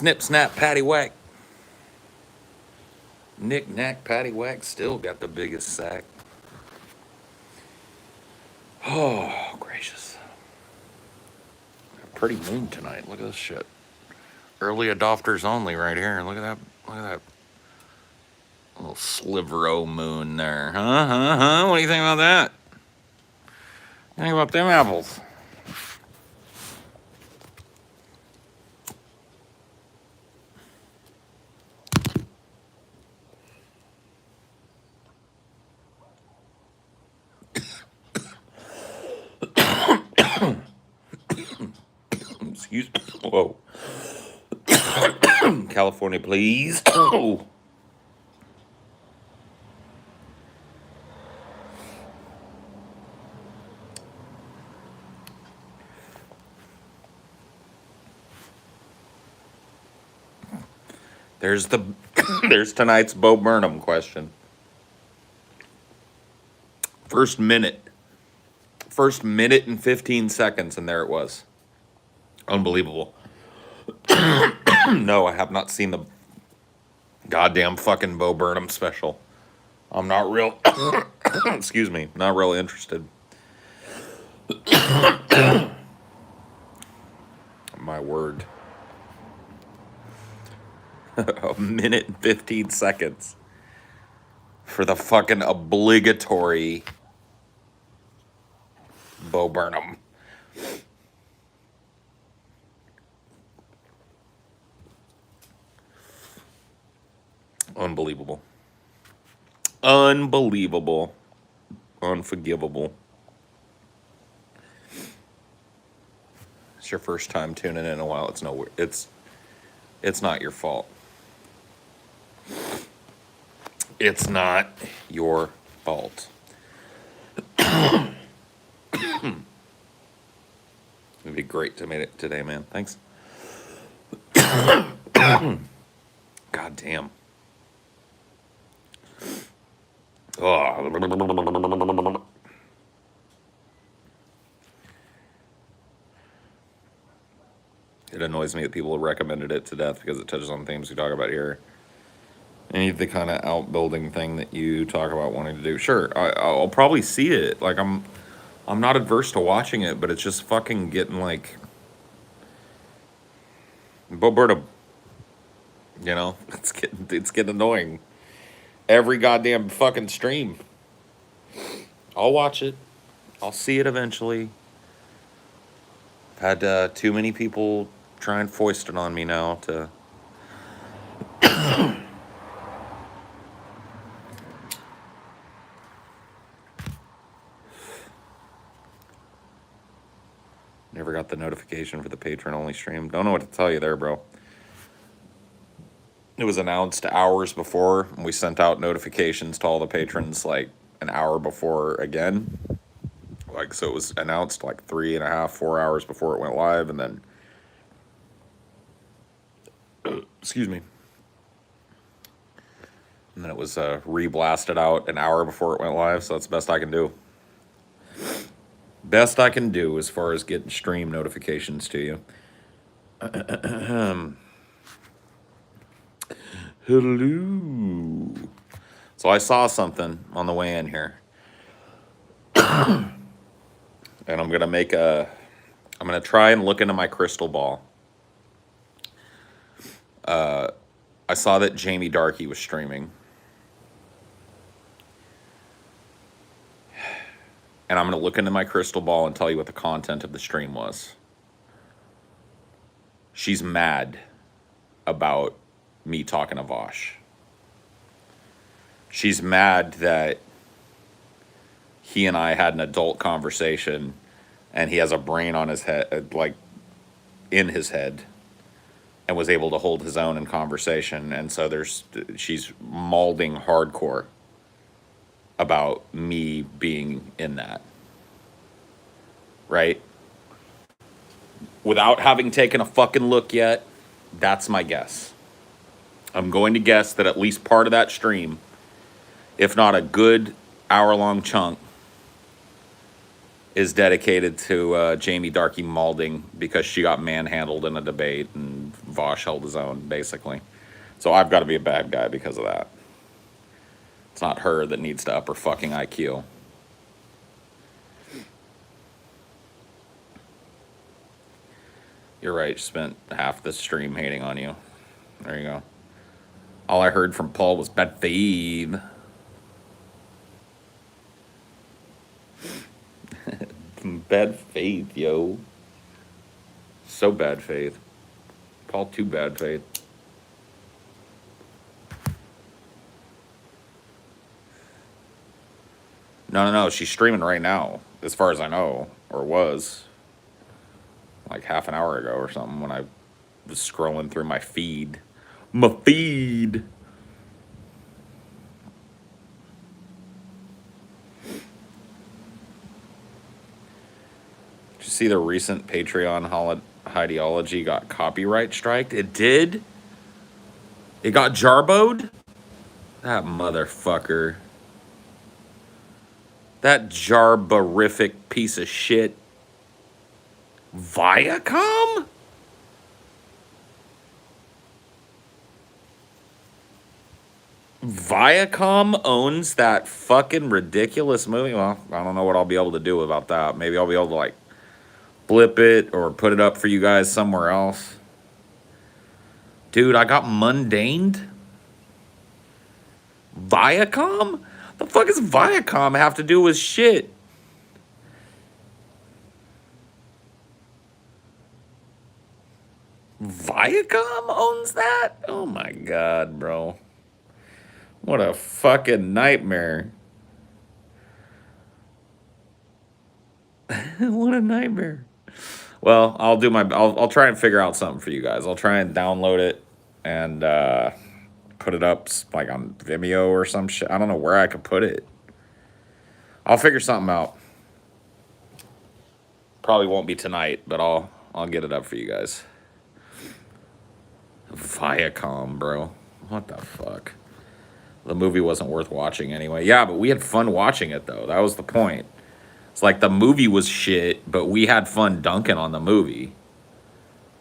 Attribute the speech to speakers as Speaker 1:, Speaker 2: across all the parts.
Speaker 1: Snip, snap, patty whack. Knick, knack, patty whack still got the biggest sack. Oh, gracious. Pretty moon tonight. Look at this shit. Early adopters only right here. Look at that. Look at that little sliver o' moon there. Huh? What do you think about that? What do you think about them apples? Excuse me. Whoa. California, please. Oh. There's tonight's Bo Burnham question. First minute and 15 seconds, and there it was. Unbelievable. No, I have not seen the goddamn fucking Bo Burnham special. I'm not real, excuse me, not real interested. My word. A minute and 15 seconds for the fucking obligatory Bo Burnham. Unbelievable. Unbelievable. Unforgivable. It's your first time tuning in a while. It's not your fault. It's not your fault. It'd be great to make it today, man. Thanks. God damn. Oh. It annoys me that people have recommended it to death because it touches on themes we talk about here. Any the kind of outbuilding thing that you talk about wanting to do. Sure, I'll probably see it. Like, I'm not adverse to watching it, but it's just fucking getting like... Bo Burnham. You know? It's getting annoying. Every goddamn fucking stream. I'll watch it. I'll see it eventually. I've had too many people try and foist it on me now to... Never got the notification for the patron-only stream. Don't know what to tell you there, bro. It was announced hours before, and we sent out notifications to all the patrons like an hour before again. Like, so it was announced like 3.5, 4 hours before it went live, and then... excuse me. And then it was re-blasted out an hour before it went live, so that's the best I can do. Best I can do as far as getting stream notifications to you. Hello. So I saw something on the way in here. And I'm going to try and look into my crystal ball. I saw that Jamie Darke was streaming. And I'm going to look into my crystal ball and tell you what the content of the stream was. She's mad about me talking to Vaush. She's mad that he and I had an adult conversation and he has a brain on his head, like in his head, and was able to hold his own in conversation. And so she's mauling hardcore about me being in that, right? Without having taken a fucking look yet, that's my guess. I'm going to guess that at least part of that stream, if not a good hour-long chunk, is dedicated to Jamie Darke mauling because she got manhandled in a debate and Vaush held his own, basically. So I've got to be a bad guy because of that. It's not her that needs to up her fucking IQ. You're right, she spent half the stream hating on you. There you go. All I heard from Paul was bad faith. Bad faith, yo. So bad faith. Paul, too bad faith. No. She's streaming right now, as far as I know, or was. Like half an hour ago or something when I was scrolling through my feed. My feed! Did you see the recent Patreon Highdeology got copyright striked? It did? It got jarboed? That motherfucker. That jarborific piece of shit. Viacom? Viacom owns that fucking ridiculous movie? Well, I don't know what I'll be able to do about that. Maybe I'll be able to, like, blip it or put it up for you guys somewhere else. Dude, I got mundaned? Viacom? The fuck does Viacom have to do with shit? Viacom owns that? Oh my god, bro. What a fucking nightmare. What a nightmare. Well, I'll try and figure out something for you guys. I'll try and download it and put it up like on Vimeo or some shit. I don't know where I could put it. I'll figure something out. Probably won't be tonight, but I'll get it up for you guys. Viacom, bro. What the fuck? The movie wasn't worth watching anyway. Yeah, but we had fun watching it, though. That was the point. It's like the movie was shit, but we had fun dunking on the movie.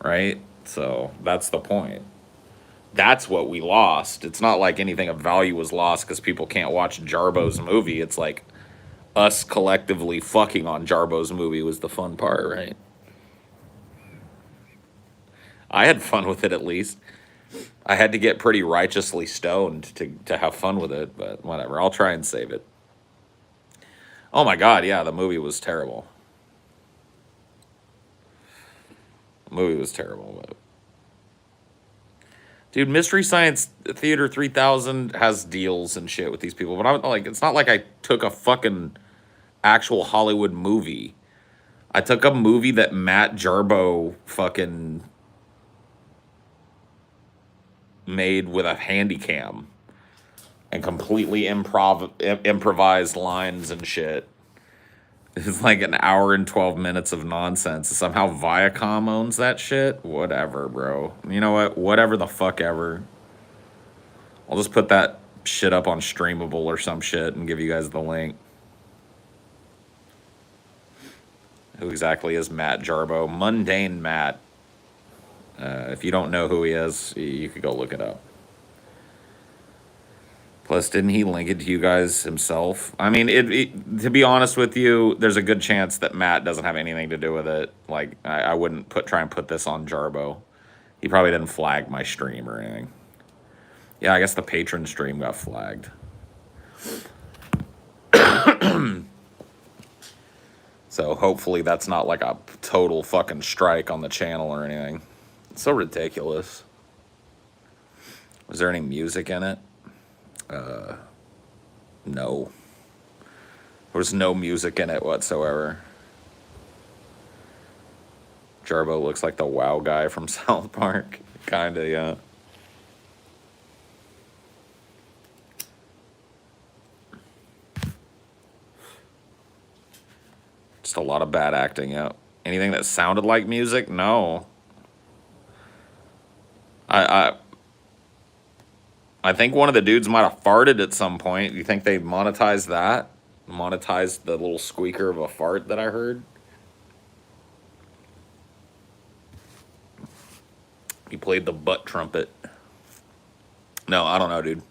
Speaker 1: Right? So that's the point. That's what we lost. It's not like anything of value was lost because people can't watch Jarbo's movie. It's like us collectively fucking on Jarbo's movie was the fun part, right? I had fun with it, at least. I had to get pretty righteously stoned to have fun with it, but whatever. I'll try and save it. Oh my god, yeah, the movie was terrible. The movie was terrible, but... Dude, Mystery Science Theater 3000 has deals and shit with these people, but I'm like, it's not like I took a fucking actual Hollywood movie. I took a movie that Matt Jarbo fucking made with a handy cam and completely improvised lines and shit. It's like an hour and 12 minutes of nonsense. Somehow Viacom owns that shit? Whatever, bro. You know what? Whatever the fuck ever. I'll just put that shit up on Streamable or some shit and give you guys the link. Who exactly is Matt Jarbo? Mundane Matt. If you don't know who he is, you could go look it up. Plus, didn't he link it to you guys himself? I mean, to be honest with you, there's a good chance that Matt doesn't have anything to do with it. Like, I wouldn't try and put this on Jarbo. He probably didn't flag my stream or anything. Yeah, I guess the patron stream got flagged. So hopefully that's not like a total fucking strike on the channel or anything. It's so ridiculous. Was there any music in it? No. There was no music in it whatsoever. Jarbo looks like the WoW guy from South Park. Kinda, yeah. Just a lot of bad acting, yeah. Anything that sounded like music? No. I think one of the dudes might have farted at some point. You think they monetized that? Monetized the little squeaker of a fart that I heard? He played the butt trumpet. No, I don't know, dude.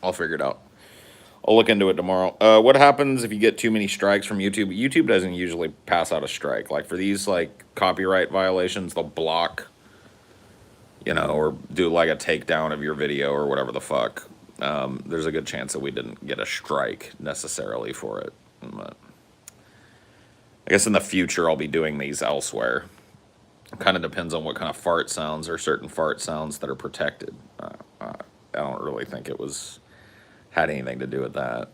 Speaker 1: I'll figure it out. I'll look into it tomorrow. What happens if you get too many strikes from YouTube? YouTube doesn't usually pass out a strike. Like for these like copyright violations, they'll block, or do like a takedown of your video or whatever the fuck. There's a good chance that we didn't get a strike necessarily for it. But I guess in the future I'll be doing these elsewhere. It kind of depends on what kind of fart sounds or certain fart sounds that are protected. I don't really think it had anything to do with that.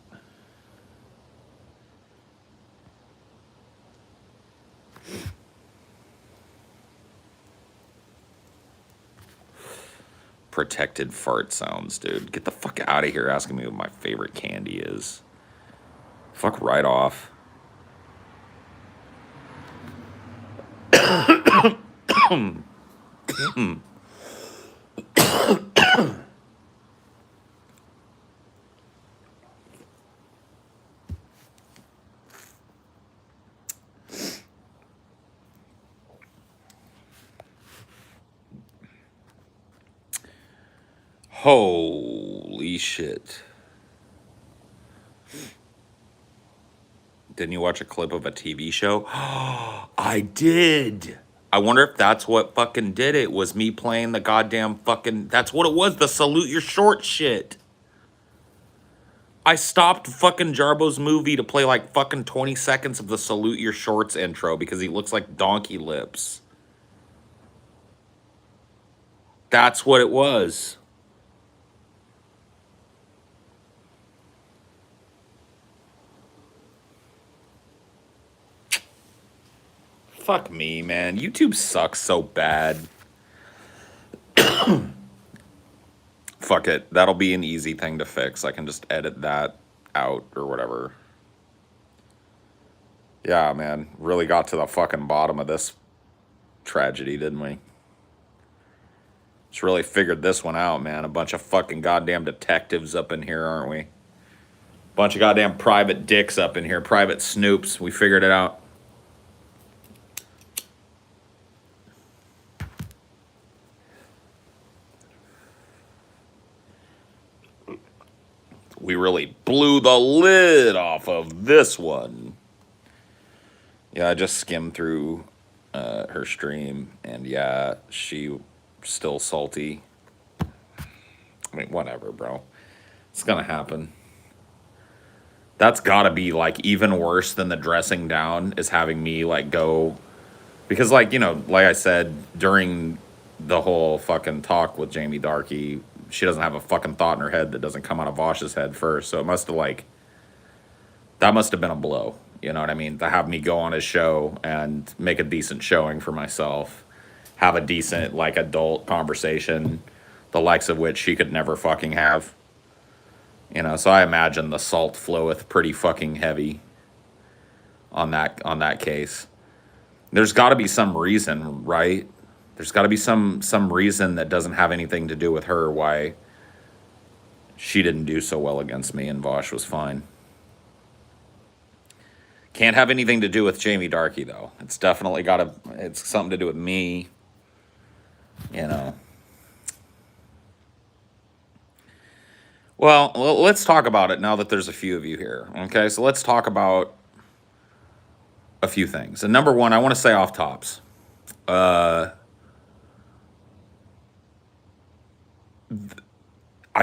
Speaker 1: Protected fart sounds, dude. Get the fuck out of here asking me what my favorite candy is. Fuck right off. Holy shit. Didn't you watch a clip of a TV show? I did. I wonder if that's what fucking did it, was me playing the goddamn fucking... That's what it was, the salute your short shit. I stopped fucking Jarbo's movie to play like fucking 20 seconds of the salute your shorts intro because he looks like donkey lips. That's what it was. Fuck me, man. YouTube sucks so bad. Fuck it. That'll be an easy thing to fix. I can just edit that out or whatever. Yeah, man. Really got to the fucking bottom of this tragedy, didn't we? Just really figured this one out, man. A bunch of fucking goddamn detectives up in here, aren't we? Bunch of goddamn private dicks up in here. Private snoops. We figured it out. We really blew the lid off of this one. Yeah, I just skimmed through her stream, and yeah, she still salty. I mean, whatever, bro. It's gonna happen. That's gotta be, like, even worse than the dressing down is having me, like, go... Because, like, like I said, during the whole fucking talk with Jamie Darke, she doesn't have a fucking thought in her head that doesn't come out of Vaush's head first. So it must have, like... That must have been a blow. You know what I mean? To have me go on his show and make a decent showing for myself. Have a decent, like, adult conversation, the likes of which she could never fucking have. So I imagine the salt floweth pretty fucking heavy on that case. There's got to be some reason, right? There's got to be some reason that doesn't have anything to do with her why she didn't do so well against me and Vaush was fine. Can't have anything to do with Jamie Darke, though. It's definitely it's something to do with me, Well, let's talk about it now that there's a few of you here, okay? So let's talk about a few things. And number one, I want to say off tops. I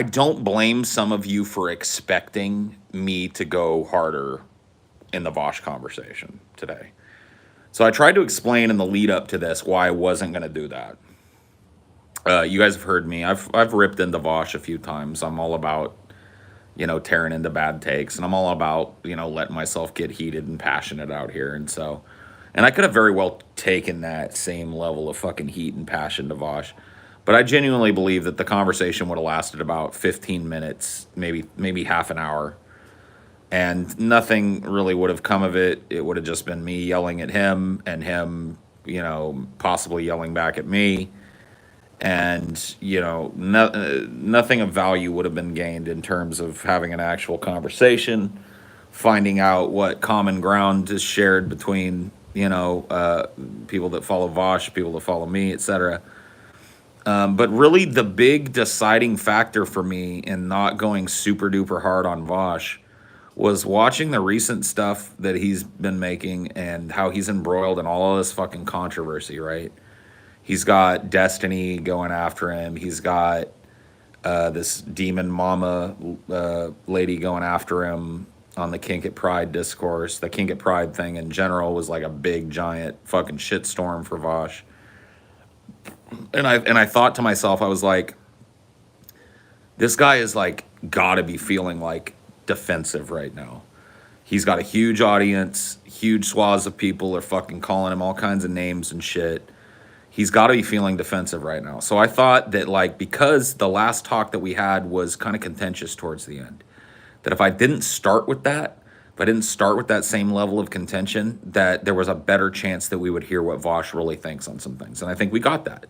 Speaker 1: don't blame some of you for expecting me to go harder in the Vaush conversation today. So I tried to explain in the lead up to this why I wasn't going to do that. You guys have heard me. I've ripped into Vaush a few times. I'm all about, tearing into bad takes, and I'm all about, letting myself get heated and passionate out here. And I could have very well taken that same level of fucking heat and passion to Vaush, but I genuinely believe that the conversation would have lasted about 15 minutes, maybe half an hour, and nothing really would have come of it. It would have just been me yelling at him and him, possibly yelling back at me. And, nothing of value would have been gained in terms of having an actual conversation, finding out what common ground is shared between, people that follow Vaush, people that follow me, etc. But really, the big deciding factor for me in not going super duper hard on Vaush was watching the recent stuff that he's been making and how he's embroiled in all of this fucking controversy, right? He's got Destiny going after him. He's got this demon mama lady going after him on the Kink at Pride discourse. The Kink at Pride thing in general was like a big giant fucking shitstorm for Vaush. And I thought to myself, I was like, this guy is like gotta be feeling like defensive right now. He's got a huge audience, huge swaths of people are fucking calling him all kinds of names and shit. He's got to be feeling defensive right now. So I thought that, like, because the last talk that we had was kind of contentious towards the end, that if I didn't start with that, if I didn't start with that same level of contention, that there was a better chance that we would hear what Vaush really thinks on some things. And I think we got that.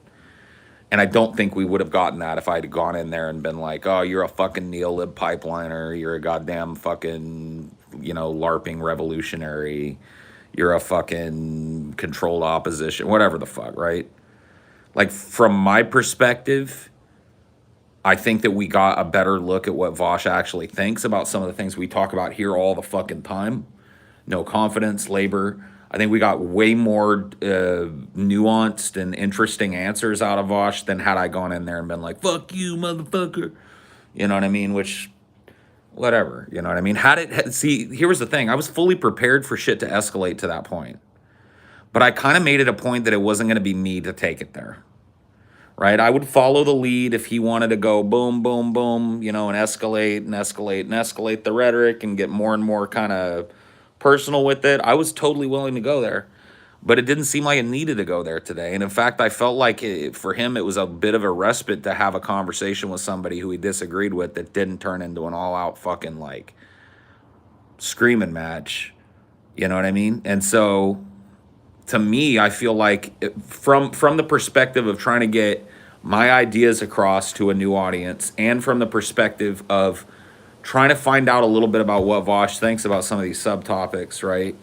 Speaker 1: And I don't think we would have gotten that if I had gone in there and been like, oh, you're a fucking neolib pipeliner, you're a goddamn fucking, LARPing revolutionary, you're a fucking controlled opposition, whatever the fuck, right? Like, from my perspective, I think that we got a better look at what Vaush actually thinks about some of the things we talk about here all the fucking time. No confidence, labor. I think we got way more nuanced and interesting answers out of Vaush than had I gone in there and been like, fuck you, motherfucker. You know what I mean? Which, whatever, you know what I mean? See, here was the thing. I was fully prepared for shit to escalate to that point. But I kind of made it a point that it wasn't going to be me to take it there. Right? I would follow the lead if he wanted to go boom, boom, boom, and escalate and escalate and escalate the rhetoric and get more and more kind of personal with it. I was totally willing to go there. But it didn't seem like it needed to go there today. And in fact, I felt like for him, it was a bit of a respite to have a conversation with somebody who he disagreed with that didn't turn into an all-out fucking, like, screaming match. You know what I mean? And so, to me, I feel like from the perspective of trying to get my ideas across to a new audience and from the perspective of trying to find out a little bit about what Vaush thinks about some of these subtopics, right?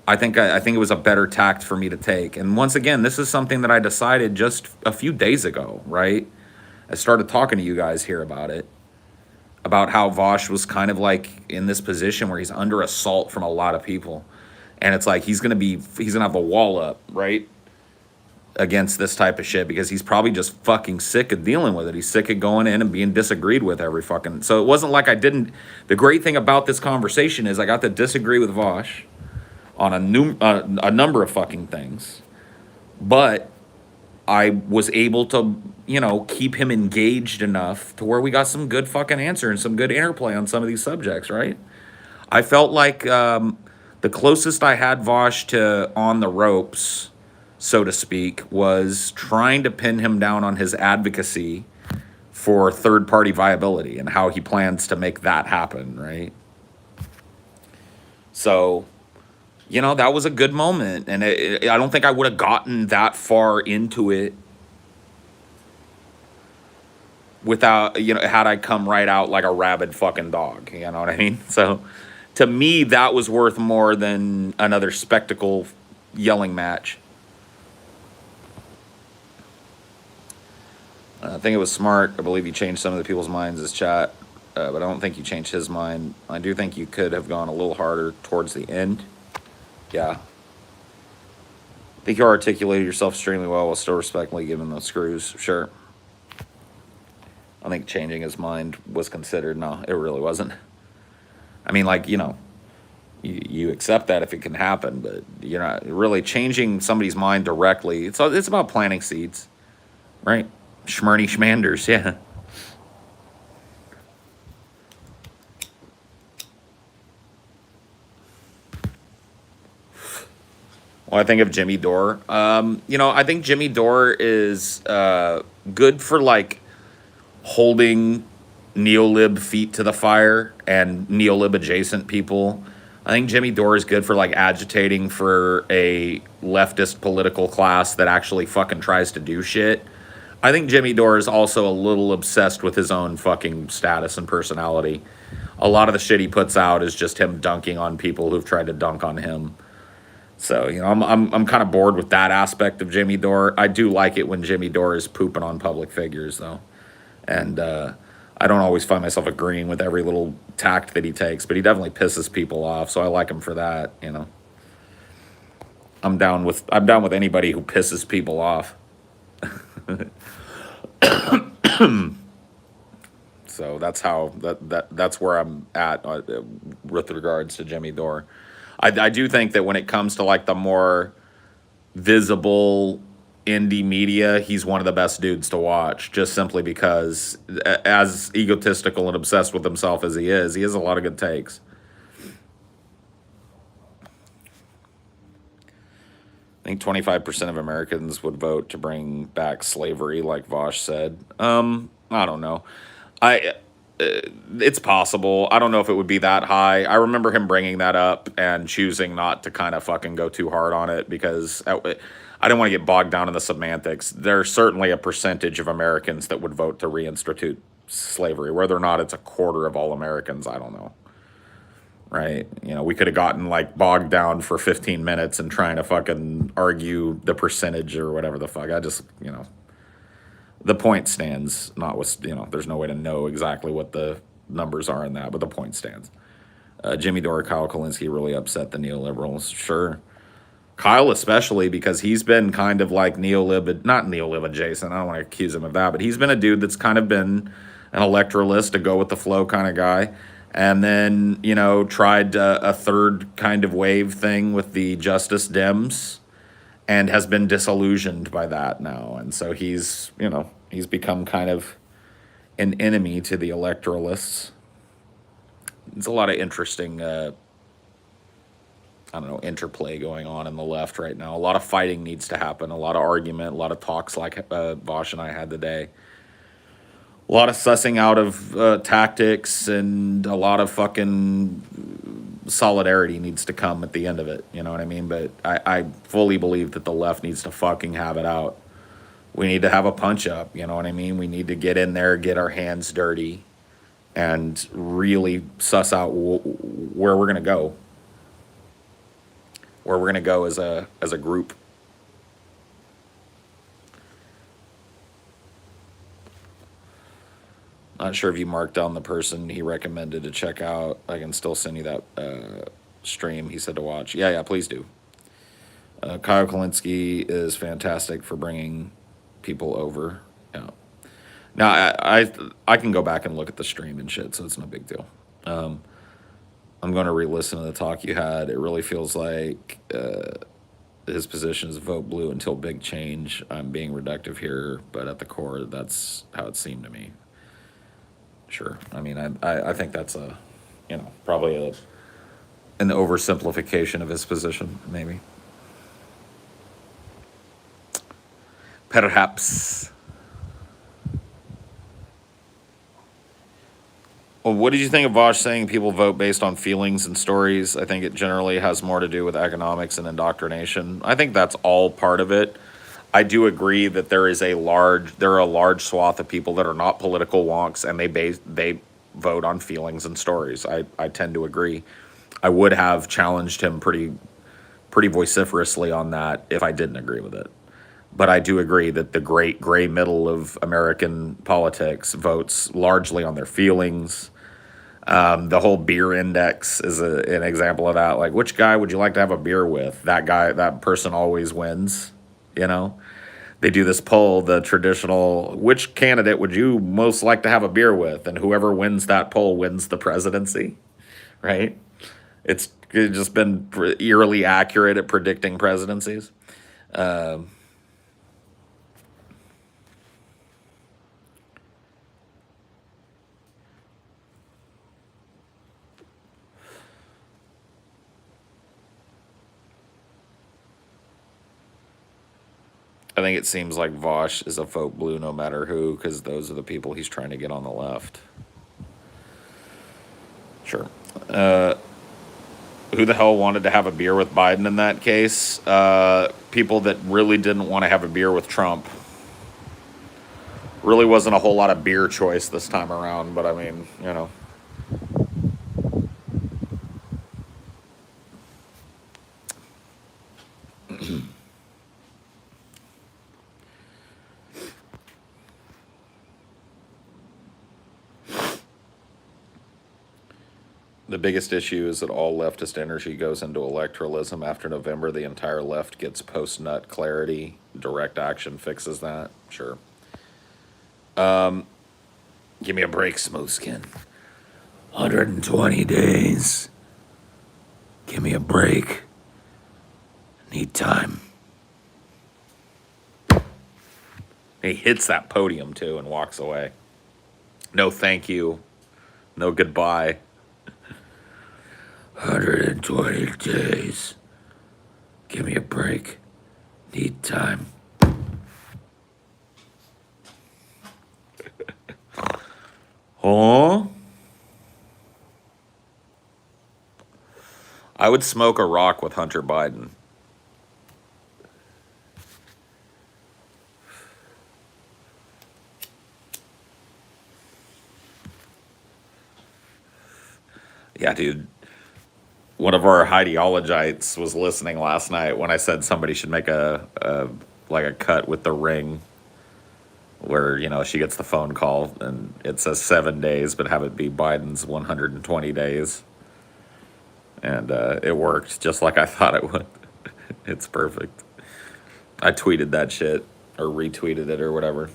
Speaker 1: I think it was a better tact for me to take. And once again, this is something that I decided just a few days ago, right? I started talking to you guys here about it, about how Vaush was kind of like in this position where he's under assault from a lot of people. And it's like he's gonna have a wall up, right? Against this type of shit because he's probably just fucking sick of dealing with it. He's sick of going in and being disagreed with every fucking... So it wasn't like I didn't... The great thing about this conversation is I got to disagree with Vaush on a number of fucking things. But I was able to, keep him engaged enough to where we got some good fucking answer and some good interplay on some of these subjects, right? I felt like the closest I had Vaush to on the ropes, so to speak, was trying to pin him down on his advocacy for third-party viability and how he plans to make that happen, right? So, that was a good moment, and I don't think I would have gotten that far into it without, had I come right out like a rabid fucking dog, you know what I mean? So, to me, that was worth more than another spectacle yelling match. I think it was smart. I believe you changed some of the people's minds as chat, but I don't think you changed his mind. I do think you could have gone a little harder towards the end. Yeah. I think you articulated yourself extremely well while still respectfully giving those screws. Sure. I think changing his mind was considered. No, it really wasn't. I mean, like, you accept that if it can happen, but you're not really changing somebody's mind directly. It's about planting seeds, right? Schmurny schmanders, yeah. Well, I think of Jimmy Dore. I think Jimmy Dore is good for, like, holding neolib feet to the fire and neolib adjacent people. I think Jimmy Dore is good for, like, agitating for a leftist political class that actually fucking tries to do shit. I think Jimmy Dore is also a little obsessed with his own fucking status and personality. A lot of the shit he puts out is just him dunking on people who've tried to dunk on him. So, I'm kind of bored with that aspect of Jimmy Dore. I do like it when Jimmy Dore is pooping on public figures, though. And I don't always find myself agreeing with every little tact that he takes, but he definitely pisses people off, so I like him for that. I'm down with anybody who pisses people off. So that's where I'm at with regards to Jimmy Dore. I do think that when it comes to like the more visible indie media, he's one of the best dudes to watch, just simply because, as egotistical and obsessed with himself as he has a lot of good takes. I think 25% of Americans would vote to bring back slavery, like Vaush said. I don't know. I It's possible. I don't know if it would be that high. I remember him bringing that up and choosing not to kind of fucking go too hard on it because I didn't want to get bogged down in the semantics. There's certainly a percentage of Americans that would vote to reinstitute slavery. Whether or not it's a quarter of all Americans, I don't know. Right? We could have gotten like bogged down for 15 minutes and trying to fucking argue the percentage or whatever the fuck. The point stands. There's no way to know exactly what the numbers are in that, but the point stands. Jimmy Dore, Kyle Kalinske really upset the neoliberals. Sure. Kyle especially, because he's been kind of like not neolib adjacent. I don't want to accuse him of that, but he's been a dude that's kind of been an electoralist, a go with the flow kind of guy. And then, tried a third kind of wave thing with the Justice Dems and has been disillusioned by that now. And so he's become kind of an enemy to the electoralists. There's a lot of interesting, interplay going on in the left right now. A lot of fighting needs to happen, a lot of argument, a lot of talks like Vaush and I had today. A lot of sussing out of tactics, and a lot of fucking solidarity needs to come at the end of it. You know what I mean? But I fully believe that the left needs to fucking have it out. We need to have a punch up. You know what I mean? We need to get in there, get our hands dirty, and really suss out where we're going to go. Where we're going to go as a group. Not sure if you marked down the person he recommended to check out. I can still send you that stream he said to watch. Yeah, please do. Kyle Kalinske is fantastic for bringing people over. Yeah. Now, I can go back and look at the stream and shit, so it's no big deal. I'm going to re-listen to the talk you had. It really feels like his position is vote blue until big change. I'm being reductive here, but at the core, that's how it seemed to me. Sure. I mean, I think that's probably an oversimplification of his position, maybe. Perhaps. Well, what did you think of Vaush saying people vote based on feelings and stories? I think it generally has more to do with economics and indoctrination. I think that's all part of it. I do agree that there are a large swath of people that are not political wonks, and they vote on feelings and stories. I tend to agree. I would have challenged him pretty vociferously on that if I didn't agree with it. But I do agree that the great gray middle of American politics votes largely on their feelings. The whole beer index is an example of that. Like, which guy would you like to have a beer with? That person always wins, They do this poll, the traditional, which candidate would you most like to have a beer with? And whoever wins that poll wins the presidency, right? It's just been eerily accurate at predicting presidencies. I think it seems like Vaush is a vote blue no matter who, because those are the people he's trying to get on the left. Sure. Who the hell wanted to have a beer with Biden in that case? People that really didn't want to have a beer with Trump. Really wasn't a whole lot of beer choice this time around, but I mean, The biggest issue is that all leftist energy goes into electoralism. After November, the entire left gets post-nut clarity. Direct action fixes that. Sure. Give me a break, smooth skin. 120 days. Give me a break. Need time. He hits that podium, too, and walks away. No thank you. No goodbye. 120 days. Give me a break. Need time. Huh? I would smoke a rock with Hunter Biden. Yeah, dude. One of our Highdeologites was listening last night when I said somebody should make a cut with the Ring, where, you know, she gets the phone call and it says 7 days, but have it be Biden's 120 days. And it worked just like I thought it would. It's perfect. I tweeted that shit, or retweeted it, or whatever.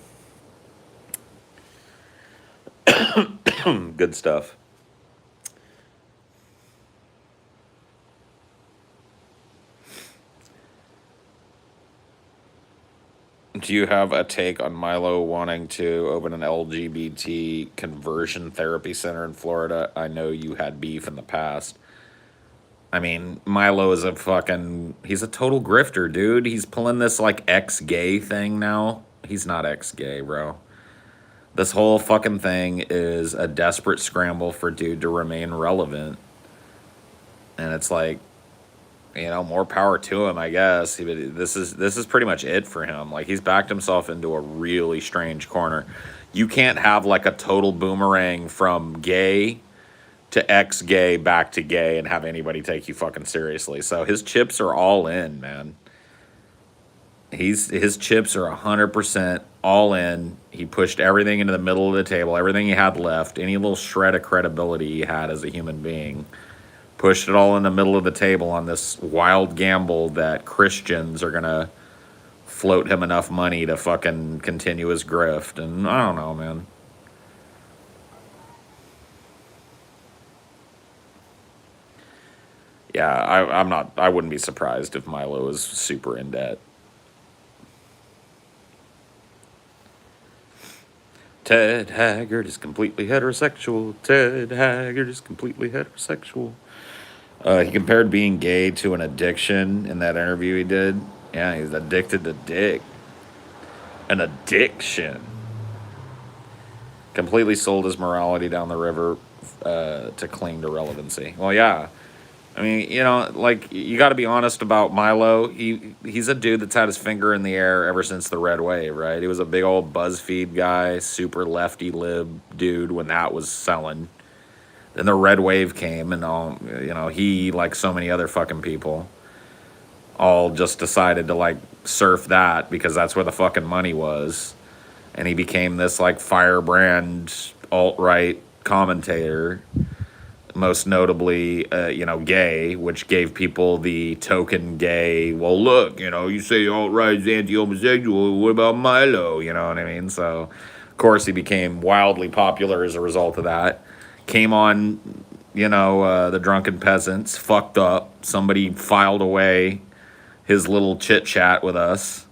Speaker 1: Good stuff. Do you have a take on Milo wanting to open an LGBT conversion therapy center in Florida? I know you had beef in the past. I mean, Milo is he's a total grifter, dude. He's pulling this, like, ex-gay thing now. He's not ex-gay, bro. This whole fucking thing is a desperate scramble for dude to remain relevant. And it's like, you know, more power to him, I guess. This is pretty much it for him. Like, he's backed himself into a really strange corner. You can't have, like, a total boomerang from gay to ex-gay back to gay and have anybody take you fucking seriously. So his chips are all in, man. His chips are 100% all in. He pushed everything into the middle of the table, everything he had left, any little shred of credibility he had as a human being. Pushed it all in the middle of the table on this wild gamble that Christians are going to float him enough money to fucking continue his grift. And I don't know, man. Yeah, I wouldn't be surprised if Milo is super in debt. Ted Haggard is completely heterosexual. Ted Haggard is completely heterosexual. He compared being gay to an addiction in that interview he did. Yeah, he's addicted to dick. An addiction. Completely sold his morality down the river to cling to relevancy. Well, yeah. I mean, you know, like, you got to be honest about Milo. He's a dude that's had his finger in the air ever since the Red Wave, right? He was a big old BuzzFeed guy, super lefty lib dude when that was selling. Then the Red Wave came, and all, you know, he, like so many other fucking people, all just decided to, like, surf that because that's where the fucking money was. And he became this, like, firebrand alt-right commentator, most notably, you know, gay, which gave people the token gay, well, look, you know, you say alt-right's anti-homosexual, what about Milo? You know what I mean? So, of course, he became wildly popular as a result of that. Came on, you know, the Drunken Peasants, fucked up. Somebody filed away his little chit-chat with us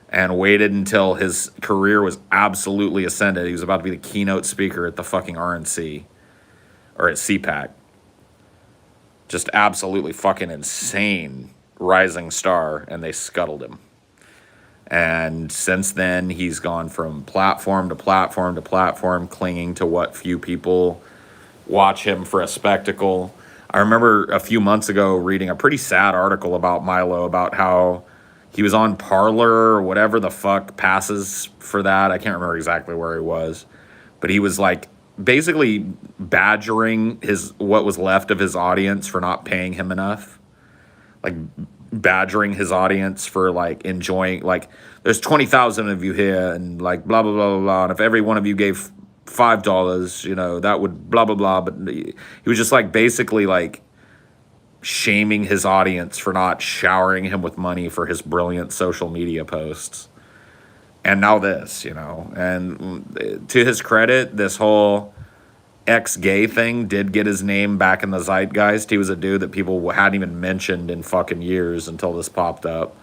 Speaker 1: and waited until his career was absolutely ascended. He was about to be the keynote speaker at the fucking RNC. Or at CPAC. Just absolutely fucking insane rising star, and they scuttled him. And since then, he's gone from platform to platform to platform, clinging to what few people watch him for a spectacle. I remember a few months ago reading a pretty sad article about Milo, about how he was on Parler or whatever the fuck passes for that. I can't remember exactly where he was. But he was like, basically badgering what was left of his audience for not paying him enough. Like, badgering his audience for, like, enjoying, like, there's 20,000 of you here, and, like, blah, blah, blah, blah, blah, and if every one of you gave $5, you know, that would blah, blah, blah. But he was just like basically like shaming his audience for not showering him with money for his brilliant social media posts. And now this, you know, and to his credit, this whole ex-gay thing did get his name back in the zeitgeist. He was a dude that people hadn't even mentioned in fucking years until this popped up.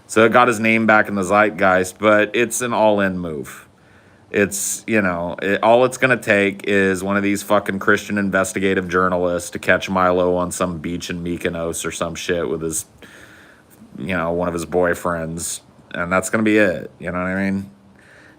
Speaker 1: So it got his name back in the zeitgeist, but it's an all-in move. It's, you know, all it's going to take is one of these fucking Christian investigative journalists to catch Milo on some beach in Mykonos or some shit with his, you know, one of his boyfriends. And that's going to be it. You know what I mean?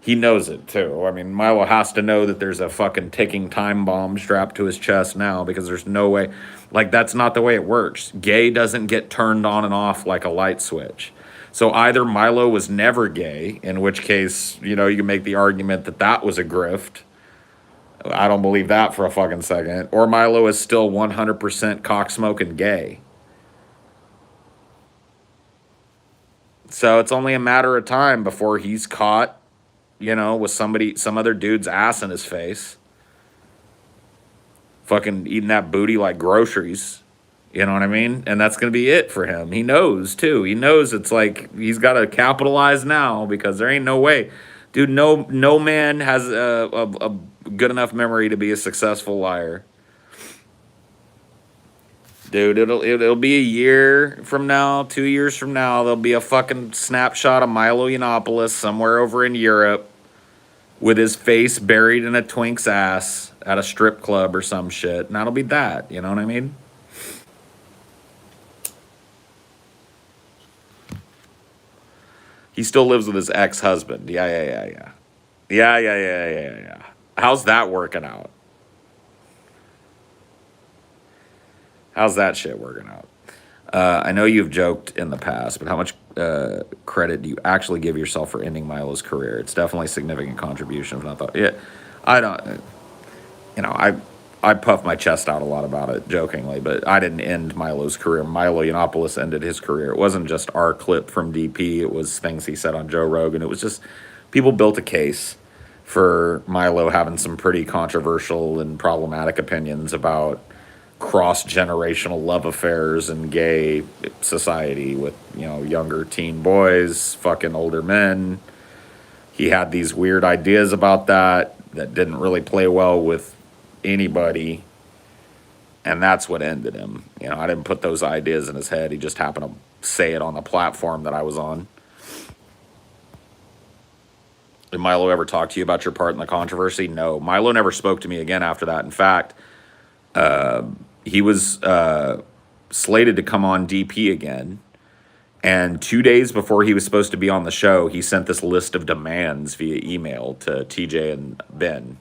Speaker 1: He knows it, too. I mean, Milo has to know that there's a fucking ticking time bomb strapped to his chest now because there's no way. Like, that's not the way it works. Gay doesn't get turned on and off like a light switch. So either Milo was never gay, in which case, you know, you can make the argument that that was a grift. I don't believe that for a fucking second. Or Milo is still 100% cock-smoking gay. So it's only a matter of time before he's caught, you know, with some other dude's ass in his face. Fucking eating that booty like groceries. You know what I mean? And that's going to be it for him. He knows, too. He knows it's like he's got to capitalize now because there ain't no way. Dude, no man has a good enough memory to be a successful liar. Dude, it'll be a year from now, 2 years from now, there'll be a fucking snapshot of Milo Yiannopoulos somewhere over in Europe with his face buried in a twink's ass at a strip club or some shit. And that'll be that. You know what I mean? He still lives with his ex-husband. Yeah. How's that working out? How's that shit working out? I know you've joked in the past, but how much credit do you actually give yourself for ending Milo's career? It's definitely a significant contribution. If not thought, yeah, I don't. You know, I puff my chest out a lot about it jokingly, but I didn't end Milo's career. Milo Yiannopoulos ended his career. It wasn't just our clip from DP. It was things he said on Joe Rogan. It was just people built a case for Milo having some pretty controversial and problematic opinions about cross-generational love affairs in gay society with, you know, younger teen boys, fucking older men. He had these weird ideas about that didn't really play well with anybody, and that's what ended him. You know, I didn't put those ideas in his head. He just happened to say it on the platform that I was on. Did Milo ever talk to you about your part in the controversy? No. Milo never spoke to me again after that. In fact, he was slated to come on DP again, and 2 days before he was supposed to be on the show, he sent this list of demands via email to TJ and Ben.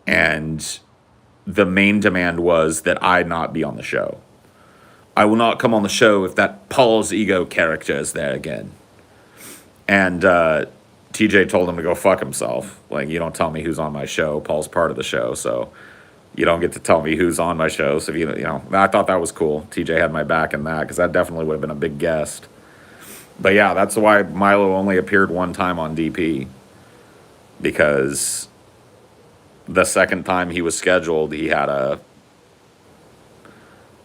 Speaker 1: And the main demand was that I not be on the show. I will not come on the show if that Paul's ego character is there again. And TJ told him to go fuck himself. Like, you don't tell me who's on my show. Paul's part of the show, so you don't get to tell me who's on my show. So, you know, I thought that was cool. TJ had my back in that because that definitely would have been a big guest. But yeah, that's why Milo only appeared one time on DP, because the second time he was scheduled, he had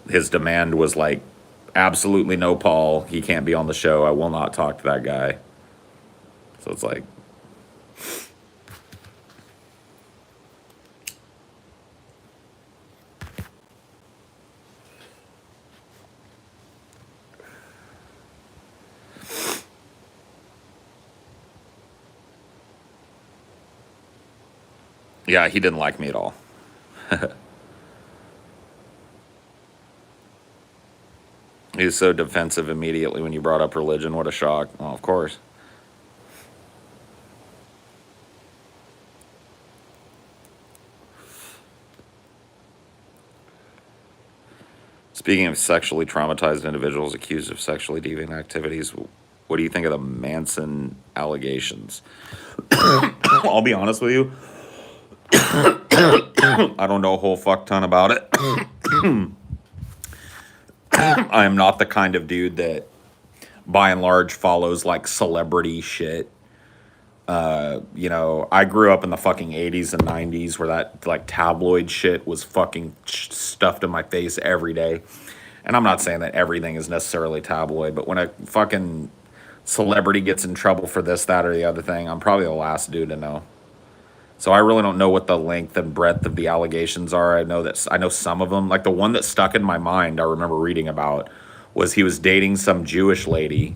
Speaker 1: his demand was like, absolutely no Paul, he can't be on the show, I will not talk to that guy. So it's like, yeah, he didn't like me at all. He was so defensive immediately when you brought up religion. What a shock. Well, of course. Speaking of sexually traumatized individuals accused of sexually deviant activities, what do you think of the Manson allegations? I'll be honest with you. I don't know a whole fuck ton about it. I am not the kind of dude that, by and large, follows like celebrity shit. You know, I grew up in the fucking 80s and 90s where that like tabloid shit was fucking stuffed in my face every day. And I'm not saying that everything is necessarily tabloid, but when a fucking celebrity gets in trouble for this, that, or the other thing, I'm probably the last dude to know. So I really don't know what the length and breadth of the allegations are. I know some of them. Like the one that stuck in my mind, I remember reading about, was he was dating some Jewish lady,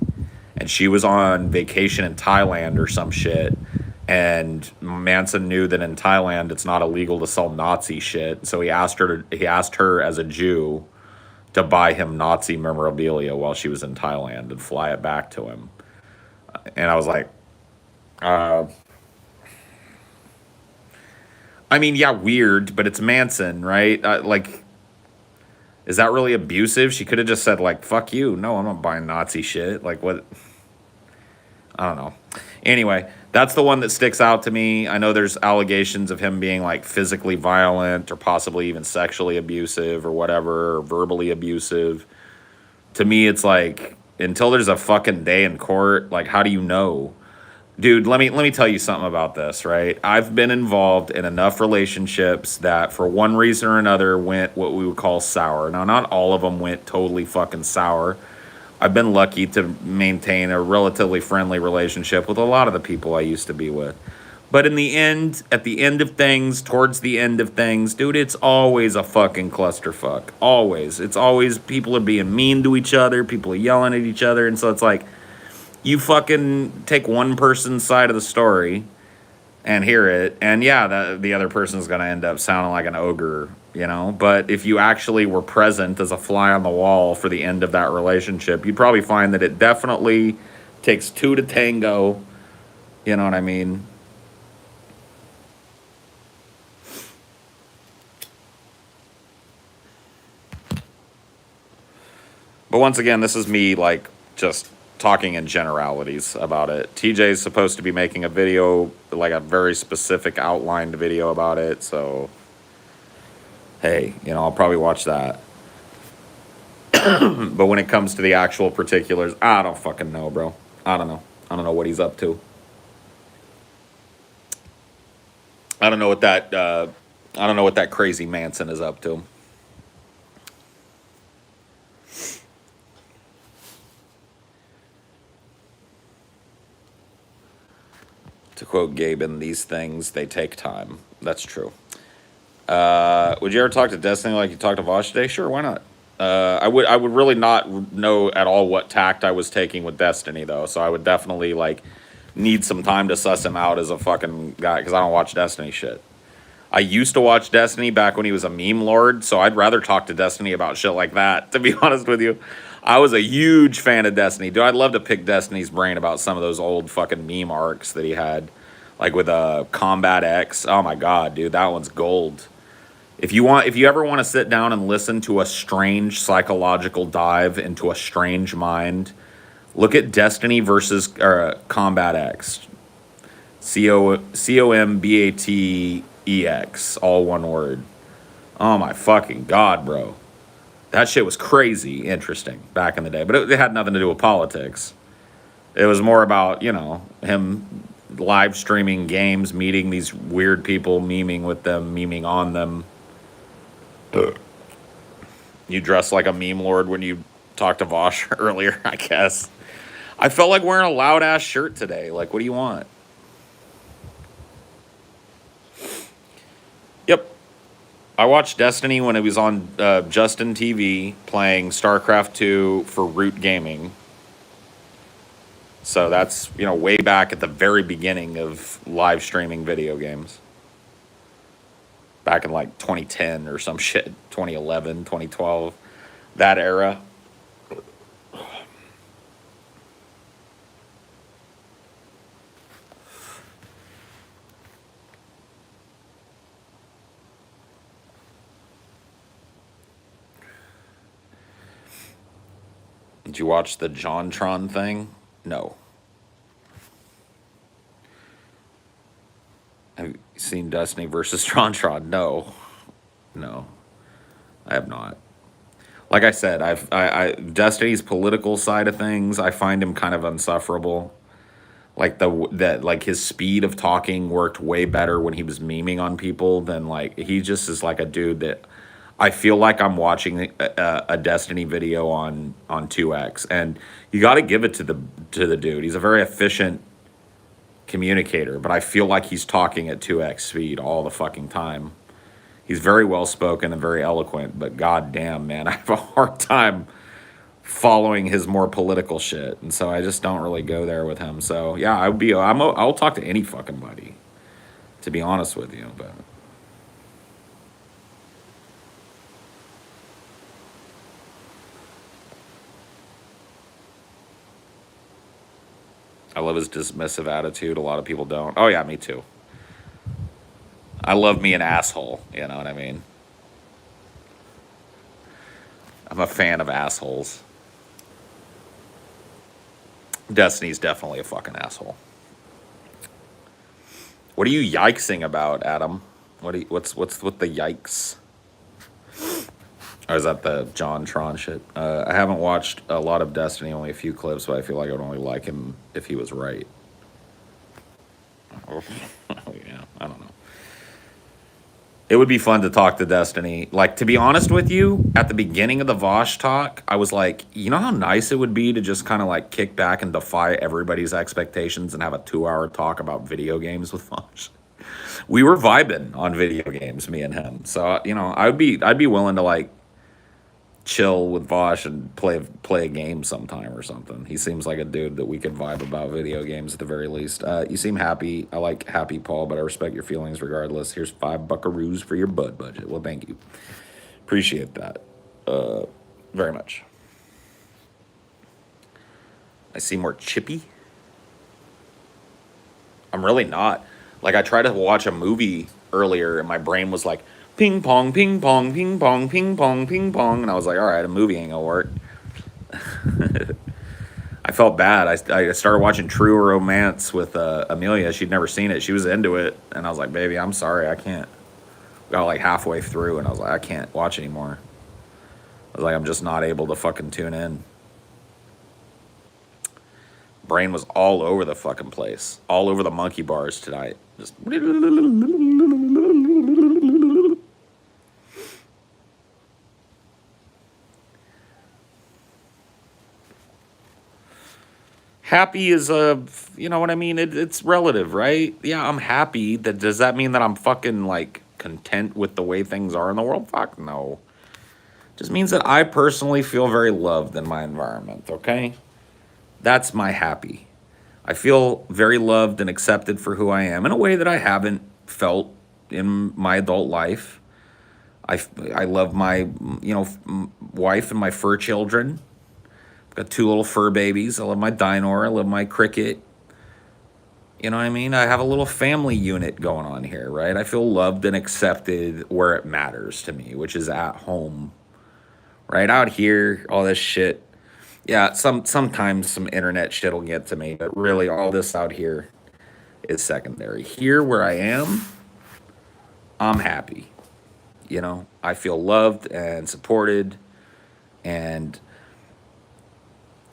Speaker 1: and she was on vacation in Thailand or some shit. And Manson knew that in Thailand it's not illegal to sell Nazi shit, so he asked her as a Jew to buy him Nazi memorabilia while she was in Thailand and fly it back to him. And I was like, uh, I mean, yeah, weird, but it's Manson, right? Like, is that really abusive? She could have just said, like, fuck you. No, I'm not buying Nazi shit. Like, what? I don't know. Anyway, that's the one that sticks out to me. I know there's allegations of him being, like, physically violent or possibly even sexually abusive or whatever, or verbally abusive. To me, it's like, until there's a fucking day in court, like, how do you know? Dude, let me tell you something about this, right? I've been involved in enough relationships that for one reason or another went what we would call sour. Now, not all of them went totally fucking sour. I've been lucky to maintain a relatively friendly relationship with a lot of the people I used to be with. But in the end, at the end of things, towards the end of things, dude, it's always a fucking clusterfuck. Always. It's always people are being mean to each other, people are yelling at each other, and so it's like, you fucking take one person's side of the story and hear it, and yeah, the other person's going to end up sounding like an ogre, you know? But if you actually were present as a fly on the wall for the end of that relationship, you'd probably find that it definitely takes two to tango, you know what I mean? But once again, this is me, like, just talking in generalities about it. TJ's supposed to be making a video, like a very specific outlined video about it, so hey, you know, I'll probably watch that. But when it comes to the actual particulars, I don't fucking know, bro. I don't know. I don't know what he's up to. I don't know what that crazy Manson is up to. To quote Gaben, these things, they take time. That's true. Would you ever talk to Destiny like you talked to Vaush today? Sure, why not? I would really not know at all what tact I was taking with Destiny though, so I would definitely like need some time to suss him out as a fucking guy because I don't watch Destiny shit. I used to watch Destiny back when he was a meme lord, so I'd rather talk to Destiny about shit like that, to be honest with you. I was a huge fan of Destiny. Dude, I'd love to pick Destiny's brain about some of those old fucking meme arcs that he had. Like with Combat X. Oh my god, dude, that one's gold. If you ever want to sit down and listen to a strange psychological dive into a strange mind, look at Destiny versus Combat X. COMBATEX, all one word. Oh my fucking god, bro. That shit was crazy interesting back in the day, but it had nothing to do with politics. It was more about, you know, him live streaming games, meeting these weird people, memeing with them, memeing on them. You dress like a meme lord when you talked to Vaush earlier, I guess. I felt like wearing a loud ass shirt today. Like, what do you want? Yep. I watched Destiny when it was on Justin TV playing StarCraft 2 for Root Gaming. So that's, you know, way back at the very beginning of live streaming video games. Back in like 2010 or some shit, 2011, 2012, that era. Did you watch the JonTron thing? No. Have you seen Destiny versus JonTron? No. No. I have not. Like I said, Destiny's political side of things, I find him kind of insufferable. Like that like his speed of talking worked way better when he was memeing on people than like he just is like a dude that I feel like I'm watching a Destiny video on 2x, and you got to give it to the dude. He's a very efficient communicator, but I feel like he's talking at 2x speed all the fucking time. He's very well spoken and very eloquent, but goddamn, man, I have a hard time following his more political shit, and so I just don't really go there with him. So yeah, I'll talk to any fucking buddy, to be honest with you. But I love his dismissive attitude. A lot of people don't. Oh yeah, me too. I love me an asshole. You know what I mean? I'm a fan of assholes. Destiny's definitely a fucking asshole. What are you yikesing about, Adam? What's with the yikes? Or is that the John Tron shit? I haven't watched a lot of Destiny, only a few clips, but I feel like I would only like him if he was right. Yeah, I don't know. It would be fun to talk to Destiny. Like, to be honest with you, at the beginning of the Vaush talk, I was like, you know how nice it would be to just kind of like kick back and defy everybody's expectations and have a 2-hour talk about video games with Vaush? We were vibing on video games, me and him. So, you know, I'd be willing to like chill with Vaush and play a game sometime or something. He seems like a dude that we could vibe about video games at the very least. You seem happy. I like happy, Paul, but I respect your feelings regardless. Here's 5 buckaroos for your bud budget. Well, thank you. Appreciate that very much. I seem more chippy. I'm really not. Like, I tried to watch a movie earlier and my brain was like, ping pong, ping pong, ping pong, ping pong, ping pong. And I was like, all right, a movie ain't gonna work. I felt bad. I started watching True Romance with Amelia. She'd never seen it. She was into it. And I was like, baby, I'm sorry, I can't. Got like halfway through and I was like, I can't watch anymore. I was like, I'm just not able to fucking tune in. Brain was all over the fucking place. All over the monkey bars tonight. Just... Happy is you know what I mean? It's relative, right? Yeah, I'm happy. Does that mean that I'm fucking like content with the way things are in the world? Fuck no. Just means that I personally feel very loved in my environment, okay? That's my happy. I feel very loved and accepted for who I am in a way that I haven't felt in my adult life. I love my, you know, wife and my fur children. Got 2 little fur babies. I love my Dinor. I love my cricket. You know what I mean? I have a little family unit going on here, right? I feel loved and accepted where it matters to me, which is at home. Right out here, all this shit. Yeah, sometimes some internet shit will get to me, but really all this out here is secondary. Here where I am, I'm happy. You know, I feel loved and supported, and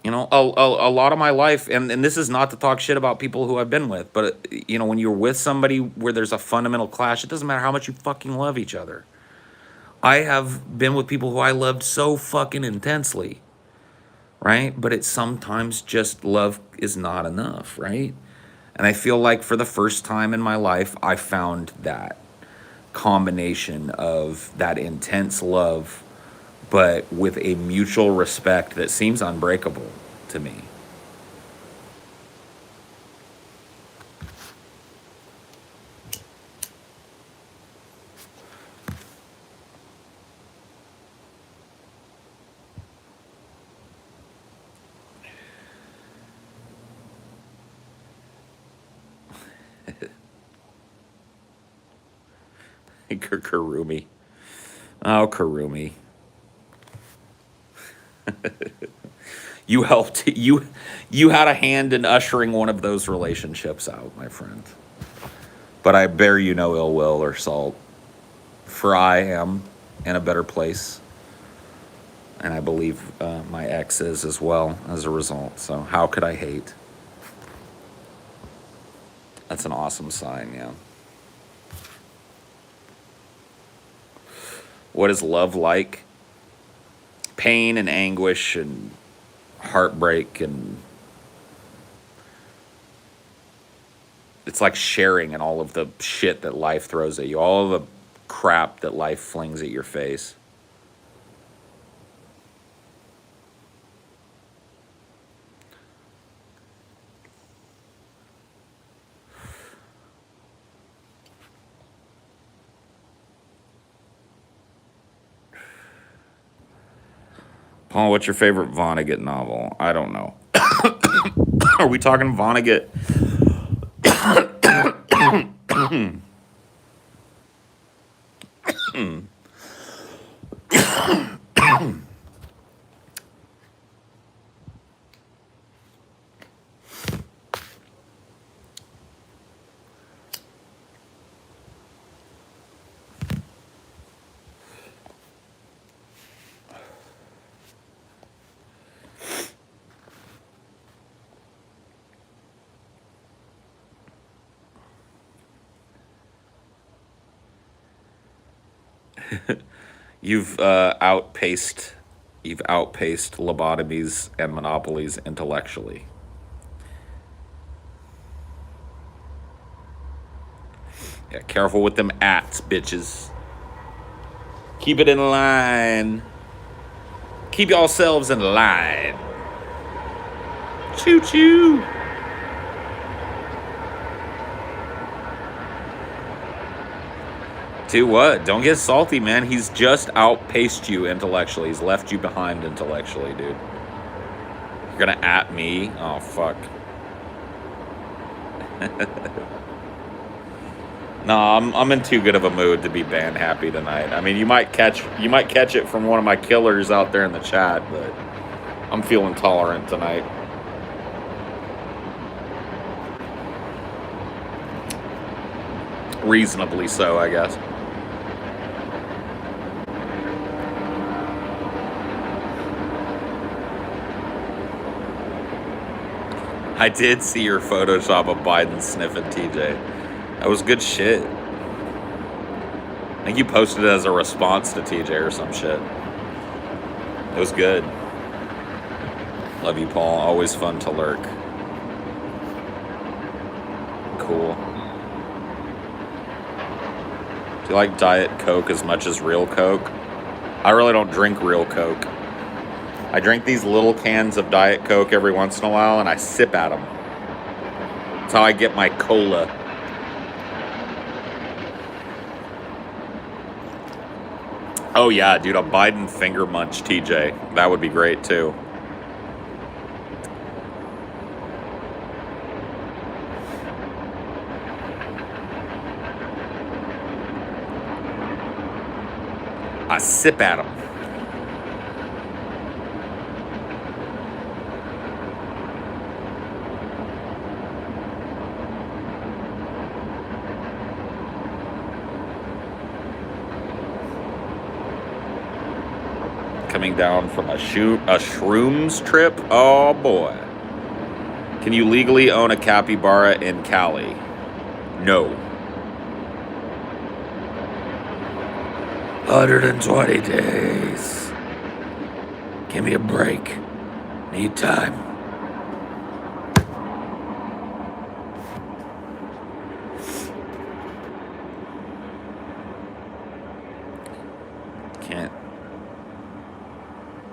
Speaker 1: you know, a lot of my life, and this is not to talk shit about people who I've been with, but, you know, when you're with somebody where there's a fundamental clash, it doesn't matter how much you fucking love each other. I have been with people who I loved so fucking intensely, right? But it's sometimes just love is not enough, right? And I feel like for the first time in my life, I found that combination of that intense love but with a mutual respect that seems unbreakable to me. Karumi. Oh, Karumi. You helped. You had a hand in ushering one of those relationships out, my friend. But I bear you no ill will or salt, for I am in a better place, and I believe my ex is as well as a result. So how could I hate? That's an awesome sign, yeah. What is love like? Pain and anguish and heartbreak, and it's like sharing in all of the shit that life throws at you, all of the crap that life flings at your face. Paul, what's your favorite Vonnegut novel? I don't know. Are we talking Vonnegut? You've outpaced lobotomies and monopolies intellectually. Yeah, careful with them ats, bitches. Keep it in line. Keep yourselves in line. Choo choo. Do what? Don't get salty, man. He's just outpaced you intellectually. He's left you behind intellectually, dude. You're gonna at me? Oh, fuck. No, I'm in too good of a mood to be band happy tonight. I mean, you might catch it from one of my killers out there in the chat, but I'm feeling tolerant tonight. Reasonably so, I guess. I did see your Photoshop of Biden sniffing TJ. That was good shit. I think you posted it as a response to TJ or some shit. It was good. Love you, Paul. Always fun to lurk. Cool. Do you like Diet Coke as much as real Coke? I really don't drink real Coke. I drink these little cans of Diet Coke every once in a while, and I sip at them. That's how I get my cola. Oh yeah, dude, a Biden finger munch, TJ. That would be great, too. I sip at them. Coming down from a shrooms trip? Oh boy. Can you legally own a capybara in Cali? No. 120 days. Give me a break. Need time.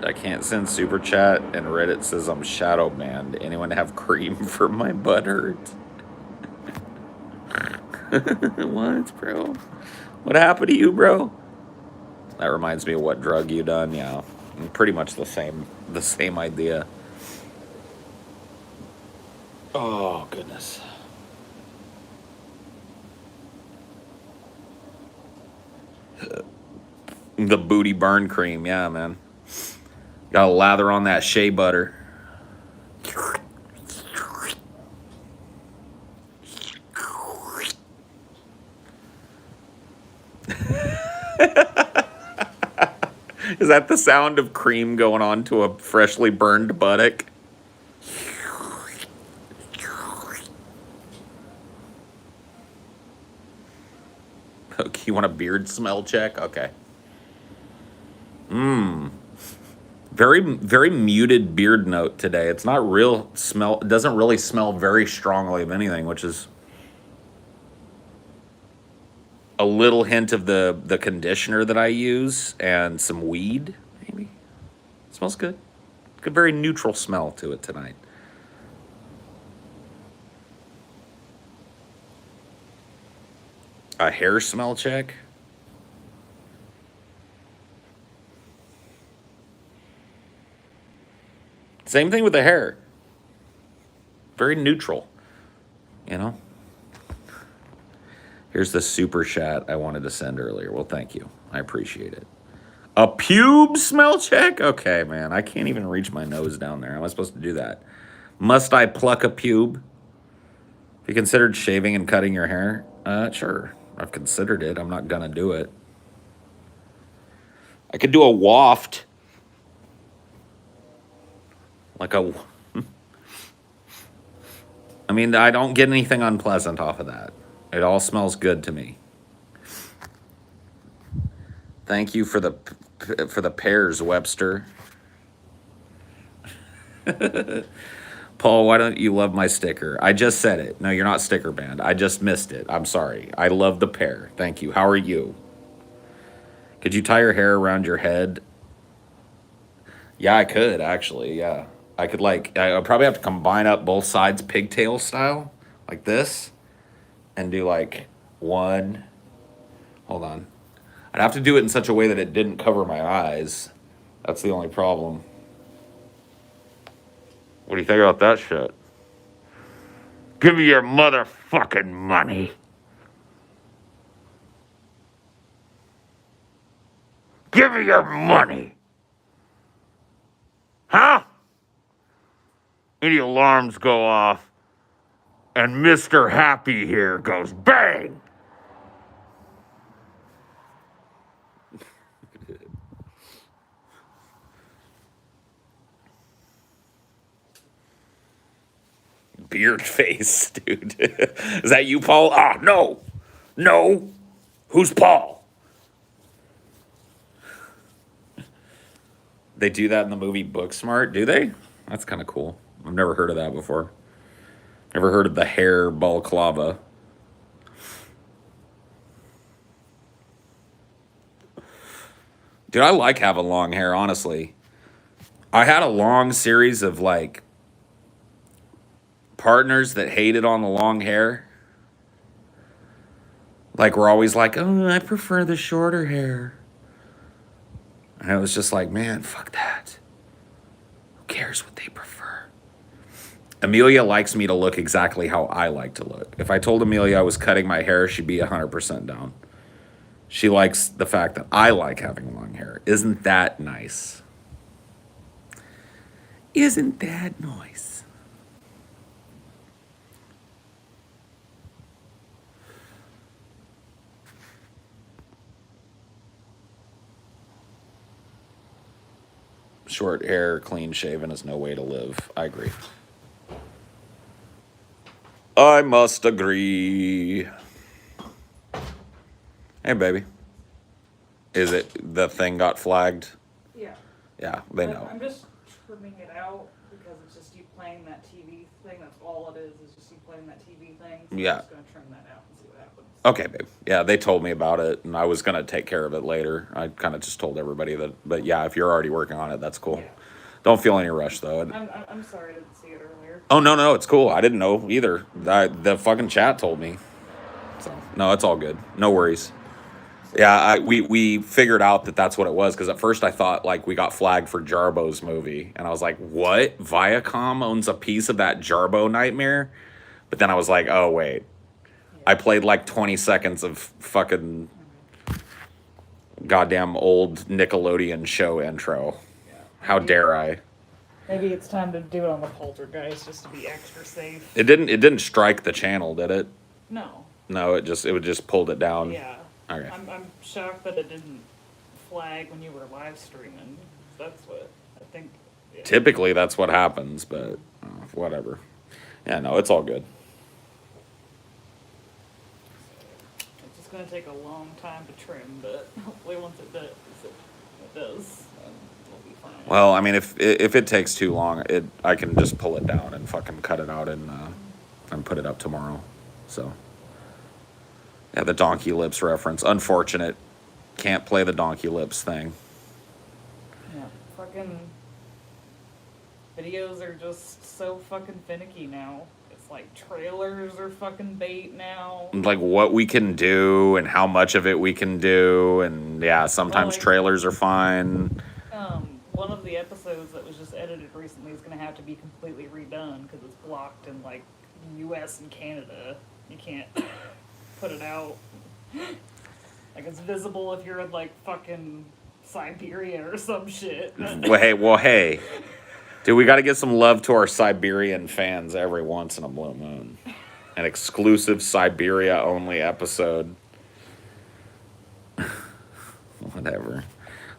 Speaker 1: I can't send super chat, and Reddit says I'm shadow banned. Anyone have cream for my butt hurts? What, bro? What happened to you, bro? That reminds me of what drug you done. Yeah, pretty much the same idea. Oh goodness. The booty burn cream, yeah, man. Gotta lather on that shea butter. Is that the sound of cream going on to a freshly burned buttock? Okay, you want a beard smell check? Okay. Very, very muted beard note today. It's not real smell. It doesn't really smell very strongly of anything, which is a little hint of the conditioner that I use and some weed, maybe. It smells good. Good, very neutral smell to it tonight. A hair smell check? Same thing with the hair. Very neutral, you know? Here's the super chat I wanted to send earlier. Well, thank you. I appreciate it. A pube smell check? Okay, man. I can't even reach my nose down there. How am I supposed to do that? Must I pluck a pube? Have you considered shaving and cutting your hair? Sure. I've considered it. I'm not gonna do it. I could do a waft. Like a... I mean, I don't get anything unpleasant off of that. It all smells good to me. Thank you for the pears, Webster. Paul, why don't you love my sticker? I just said it. No, you're not sticker banned. I just missed it. I'm sorry. I love the pear. Thank you. How are you? Could you tie your hair around your head? Yeah, I could, actually. Yeah. I could, like, I would probably have to combine up both sides pigtail style, like this, and do, like, one. Hold on. I'd have to do it in such a way that it didn't cover my eyes. That's the only problem. What do you think about that shit? Give me your motherfucking money. Give me your money. Huh? Any alarms go off, and Mr. Happy here goes bang. Beard face, dude. Is that you, Paul? Ah, no. No. Who's Paul? They do that in the movie Booksmart, do they? That's kind of cool. I've never heard of that before. Never heard of the hair balaclava. Dude, I like having long hair, honestly. I had a long series of, like, partners that hated on the long hair. Like, we're always like, oh, I prefer the shorter hair. And it was just like, man, fuck that. Who cares what they prefer? Amelia likes me to look exactly how I like to look. If I told Amelia I was cutting my hair, she'd be 100% down. She likes the fact that I like having long hair. Isn't that nice? Isn't that nice? Short hair, clean shaven is no way to live. I agree. I must agree. Hey, baby. Is it the thing got flagged?
Speaker 2: Yeah.
Speaker 1: Yeah, they know.
Speaker 2: I'm just trimming it out because it's just you playing that TV thing. That's all it is just you playing that TV thing. So
Speaker 1: Yeah.
Speaker 2: I'm just going to trim that out and see what happens.
Speaker 1: Okay, babe. Yeah, they told me about it, and I was going to take care of it later. I kind of just told everybody that. But yeah, if you're already working on it, that's cool. Yeah. Don't feel any rush, though.
Speaker 2: I'm sorry I didn't see it earlier.
Speaker 1: Oh, no, it's cool. I didn't know either. The fucking chat told me. So, no, it's all good. No worries. Yeah, we figured out that that's what it was, because at first I thought, like, we got flagged for Jarbo's movie. And I was like, what? Viacom owns a piece of that Jarbo nightmare? But then I was like, oh, wait. Yeah. I played like 20 seconds of fucking goddamn old Nickelodeon show intro. Yeah. How dare I?
Speaker 2: Maybe it's time to do it on the Poltergeist just to be extra safe.
Speaker 1: It didn't strike the channel, did it?
Speaker 2: No.
Speaker 1: No, it just pulled it down.
Speaker 2: Yeah.
Speaker 1: Okay.
Speaker 2: I'm shocked that it didn't flag when you were live streaming. That's what I think. Yeah.
Speaker 1: Typically, that's what happens, but whatever. Yeah, no, it's all good.
Speaker 2: gonna take a long time to trim, but hopefully once it does, it'll be fine.
Speaker 1: Well, I mean, if it takes too long, I can just pull it down and fucking cut it out and put it up tomorrow. So, yeah, the donkey lips reference. Unfortunate. Can't play the donkey lips thing.
Speaker 2: Yeah, fucking videos are just so fucking finicky now. It's like trailers are fucking bait now.
Speaker 1: Like what we can do and how much of it we can do, and yeah, sometimes
Speaker 2: like,
Speaker 1: trailers are fine.
Speaker 2: One of the episodes that was just edited recently is gonna have to be completely redone because it's blocked in like U.S. and Canada. You can't put it out. Like it's visible if you're in like fucking Siberia or some shit.
Speaker 1: Well, hey. Dude, we got to get some love to our Siberian fans every once in a blue moon. An exclusive Siberia-only episode. Whatever.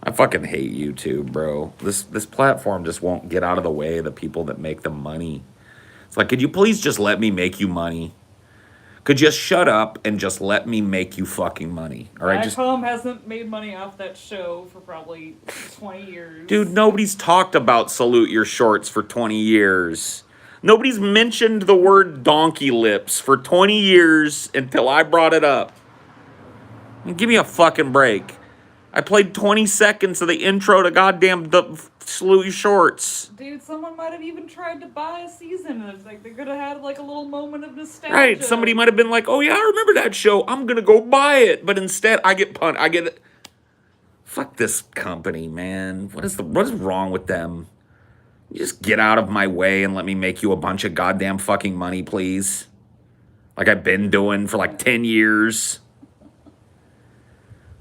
Speaker 1: I fucking hate YouTube, bro. This platform just won't get out of the way of the people that make the money. It's like, could you please just let me make you money? Could you just shut up and just let me make you fucking money? All right,
Speaker 2: Viacom hasn't made money off that show for probably 20 years.
Speaker 1: Dude, nobody's talked about Salute Your Shorts for 20 years. Nobody's mentioned the word donkey lips for 20 years until I brought it up. I mean, give me a fucking break. I played 20 seconds of the intro to goddamn Salute Your Shorts.
Speaker 2: Dude, someone might have even tried to buy a season, and it's like they could have had like a little moment of nostalgia.
Speaker 1: Right, somebody might have been like, oh yeah, I remember that show. I'm gonna go buy it. But instead, I get it. Fuck this company, man. What is wrong with them? You just get out of my way and let me make you a bunch of goddamn fucking money, please. Like I've been doing for like 10 years.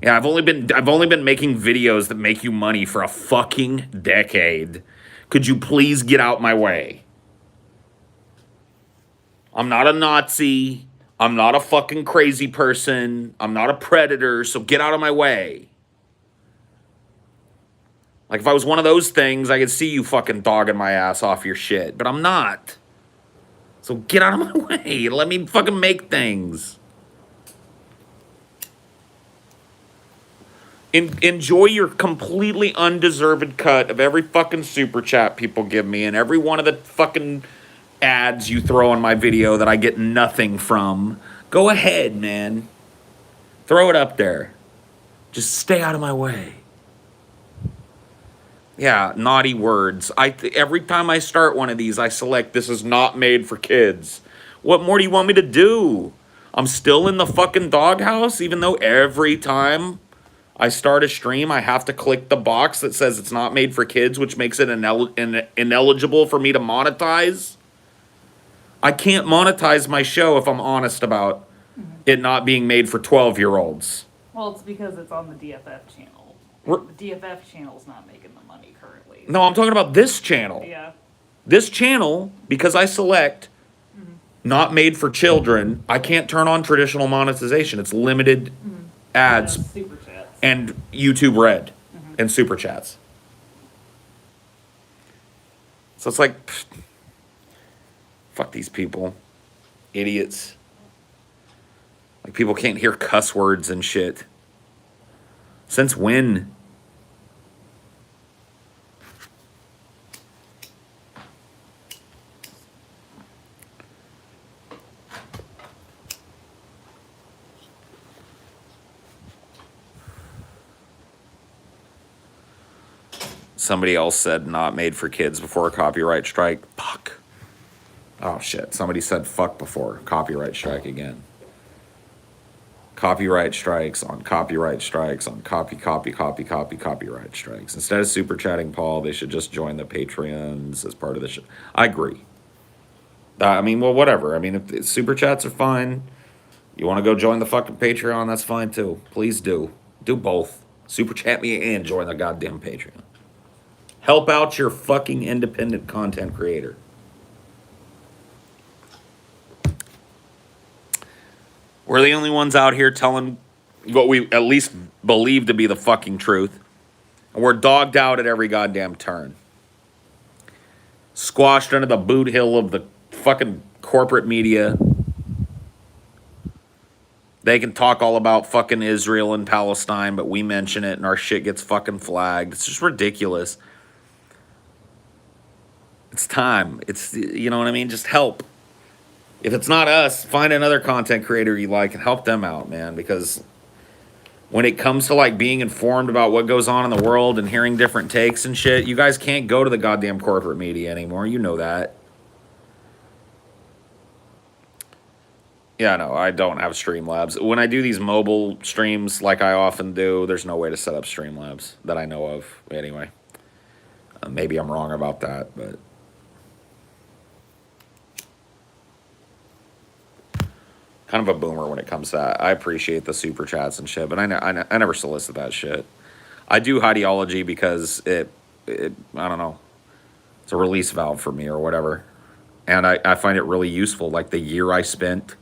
Speaker 1: Yeah, I've only been making videos that make you money for a fucking decade. Could you please get out my way? I'm not a Nazi. I'm not a fucking crazy person. I'm not a predator, so get out of my way. Like, if I was one of those things, I could see you fucking dogging my ass off your shit. But I'm not. So get out of my way. Let me fucking make things. Enjoy your completely undeserved cut of every fucking super chat people give me and every one of the fucking ads you throw on my video that I get nothing from. Go ahead, man. Throw it up there. Just stay out of my way. Yeah, naughty words. Every time I start one of these, I select this is not made for kids. What more do you want me to do? I'm still in the fucking doghouse, even though every time I start a stream, I have to click the box that says it's not made for kids, which makes it ineligible for me to monetize. I can't monetize my show if I'm honest about it not being made for 12-year-olds.
Speaker 2: Well, it's because it's on the DFF channel. The DFF channel's not making the money currently.
Speaker 1: No, I'm talking about this channel.
Speaker 2: Yeah.
Speaker 1: This channel, because I select not made for children, I can't turn on traditional monetization. It's limited ads.
Speaker 2: Super chats.
Speaker 1: And YouTube Red and Super Chats. So it's like, fuck these people. Idiots. Like, people can't hear cuss words and shit. Since when? Somebody else said not made for kids before a copyright strike. Fuck. Oh, shit. Somebody said fuck before. Copyright strike again. Copyright strikes on copyright strikes on copyright strikes. Instead of super chatting Paul, they should just join the Patreons as part of the show. I agree. I mean, well, whatever. I mean, if super chats are fine. You want to go join the fucking Patreon, that's fine too. Please do. Do both. Super chat me and join the goddamn Patreon. Help out your fucking independent content creator. We're the only ones out here telling what we at least believe to be the fucking truth. And we're dogged out at every goddamn turn. Squashed under the boot hill of the fucking corporate media. They can talk all about fucking Israel and Palestine, but we mention it and our shit gets fucking flagged. It's just ridiculous. It's time. It's, you know what I mean? Just help. If it's not us, find another content creator you like and help them out, man. Because when it comes to like being informed about what goes on in the world and hearing different takes and shit, you guys can't go to the goddamn corporate media anymore. You know that. Yeah, no, I don't have Streamlabs. When I do these mobile streams like I often do, there's no way to set up Streamlabs that I know of. Anyway, maybe I'm wrong about that, but kind of a boomer when it comes to that. I appreciate the super chats and shit, but I never solicit that shit. I do Highdeology because it I don't know, it's a release valve for me or whatever, and I find it really useful. Like the year I spent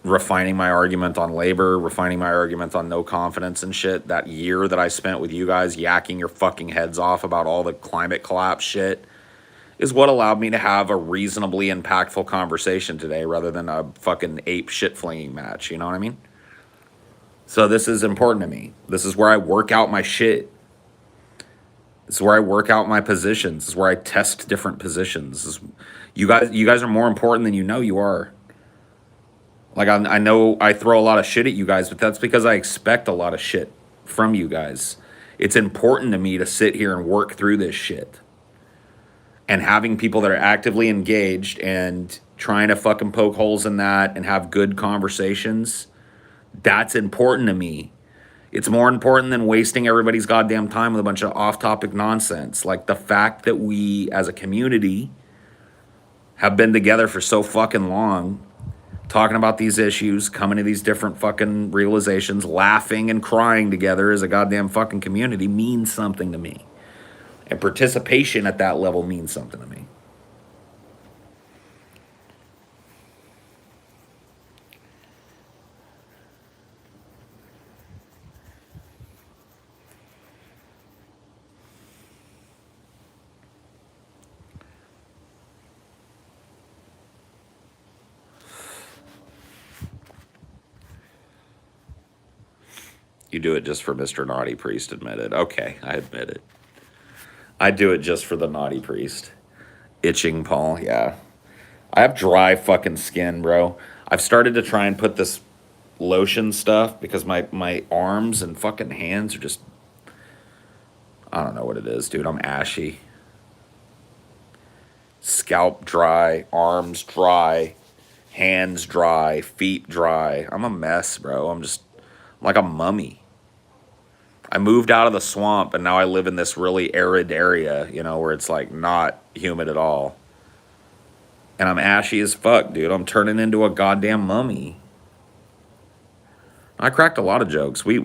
Speaker 1: refining my argument on labor, refining my argument on no confidence and shit, that year that I spent with you guys yakking your fucking heads off about all the climate collapse shit is what allowed me to have a reasonably impactful conversation today rather than a fucking ape shit flinging match. You know what I mean? So this is important to me. This is where I work out my shit. This is where I work out my positions. This is where I test different positions. You guys are more important than you know you are. Like, I know I throw a lot of shit at you guys, but that's because I expect a lot of shit from you guys. It's important to me to sit here and work through this shit. And having people that are actively engaged and trying to fucking poke holes in that and have good conversations, that's important to me. It's more important than wasting everybody's goddamn time with a bunch of off-topic nonsense. Like, the fact that we, as a community, have been together for so fucking long, talking about these issues, coming to these different fucking realizations, laughing and crying together as a goddamn fucking community means something to me. And participation at that level means something to me. You do it just for Mr. Naughty Priest, admitted. Okay, I admit it. I do it just for the Naughty Priest. Itching Paul, yeah. I have dry fucking skin, bro. I've started to try and put this lotion stuff because my arms and fucking hands are just, I don't know what it is, dude. I'm ashy. Scalp dry, arms dry, hands dry, feet dry. I'm a mess, bro. I'm like a mummy. I moved out of the swamp and now I live in this really arid area, you know, where it's like not humid at all. And I'm ashy as fuck, dude. I'm turning into a goddamn mummy. I cracked a lot of jokes. We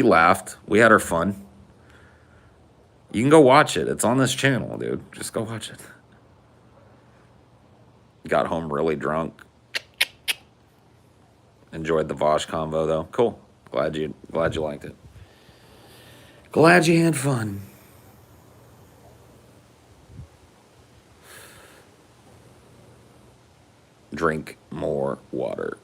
Speaker 1: laughed. We had our fun. You can go watch it. It's on this channel, dude. Just go watch it. Got home really drunk. Enjoyed the Vaush convo though. Cool. Glad you liked it. Glad you had fun. Drink more water.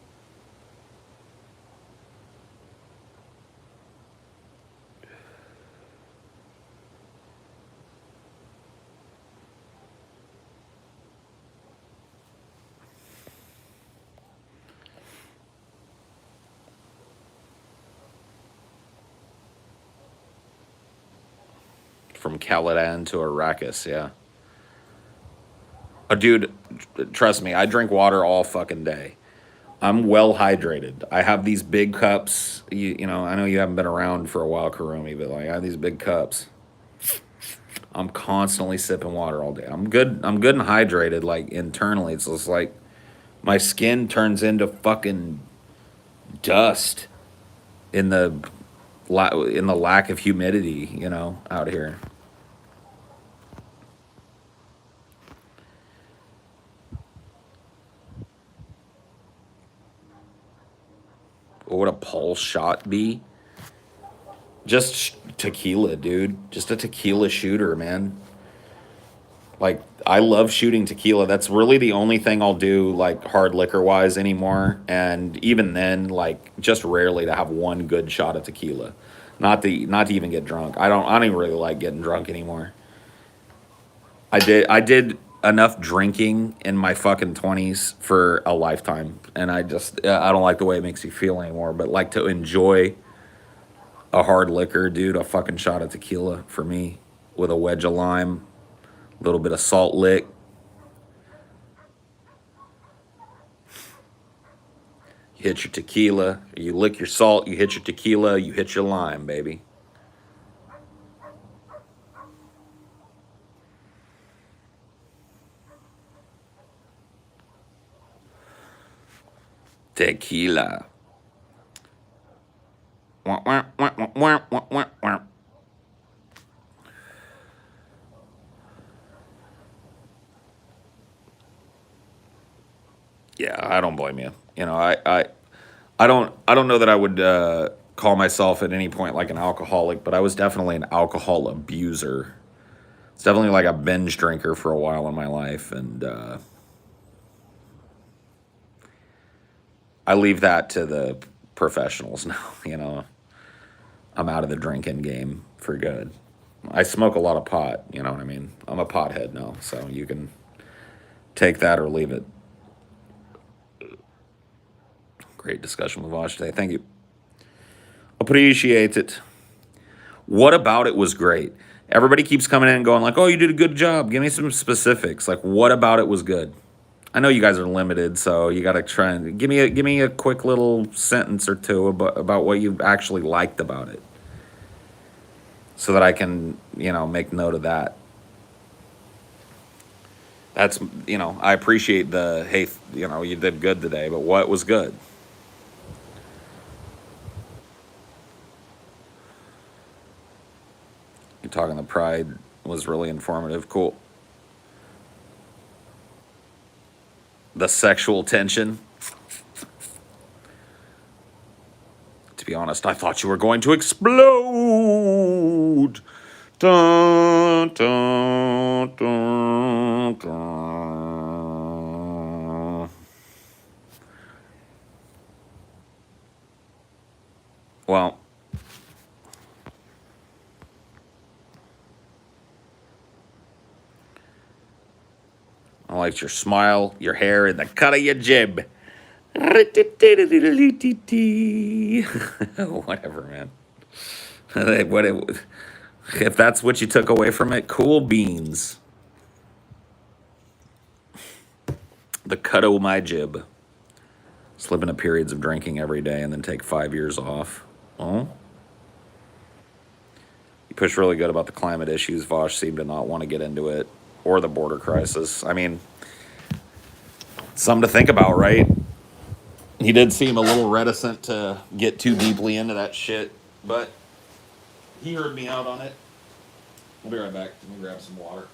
Speaker 1: From Caladan to Arrakis, yeah. Dude, trust me, I drink water all fucking day. I'm well hydrated. I have these big cups. You know, I know you haven't been around for a while, Karumi, but like I have these big cups. I'm constantly sipping water all day. I'm good and hydrated, like internally. It's just like my skin turns into fucking dust in the lack of humidity, you know, out here. What would a pulse shot be? Just tequila, dude. Just a tequila shooter, man. Like, I love shooting tequila. That's really the only thing I'll do like hard liquor wise anymore. And even then, like just rarely to have one good shot of tequila. Not to even get drunk. I don't even really like getting drunk anymore. I did enough drinking in my fucking 20s for a lifetime, and I don't like the way it makes you feel anymore, but like to enjoy a hard liquor, dude, a fucking shot of tequila for me with a wedge of lime, a little bit of salt lick. You hit your tequila, you lick your salt, you hit your tequila, you hit your lime, baby. Tequila. Wah, wah, wah, wah, wah, wah, wah, wah. Yeah, I don't blame you. You know, I don't know that I would call myself at any point like an alcoholic, but I was definitely an alcohol abuser. It's definitely like a binge drinker for a while in my life, and I leave that to the professionals now. You know, I'm out of the drinking game for good. I smoke a lot of pot. You know what I mean? I'm a pothead now, so you can take that or leave it. Great discussion with Vaush today. Thank you. Appreciate it. What about it was great? Everybody keeps coming in and going like, "Oh, you did a good job. Give me some specifics. Like, what about it was good?" I know you guys are limited, so you got to try and give me a quick little sentence or two about what you actually liked about it, so that I can make note of that. That's I appreciate the hey you did good today, but what was good? You're talking the pride was really informative. Cool. The sexual tension. To be honest, I thought you were going to explode. Dun, dun, dun, dun. Well, I liked your smile, your hair, and the cut of your jib. Whatever, man. If that's what you took away from it, cool beans. The cut of my jib. Slip into periods of drinking every day and then take 5 years off. Oh? You push really good about the climate issues. Vaush seemed to not want to get into it, or the border crisis. I mean, something to think about, right? He did seem a little reticent to get too deeply into that shit, but he heard me out on it. I'll be right back. Let me grab some water.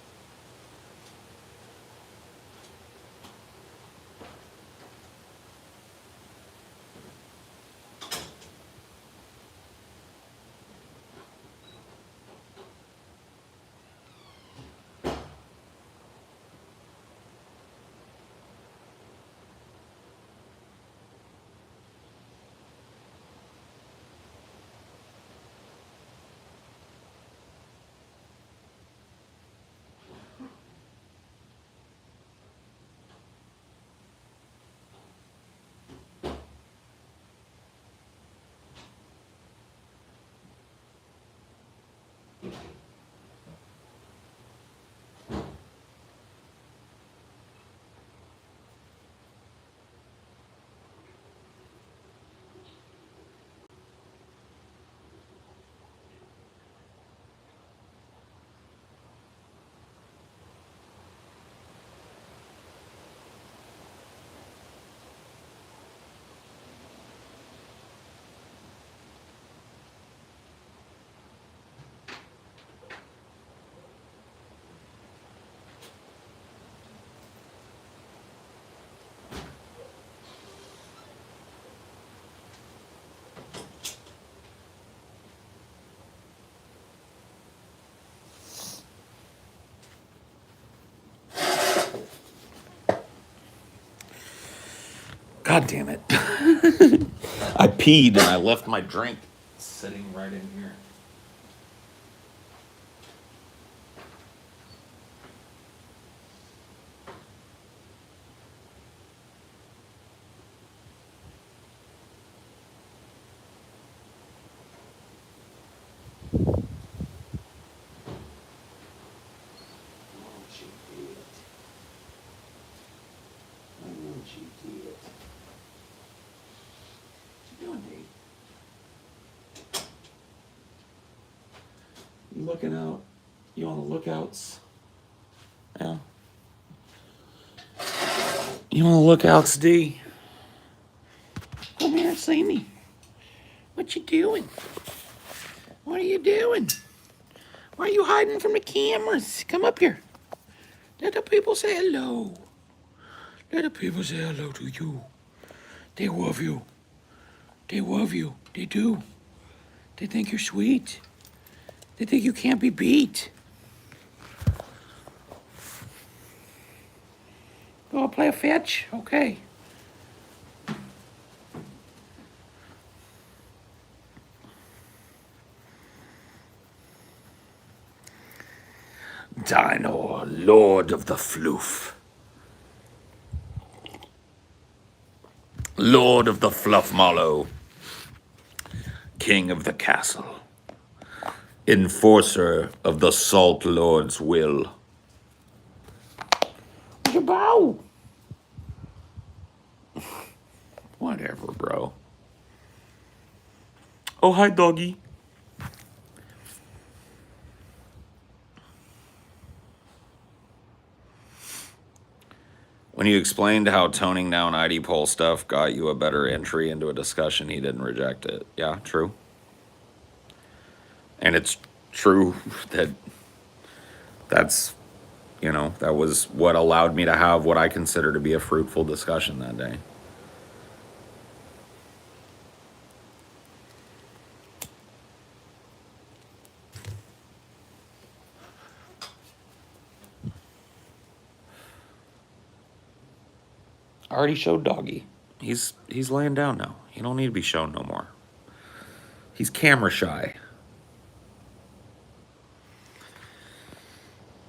Speaker 1: God damn it. I peed and I left my drink sitting right in here. You looking out? You on the lookouts? Yeah. You on the lookouts, D? Come here and see me. What you doing? What are you doing? Why are you hiding from the cameras? Come up here. Let the people say hello. Let the people say hello to you. They love you. They love you. They do. They think you're sweet. They think you can't be beat. Go play a fetch? Okay. Dino, Lord of the Floof. Lord of the Fluff Mallow. King of the Castle. Enforcer of the Salt Lord's will. Your bow. Whatever, bro. Oh, hi, doggy. When you explained how toning down ID poll stuff got you a better entry into a discussion, he didn't reject it. Yeah, true. And it's true that that was what allowed me to have what I consider to be a fruitful discussion that day. I already showed Doggy. He's laying down now. He don't need to be shown no more. He's camera shy.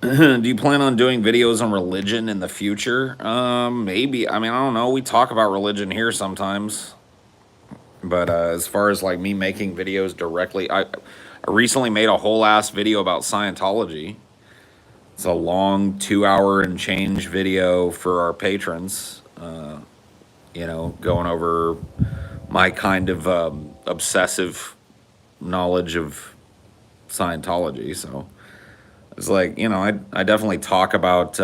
Speaker 1: Do you plan on doing videos on religion in the future? Maybe. I mean, I don't know. We talk about religion here sometimes. But as far as like me making videos directly, I recently made a whole ass video about Scientology. It's a long 2-hour and change video for our patrons. Going over my kind of obsessive knowledge of Scientology. So it's like, I definitely talk about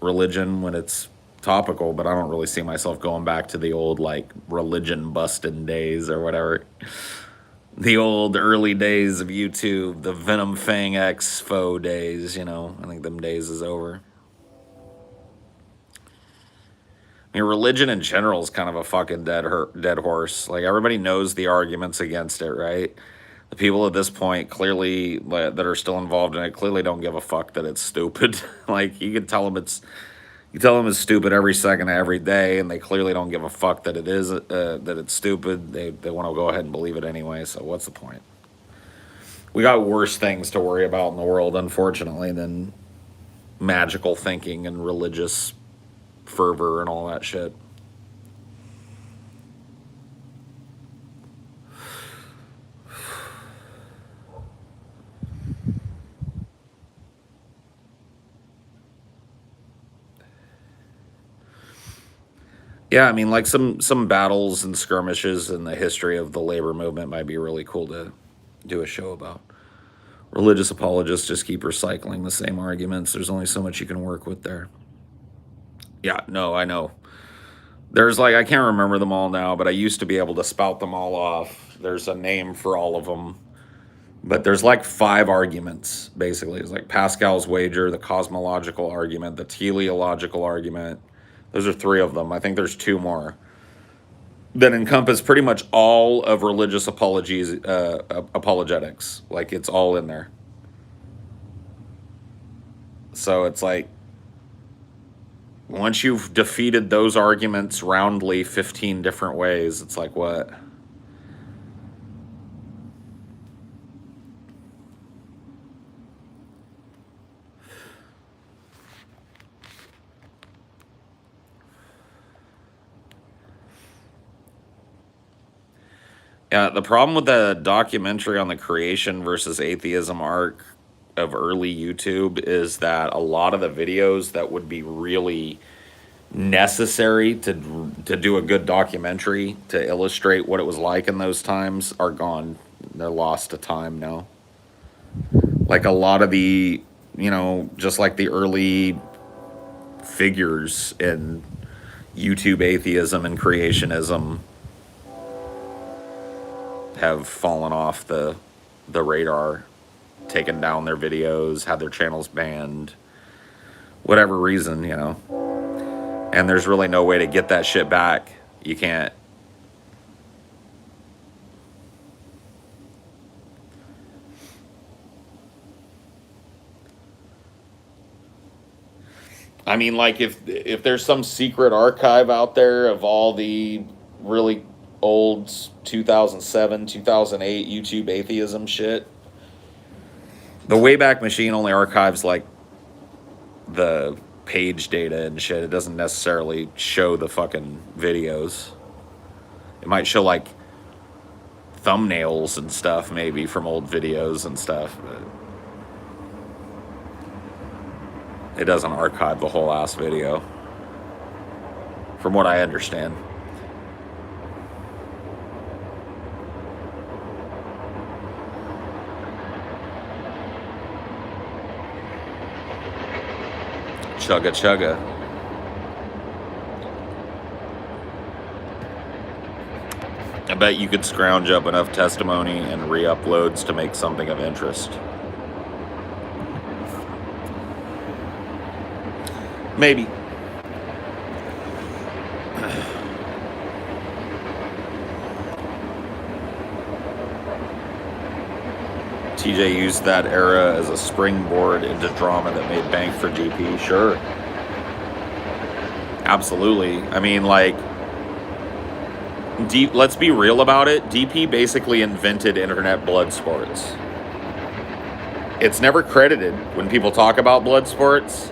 Speaker 1: religion when it's topical, but I don't really see myself going back to the old like religion busting days or whatever. The old early days of YouTube, the Venom Fang Expo days, I think them days is over. I mean, religion in general is kind of a fucking dead horse. Like, everybody knows the arguments against it, right? The people at this point clearly that are still involved in it clearly don't give a fuck that it's stupid. Like, you tell them it's stupid every second of every day, and they clearly don't give a fuck that it's stupid. They want to go ahead and believe it anyway. So what's the point? We got worse things to worry about in the world, unfortunately, than magical thinking and religious fervor and all that shit. Yeah, I mean, like some battles and skirmishes in the history of the labor movement might be really cool to do a show about. Religious apologists just keep recycling the same arguments. There's only so much you can work with there. Yeah, no, I know. There's I can't remember them all now, but I used to be able to spout them all off. There's a name for all of them. But there's 5 arguments, basically. It's like Pascal's wager, the cosmological argument, the teleological argument. Those are 3 of them. I think there's 2 more that encompass pretty much all of religious apologetics. Like, it's all in there. So it's like, once you've defeated those arguments roundly 15 different ways, it's like, what? Yeah, the problem with the documentary on the creation versus atheism arc of early YouTube is that a lot of the videos that would be really necessary to do a good documentary to illustrate what it was like in those times are gone. They're lost to time now. Like a lot of the, just like the early figures in YouTube atheism and creationism have fallen off the radar, taken down their videos, had their channels banned, whatever reason, And there's really no way to get that shit back. You can't. I mean, like if there's some secret archive out there of all the really old 2007, 2008 YouTube atheism shit, the Wayback Machine only archives like the page data and shit. It doesn't necessarily show the fucking videos. It might show like thumbnails and stuff maybe from old videos and stuff, but it doesn't archive the whole ass video, from what I understand. Chugga chugga. I bet you could scrounge up enough testimony and re-uploads to make something of interest. Maybe. TJ used that era as a springboard into drama that made bank for DP. Sure. Absolutely. I mean, like, let's be real about it. DP basically invented internet blood sports. It's never credited when people talk about blood sports,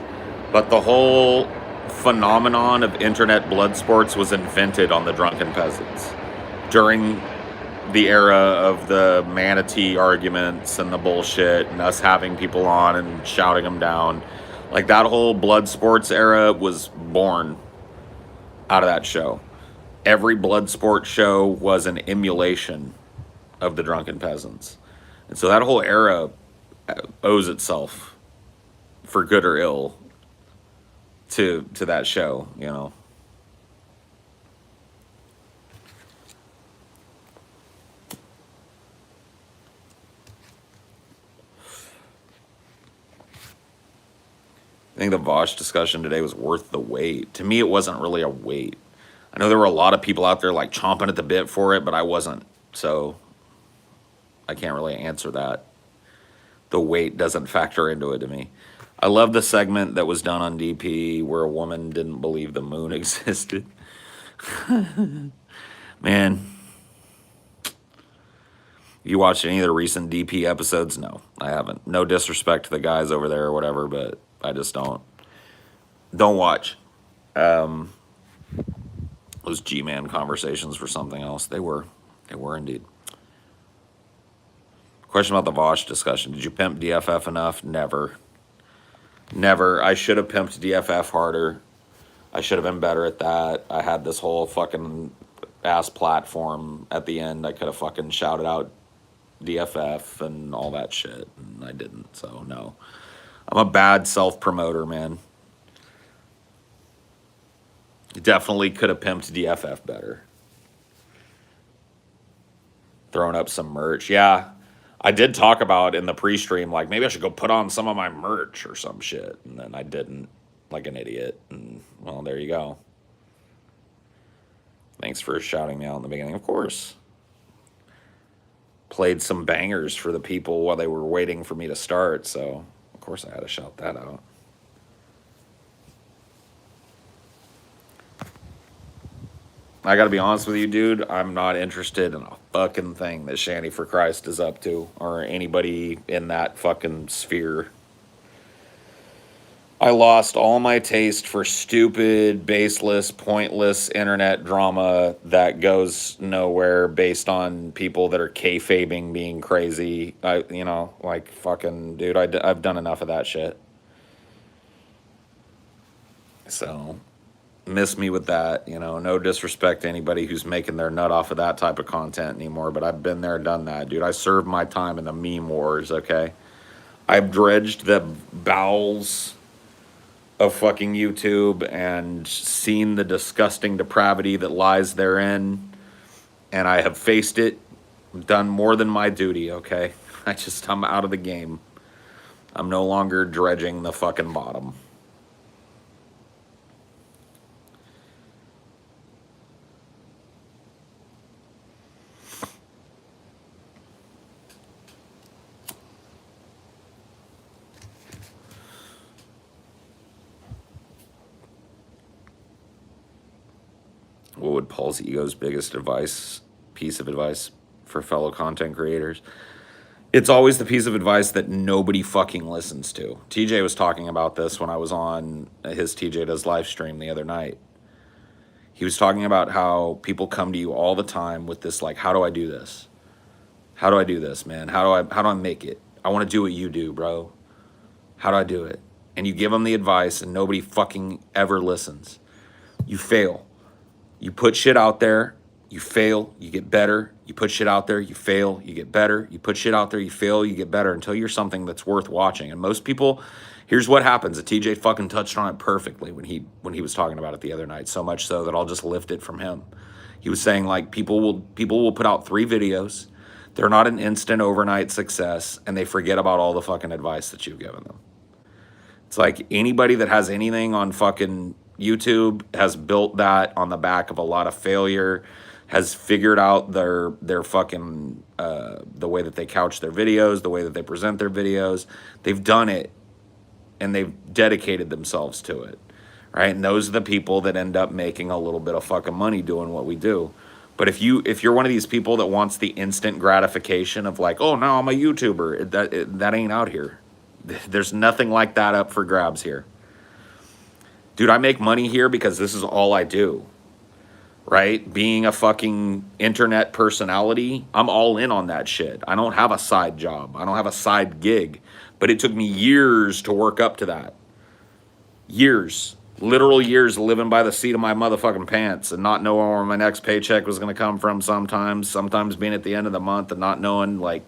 Speaker 1: but the whole phenomenon of internet blood sports was invented on the Drunken Peasants during the era of the manatee arguments and the bullshit and us having people on and shouting them down. Like, that whole blood sports era was born out of that show. Every blood sport show was an emulation of the Drunken Peasants. And so that whole era owes itself, for good or ill, to that show, I think the Vaush discussion today was worth the wait. To me, it wasn't really a wait. I know there were a lot of people out there like chomping at the bit for it, but I wasn't. So I can't really answer that. The wait doesn't factor into it to me. I love the segment that was done on DP where a woman didn't believe the moon existed. Man. You watched any of the recent DP episodes? No, I haven't. No disrespect to the guys over there or whatever, but I just don't watch. Those G-Man conversations were something else. They were indeed. Question about the Vaush discussion. Did you pimp DFF enough? Never. I should have pimped DFF harder. I should have been better at that. I had this whole fucking ass platform at the end. I could have fucking shouted out DFF and all that shit, and I didn't, so no. I'm a bad self-promoter, man. Definitely could have pimped DFF better. Throwing up some merch. Yeah, I did talk about in the pre-stream, like, maybe I should go put on some of my merch or some shit, and then I didn't, like an idiot, and, well, there you go. Thanks for shouting me out in the beginning, of course. Played some bangers for the people while they were waiting for me to start, so of course I had to shout that out. I gotta be honest with you, dude. I'm not interested in a fucking thing that Shanny for Christ is up to, or anybody in that fucking sphere. I lost all my taste for stupid, baseless, pointless internet drama that goes nowhere based on people that are kayfabing being crazy. Like fucking, dude, I've done enough of that shit. So, miss me with that. No disrespect to anybody who's making their nut off of that type of content anymore, but I've been there, done that, dude. I served my time in the meme wars, okay? I've dredged the bowels of fucking YouTube and seen the disgusting depravity that lies therein, and I have faced it, done more than my duty, okay? I'm out of the game. I'm no longer dredging the fucking bottom. What would Paul's ego's biggest piece of advice for fellow content creators? It's always the piece of advice that nobody fucking listens to. TJ was talking about this when I was on his TJ Does live stream the other night. He was talking about how people come to you all the time with this, like, how do I do this? How do I do this, man? How do I make it? I want to do what you do, bro. How do I do it? And you give them the advice and nobody fucking ever listens. You fail. You put shit out there, you fail, you get better. You put shit out there, you fail, you get better. You put shit out there, you fail, you get better until you're something that's worth watching. And most people, here's what happens. TJ fucking touched on it perfectly when he was talking about it the other night. So much so that I'll just lift it from him. He was saying, like, people will put out 3 videos. They're not an instant overnight success, and they forget about all the fucking advice that you've given them. It's like anybody that has anything on fucking YouTube has built that on the back of a lot of failure, has figured out their fucking the way that they couch their videos, the way that they present their videos. They've done it, and they've dedicated themselves to it, right? And those are the people that end up making a little bit of fucking money doing what we do. But if you're one of these people that wants the instant gratification of like, oh, now I'm a YouTuber, that ain't out here. There's nothing like that up for grabs here. Dude, I make money here because this is all I do, right? Being a fucking internet personality, I'm all in on that shit. I don't have a side job. I don't have a side gig. But it took me years to work up to that. Years. Literal years living by the seat of my motherfucking pants and not knowing where my next paycheck was going to come from sometimes being at the end of the month and not knowing, like,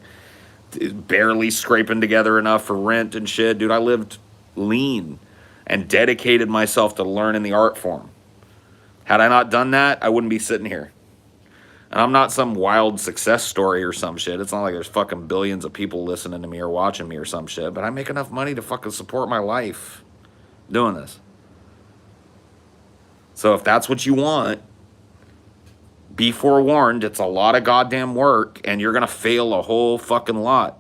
Speaker 1: barely scraping together enough for rent and shit. Dude, I lived lean and dedicated myself to learning the art form. Had I not done that, I wouldn't be sitting here. And I'm not some wild success story or some shit. It's not like there's fucking billions of people listening to me or watching me or some shit, but I make enough money to fucking support my life doing this. So if that's what you want, be forewarned, it's a lot of goddamn work, and you're going to fail a whole fucking lot.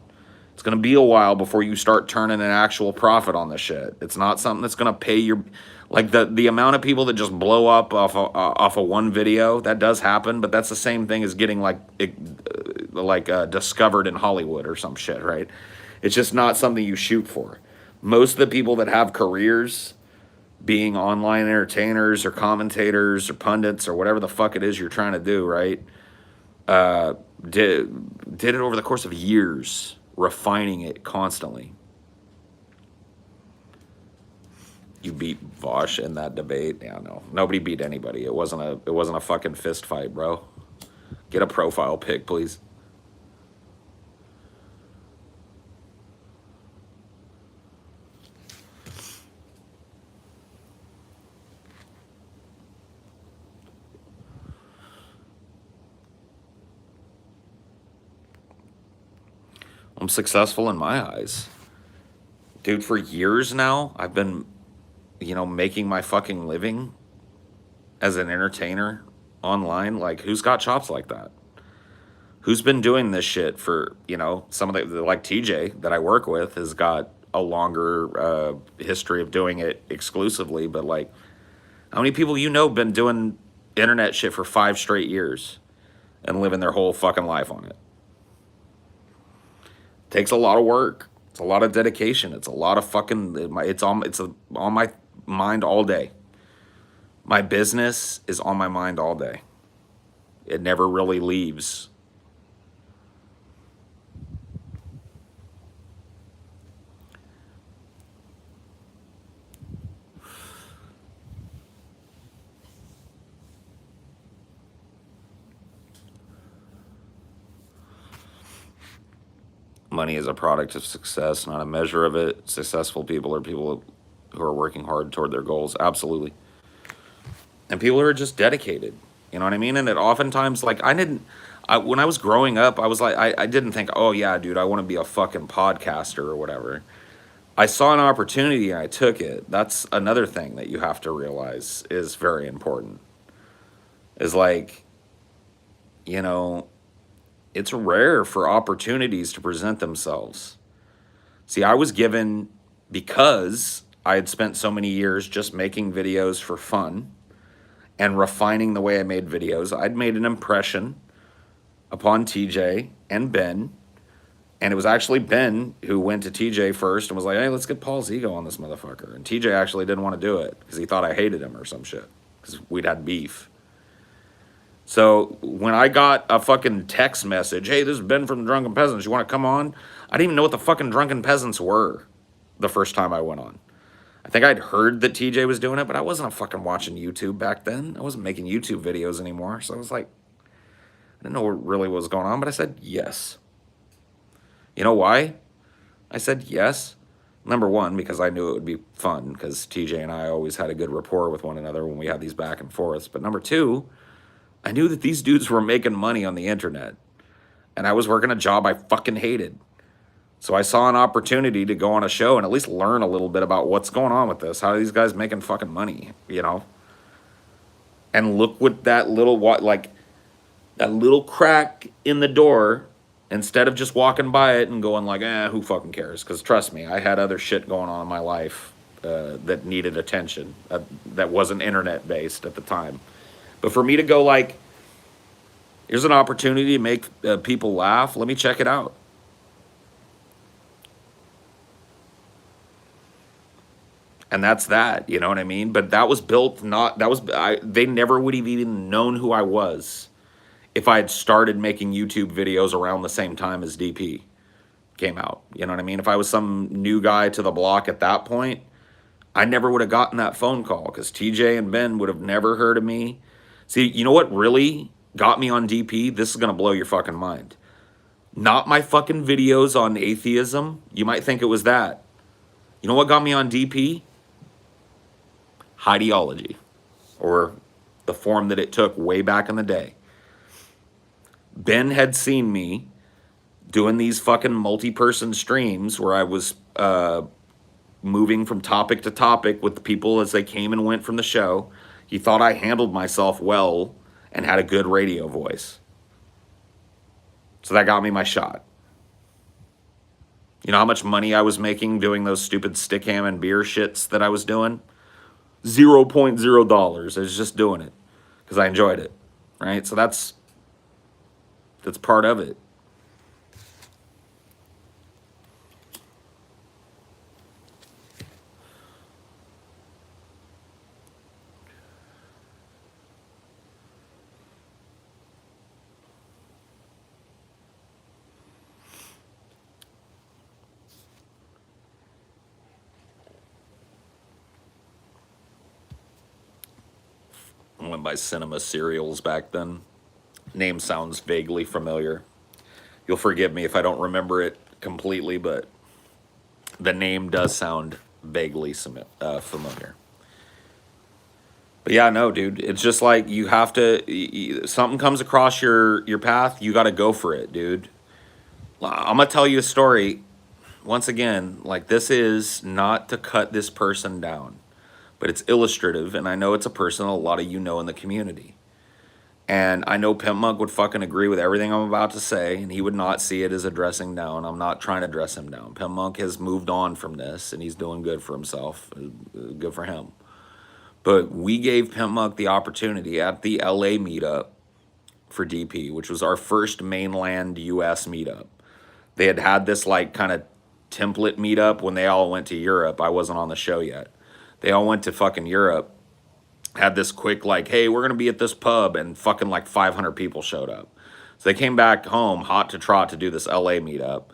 Speaker 1: It's going to be a while before you start turning an actual profit on this shit. It's not something that's going to pay your... Like, the amount of people that just blow up off of one video, that does happen, but that's the same thing as getting, discovered in Hollywood or some shit, right? It's just not something you shoot for. Most of the people that have careers being online entertainers or commentators or pundits or whatever the fuck it is you're trying to do, right, did it over the course of years, refining it constantly. You beat Vaush in that debate? Yeah, no. Nobody beat anybody. It wasn't a fucking fist fight, bro. Get a profile pic, please. I'm successful in my eyes. Dude, for years now, I've been, making my fucking living as an entertainer online. Like, who's got chops like that? Who's been doing this shit for, some of the, like TJ that I work with has got a longer history of doing it exclusively. But, like, how many people been doing internet shit for 5 straight years and living their whole fucking life on it. Takes a lot of work. It's a lot of dedication. It's a lot of fucking, it's on my mind all day. My business is on my mind all day. It never really leaves. Money is a product of success, not a measure of it. Successful people are people who are working hard toward their goals. Absolutely. And people who are just dedicated. You know what I mean? And it oftentimes, like, when I was growing up, I was like, I didn't think, oh yeah, dude, I want to be a fucking podcaster or whatever. I saw an opportunity and I took it. That's another thing that you have to realize is very important. Is like, you know, it's rare for opportunities to present themselves. See, I was given, because I had spent so many years just making videos for fun and refining the way I made videos, I'd made an impression upon TJ and Ben. And it was actually Ben who went to TJ first and was like, hey, let's get Paul's ego on this motherfucker. And TJ actually didn't want to do it because he thought I hated him or some shit because we'd had beef. So when I got a fucking text message, hey, this is Ben from the Drunken Peasants, you want to come on? I didn't even know what the fucking Drunken Peasants were the first time I went on. I think I'd heard that TJ was doing it, but I wasn't fucking watching YouTube back then. I wasn't making YouTube videos anymore. So I was like, I didn't know what really was going on, but I said yes. You know why? I said yes. Number one, because I knew it would be fun, because TJ and I always had a good rapport with one another when we had these back and forths. But number two, I knew that these dudes were making money on the internet, and I was working a job I fucking hated. So I saw an opportunity to go on a show and at least learn a little bit about what's going on with this. How are these guys making fucking money, you know? And look what that little, that little crack in the door, instead of just walking by it and going like, who fucking cares? Because trust me, I had other shit going on in my life that needed attention, that wasn't internet-based at the time. But for me to go like, here's an opportunity to make people laugh, let me check it out. And that's that, you know what I mean? But that was built they never would have even known who I was if I had started making YouTube videos around the same time as DP came out. You know what I mean? If I was some new guy to the block at that point, I never would have gotten that phone call because TJ and Ben would have never heard of me. See, you know what really got me on DP? This is going to blow your fucking mind. Not my fucking videos on atheism. You might think it was that. You know what got me on DP? Highdeology, or the form that it took way back in the day. Ben had seen me doing these fucking multi-person streams where I was moving from topic to topic with the people as they came and went from the show. He thought I handled myself well and had a good radio voice. So that got me my shot. You know how much money I was making doing those stupid stick ham and beer shits that I was doing? $0.0. I was just doing it because I enjoyed it, right? So that's part of it. I went by Cinema Cereals back then. Name sounds vaguely familiar. You'll forgive me if I don't remember it completely, but the name does sound vaguely familiar. But yeah, no, dude, it's just like you have to, something comes across your path, you got to go for it, dude. I'm going to tell you a story. Once again, like, this is not to cut this person down, but it's illustrative, and I know it's a person a lot of you know in the community. And I know Pimp Monk would fucking agree with everything I'm about to say, and he would not see it as a dressing down. I'm not trying to dress him down. Pimp Monk has moved on from this, and he's doing good for himself. Good for him. But we gave Pimp Monk the opportunity at the LA meetup for DP, which was our first mainland US meetup. They had this like kind of template meetup when they all went to Europe. I wasn't on the show yet. They all went to fucking Europe, had this quick like, hey, we're gonna be at this pub, and fucking like 500 people showed up. So they came back home hot to trot to do this LA meetup,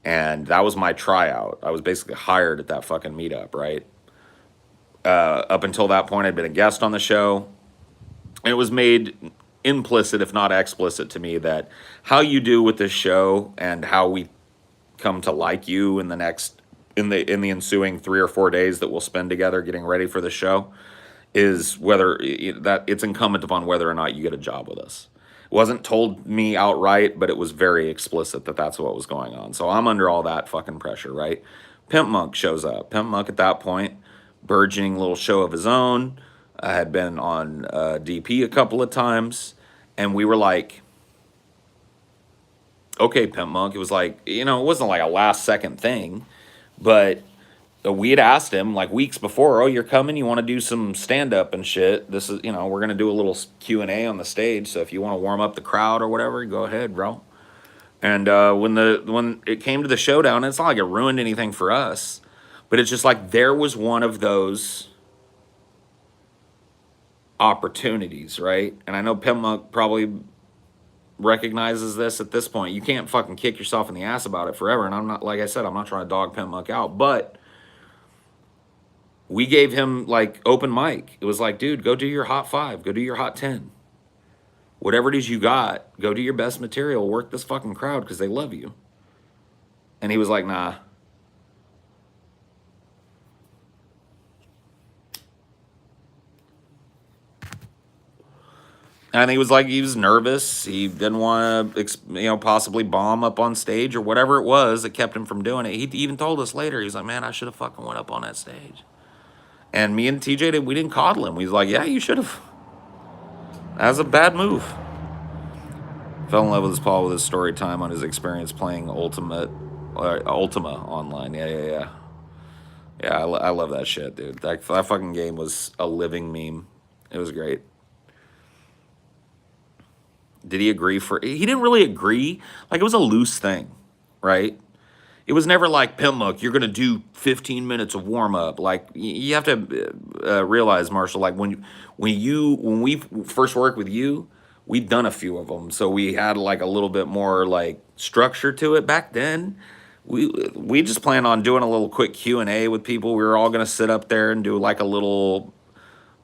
Speaker 1: and that was my tryout. I was basically hired at that fucking meetup, right? Up until that point, I'd been a guest on the show, and it was made implicit, if not explicit, to me that how you do with this show and how we come to like you in the ensuing 3 or 4 days that we'll spend together getting ready for the show is whether that it's incumbent upon whether or not you get a job with us. It wasn't told me outright, but it was very explicit that that's what was going on. So I'm under all that fucking pressure, right? Pimp Monk shows up. Pimp Monk at that point, burgeoning little show of his own. I had been on DP a couple of times, and we were like, okay, Pimp Monk. It was like, it wasn't like a last second thing, but we had asked him like weeks before, oh, you're coming, you want to do some stand up and shit. This is, we're going to do a little Q&A on the stage. So if you want to warm up the crowd or whatever, go ahead, bro. And when it came to the showdown, it's not like it ruined anything for us, but it's just like there was one of those opportunities, right? And I know Pimp Monk probably recognizes this at this point. You can't fucking kick yourself in the ass about it forever. And I'm not, like I said, I'm not trying to dog Pimp Monk out, but we gave him like open mic. It was like, dude, go do your hot 5, go do your hot 10. Whatever it is you got, go do your best material, work this fucking crowd because they love you. And he was like, nah. And he was nervous. He didn't want to, possibly bomb up on stage or whatever it was that kept him from doing it. He even told us later, he was like, man, I should have fucking went up on that stage. And me and TJ, we didn't coddle him. We was like, yeah, you should have. That was a bad move. Fell in love with Paul with his story time on his experience playing Ultima online. Yeah. Yeah, I love that shit, dude. That fucking game was a living meme. It was great. Did he agree he didn't really agree. Like, it was a loose thing, right? It was never like, Pimp Monk, you're going to do 15 minutes of warm-up. Like, you have to realize, Marshall, like, when we first worked with you, we'd done a few of them. So we had, like, a little bit more, like, structure to it back then. We just planned on doing a little quick Q&A with people. We were all going to sit up there and do, like, a little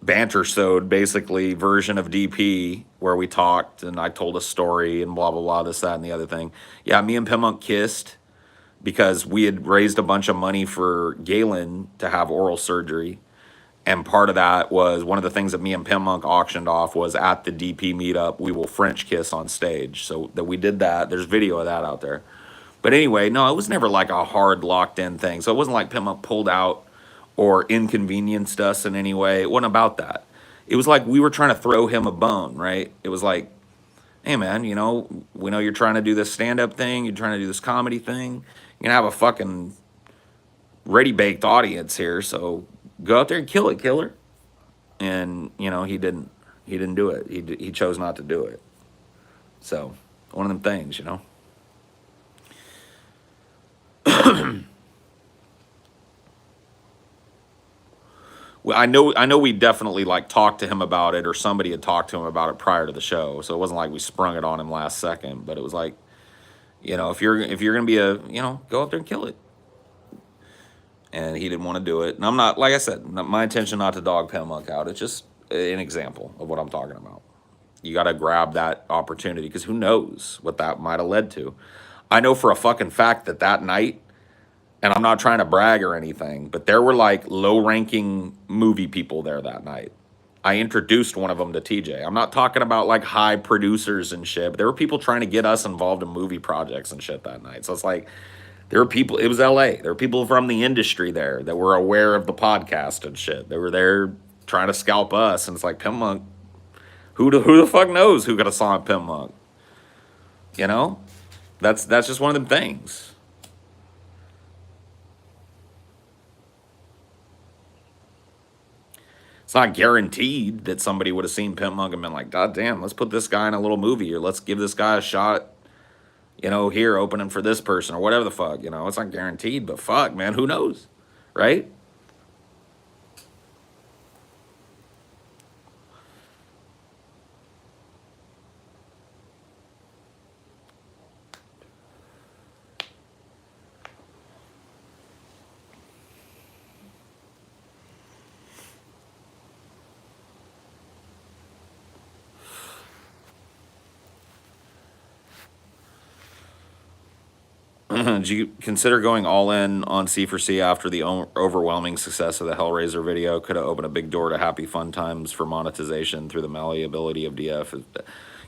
Speaker 1: banter-sode, basically, version of DP where we talked and I told a story and blah, blah, blah, this, that, and the other thing. Yeah, me and Pimp Monk kissed because we had raised a bunch of money for Galen to have oral surgery. And part of that was one of the things that me and Pimp Monk auctioned off was at the DP meetup, we will French kiss on stage. So that we did that. There's video of that out there. But anyway, no, it was never like a hard locked in thing. So it wasn't like Pimp Monk pulled out or inconvenienced us in any way. It wasn't about that. It was like we were trying to throw him a bone, right? It was like, hey, man, we know you're trying to do this stand-up thing. You're trying to do this comedy thing. You're going to have a fucking ready-baked audience here, so go out there and kill it, killer. And, he didn't do it. He chose not to do it. So, one of them things, Well, I know we definitely like talked to him about it, or somebody had talked to him about it prior to the show. So it wasn't like we sprung it on him last second, but it was like, if you're gonna be go out there and kill it. And he didn't want to do it. And I'm not, like I said, my intention not to dog Pimp Monk out. It's just an example of what I'm talking about. You got to grab that opportunity because who knows what that might have led to. I know for a fucking fact that night, and I'm not trying to brag or anything, but there were like low-ranking movie people there that night. I introduced one of them to TJ. I'm not talking about like high producers and shit, but there were people trying to get us involved in movie projects and shit that night. So it's like, there were people, it was LA. There were people from the industry there that were aware of the podcast and shit. They were there trying to scalp us. And it's like, Pimp Monk, who the fuck knows who could have saw Pimp Monk? That's just one of them things. It's not guaranteed that somebody would have seen Pimp Monk and been like, God damn, let's put this guy in a little movie, or let's give this guy a shot, you know, here opening for this person or whatever the fuck, you know. It's not guaranteed, but fuck, man, who knows, right? Did you consider going all in on C for C after the overwhelming success of the Hellraiser video? Could have opened a big door to happy fun times for monetization through the malleability of DF.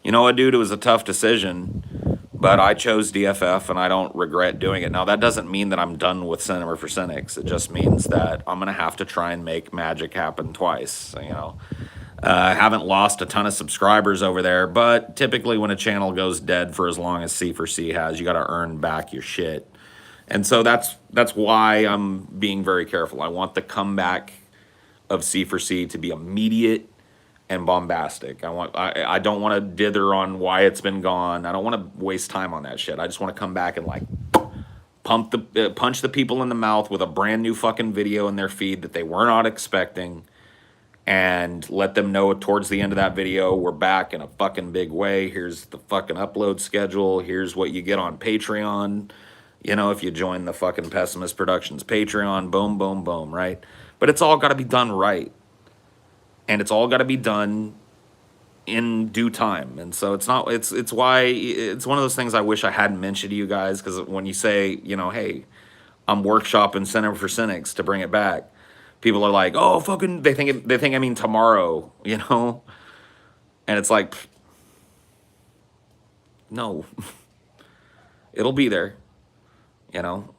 Speaker 1: You know what, dude? It was a tough decision, but I chose DFF and I don't regret doing it. Now, that doesn't mean that I'm done with Cinema for Cynics. It just means that I'm going to have to try and make magic happen twice, you know. I haven't lost a ton of subscribers over there, but typically when a channel goes dead for as long as C for C has, you got to earn back your shit. And so that's why I'm being very careful. I want the comeback of C for C to be immediate and bombastic. I don't want to dither on why it's been gone. I don't want to waste time on that shit. I just want to come back and like punch the people in the mouth with a brand new fucking video in their feed that they were not expecting, and let them know towards the end of that video, we're back in a fucking big way. Here's the fucking upload schedule. Here's what you get on Patreon. You know, if you join the fucking Pessimist Productions Patreon, boom, boom, boom, right? But it's all got to be done right. And it's all got to be done in due time. And so it's not, it's why, it's one of those things I wish I hadn't mentioned to you guys, because when you say, you know, hey, I'm workshopping Center for Cynics to bring it back, people are like, oh, fucking, they think I mean tomorrow, you know? And it's like, no, it'll be there, you know?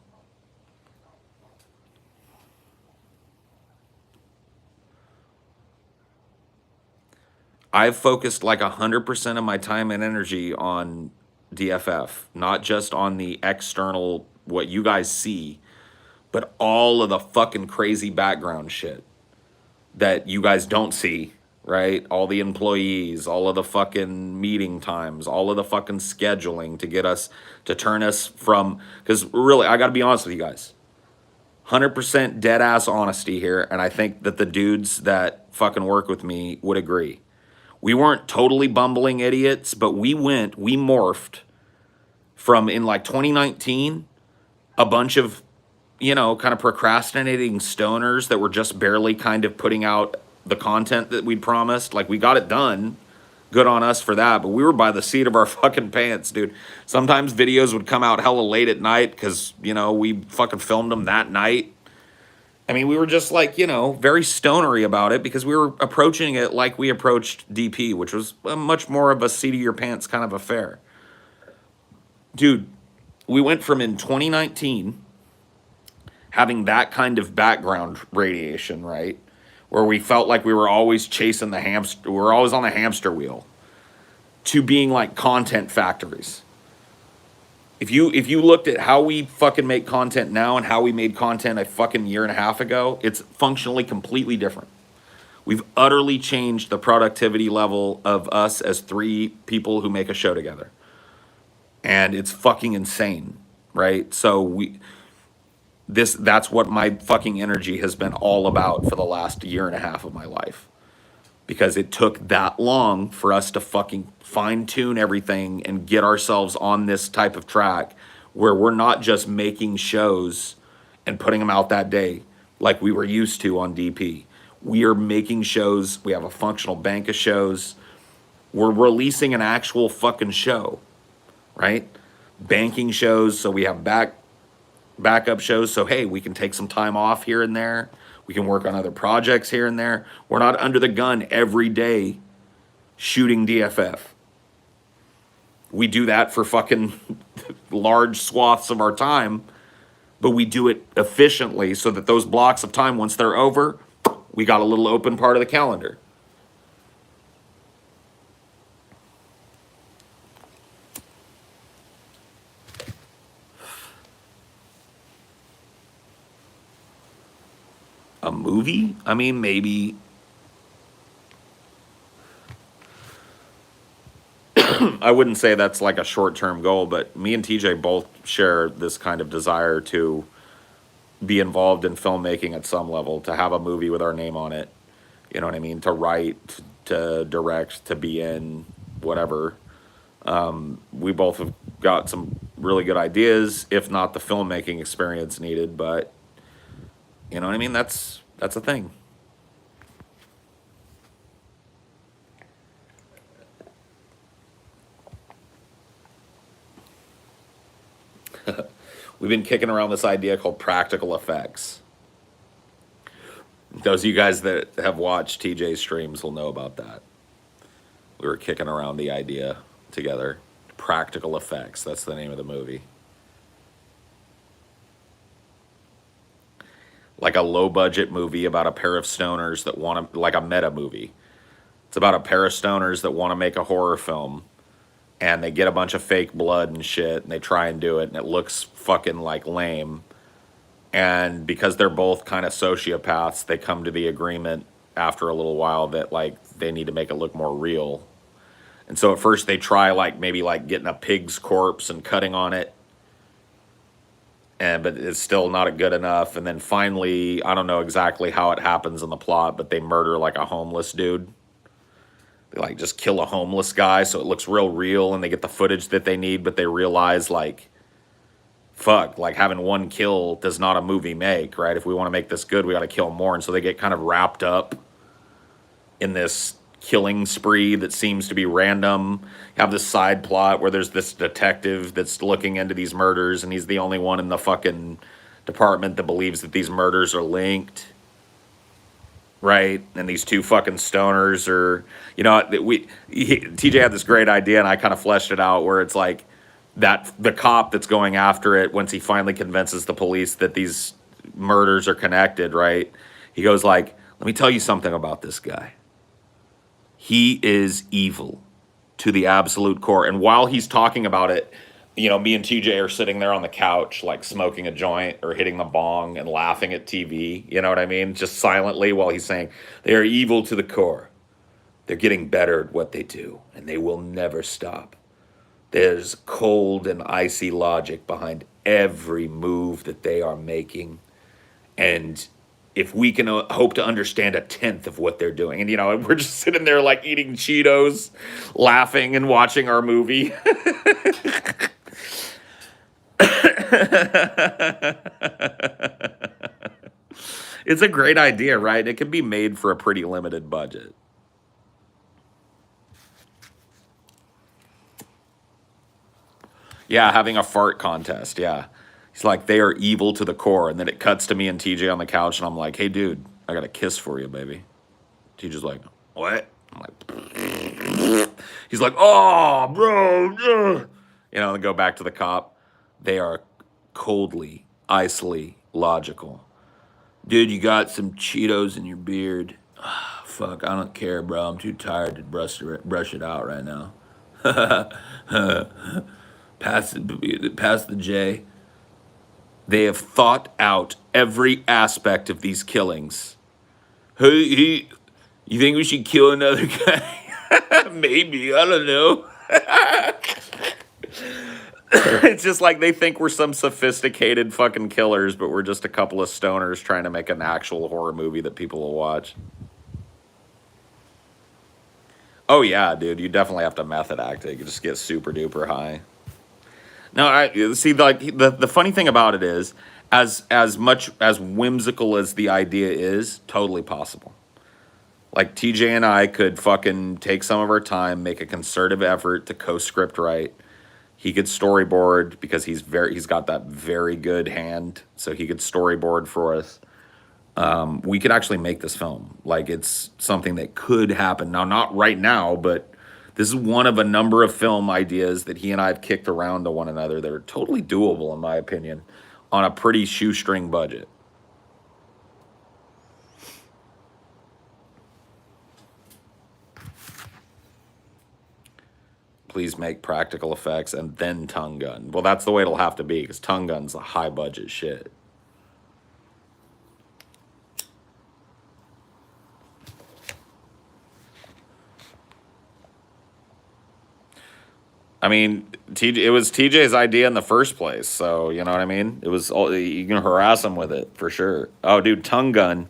Speaker 1: I've focused like 100% of my time and energy on DFF, not just on the external, what you guys see, but all of the fucking crazy background shit that you guys don't see, right? All the employees, all of the fucking meeting times, all of the fucking scheduling to get us, to turn us from, because really, I gotta be honest with you guys. 100% dead ass honesty here, and I think that the dudes that fucking work with me would agree. We weren't totally bumbling idiots, but we morphed from, in like 2019, a bunch of, you know, kind of procrastinating stoners that were just barely kind of putting out the content that we promised. Like, we got it done. Good on us for that, but we were by the seat of our fucking pants, dude. Sometimes videos would come out hella late at night because, you know, we fucking filmed them that night. I mean, we were just like, you know, very stonery about it because we were approaching it like we approached DP, which was a much more of a seat of your pants kind of affair. Dude, we went from in 2019 having that kind of background radiation, right? Where we felt like we were always chasing the hamster, we were always on the hamster wheel, to being like content factories. If you looked at how we fucking make content now and how we made content a fucking year and a half ago, it's functionally completely different. We've utterly changed the productivity level of us as three people who make a show together. And it's fucking insane, right? So that's what my fucking energy has been all about for the last year and a half of my life. Because it took that long for us to fucking fine-tune everything and get ourselves on this type of track where we're not just making shows and putting them out that day like we were used to on DP. We are making shows. We have a functional bank of shows. We're releasing an actual fucking show, right? Banking shows, so we have backup shows. So, hey, we can take some time off here and there. We can work on other projects here and there. We're not under the gun every day shooting DFF. We do that for fucking large swaths of our time, but we do it efficiently so that those blocks of time, once they're over, we got a little open part of the calendar. A movie? I mean, maybe I wouldn't say that's like a short-term goal, but me and TJ both share this kind of desire to be involved in filmmaking at some level, to have a movie with our name on it. You know what I mean? To write, to direct, to be in, whatever. We both have got some really good ideas, if not the filmmaking experience needed, but you know what I mean? That's a thing. We've been kicking around this idea called practical effects. Those of you guys that have watched TJ's streams will know about that. We were kicking around the idea together. Practical effects, that's the name of the movie. Like a low budget movie about a pair of stoners that want to, like a meta movie. It's about a pair of stoners that want to make a horror film, and they get a bunch of fake blood and shit, and they try and do it, and it looks fucking like lame. And because they're both kind of sociopaths, they come to the agreement after a little while that like they need to make it look more real. And so at first they try like maybe like getting a pig's corpse and cutting on it, but it's still not good enough. And then finally, I don't know exactly how it happens in the plot, but they murder like a homeless dude. They like just kill a homeless guy so it looks real, and they get the footage that they need, but they realize like, fuck, like having one kill does not a movie make, right? If we want to make this good, we got to kill more. And so they get kind of wrapped up in this killing spree that seems to be random. You have this side plot where there's this detective that's looking into these murders, and he's the only one in the fucking department that believes that these murders are linked, right? And these two fucking stoners are, you know, TJ had this great idea, and I kind of fleshed it out, where it's like that the cop that's going after it, once he finally convinces the police that these murders are connected, right? He goes like, let me tell you something about this guy. He is evil to the absolute core. And while he's talking about it, you know, me and TJ are sitting there on the couch, like smoking a joint or hitting the bong and laughing at TV. You know what I mean? Just silently while he's saying, they are evil to the core. They're getting better at what they do, and they will never stop. There's cold and icy logic behind every move that they are making. And if we can hope to understand a tenth of what they're doing, and you know, we're just sitting there like eating Cheetos, laughing and watching our movie. It's a great idea, right? It can be made for a pretty limited budget. Yeah, having a fart contest, yeah. He's like, they are evil to the core. And then it cuts to me and TJ on the couch, and I'm like, hey, dude, I got a kiss for you, baby. TJ's like, what? I'm like, he's like, oh, bro. You know, and go back to the cop. They are coldly, icily logical. Dude, you got some Cheetos in your beard. Ah, fuck, I don't care, bro. I'm too tired to brush it out right now. Pass the J. They have thought out every aspect of these killings. Hey, you think we should kill another guy? Maybe, I don't know. It's just like they think we're some sophisticated fucking killers, but we're just a couple of stoners trying to make an actual horror movie that people will watch. Oh yeah, dude, you definitely have to method act it. You just get super duper high. No, I see. Like the funny thing about it is, as much as whimsical as the idea is, totally possible. Like TJ and I could fucking take some of our time, make a concerted effort to co-script write. He could storyboard because he's got that very good hand, so he could storyboard for us. We could actually make this film. Like it's something that could happen now, not right now, but this is one of a number of film ideas that he and I have kicked around to one another that are totally doable, in my opinion, on a pretty shoestring budget. Please make practical effects and then tongue gun. Well, that's the way it'll have to be, because tongue gun's a high budget shit. I mean, it was TJ's idea in the first place, so you know what I mean? It was all, you can harass him with it for sure. Oh, dude, Tongue Gun.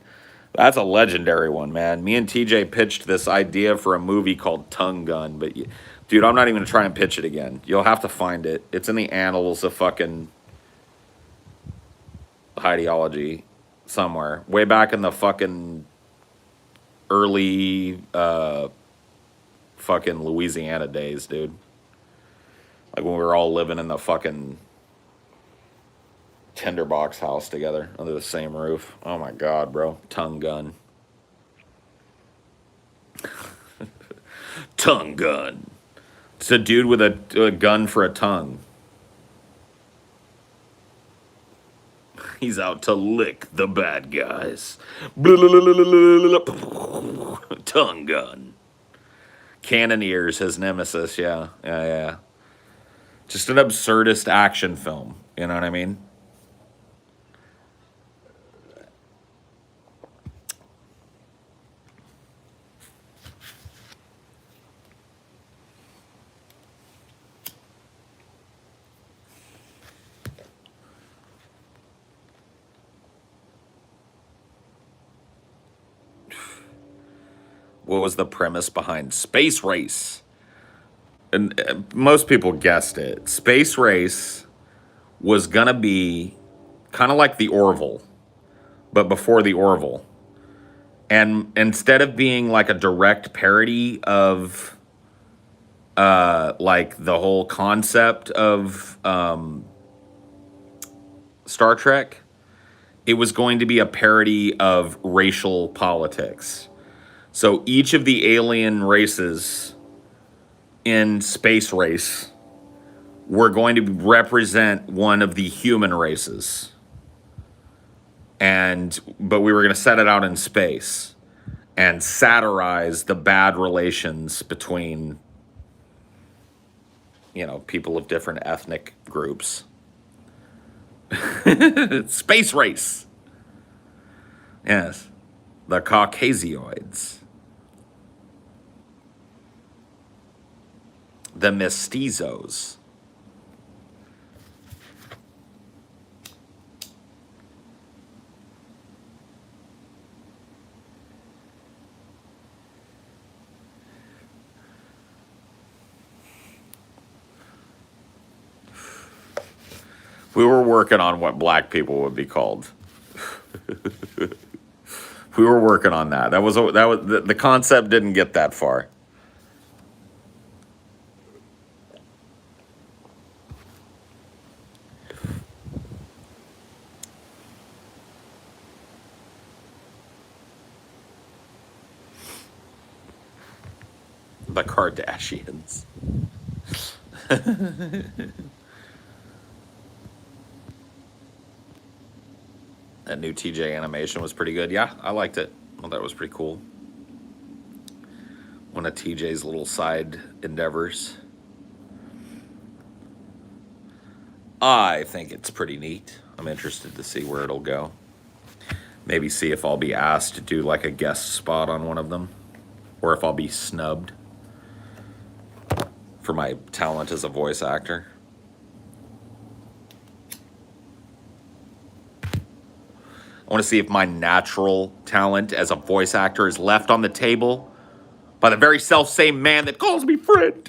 Speaker 1: That's a legendary one, man. Me and TJ pitched this idea for a movie called Tongue Gun, but dude, I'm not even gonna try and pitch it again. You'll have to find it. It's in the annals of fucking Highdeology somewhere. Way back in the fucking early fucking Louisiana days, dude. Like when we were all living in the fucking tinderbox house together under the same roof. Oh my god, bro. Tongue Gun. Tongue Gun. It's a dude with a gun for a tongue. He's out to lick the bad guys. Tongue Gun. Cannoneers, his nemesis, yeah. Yeah. Just an absurdist action film. You know what I mean? What was the premise behind Space Race? And most people guessed it. Space Race was gonna be kind of like the Orville, but before the Orville. And instead of being like a direct parody of like the whole concept of Star Trek, it was going to be a parody of racial politics. So each of the alien races in Space Race were going to represent one of the human races. But we were going to set it out in space and satirize the bad relations between, you know, people of different ethnic groups. Space Race. Yes. The Caucasioids. The mestizos. We were working on what black people would be called. We were working on that. That was the concept didn't get that far. The Kardashians. That new TJ animation was pretty good. Yeah, I liked it. Well, that was pretty cool. One of TJ's little side endeavors. I think it's pretty neat. I'm interested to see where it'll go. Maybe see if I'll be asked to do like a guest spot on one of them, or if I'll be snubbed for my talent as a voice actor. I want to see if my natural talent as a voice actor is left on the table by the very self-same man that calls me friend.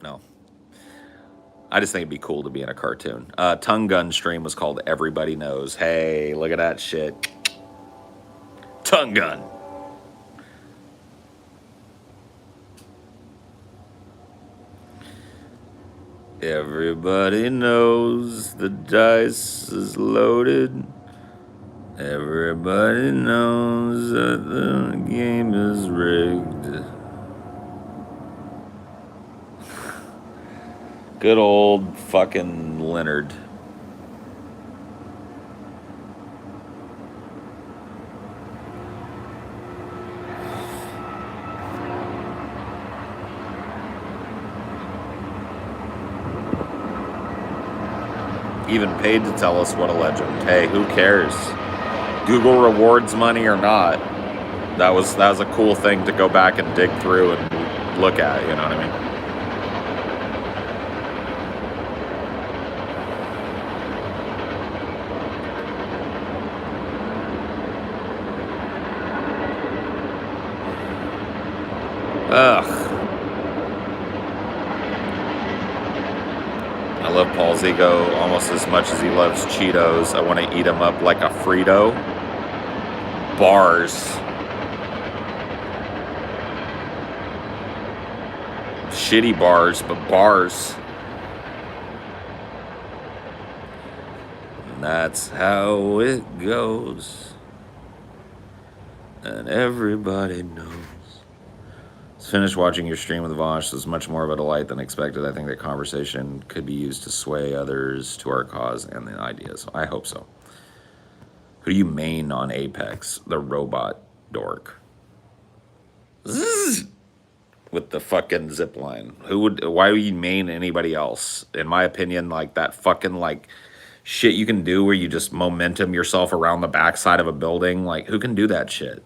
Speaker 1: No. I just think it'd be cool to be in a cartoon. Tongue Gun stream was called Everybody Knows. Hey, look at that shit. Tongue Gun. Everybody knows the dice is loaded. Everybody knows that the game is rigged. Good old fucking Leonard. Even paid to tell us what a legend. Hey, who cares? Google rewards money or not. That was a cool thing to go back and dig through and look at, you know what I I love Paul's ego almost as much as he loves Cheetos. I want to eat him up like a Frito. Bars. Shitty bars, but bars. And that's how it goes. And everybody knows. Let's finish watching your stream with Vaush. It was much more of a delight than expected. I think that conversation could be used to sway others to our cause and the ideas. I hope so. Who do you main on Apex? The robot dork. Zzz, with the fucking zip line. Why would you main anybody else? In my opinion, like that fucking like shit you can do where you just momentum yourself around the backside of a building. Like who can do that shit?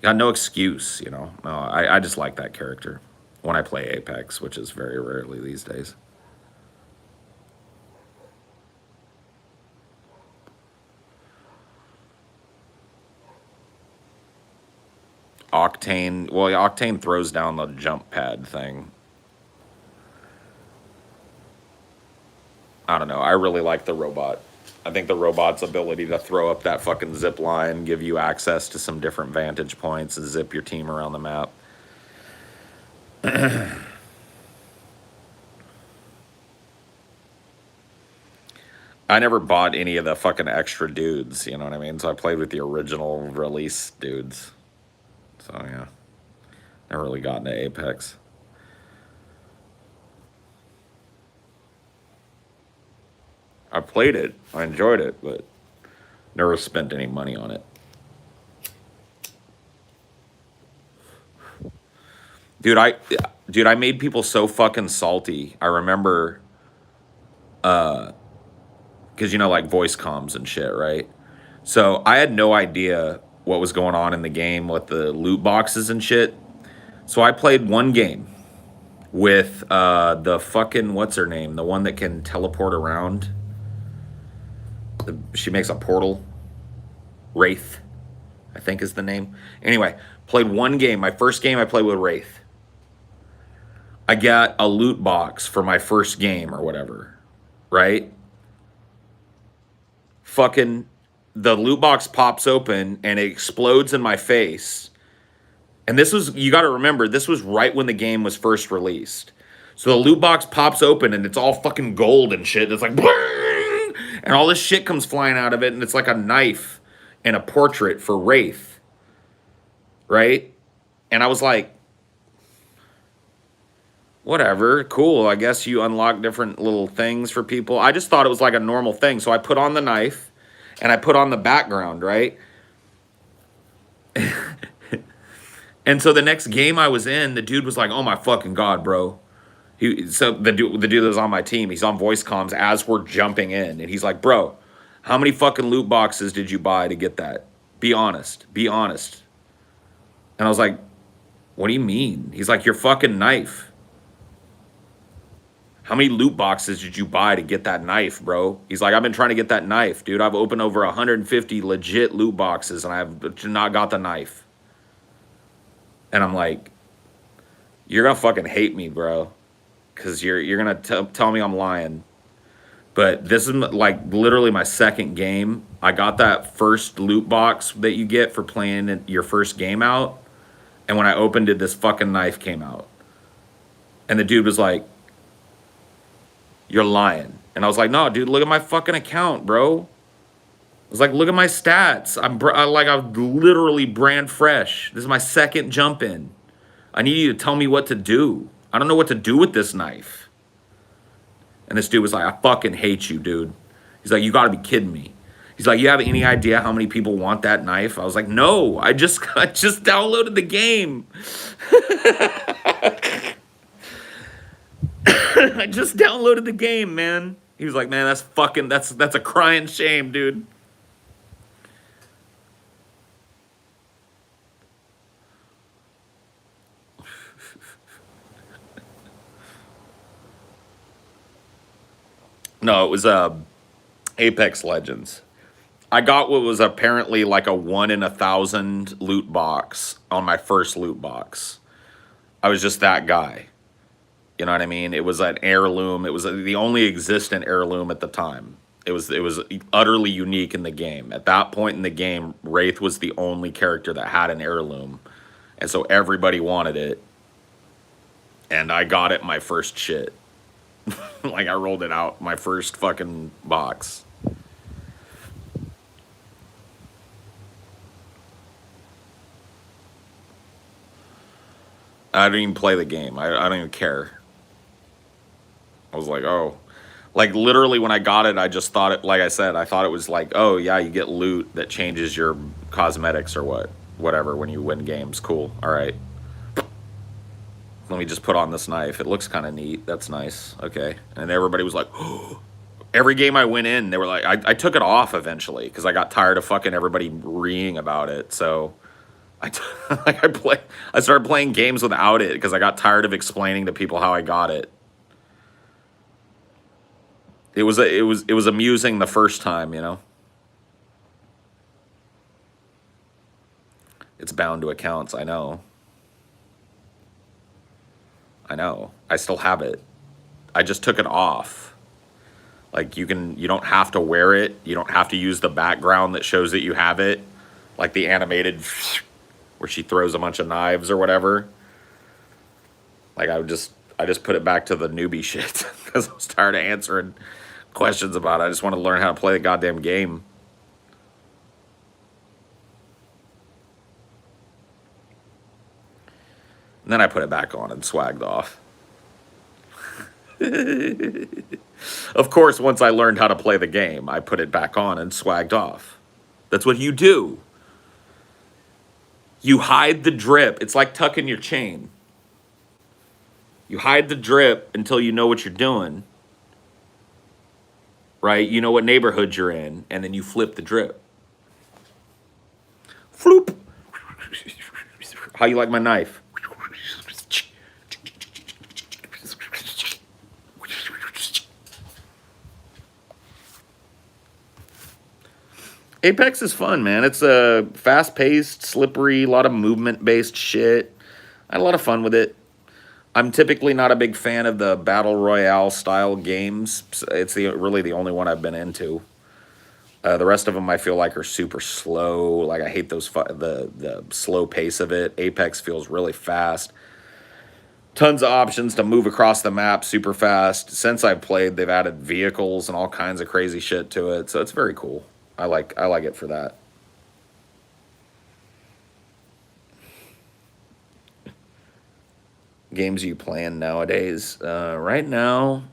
Speaker 1: Got no excuse, you know. No, I just like that character when I play Apex, which is very rarely these days. Octane, well, Octane throws down the jump pad thing. I don't know. I really like the robot. I think the robot's ability to throw up that fucking zip line, give you access to some different vantage points, and zip your team around the map. I never bought any of the fucking extra dudes, you know what I mean? So I played with the original release dudes. So yeah, never really got into Apex. I played it, I enjoyed it, but never spent any money on it. Dude, I made people so fucking salty. I remember, because you know, like voice comms and shit, right? So I had no idea what was going on in the game with the loot boxes and shit. So I played one game with the fucking, what's her name? The one that can teleport around. She makes a portal. Wraith, I think is the name. Anyway, played one game. My first game I played with Wraith. I got a loot box for my first game or whatever, right? Fucking the loot box pops open and it explodes in my face. And this was, you got to remember, this was right when the game was first released. So the loot box pops open and it's all fucking gold and shit. It's like, and all this shit comes flying out of it. And it's like a knife and a portrait for Wraith. Right? And I was like, whatever, cool. I guess you unlock different little things for people. I just thought it was like a normal thing. So I put on the knife and I put on the background, right? And so the next game I was in, the dude was like, "Oh my fucking god, bro." So the dude that was on my team, he's on voice comms as we're jumping in, and he's like, "Bro, how many fucking loot boxes did you buy to get that? Be honest, be honest." And I was like, "What do you mean?" He's like, "Your fucking knife. How many loot boxes did you buy to get that knife, bro?" He's like, "I've been trying to get that knife, dude. I've opened over 150 legit loot boxes, and I've not got the knife." And I'm like, "You're gonna fucking hate me, bro, because you're gonna tell me I'm lying." But this is like literally my second game. I got that first loot box that you get for playing your first game out, and when I opened it, this fucking knife came out. And the dude was like, "You're lying." And I was like, "No, dude, look at my fucking account, bro." I was like, "Look at my stats. I'm literally brand fresh. This is my second jump in. I need you to tell me what to do. I don't know what to do with this knife." And this dude was like, "I fucking hate you, dude." He's like, "You gotta be kidding me." He's like, "You have any idea how many people want that knife?" I was like, "No, I just downloaded the game." I just downloaded the game, man. He was like, "Man, that's a crying shame, dude." No, it was Apex Legends. I got what was apparently like a 1 in 1,000 loot box on my first loot box. I was just that guy. You know what I mean? It was an heirloom. It was the only existent heirloom at the time. It was utterly unique in the game. At that point in the game, Wraith was the only character that had an heirloom. And so everybody wanted it. And I got it my first shit. Like, I rolled it out my first fucking box. I didn't even play the game. I don't even care. I was like, oh. Like, literally, when I got it, I just thought it, like I said, I thought it was like, oh, yeah, you get loot that changes your cosmetics or whatever when you win games. Cool. All right. Let me just put on this knife. It looks kind of neat. That's nice. Okay. And everybody was like, oh. Every game I went in, they were like, I took it off eventually because I got tired of fucking everybody reeing about it. So I started playing games without it because I got tired of explaining to people how I got it. It was amusing the first time, you know. It's bound to accounts, I know. I still have it. I just took it off. Like, you don't have to wear it. You don't have to use the background that shows that you have it. Like the animated where she throws a bunch of knives or whatever. Like, I just put it back to the newbie shit because I was tired of answering questions about it. I just want to learn how to play the goddamn game. And then I put it back on and swagged off. Of course, once I learned how to play the game, I put it back on and swagged off. That's what you do. You hide the drip. It's like tucking your chain. You hide the drip until you know what you're doing. Right? You know what neighborhood you're in, and then you flip the drip. Floop. How you like my knife? Apex is fun, man. It's a fast-paced, slippery, a lot of movement-based shit. I had a lot of fun with it. I'm typically not a big fan of the Battle Royale style games. It's really the only one I've been into. The rest of them I feel like are super slow. Like, I hate the slow pace of it. Apex feels really fast. Tons of options to move across the map super fast. Since I've played, they've added vehicles and all kinds of crazy shit to it. So it's very cool. I like it for that. Games you playing nowadays? Right now,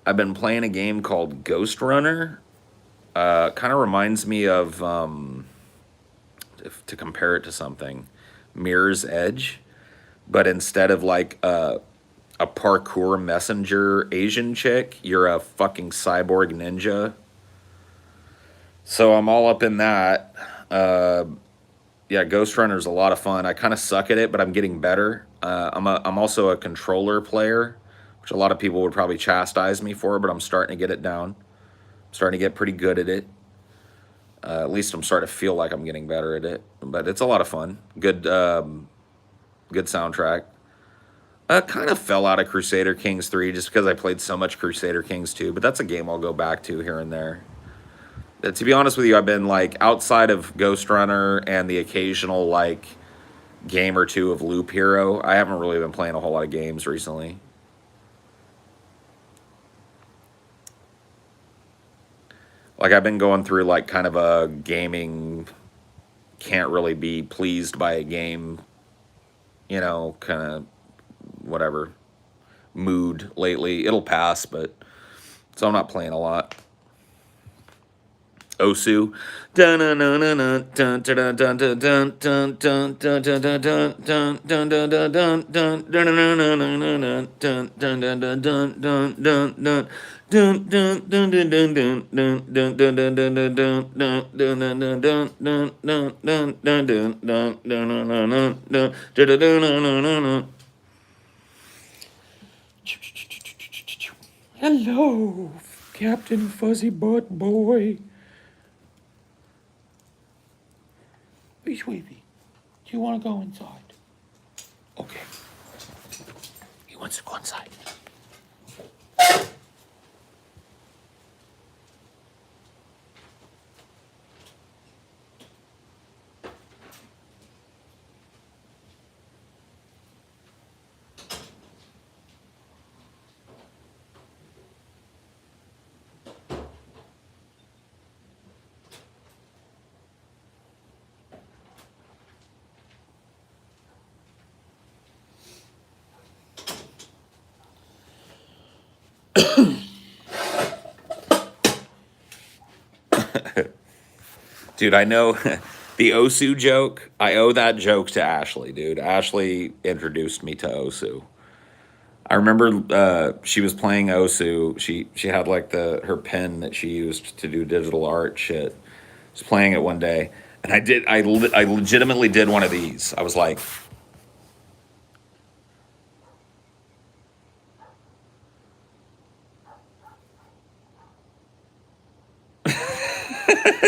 Speaker 1: I've been playing a game called Ghost Runner. Kind of reminds me of, to compare it to something, Mirror's Edge. But instead of like a parkour messenger Asian chick, you're a fucking cyborg ninja. So I'm all up in that. Yeah, Ghost Runner's a lot of fun. I kind of suck at it, but I'm getting better. I'm also a controller player, which a lot of people would probably chastise me for, but I'm starting to get it down. I'm starting to get pretty good at it. At least I'm starting to feel like I'm getting better at it. But it's a lot of fun. Good soundtrack. I kind of fell out of Crusader Kings 3 just because I played so much Crusader Kings 2, but that's a game I'll go back to here and there. To be honest with you, I've been like outside of Ghost Runner and the occasional like game or two of Loop Hero, I haven't really been playing a whole lot of games recently. Like, I've been going through like kind of a gaming, can't really be pleased by a game, you know, kind of whatever mood lately. It'll pass, but so I'm not playing a lot. Osu. Hello, Captain Fuzzy Butt Boy. Hey, sweetie, do you want to go inside? Okay. He wants Let's go inside. Dude, I know the Osu joke. I owe that joke to Ashley, dude. Ashley introduced me to Osu. I remember she was playing Osu. She had like her pen that she used to do digital art shit. Was playing it one day, and I legitimately did one of these. I was like,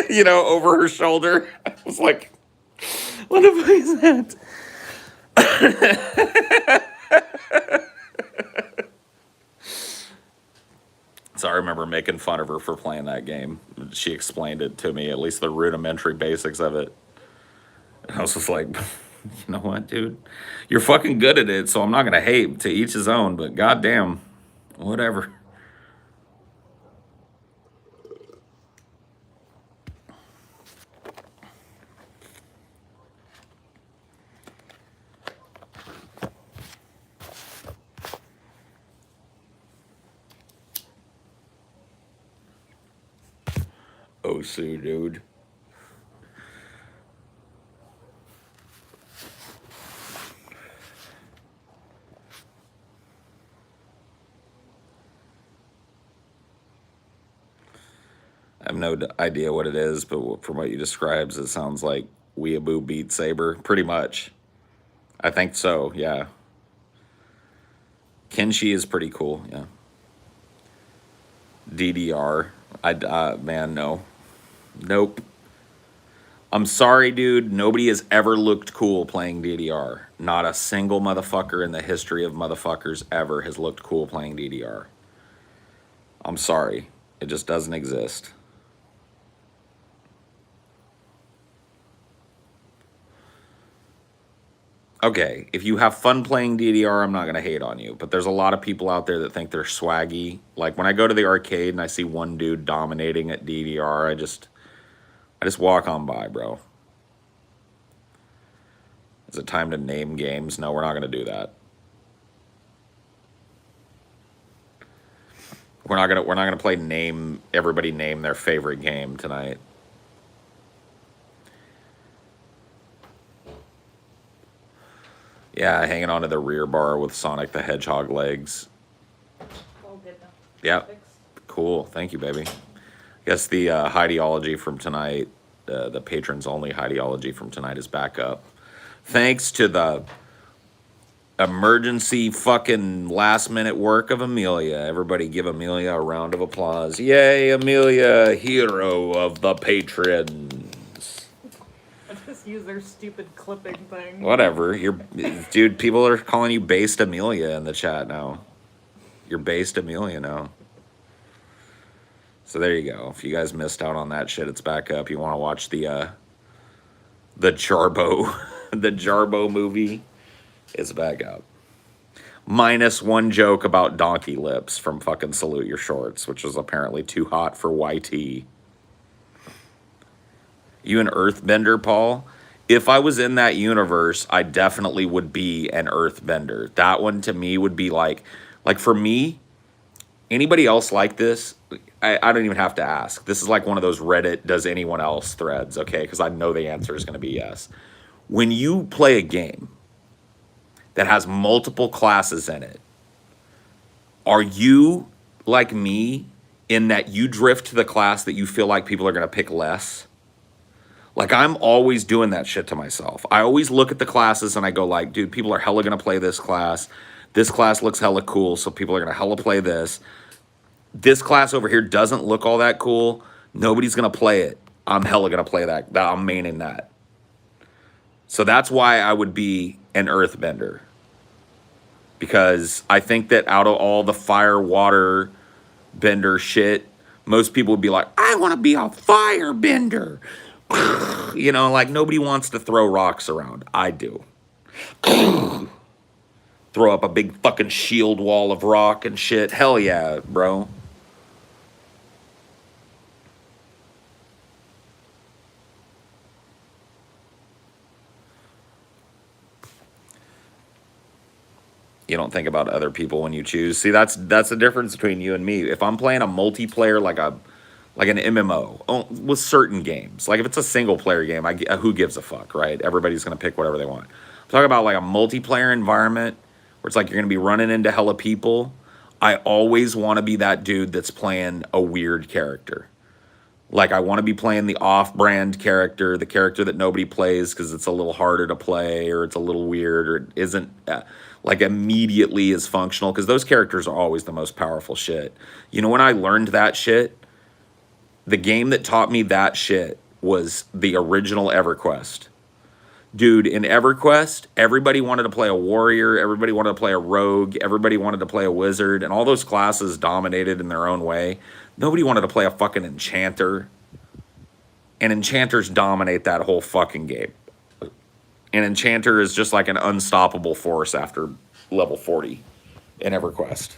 Speaker 1: you know, over her shoulder. I was like, what the fuck is that? So I remember making fun of her for playing that game. She explained it to me, at least the rudimentary basics of it. And I was just like, you know what, dude? You're fucking good at it, so I'm not gonna hate. To each his own, but goddamn, whatever. Osu, dude. I have no idea what it is, but from what you describes, it sounds like Weeaboo Beat Saber. Pretty much. I think so, yeah. Kenshi is pretty cool, yeah. DDR. Man, no. Nope. I'm sorry, dude. Nobody has ever looked cool playing DDR. Not a single motherfucker in the history of motherfuckers ever has looked cool playing DDR. I'm sorry. It just doesn't exist. Okay, if you have fun playing DDR, I'm not going to hate on you. But there's a lot of people out there that think they're swaggy. Like when I go to the arcade and I see one dude dominating at DDR, I just walk on by, bro. Is it time to name games? No, we're not going to do that. We're not gonna play everybody name their favorite game tonight. Yeah, hanging onto the rear bar with Sonic the Hedgehog legs.
Speaker 2: All good now.
Speaker 1: Yeah,
Speaker 2: Fixed.
Speaker 1: cool. Thank you, baby. I guess the Highdeology from tonight, the patrons only Highdeology from tonight is back up. Thanks to the emergency fucking last minute work of Amelia. Everybody give Amelia a round of applause. Yay, Amelia, hero of the patrons.
Speaker 2: I just use their stupid clipping thing.
Speaker 1: Whatever. Dude, people are calling you based Amelia in the chat now. You're based Amelia now. So there you go. If you guys missed out on that shit, it's back up. You want to watch the Jarbo the Jarbo movie, it's back up. Minus one joke about donkey lips from fucking Salute Your Shorts, which was apparently too hot for YT. You an earthbender, Paul? If I was in that universe, I definitely would be an earthbender. That one to me would be like for me, anybody else like this? I don't even have to ask. This is like one of those Reddit does anyone else threads, okay? Because I know the answer is going to be yes. When you play a game that has multiple classes in it, are you like me in that you drift to the class that you feel like people are going to pick less? Like, I'm always doing that shit to myself. I always look at the classes and I go like, dude, people are hella going to play this class. This class looks hella cool, so people are going to hella play this. This class over here doesn't look all that cool. Nobody's going to play it. I'm hella going to play that. I'm maining that. So that's why I would be an earthbender. because I think that out of all the fire, water, bender shit, most people would be like, I want to be a fire bender. You know, like nobody wants to throw rocks around. I do. Throw up a big fucking shield wall of rock and shit. Hell yeah, bro. You don't think about other people when you choose. See, that's the difference between you and me. If I'm playing a multiplayer like an MMO with certain games, like if it's a single player game, who gives a fuck, right? Everybody's gonna pick whatever they want. I'm talking about like a multiplayer environment where it's like you're gonna be running into hella people. I always want to be that dude that's playing a weird character. Like I want to be playing the off-brand character, the character that nobody plays because it's a little harder to play or it's a little weird or it isn't like immediately as functional, because those characters are always the most powerful shit. You know, when I learned that shit, the game that taught me that shit was the original EverQuest. Dude, in EverQuest, everybody wanted to play a warrior, everybody wanted to play a rogue, everybody wanted to play a wizard, and all those classes dominated in their own way. Nobody wanted to play a fucking enchanter. And enchanters dominate that whole fucking game. An enchanter is just like an unstoppable force after level 40 in EverQuest.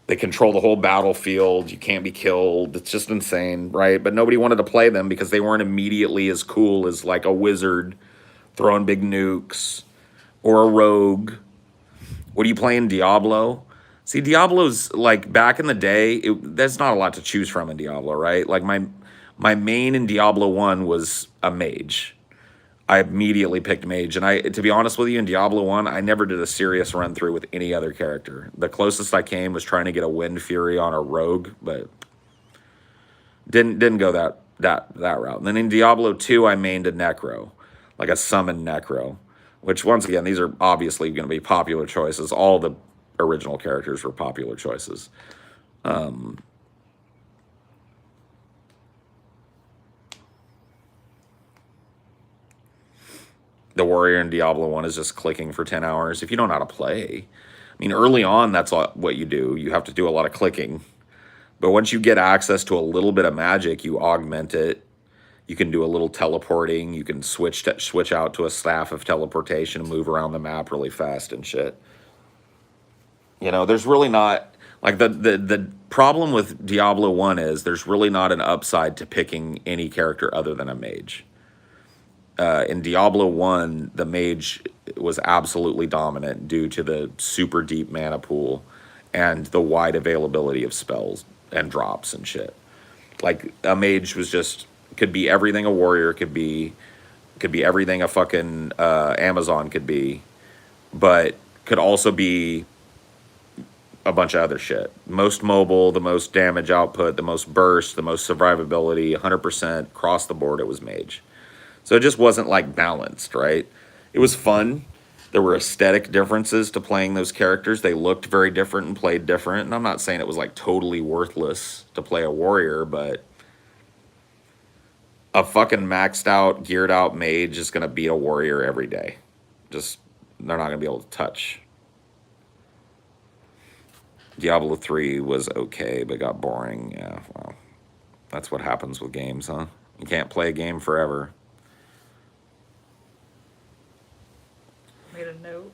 Speaker 1: They control the whole battlefield. You can't be killed. It's just insane, right? But nobody wanted to play them because they weren't immediately as cool as like a wizard throwing big nukes or a rogue. What are you playing, Diablo? See, Diablo's like back in the day, there's not a lot to choose from in Diablo, right? Like my main in Diablo 1 was a mage. I immediately picked mage, and to be honest with you, in Diablo 1, I never did a serious run through with any other character. The closest I came was trying to get a Wind Fury on a rogue, but didn't go that route. And then in Diablo 2, I mained a necro, like a summon necro, which once again, these are obviously going to be popular choices. All the original characters were popular choices. The warrior in Diablo 1 is just clicking for 10 hours. If you don't know how to play, I mean, early on, that's what you do. You have to do a lot of clicking. But once you get access to a little bit of magic, you augment it. You can do a little teleporting. You can switch out to a staff of teleportation and move around the map really fast and shit. You know, there's really not... Like, the problem with Diablo 1 is there's really not an upside to picking any character other than a mage. In Diablo 1, the mage was absolutely dominant due to the super deep mana pool and the wide availability of spells and drops and shit. Like, a mage was just... could be everything a warrior could be everything a fucking Amazon could be, but could also be a bunch of other shit. Most mobile, the most damage output, the most burst, the most survivability, 100% across the board, it was mage. So it just wasn't like balanced, right? It was fun. There were aesthetic differences to playing those characters. They looked very different and played different. And I'm not saying it was like totally worthless to play a warrior, but a fucking maxed out, geared out mage is going to beat a warrior every day. Just, they're not going to be able to touch. Diablo 3 was okay, but got boring. Yeah, well, that's what happens with games, huh? You can't play a game forever.
Speaker 2: Made a note.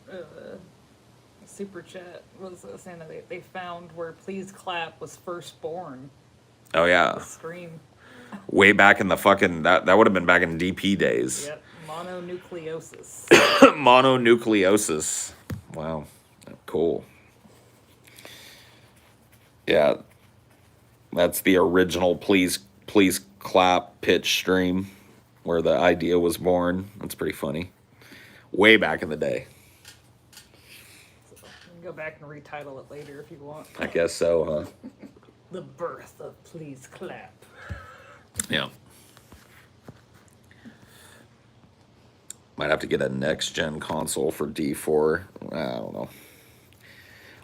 Speaker 2: Super chat was saying that they found where Please Clap was first born.
Speaker 1: Oh, yeah.
Speaker 2: Scream.
Speaker 1: Way back in the fucking... That would have been back in DP days.
Speaker 2: Yep. Mononucleosis.
Speaker 1: Mononucleosis. Wow. Cool. Yeah. That's the original Please Clap pitch stream where the idea was born. That's pretty funny. Way back in the day.
Speaker 2: So you can go back and retitle it later if you want.
Speaker 1: I guess so, huh?
Speaker 2: The birth of Please Clap.
Speaker 1: Yeah. Might have to get a next-gen console for D4. I don't know.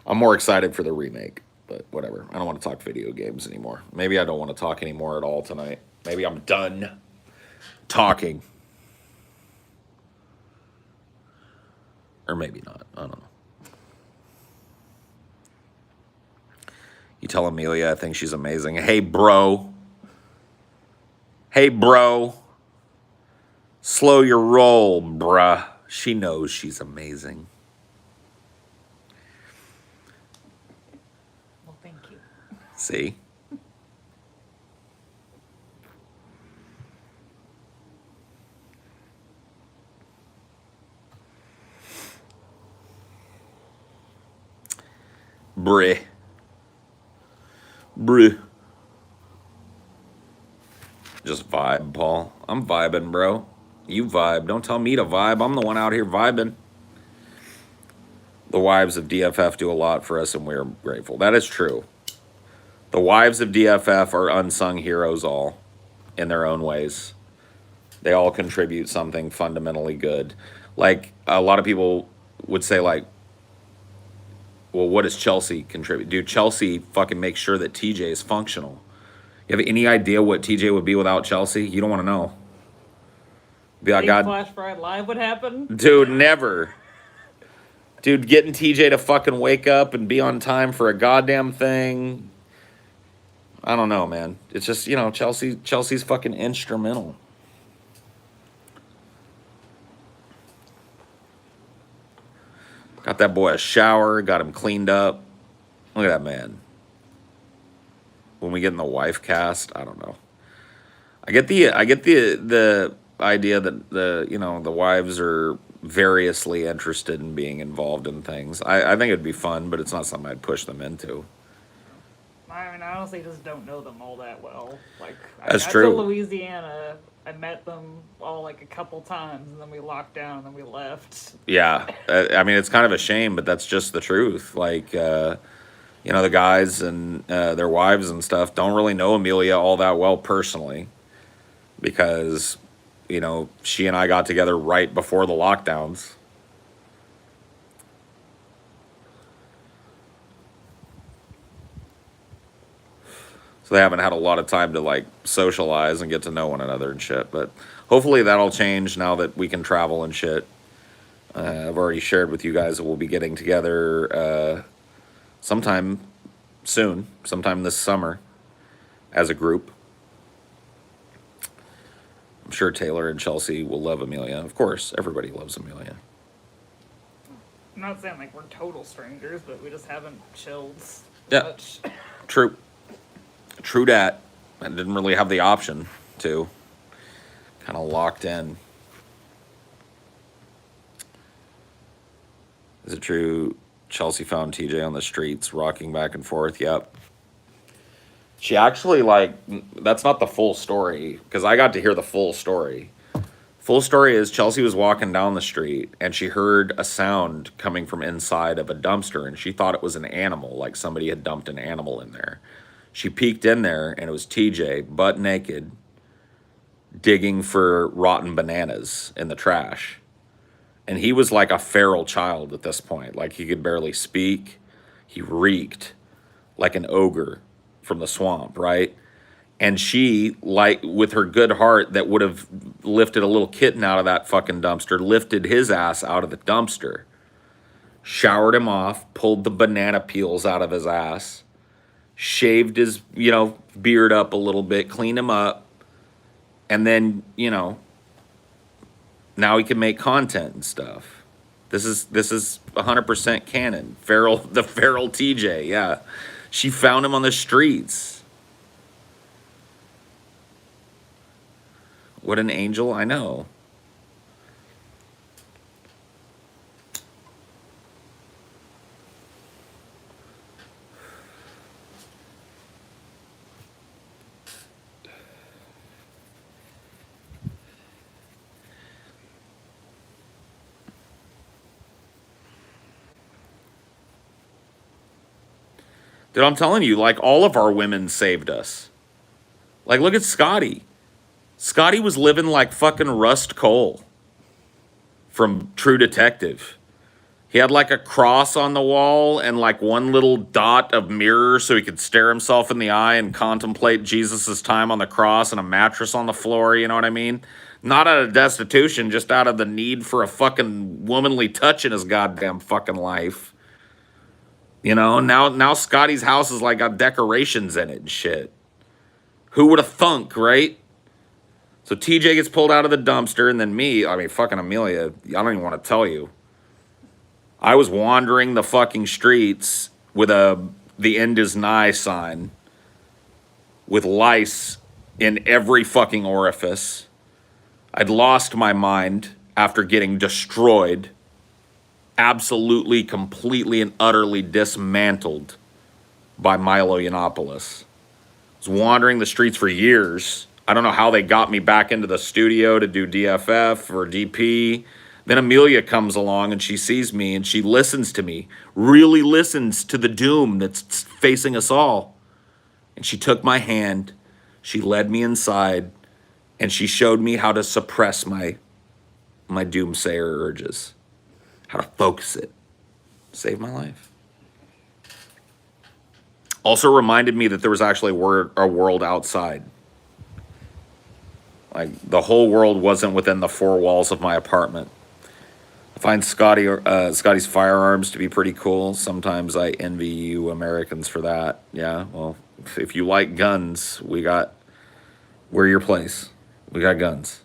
Speaker 1: I'm more excited for the remake, but whatever. I don't want to talk video games anymore. Maybe I don't want to talk anymore at all tonight. Maybe I'm done talking. Or maybe not. I don't know. You tell Amelia I think she's amazing. Hey, bro. Hey, bro. Slow your roll, bruh. She knows she's amazing.
Speaker 2: Well, thank you.
Speaker 1: See? Bruh. Bruh. Just vibe, Paul. I'm vibing, bro. You vibe. Don't tell me to vibe. I'm the one out here vibing. The Wives of DFF do a lot for us, and we're grateful. That is true. The Wives of DFF are unsung heroes all in their own ways. They all contribute something fundamentally good. Like, a lot of people would say, like, well, what does Chelsea contribute? Dude, Chelsea fucking makes sure that TJ is functional. You have any idea what TJ would be without Chelsea? You don't want to know. Be like, God,
Speaker 2: Flash Friday Live would happen?
Speaker 1: dude, never. Dude, getting TJ to fucking wake up and be on time for a goddamn thing. I don't know, man. It's just, you know, Chelsea's fucking instrumental. Got that boy a shower, got him cleaned up. Look at that man. When we get in the wife cast, I don't know. I get the idea that the wives are variously interested in being involved in things. I think it'd be fun, but it's not something I'd push them into.
Speaker 2: I mean, I honestly just don't know them all that well. Like,
Speaker 1: That's
Speaker 2: I got
Speaker 1: true.
Speaker 2: to Louisiana, I met them all like a couple times, and then we locked down, and then we left.
Speaker 1: Yeah, I mean, it's kind of a shame, but that's just the truth. Like, the guys and their wives and stuff don't really know Amelia all that well personally because, she and I got together right before the lockdowns. So they haven't had a lot of time to, like, socialize and get to know one another and shit. But hopefully that'll change now that we can travel and shit. I've already shared with you guys that we'll be getting together sometime soon, sometime this summer, as a group. I'm sure Taylor and Chelsea will love Amelia. Of course, everybody loves Amelia.
Speaker 2: I'm not saying like we're total strangers, but we just haven't chilled
Speaker 1: much. True. True dat. I didn't really have the option to. Kind of locked in. Is it true Chelsea found TJ on the streets rocking back and forth? Yep. She actually, that's not the full story, because I got to hear the full story. Full story is Chelsea was walking down the street, and she heard a sound coming from inside of a dumpster, and she thought it was an animal, like somebody had dumped an animal in there. She peeked in there, and it was TJ, butt naked, digging for rotten bananas in the trash. And he was like a feral child at this point. Like, he could barely speak. He reeked like an ogre from the swamp, right? And she, like, with her good heart that would have lifted a little kitten out of that fucking dumpster, lifted his ass out of the dumpster, showered him off, pulled the banana peels out of his ass, shaved his, beard up a little bit, cleaned him up, and then, now he can make content and stuff. This is 100% canon. The feral TJ, yeah. She found him on the streets. What an angel, I know. Dude, I'm telling you, like, all of our women saved us. Like, look at Scotty. Scotty was living like fucking Rust Cole from True Detective. He had like a cross on the wall and like one little dot of mirror so he could stare himself in the eye and contemplate Jesus' time on the cross and a mattress on the floor, you know what I mean? Not out of destitution, just out of the need for a fucking womanly touch in his goddamn fucking life. You know, now Scotty's house is like got decorations in it and shit. Who would have thunk, right? So TJ gets pulled out of the dumpster, and then me, I mean, fucking Amelia, I don't even want to tell you. I was wandering the fucking streets with the end is nigh sign with lice in every fucking orifice. I'd lost my mind after getting destroyed, absolutely, completely, and utterly dismantled by Milo Yiannopoulos. I was wandering the streets for years. I don't know how they got me back into the studio to do DFF or DP. Then Amelia comes along and she sees me and she listens to me, really listens to the doom that's facing us all. And she took my hand, she led me inside, and she showed me how to suppress my doomsayer urges, how to focus it. Saved my life. Also reminded me that there was actually a world outside. Like, the whole world wasn't within the four walls of my apartment. I find Scotty's firearms to be pretty cool. Sometimes I envy you Americans for that. Yeah, well, if you like guns, we're your place. We got guns.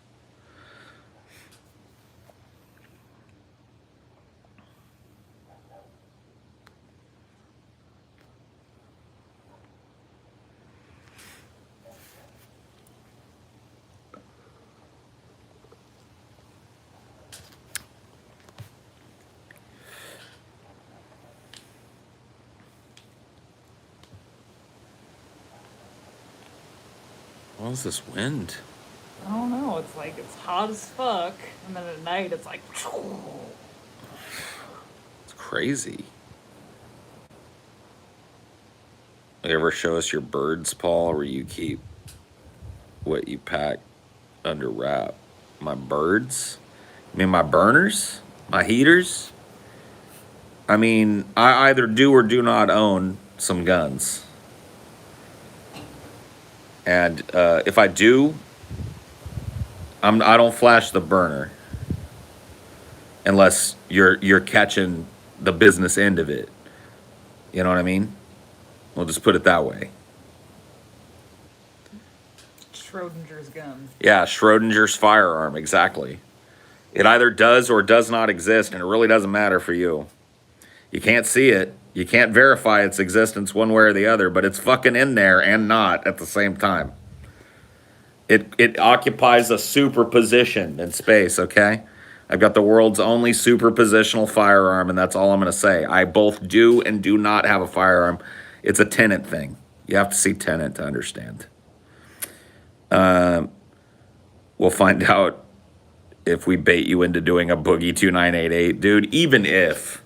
Speaker 1: What is this wind?
Speaker 2: I don't know. It's like it's hot as fuck, and then at night it's like.
Speaker 1: It's crazy. You ever show us your birds, Paul, where you keep what you pack under wrap? My birds? I mean, my burners? My heaters? I mean, I either do or do not own some guns. And if I do, I don't flash the burner unless you're catching the business end of it. You know what I mean? We'll just put it that way.
Speaker 2: Schrodinger's gun.
Speaker 1: Yeah, Schrodinger's firearm, exactly. It either does or does not exist, and it really doesn't matter for you. You can't see it. You can't verify its existence one way or the other, but it's fucking in there and not at the same time. It occupies a superposition in space, okay? I've got the world's only superpositional firearm, and that's all I'm going to say. I both do and do not have a firearm. It's a Tenet thing. You have to see Tenet to understand. We'll find out if we bait you into doing a Boogie 2988. Dude, even if...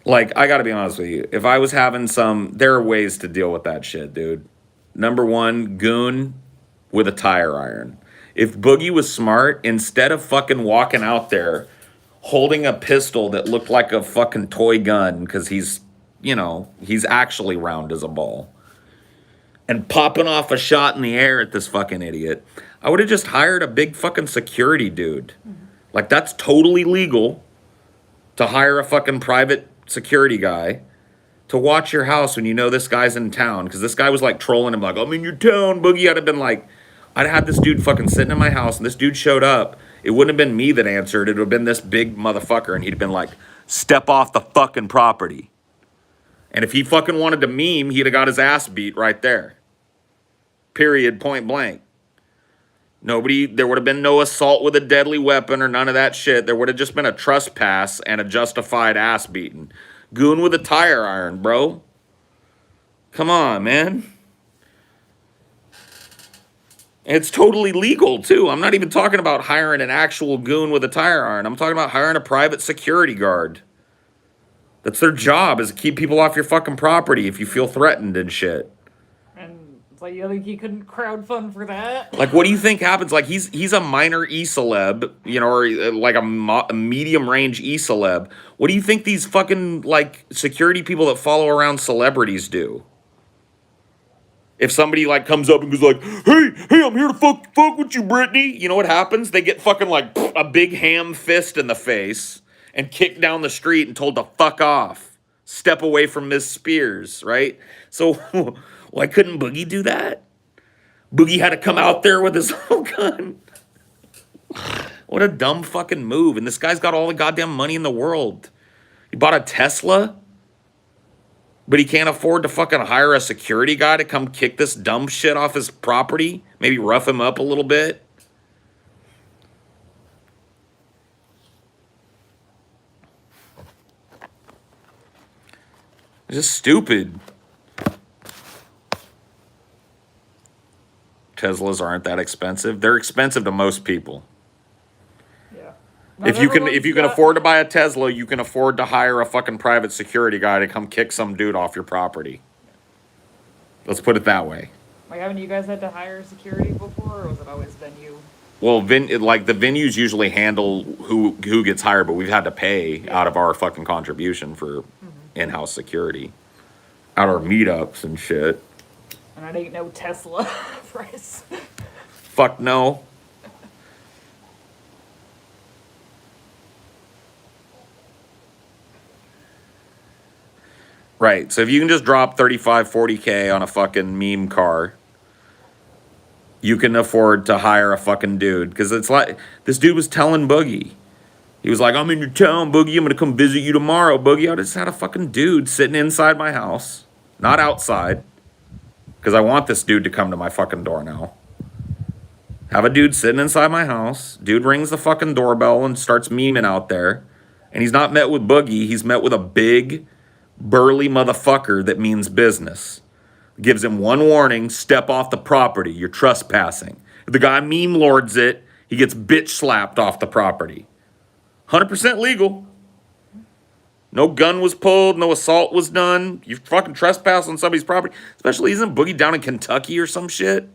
Speaker 1: Like, I gotta be honest with you. If I was having there are ways to deal with that shit, dude. Number one, goon with a tire iron. If Boogie was smart, instead of fucking walking out there holding a pistol that looked like a fucking toy gun, because he's actually round as a ball, and popping off a shot in the air at this fucking idiot, I would have just hired a big fucking security dude. Like, that's totally legal to hire a fucking private security guy to watch your house when you know this guy's in town. Because this guy was like trolling him, like, I'm in your town, Boogie. I'd have had this dude fucking sitting in my house, and this dude showed up. It wouldn't have been me that answered. It would have been this big motherfucker, and he'd have been like, step off the fucking property. And if he fucking wanted to meme, he'd have got his ass beat right there. Period, point blank. There would have been no assault with a deadly weapon or none of that shit. There would have just been a trespass and a justified ass beating. Goon with a tire iron, bro. Come on, man. It's totally legal, too. I'm not even talking about hiring an actual goon with a tire iron. I'm talking about hiring a private security guard. That's their job, is to keep people off your fucking property if you feel threatened and shit.
Speaker 2: And it's like, you think he couldn't crowdfund for that?
Speaker 1: Like, what do you think happens? Like, he's a minor e-celeb, or like a medium-range e-celeb. What do you think these fucking, like, security people that follow around celebrities do? If somebody, like, comes up and goes like, hey, I'm here to fuck with you, Brittany. You know what happens? They get fucking, like, a big ham fist in the face and kicked down the street and told to fuck off. step away from Miss Spears, right? So why couldn't Boogie do that? Boogie had to come out there with his own gun. What a dumb fucking move. And this guy's got all the goddamn money in the world. He bought a Tesla, but he can't afford to fucking hire a security guy to come kick this dumb shit off his property. Maybe rough him up a little bit. It's just stupid. Teslas aren't that expensive. They're expensive to most people.
Speaker 2: Yeah.
Speaker 1: If you can afford to buy a Tesla, you can afford to hire a fucking private security guy to come kick some dude off your property. Let's put it that way.
Speaker 2: Like, haven't you guys had to hire security before, or was it always been you?
Speaker 1: Well, like the venues usually handle who gets hired, but we've had to pay out of our fucking contribution for in-house security, at our meetups and shit.
Speaker 2: And I ain't no Tesla price.
Speaker 1: Fuck no. Right. So if you can just drop 35, 40K on a fucking meme car, you can afford to hire a fucking dude. Because it's like, this dude was telling Boogie. He was like, I'm in your town, Boogie. I'm going to come visit you tomorrow, Boogie. I just had a fucking dude sitting inside my house, not outside. Because I want this dude to come to my fucking door now. Have a dude sitting inside my house. Dude rings the fucking doorbell and starts memeing out there. And he's not met with Boogie. He's met with a big, burly motherfucker that means business. Gives him one warning: step off the property. You're trespassing. If the guy meme lords it, he gets bitch slapped off the property. 100% legal. No gun was pulled. No assault was done. You fucking trespass on somebody's property. Especially, isn't Boogie down in Kentucky or some shit?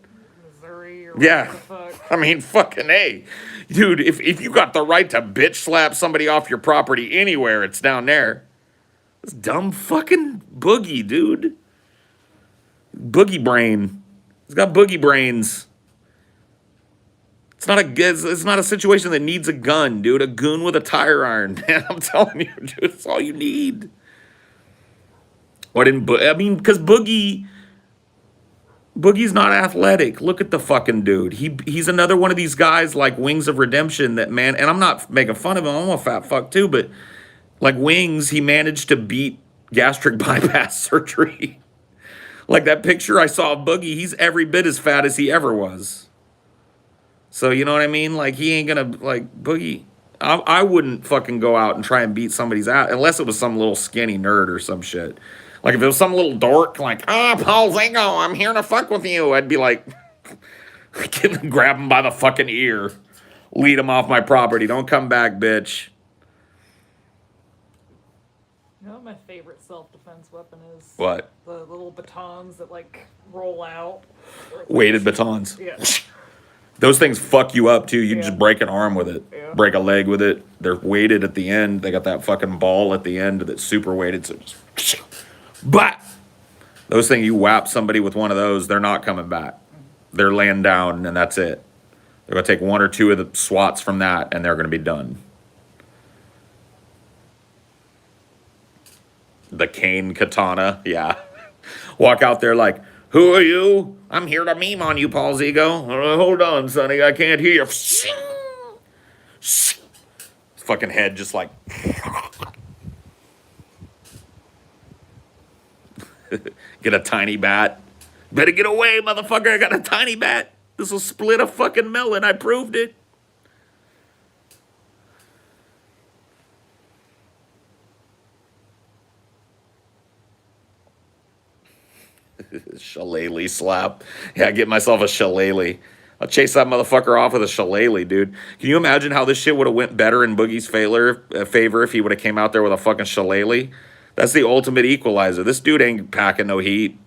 Speaker 2: Missouri or
Speaker 1: Yeah.
Speaker 2: whatever the fuck.
Speaker 1: I mean, fucking A. Dude, if you got the right to bitch slap somebody off your property anywhere, it's down there. This dumb fucking Boogie, dude. Boogie brain. He's got boogie brains. It's not a situation that needs a gun, dude. A goon with a tire iron, man. I'm telling you, dude, it's all you need. Because Boogie's not athletic. Look at the fucking dude. He's another one of these guys like Wings of Redemption that, man, and I'm not making fun of him. I'm a fat fuck too, but like Wings, he managed to beat gastric bypass surgery. Like that picture I saw of Boogie, he's every bit as fat as he ever was. So, you know what I mean? Like, he ain't gonna, like, Boogie. I wouldn't fucking go out and try and beat somebody's ass unless it was some little skinny nerd or some shit. Like, if it was some little dork, like, Paul Zingo, I'm here to fuck with you, I'd be like, grab him by the fucking ear, lead him off my property. Don't come back, bitch.
Speaker 2: You know what my favorite self-defense weapon is?
Speaker 1: What?
Speaker 2: The little batons that, like, roll out.
Speaker 1: Weighted batons.
Speaker 2: Yeah.
Speaker 1: Those things fuck you up, too. You
Speaker 2: Yeah.
Speaker 1: just break an arm with it.
Speaker 2: Yeah.
Speaker 1: Break a leg with it. They're weighted at the end. They got that fucking ball at the end that's super weighted. So just... Bah! Those things, you whap somebody with one of those, they're not coming back. They're laying down, and that's it. They're going to take one or two of the swats from that, and they're going to be done. The cane katana, yeah. Walk out there like, who are you? I'm here to meme on you, Paul Zigo. Hold on, Sonny, I can't hear you. His fucking head just like... Get a tiny bat. Better get away, motherfucker. I got a tiny bat. This will split a fucking melon. I proved it. Shillelagh slap. Yeah, get myself a shillelagh. I'll chase that motherfucker off with a shillelagh, dude. Can you imagine how this shit would have went better in Boogie's favor if he would have came out there with a fucking shillelagh? That's the ultimate equalizer. This dude ain't packing no heat.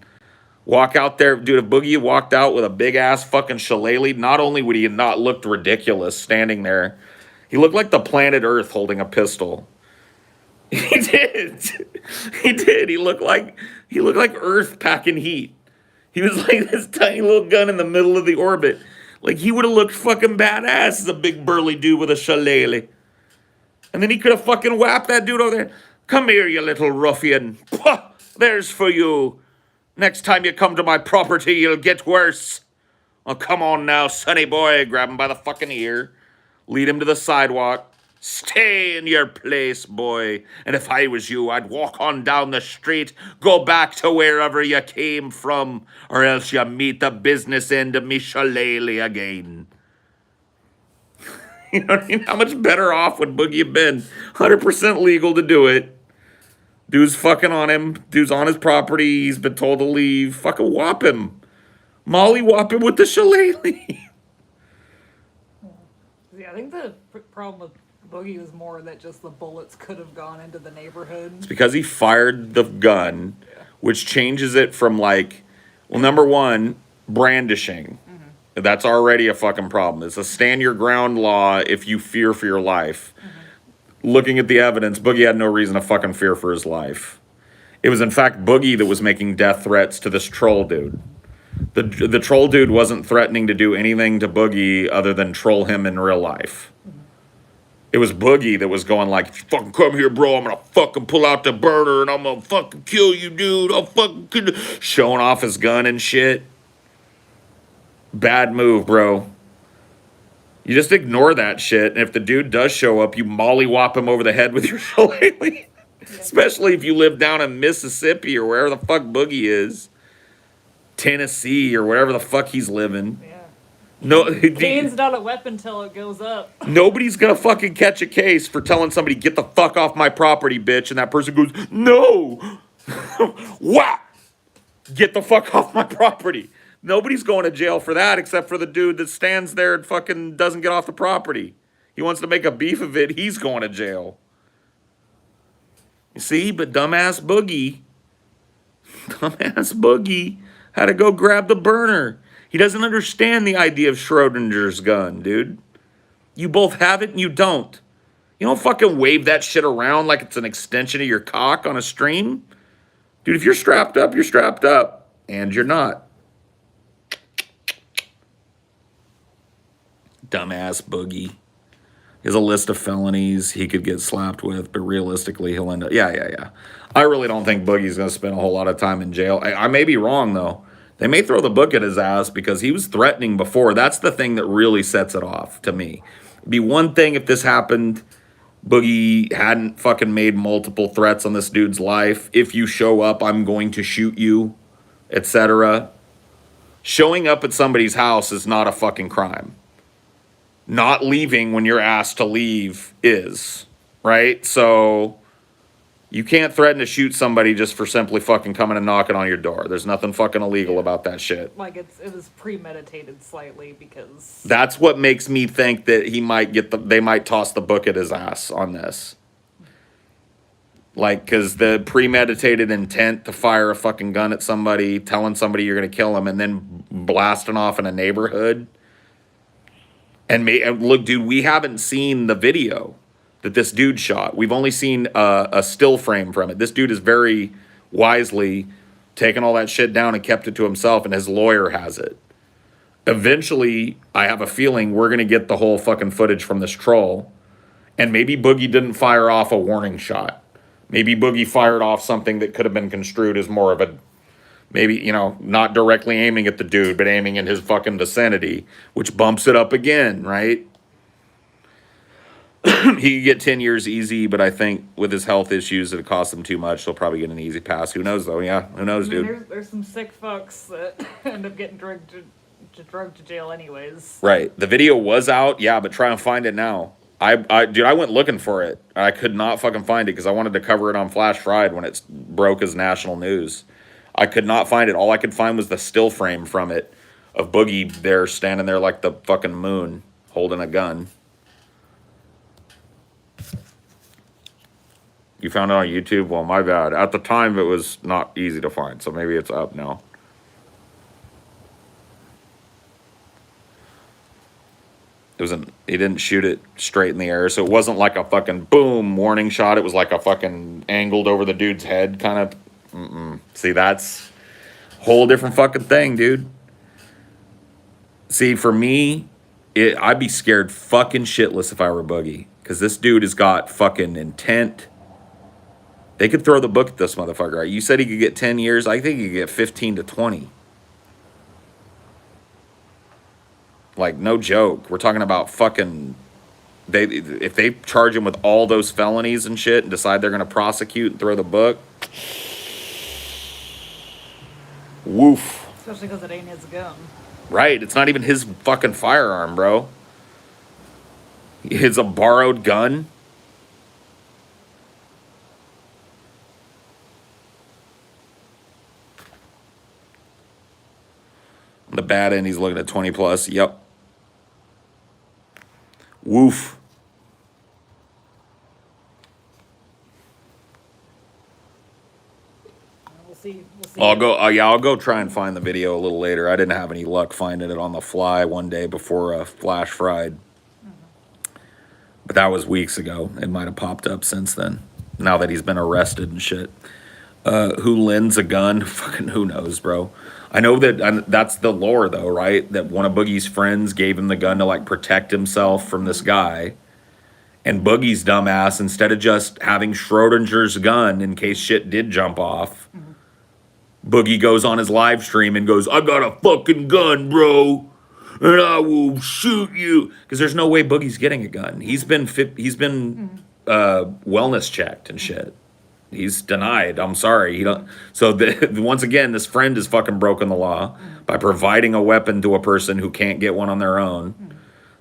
Speaker 1: Walk out there, dude. If Boogie walked out with a big ass fucking shillelagh, not only would he not looked ridiculous standing there, he looked like the planet Earth holding a pistol. He did. He did. He looked like Earth packing heat. He was like this tiny little gun in the middle of the orbit. Like, he would have looked fucking badass as a big burly dude with a shillelagh. And then he could have fucking whapped that dude over there. Come here, you little ruffian. Pah, there's for you. Next time you come to my property, you'll get worse. Oh, come on now, sonny boy. Grab him by the fucking ear. Lead him to the sidewalk. Stay in your place, boy. And if I was you, I'd walk on down the street, go back to wherever you came from, or else you meet the business end of me shillelagh again. You know what I mean? How much better off would Boogie have been? 100% legal to do it. Dude's fucking on him. Dude's on his property. He's been told to leave. Fucking whop him. Molly whop him with the shillelagh.
Speaker 2: Yeah, I think the problem with Boogie was more that just the bullets could have gone into the neighborhood.
Speaker 1: It's because he fired the gun, which changes it from like, well, number one, brandishing. That's already a fucking problem. It's a stand your ground law if you fear for your life. Looking at the evidence, Boogie had no reason to fucking fear for his life. It was in fact Boogie that was making death threats to this troll dude. The troll dude wasn't threatening to do anything to Boogie other than troll him in real life. It was Boogie that was going like, fucking come here, bro, I'm gonna fucking pull out the burner and I'm gonna fucking kill you, dude. I'll fucking kill you. Showing off his gun and shit. Bad move, bro. You just ignore that shit, and if the dude does show up, you mollywop him over the head with your shillelagh. Especially if you live down in Mississippi or wherever the fuck Boogie is. Tennessee or wherever the fuck he's living.
Speaker 2: Yeah.
Speaker 1: No,
Speaker 2: Gain's not a weapon till it goes up.
Speaker 1: Nobody's gonna fucking catch a case for telling somebody, get the fuck off my property, bitch, and that person goes, no! Whap! Get the fuck off my property. Nobody's going to jail for that except for the dude that stands there and fucking doesn't get off the property. He wants to make a beef of it, he's going to jail. You see, but dumbass Boogie had to go grab the burner. He doesn't understand the idea of Schrodinger's gun, dude. You both have it and you don't. You don't fucking wave that shit around like it's an extension of your cock on a stream. Dude, if you're strapped up, you're strapped up. And you're not. Dumbass Boogie. He has a list of felonies he could get slapped with, but realistically, he'll end up... Yeah. I really don't think Boogie's going to spend a whole lot of time in jail. I may be wrong, though. They may throw the book at his ass because he was threatening before. That's the thing that really sets it off to me. It'd be one thing if this happened, Boogie hadn't fucking made multiple threats on this dude's life. If you show up, I'm going to shoot you, etc. Showing up at somebody's house is not a fucking crime. Not leaving when you're asked to leave is, right? So you can't threaten to shoot somebody just for simply fucking coming and knocking on your door. There's nothing fucking illegal about that shit.
Speaker 2: Like it was premeditated slightly because...
Speaker 1: That's what makes me think that he might they might toss the book at his ass on this. Like, because the premeditated intent to fire a fucking gun at somebody, telling somebody you're going to kill them, and then blasting off in a neighborhood... And look, dude, we haven't seen the video that this dude shot. We've only seen a still frame from it. This dude has very wisely taken all that shit down and kept it to himself, and his lawyer has it. Eventually, I have a feeling we're going to get the whole fucking footage from this troll. And maybe Boogie didn't fire off a warning shot. Maybe Boogie fired off something that could have been construed as more of a... Maybe, you know, not directly aiming at the dude, but aiming in his fucking vicinity, which bumps it up again, right? He could get 10 years easy, but I think with his health issues, it costs him too much. He'll probably get an easy pass. Who knows, though? Yeah, who knows, dude?
Speaker 2: There's some sick fucks that end up getting drugged to jail anyways.
Speaker 1: Right. The video was out, yeah, but try and find it now. Dude, I went looking for it. I could not fucking find it because I wanted to cover it on Flash Fried when it broke as national news. I could not find it. All I could find was the still frame from it of Boogie there standing there like the fucking moon holding a gun. You found it on YouTube? Well, my bad. At the time, it was not easy to find, so maybe it's up now. He didn't shoot it straight in the air, so it wasn't like a fucking boom warning shot. It was like a fucking angled over the dude's head kind of. See, that's a whole different fucking thing, dude. See, for me, I'd be scared fucking shitless if I were Boogie. Because this dude has got fucking intent. They could throw the book at this motherfucker. Right? You said he could get 10 years. I think he could get 15 to 20. Like, no joke. We're talking about fucking... If they charge him with all those felonies and shit and decide they're going to prosecute and throw the book... Woof.
Speaker 2: Especially because it ain't his gun.
Speaker 1: Right. It's not even his fucking firearm, bro. It's a borrowed gun. On the bad end, he's looking at 20 plus. Yep. Woof.
Speaker 2: We'll see.
Speaker 1: I'll go try and find the video a little later. I didn't have any luck finding it on the fly one day before Flash fried. But that was weeks ago. It might have popped up since then. Now that he's been arrested and shit. Who lends a gun? Fucking who knows, bro. I know that that's the lore, though, right? That one of Boogie's friends gave him the gun to, like, protect himself from this guy. And Boogie's dumbass, instead of just having Schrodinger's gun in case shit did jump off, Boogie goes on his live stream and goes, I got a fucking gun, bro, and I will shoot you. Because there's no way Boogie's getting a gun. He's been wellness checked and shit. He's denied. I'm sorry. He don't. So once again, this friend has fucking broken the law by providing a weapon to a person who can't get one on their own.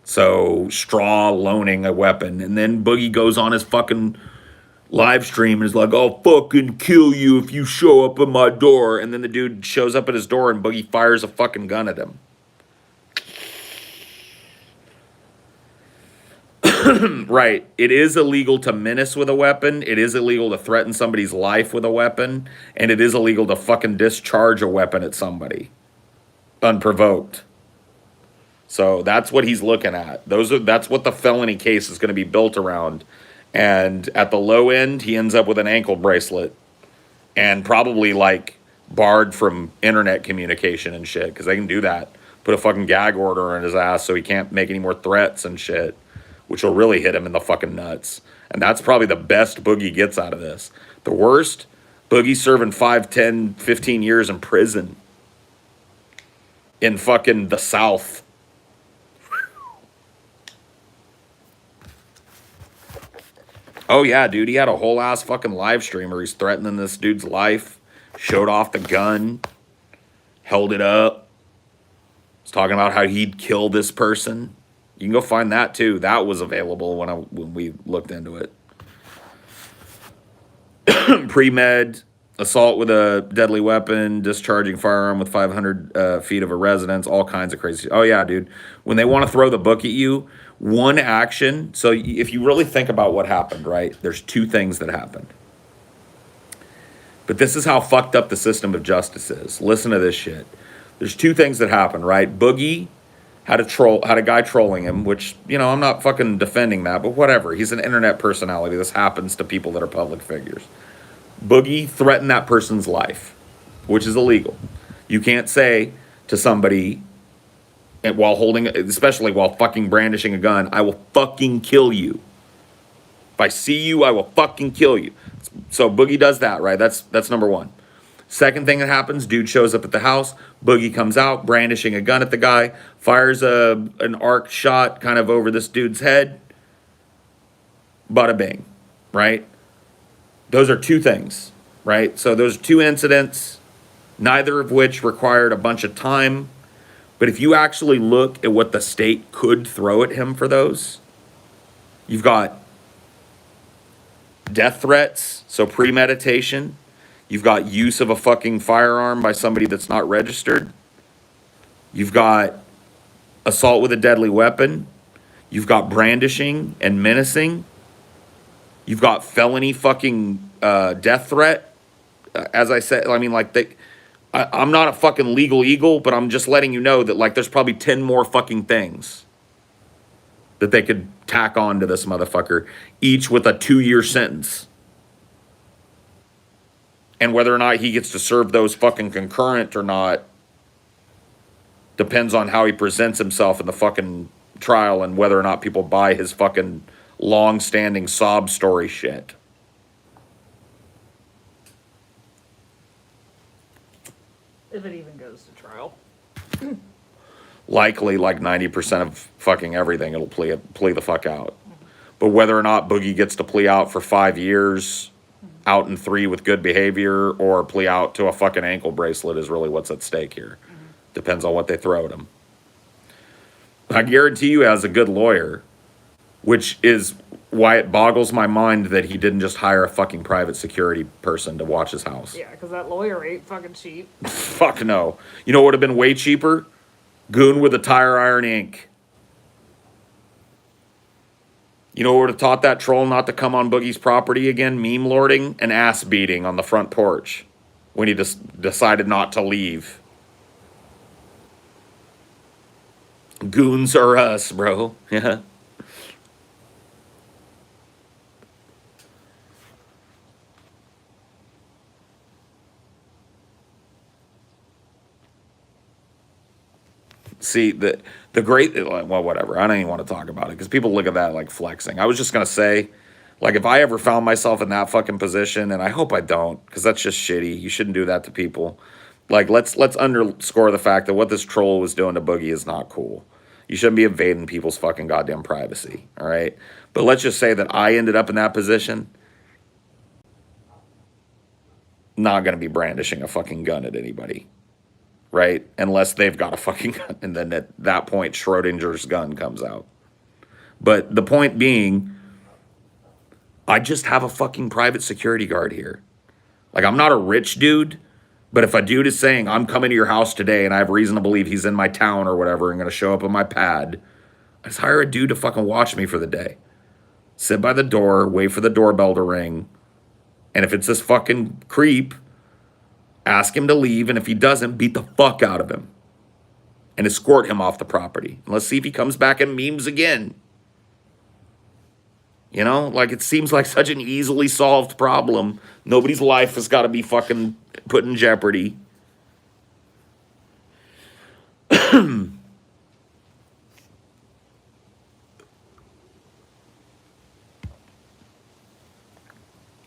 Speaker 1: So straw loaning a weapon, and then Boogie goes on his fucking live stream and is like, I'll fucking kill you if you show up at my door. And then the dude shows up at his door and Boogie fires a fucking gun at him. Right. It is illegal to menace with a weapon. It is illegal to threaten somebody's life with a weapon. And it is illegal to fucking discharge a weapon at somebody unprovoked. So that's what he's looking at. That's what the felony case is going to be built around. And at the low end, he ends up with an ankle bracelet and probably like barred from internet communication and shit, because they can do that. Put a fucking gag order on his ass so he can't make any more threats and shit, which will really hit him in the fucking nuts. And that's probably the best Boogie gets out of this. The worst, Boogie's serving 5, 10, 15 years in prison in fucking the South. Oh, yeah, dude, he had a whole ass fucking live stream where he's threatening this dude's life, showed off the gun, held it up, was talking about how he'd kill this person. You can go find that, too. That was available when we looked into it. Pre-med, assault with a deadly weapon, discharging firearm with 500 feet of a residence, all kinds of crazy. Oh, yeah, dude. When they want to throw the book at you, one action. So if you really think about what happened, right? There's two things that happened. But this is how fucked up the system of justice is. Listen to this shit. There's two things that happened, right? Boogie had a guy trolling him, which, you know, I'm not fucking defending that, but whatever. He's an internet personality. This happens to people that are public figures. Boogie threatened that person's life, which is illegal. You can't say to somebody, while holding, especially while fucking brandishing a gun, I will fucking kill you. If I see you, I will fucking kill you. So Boogie does that, right? That's number one. Second thing that happens, dude shows up at the house, Boogie comes out, brandishing a gun at the guy, fires an arc shot kind of over this dude's head. Bada bing, right? Those are two things, right? So those are two incidents, neither of which required a bunch of time. But if you actually look at what the state could throw at him for those, you've got death threats, so premeditation. You've got use of a fucking firearm by somebody that's not registered. You've got assault with a deadly weapon. You've got brandishing and menacing. You've got felony fucking death threat. As I said, I mean, like, I'm not a fucking legal eagle, but I'm just letting you know that, like, there's probably 10 more fucking things that they could tack on to this motherfucker, each with a 2-year sentence. And whether or not he gets to serve those fucking concurrent or not depends on how he presents himself in the fucking trial and whether or not people buy his fucking long-standing sob story shit.
Speaker 2: If it even goes to trial.
Speaker 1: Likely, like 90% of fucking everything, it'll plea the fuck out. But whether or not Boogie gets to plea out for 5 years, out in 3 with good behavior, or plea out to a fucking ankle bracelet is really what's at stake here. Depends on what they throw at him. I guarantee you, as a good lawyer, which is why it boggles my mind that he didn't just hire a fucking private security person to watch his house.
Speaker 2: Yeah, because that lawyer ain't fucking cheap.
Speaker 1: Fuck no. You know what would have been way cheaper? Goon with a tire iron ink. You know what would have taught that troll not to come on Boogie's property again? Meme lording and ass beating on the front porch when he just decided not to leave. Goons are us, bro. Yeah. See, the great, well, whatever. I don't even want to talk about it because people look at that like flexing. I was just going to say, like, if I ever found myself in that fucking position, and I hope I don't, because that's just shitty. You shouldn't do that to people. Like, let's underscore the fact that what this troll was doing to Boogie is not cool. You shouldn't be invading people's fucking goddamn privacy, all right? But let's just say that I ended up in that position. Not going to be brandishing a fucking gun at anybody. Right? Unless they've got a fucking gun. And then at that point, Schrodinger's gun comes out. But the point being, I just have a fucking private security guard here. Like, I'm not a rich dude, but if a dude is saying, I'm coming to your house today and I have reason to believe he's in my town or whatever and going to show up on my pad, I just hire a dude to fucking watch me for the day. Sit by the door, wait for the doorbell to ring. And if it's this fucking creep, ask him to leave, and if he doesn't, beat the fuck out of him. And escort him off the property. And let's see if he comes back and memes again. You know? Like, it seems like such an easily solved problem. Nobody's life has got to be fucking put in jeopardy.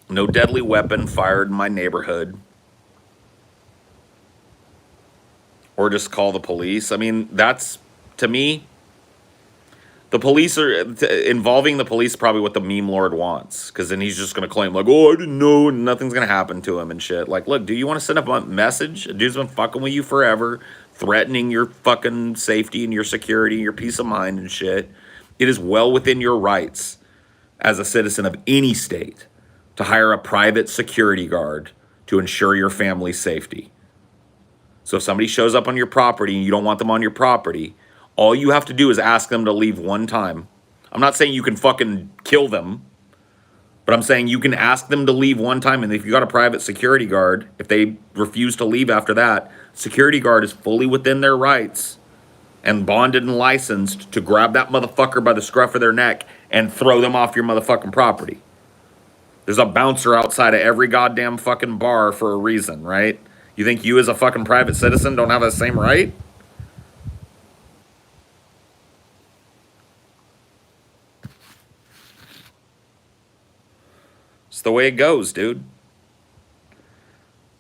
Speaker 1: No deadly weapon fired in my neighborhood. Or just call the police. I mean, that's, to me, the police are, involving the police probably what the meme lord wants. Because then he's just going to claim, like, oh, I didn't know, and nothing's going to happen to him and shit. Like, look, do you want to send up a message? A dude's been fucking with you forever, threatening your fucking safety and your security and your peace of mind and shit. It is well within your rights as a citizen of any state to hire a private security guard to ensure your family's safety. So if somebody shows up on your property and you don't want them on your property, all you have to do is ask them to leave one time. I'm not saying you can fucking kill them, but I'm saying you can ask them to leave one time. And if you got a private security guard, if they refuse to leave after that, security guard is fully within their rights and bonded and licensed to grab that motherfucker by the scruff of their neck and throw them off your motherfucking property. There's a bouncer outside of every goddamn fucking bar for a reason, right? You think you as a fucking private citizen don't have the same right? It's the way it goes, dude.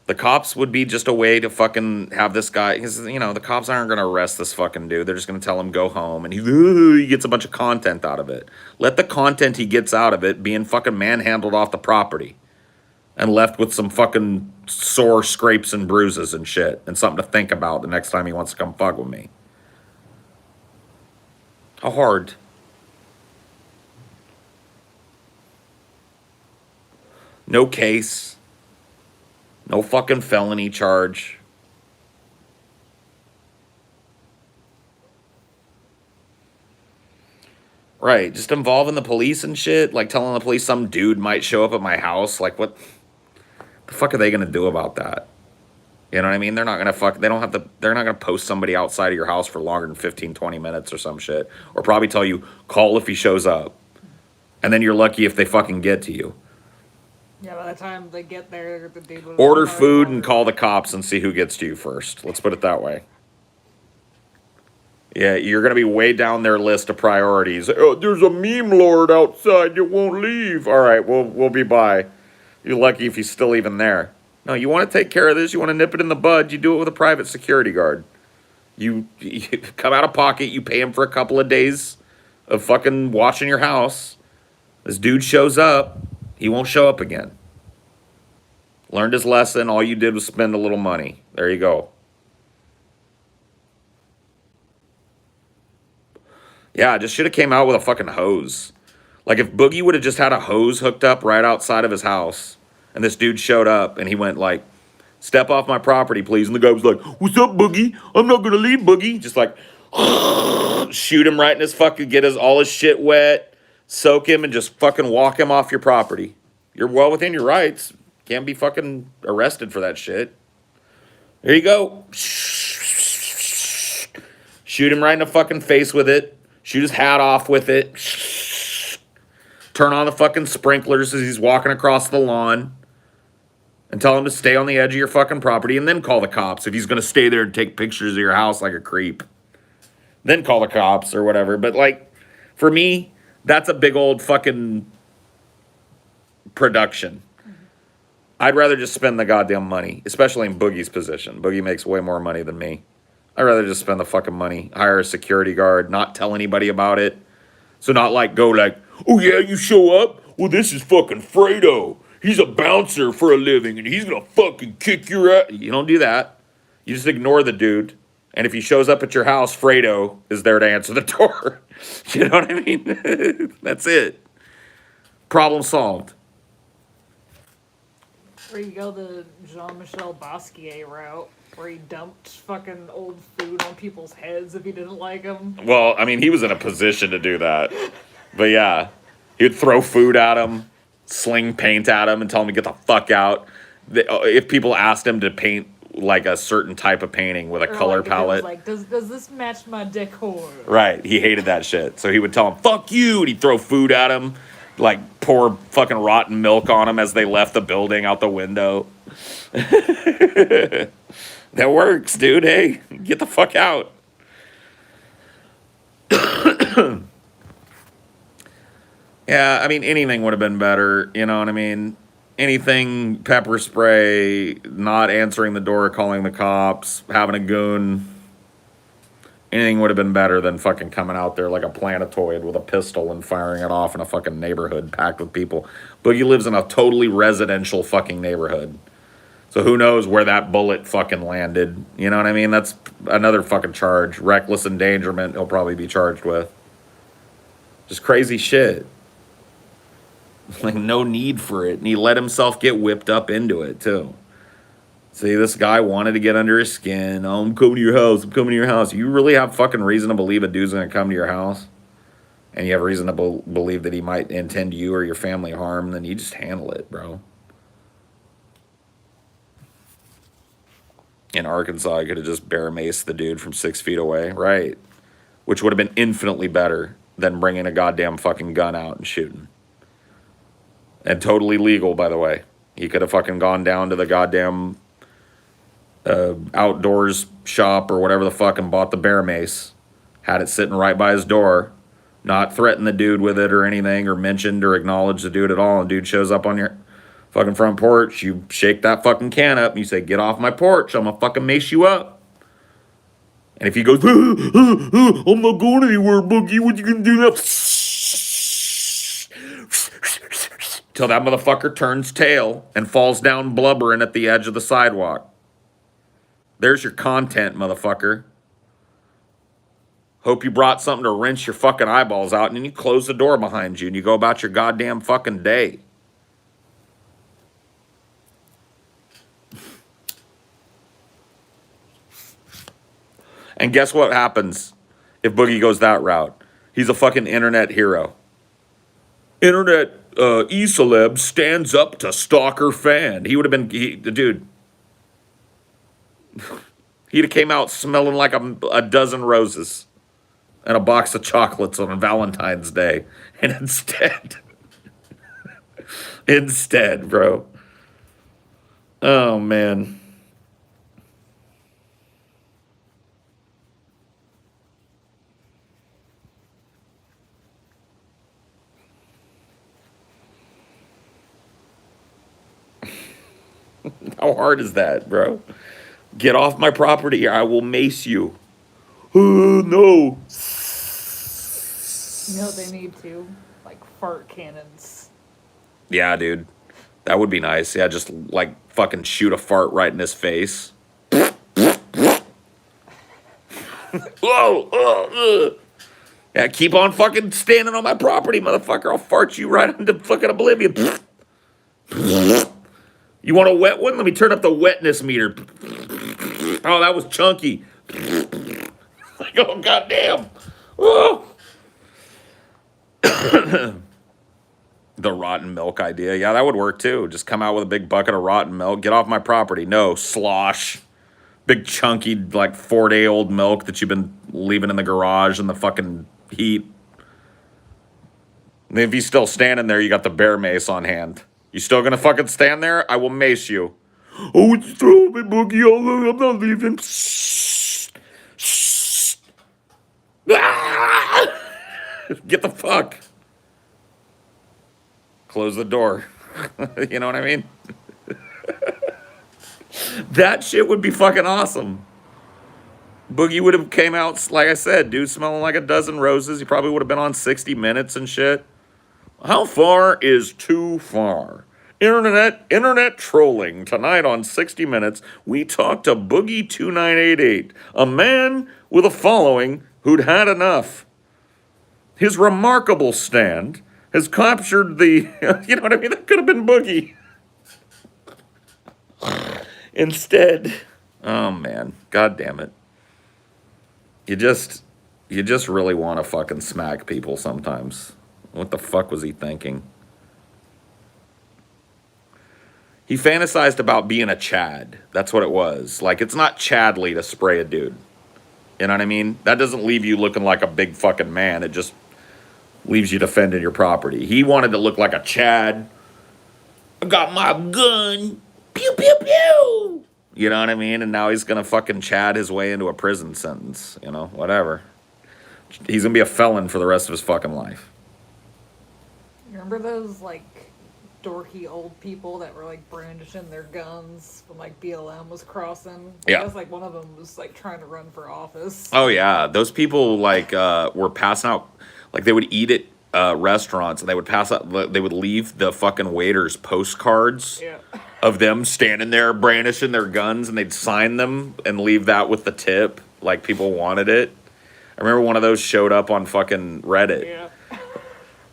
Speaker 1: The cops would be just a way to fucking have this guy, because, you know, the cops aren't going to arrest this fucking dude. They're just going to tell him go home, and he gets a bunch of content out of it. Let the content he gets out of it being fucking manhandled off the property and left with some fucking sore scrapes and bruises and shit and something to think about the next time he wants to come fuck with me. How hard? No case. No fucking felony charge. Right, just involving the police and shit, like telling the police some dude might show up at my house. Like, what the fuck are they gonna do about that? You know what I mean? They're not gonna they're not gonna post somebody outside of your house for longer than 15, 20 minutes or some shit. Or probably tell you, call if he shows up. And then you're lucky if they fucking get to you.
Speaker 2: Yeah, by the time they get there, the dude will
Speaker 1: Order food and call the cops and see who gets to you first. Let's put it that way. Yeah, you're going to be way down their list of priorities. Oh, there's a meme lord outside that won't leave. All right, we'll be by. You're lucky if he's still even there. No, you want to take care of this, you want to nip it in the bud, you do it with a private security guard. You come out of pocket, you pay him for a couple of days of fucking watching your house. This dude shows up, he won't show up again. Learned his lesson, all you did was spend a little money. There you go. Yeah, I just should have came out with a fucking hose. Like if Boogie would have just had a hose hooked up right outside of his house, and this dude showed up and he went like, "Step off my property, please." And the guy was like, "What's up, Boogie? I'm not gonna leave, Boogie." Just like shoot him right in his fucking, get his all his shit wet, soak him, and just fucking walk him off your property. You're well within your rights. Can't be fucking arrested for that shit. There you go. Shoot him right in the fucking face with it. Shoot his hat off with it. Turn on the fucking sprinklers as he's walking across the lawn. And tell him to stay on the edge of your fucking property, and then call the cops if he's going to stay there and take pictures of your house like a creep. Then call the cops or whatever. But, like, for me, that's a big old fucking production. I'd rather just spend the goddamn money, especially in Boogie's position. Boogie makes way more money than me. I'd rather just spend the fucking money, hire a security guard, not tell anybody about it. So not like go like, "Oh yeah, you show up? Well, this is fucking Fredo. He's a bouncer for a living, and he's gonna fucking kick your ass." You don't do that. You just ignore the dude. And if he shows up at your house, Fredo is there to answer the door. You know what I mean? That's it. Problem solved.
Speaker 2: Or you go the Jean-Michel Basquiat route, where he dumped fucking old food on people's heads if he didn't like them.
Speaker 1: Well, I mean, he was in a position to do that. But yeah, he would throw food at him, sling paint at him, and tell him to get the fuck out. If people asked him to paint like a certain type of painting with a color
Speaker 2: like,
Speaker 1: palette.
Speaker 2: Like, does this match my decor?
Speaker 1: Right, he hated that shit. So he would tell him, "Fuck you," and he'd throw food at him, like pour fucking rotten milk on him as they left the building out the window. That works, dude. Hey, get the fuck out. Yeah, I mean, anything would have been better. You know what I mean? Anything, pepper spray, not answering the door, calling the cops, having a goon. Anything would have been better than fucking coming out there like a planetoid with a pistol and firing it off in a fucking neighborhood packed with people. Boogie lives in a totally residential fucking neighborhood. So who knows where that bullet fucking landed. You know what I mean? That's another fucking charge. Reckless endangerment he'll probably be charged with. Just crazy shit. Like, no need for it. And he let himself get whipped up into it, too. See, this guy wanted to get under his skin. "Oh, I'm coming to your house. I'm coming to your house." You really have fucking reason to believe a dude's going to come to your house? And you have reason to believe that he might intend you or your family harm? Then you just handle it, bro. In Arkansas, I could have just bear maced the dude from 6 feet away. Right. Which would have been infinitely better than bringing a goddamn fucking gun out and shooting. And totally legal, by the way. He could have fucking gone down to the goddamn outdoors shop or whatever the fuck and bought the bear mace. Had it sitting right by his door. Not threatened the dude with it or anything, or mentioned or acknowledged the dude at all. And dude shows up on your fucking front porch. You shake that fucking can up and you say, "Get off my porch. I'm gonna fucking mace you up." And if he goes, "I'm not going anywhere, Boogie. What you gonna do now?" Till that motherfucker turns tail and falls down blubbering at the edge of the sidewalk. There's your content, motherfucker. Hope you brought something to rinse your fucking eyeballs out, and then you close the door behind you and you go about your goddamn fucking day. And guess what happens if Boogie goes that route? He's a fucking internet hero. Internet e-celeb stands up to stalker fan. He would have been, the dude. He'd have came out smelling like a dozen roses and a box of chocolates on a Valentine's Day. And instead, bro. Oh, man. How hard is that, bro? Get off my property or I will mace you. Oh, no.
Speaker 2: You know what they need to? Like fart cannons.
Speaker 1: Yeah, dude. That would be nice. Yeah, just like fucking shoot a fart right in his face. Whoa! Yeah, keep on fucking standing on my property, motherfucker. I'll fart you right into fucking oblivion. You want a wet one? Let me turn up the wetness meter. Oh, that was chunky. Like, oh, goddamn. Oh. The rotten milk idea. Yeah, that would work too. Just come out with a big bucket of rotten milk. Get off my property. No, slosh. Big chunky, like 4-day-old milk that you've been leaving in the garage in the fucking heat. And if he's still standing there, you got the bear mace on hand. You still gonna fucking stand there? I will mace you. Oh, it's throw me, Boogie. I'm not leaving. Ah! Get the fuck. Close the door. You know what I mean? That shit would be fucking awesome. Boogie would have came out, like I said, dude, smelling like a dozen roses. He probably would have been on 60 Minutes and shit. How far is too far? Internet trolling. Tonight on 60 Minutes, we talked to Boogie2988, a man with a following who'd had enough. His remarkable stand has captured the, you know what I mean? That could have been Boogie. Instead, oh man, god damn it. You just really want to fucking smack people sometimes. What the fuck was he thinking? He fantasized about being a Chad. That's what it was. Like, it's not Chadly to spray a dude. You know what I mean? That doesn't leave you looking like a big fucking man. It just leaves you defending your property. He wanted to look like a Chad. I got my gun. Pew, pew, pew. You know what I mean? And now he's going to fucking Chad his way into a prison sentence. You know, whatever. He's going to be a felon for the rest of his fucking life.
Speaker 2: Remember those, like, dorky old people that were, like, brandishing their guns when, like, BLM was crossing?
Speaker 1: Yeah.
Speaker 2: I guess, like, one of them was, like, trying to run for office.
Speaker 1: Oh, yeah. Those people, like, were passing out. Like, they would eat at restaurants, and they would pass out. They would leave the fucking waiters postcards of them standing there brandishing their guns, and they'd sign them and leave that with the tip. Like, people wanted it. I remember one of those showed up on fucking Reddit.
Speaker 2: Yeah.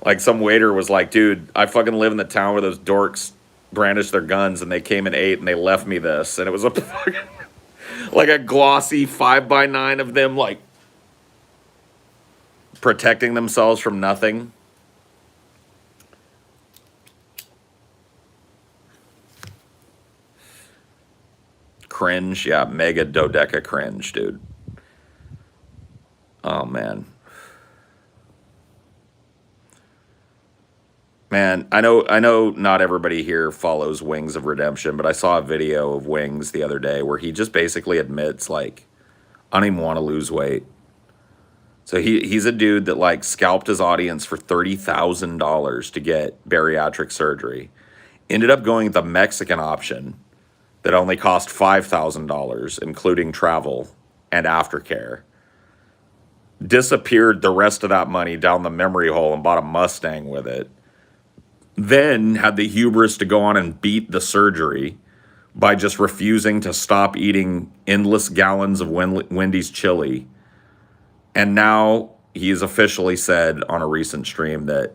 Speaker 1: Like, some waiter was like, dude, I fucking live in the town where those dorks brandish their guns, and they came and ate, and they left me this. And it was a fucking, like a glossy 5x9 of them, like, protecting themselves from nothing. Cringe. Yeah, mega dodeca cringe, dude. Oh, man. Man, I know not everybody here follows Wings of Redemption, but I saw a video of Wings the other day where he just basically admits, like, I don't even want to lose weight. So he's a dude that, like, scalped his audience for $30,000 to get bariatric surgery. Ended up going the Mexican option that only cost $5,000, including travel and aftercare. Disappeared the rest of that money down the memory hole and bought a Mustang with it. Then had the hubris to go on and beat the surgery by just refusing to stop eating endless gallons of Wendy's chili. And now he has officially said on a recent stream that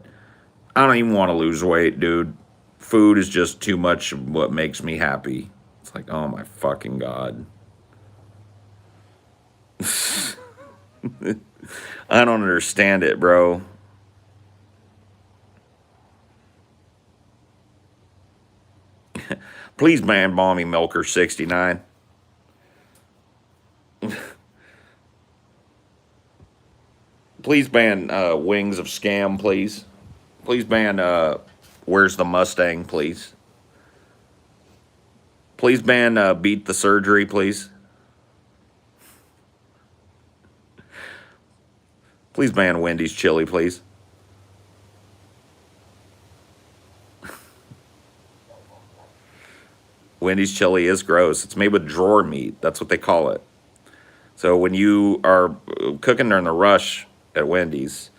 Speaker 1: I don't even want to lose weight, dude. Food is just too much of what makes me happy. It's like, oh my fucking God. I don't understand it, bro. Please ban Balmy Milker 69. Please ban Wings of Scam, please. Please ban Where's the Mustang, please. Please ban Beat the Surgery, please. Please ban Wendy's chili, please. Wendy's chili is gross. It's made with drawer meat. That's what they call it. So when you are cooking during the rush at Wendy's,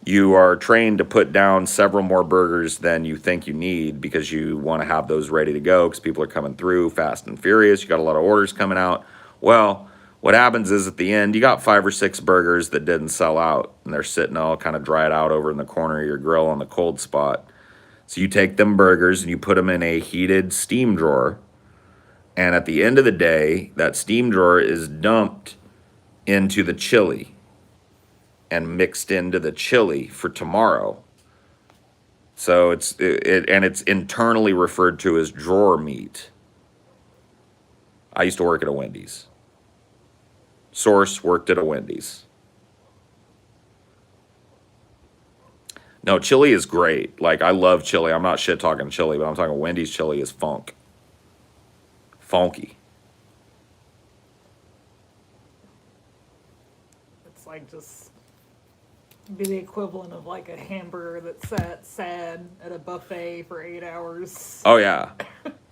Speaker 1: you are trained to put down several more burgers than you think you need because you want to have those ready to go because people are coming through fast and furious. You got a lot of orders coming out. Well, what happens is at the end, you got 5 or 6 burgers that didn't sell out, and they're sitting all kind of dried out over in the corner of your grill on the cold spot. So you take them burgers and you put them in a heated steam drawer, and at the end of the day, that steam drawer is dumped into the chili and mixed into the chili for tomorrow. So it's internally referred to as drawer meat. I used to work at a Wendy's. Source worked at a Wendy's. No, chili is great. Like, I love chili. I'm not shit talking chili, but I'm talking Wendy's chili is funky.
Speaker 2: It's like just be the equivalent of like a hamburger that sat sad at a buffet for 8 hours.
Speaker 1: Oh, yeah.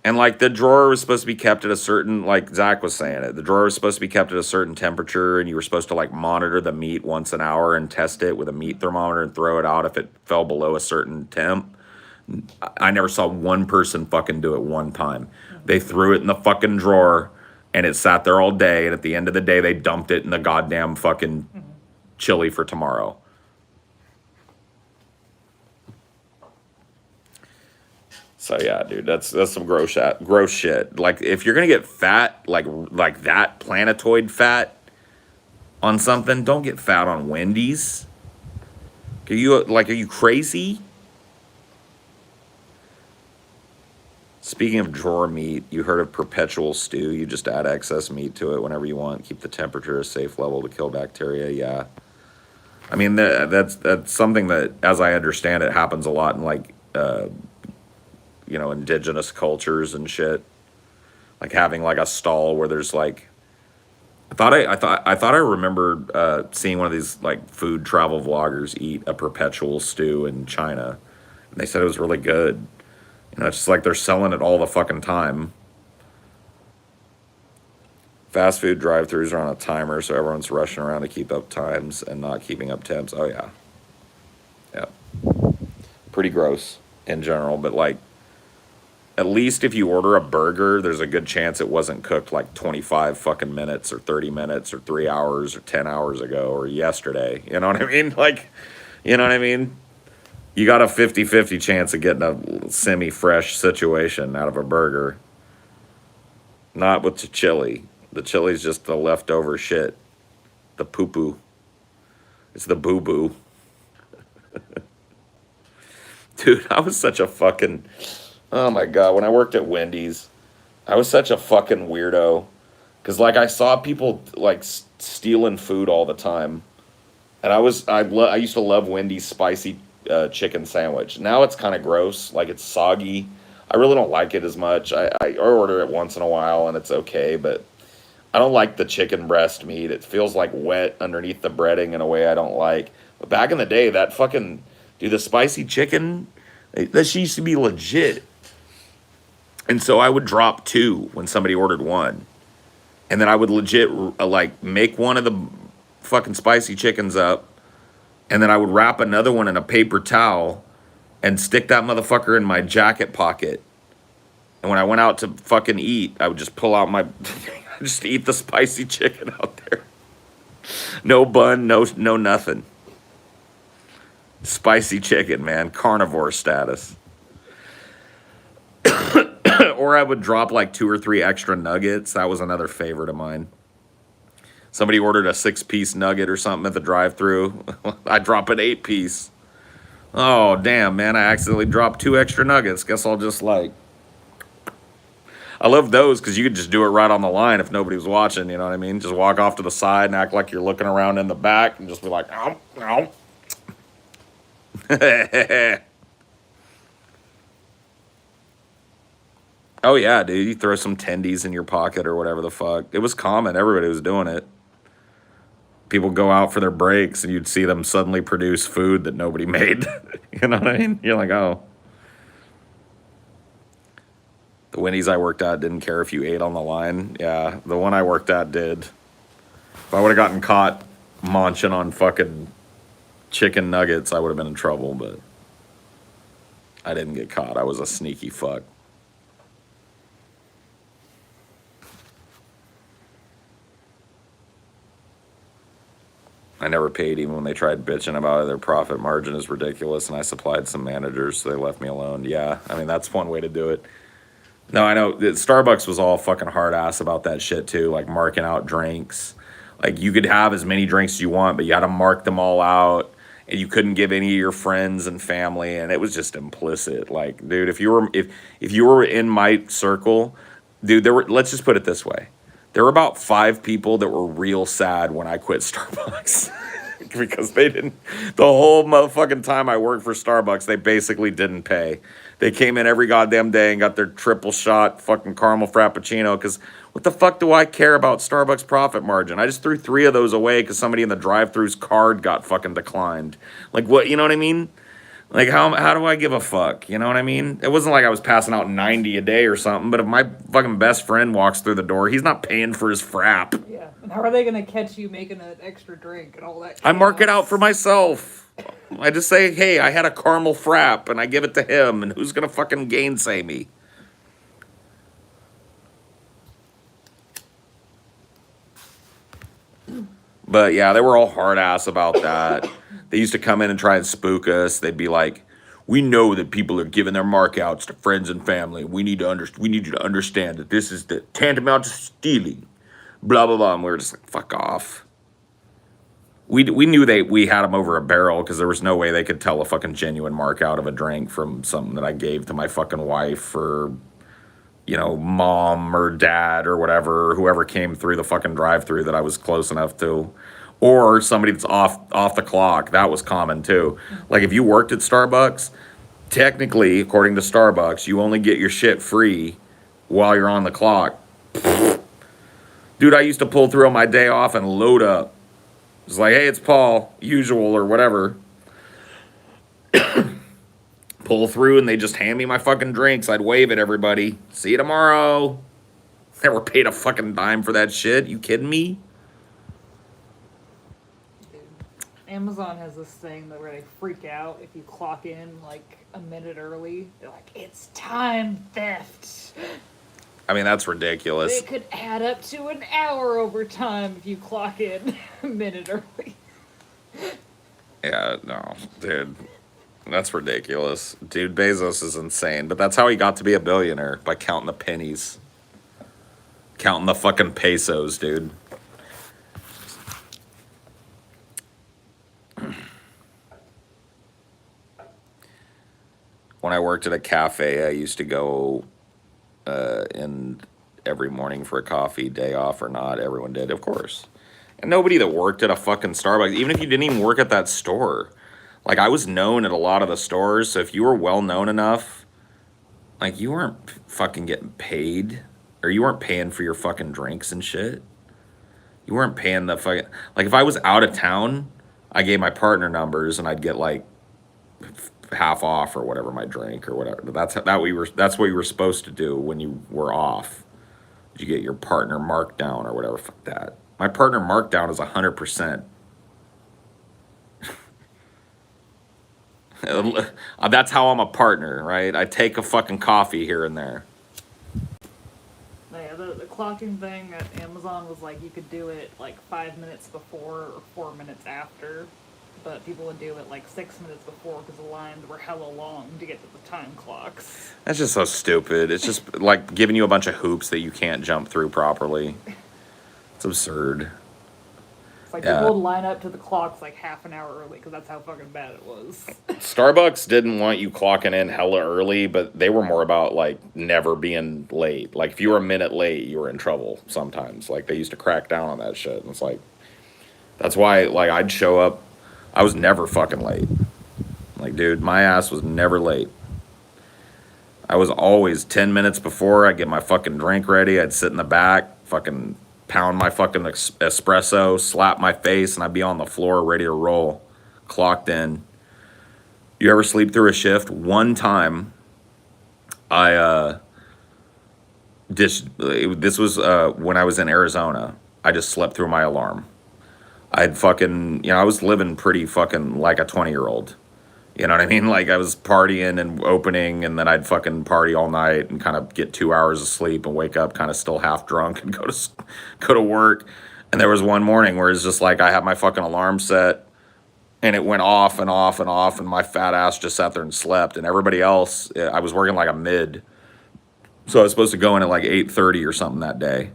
Speaker 1: And, like, the drawer was supposed to be kept at a certain, like Zach was saying it, the drawer was supposed to be kept at a certain temperature, and you were supposed to, like, monitor the meat once an hour and test it with a meat thermometer and throw it out if it fell below a certain temp. I never saw one person fucking do it one time. They threw it in the fucking drawer, and it sat there all day, and at the end of the day, they dumped it in the goddamn fucking chili for tomorrow. So yeah, dude, that's some gross shit. Like, if you're gonna get fat, like that planetoid fat on something, don't get fat on Wendy's. Are you crazy? Speaking of drawer meat, you heard of perpetual stew? You just add excess meat to it whenever you want. Keep the temperature a safe level to kill bacteria. Yeah, I mean that's something that, as I understand it, happens a lot in like. Indigenous cultures and shit, like having like a stall where there's like, I thought I remembered seeing one of these like food travel vloggers eat a perpetual stew in China, and they said it was really good. It's just like they're selling it all the fucking time. Fast food drive-thrus are on a timer, so everyone's rushing around to keep up times and not keeping up temps. Oh yeah, pretty gross in general, but like. At least if you order a burger, there's a good chance it wasn't cooked like 25 fucking minutes or 30 minutes or 3 hours or 10 hours ago or yesterday. You know what I mean? Like, you know what I mean? You got a 50-50 chance of getting a semi-fresh situation out of a burger. Not with the chili. The chili's just the leftover shit. The poo-poo. It's the boo-boo. Dude, I was such a fucking... Oh my God, when I worked at Wendy's, I was such a fucking weirdo. Because, like, I saw people, like, stealing food all the time. And I used to love Wendy's spicy chicken sandwich. Now it's kind of gross. Like, it's soggy. I really don't like it as much. I order it once in a while, and it's okay. But I don't like the chicken breast meat. It feels, like, wet underneath the breading in a way I don't like. But back in the day, that fucking... Dude, the spicy chicken... That shit used to be legit. And so I would drop 2 when somebody ordered 1. And then I would legit, like, make one of the fucking spicy chickens up. And then I would wrap another one in a paper towel and stick that motherfucker in my jacket pocket. And when I went out to fucking eat, I would just pull out my... just eat the spicy chicken out there. No bun, no nothing. Spicy chicken, man. Carnivore status. Or I would drop like 2 or 3 extra nuggets. That was another favorite of mine. Somebody ordered a 6-piece nugget or something at the drive-thru. I drop an 8-piece. Oh, damn, man. I accidentally dropped 2 extra nuggets. Guess I'll just like... I love those because you could just do it right on the line if nobody was watching, you know what I mean? Just walk off to the side and act like you're looking around in the back and just be like, ow, ow. Oh, yeah, dude. You throw some tendies in your pocket or whatever the fuck. It was common. Everybody was doing it. People go out for their breaks and you'd see them suddenly produce food that nobody made. You know what I mean? You're like, oh. The Wendy's I worked at didn't care if you ate on the line. Yeah, the one I worked at did. If I would have gotten caught munching on fucking chicken nuggets, I would have been in trouble, but I didn't get caught. I was a sneaky fuck. I never paid even when they tried bitching about it. Their profit margin is ridiculous, and I supplied some managers, so they left me alone. Yeah, I mean, that's one way to do it. No, I know that Starbucks was all fucking hard ass about that shit too, like marking out drinks. Like you could have as many drinks as you want, but you had to mark them all out, and you couldn't give any of your friends and family, and it was just implicit. Like, dude, if you were in my circle, dude, there were, let's just put it this way. There were about 5 people that were real sad when I quit Starbucks. Because they didn't, the whole motherfucking time I worked for Starbucks, they basically didn't pay. They came in every goddamn day and got their triple shot fucking caramel frappuccino. Because what the fuck do I care about Starbucks profit margin? I just threw 3 of those away because somebody in the drive-thru's card got fucking declined. Like, what, you know what I mean? Like, how do I give a fuck? You know what I mean? It wasn't like I was passing out 90 a day or something, but if my fucking best friend walks through the door, he's not paying for his frap.
Speaker 2: Yeah. And how are they gonna catch you making an extra drink and all that?
Speaker 1: I mark it out for myself. I just say, hey, I had a caramel frap, and I give it to him, and who's gonna fucking gainsay me? But yeah, they were all hard ass about that. They used to come in and try and spook us. They'd be like, "We know that people are giving their markouts to friends and family. We need you to understand that this is the tantamount to stealing." Blah blah blah. And we were just like, "Fuck off." We knew we had them over a barrel because there was no way they could tell a fucking genuine markout of a drink from something that I gave to my fucking wife or, you know, mom or dad or whatever, whoever came through the fucking drive-through that I was close enough to. Or somebody that's off the clock. That was common too. Like if you worked at Starbucks, technically, according to Starbucks, you only get your shit free while you're on the clock. Dude, I used to pull through on my day off and load up. It's like, hey, it's Paul, usual or whatever. Pull through and they just hand me my fucking drinks. I'd wave at everybody. See you tomorrow. Never paid a fucking dime for that shit. You kidding me?
Speaker 2: Amazon has this thing that where they freak out if you clock in like a minute early. They're like, it's time theft.
Speaker 1: I mean, that's ridiculous.
Speaker 2: It could add up to an hour overtime if you clock in a minute early.
Speaker 1: Yeah, no, dude. That's ridiculous. Dude, Bezos is insane. But that's how he got to be a billionaire, by counting the pennies. Counting the fucking pesos, dude. When I worked at a cafe, I used to go in every morning for a coffee, day off or not. Everyone did, of course. And nobody that worked at a fucking Starbucks, even if you didn't even work at that store, like I was known at a lot of the stores, so if you were well known enough, like you weren't fucking getting paid, or you weren't paying for your fucking drinks and shit. You weren't paying the fucking, like if I was out of town, I gave my partner numbers and I'd get like half off or whatever my drink or whatever. But that's what you were supposed to do when you were off. You get your partner markdown or whatever. Fuck that. My partner markdown is 100%. That's how I'm a partner, right? I take a fucking coffee here and there.
Speaker 2: Yeah, the clocking thing at Amazon was like you could do it like 5 minutes before or 4 minutes after, but people would do it like 6 minutes before because the lines were hella long to get to the time clocks.
Speaker 1: That's just so stupid. It's just like giving you a bunch of hoops that you can't jump through properly. It's absurd.
Speaker 2: It's like people would line up to the clocks like half an hour early because that's how fucking bad it was.
Speaker 1: Starbucks didn't want you clocking in hella early, but they were more about like never being late. Like if you were a minute late, you were in trouble sometimes. Like they used to crack down on that shit. And it's like, that's why like I'd show up. I was never fucking late. Like, dude, my ass was never late. I was always 10 minutes before. I'd get my fucking drink ready. I'd sit in the back, fucking pound my fucking espresso, slap my face, and I'd be on the floor ready to roll. Clocked in. You ever sleep through a shift? One time, I This was when I was in Arizona. I just slept through my alarm. I'd fucking, I was living pretty fucking like a 20-year-old. You know what I mean? Like I was partying and opening, and then I'd fucking party all night and kind of get 2 hours of sleep and wake up kind of still half drunk and go to work. And there was one morning where it's just like I had my fucking alarm set, and it went off and off and off, and my fat ass just sat there and slept. And everybody else, I was working like a mid, so I was supposed to go in at like 8:30 or something that day,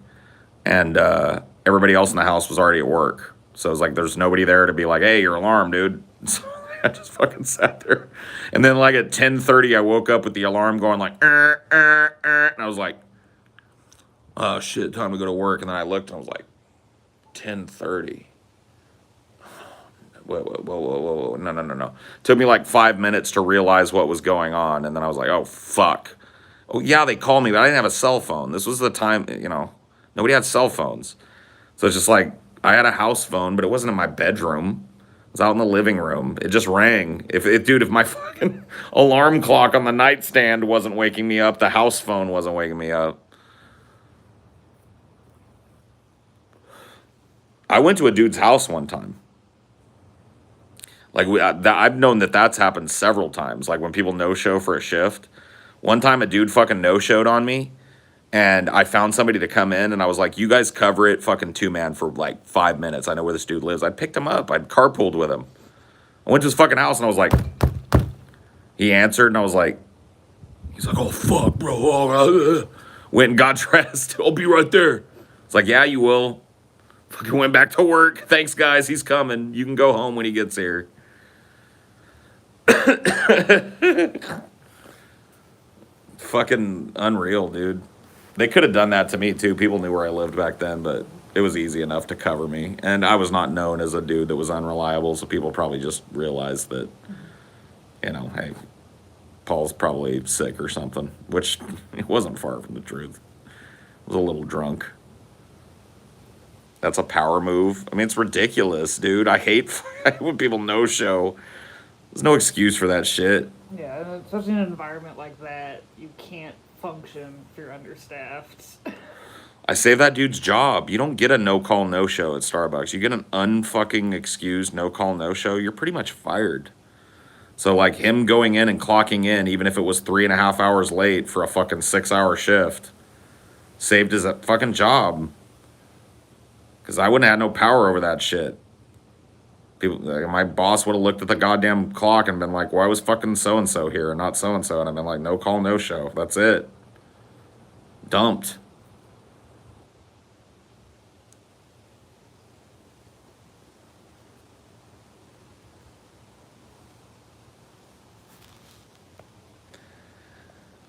Speaker 1: and everybody else in the house was already at work. So it was like there's nobody there to be like, hey, your alarm, dude. So I just fucking sat there, and then like at 10:30, I woke up with the alarm going like, and I was like, oh shit, time to go to work. And then I looked and I was like, 10:30. Whoa. No. Took me like 5 minutes to realize what was going on. And then I was like, oh, fuck. Oh, yeah, they called me, but I didn't have a cell phone. This was the time, nobody had cell phones. So it's just like, I had a house phone, but it wasn't in my bedroom. It was out in the living room. It just rang. If my fucking alarm clock on the nightstand wasn't waking me up, the house phone wasn't waking me up. I went to a dude's house one time. Like I've known that's happened several times. Like when people no-show for a shift. One time a dude fucking no-showed on me, and I found somebody to come in, and I was like, you guys cover it fucking two-man for like 5 minutes. I know where this dude lives. I picked him up. I'd carpooled with him. I went to his fucking house, and I was like, he answered, and I was like, he's like, oh, fuck, bro. Oh, went and got dressed. I'll be right there. It's like, yeah, you will. Fucking went back to work. Thanks, guys. He's coming. You can go home when he gets here. Fucking unreal, dude. They could have done that to me too. People knew where I lived back then, but it was easy enough to cover me. And I was not known as a dude that was unreliable, so people probably just realized that, hey, Paul's probably sick or something, which it wasn't far from the truth. I was a little drunk. That's a power move. I mean, it's ridiculous, dude. I hate when people no-show. There's no excuse for that shit.
Speaker 2: Yeah, and especially in an environment like that, you can't function if you're understaffed.
Speaker 1: I saved that dude's job. You don't get a no-call, no-show at Starbucks. You get an unfucking excused no-call, no-show, you're pretty much fired. So, like, him going in and clocking in, even if it was 3.5 hours late for a fucking 6-hour shift, saved his fucking job. Because I wouldn't have had no power over that shit. My boss would have looked at the goddamn clock and been like, why was fucking so-and-so here and not so-and-so? And I've been like, no call, no show. That's it. Dumped.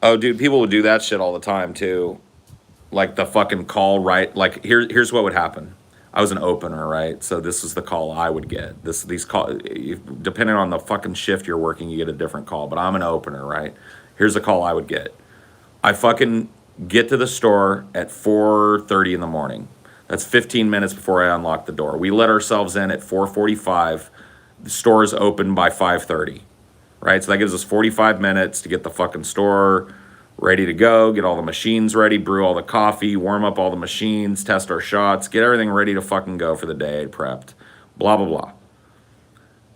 Speaker 1: Oh, dude, people would do that shit all the time, too. Like the fucking call, right? Like, here's what would happen. I was an opener, right? So this is the call I would get. These call, depending on the fucking shift you're working, you get a different call. But I'm an opener, right? Here's the call I would get. I fucking get to the store at 4:30 in the morning. That's 15 minutes before I unlock the door. We let ourselves in at 4:45. The store is open by 5:30, right? So that gives us 45 minutes to get the fucking store ready to go, get all the machines ready, brew all the coffee, warm up all the machines, test our shots, get everything ready to fucking go for the day, prepped, blah, blah, blah.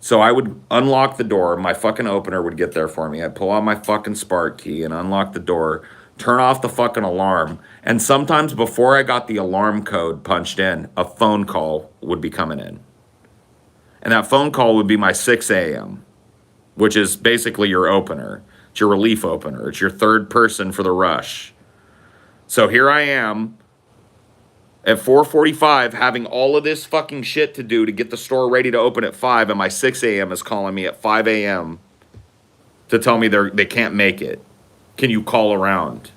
Speaker 1: So I would unlock the door. My fucking opener would get there for me. I'd pull out my fucking spark key and unlock the door, turn off the fucking alarm. And sometimes before I got the alarm code punched in, a phone call would be coming in. And that phone call would be my 6 a.m., which is basically your opener. It's your relief opener. It's your third person for the rush. So here I am at 4:45 having all of this fucking shit to do to get the store ready to open at 5, and my 6 a.m. is calling me at 5 a.m. to tell me they can't make it. Can you call around?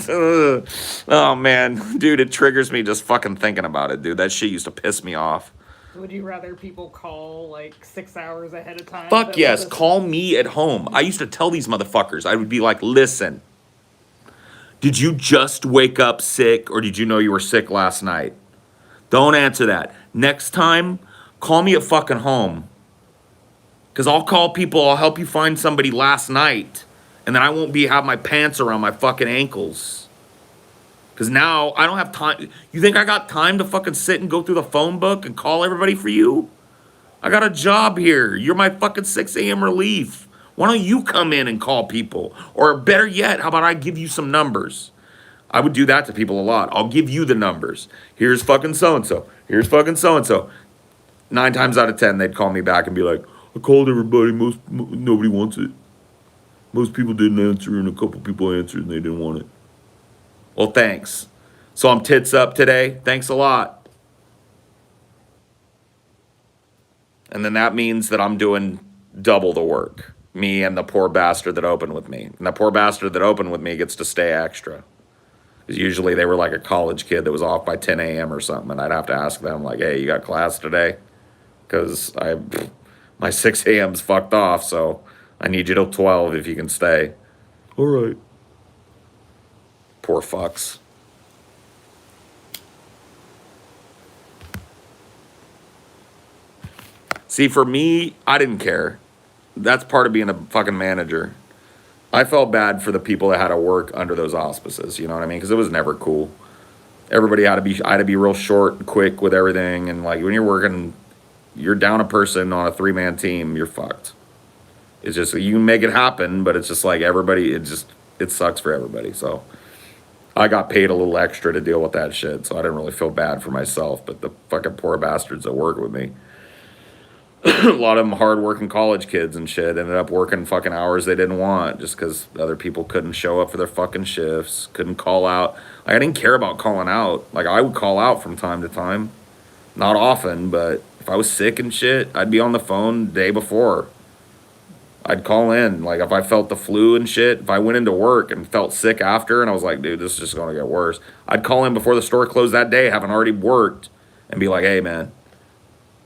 Speaker 1: Oh, man. Dude, it triggers me just fucking thinking about it, dude. That shit used to piss me off.
Speaker 2: Would you rather people call like 6 hours ahead of time?
Speaker 1: Fuck yes, call me at home. I used to tell these motherfuckers, I would be like, listen, did you just wake up sick or did you know you were sick last night? Don't answer that. Next time, call me at fucking home. Because I'll call people, I'll help you find somebody last night, and then I won't have my pants around my fucking ankles. Because now I don't have time. You think I got time to fucking sit and go through the phone book and call everybody for you? I got a job here. You're my fucking 6 a.m. relief. Why don't you come in and call people? Or better yet, how about I give you some numbers? I would do that to people a lot. I'll give you the numbers. Here's fucking so-and-so. Here's fucking so-and-so. 9 times out of 10, they'd call me back and be like, I called everybody. Nobody wants it. Most people didn't answer, and a couple people answered, and they didn't want it. Well, thanks. So I'm tits up today. Thanks a lot. And then that means that I'm doing double the work. Me and the poor bastard that opened with me. And the poor bastard that opened with me gets to stay extra. Because usually they were like a college kid that was off by 10 a.m. or something. And I'd have to ask them, like, hey, you got class today? Because my 6 a.m.'s fucked off, so I need you till 12 if you can stay. All right. Poor fucks. See, for me, I didn't care. That's part of being a fucking manager. I felt bad for the people that had to work under those auspices, you know what I mean? Because it was never cool. Everybody I had to be real short and quick with everything. And like when you're working, you're down a person on a 3-man team, you're fucked. It's just, you can make it happen, but it's just like everybody, it sucks for everybody. So I got paid a little extra to deal with that shit. So I didn't really feel bad for myself, but the fucking poor bastards that work with me. A lot of them hard-working college kids and shit ended up working fucking hours they didn't want just because other people couldn't show up for their fucking shifts, couldn't call out. Like, I didn't care about calling out. Like, I would call out from time to time. Not often, but if I was sick and shit, I'd be on the phone the day before. I'd call in. Like, if I felt the flu and shit, if I went into work and felt sick after and I was like, dude, this is just going to get worse, I'd call in before the store closed that day, having already worked, and be like, hey, man,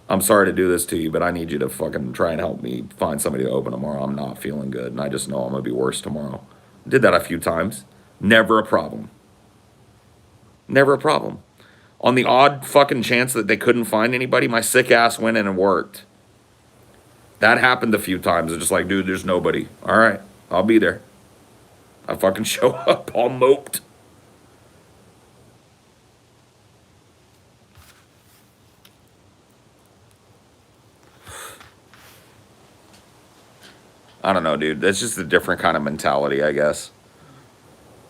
Speaker 1: I'm sorry to do this to you, but I need you to fucking try and help me find somebody to open tomorrow. I'm not feeling good, and I just know I'm going to be worse tomorrow. Did that a few times. Never a problem. Never a problem. On the odd fucking chance that they couldn't find anybody, my sick ass went in and worked. That happened a few times. It's just like, dude, there's nobody. All right, I'll be there. I fucking show up all moped. I don't know, dude. That's just a different kind of mentality, I guess.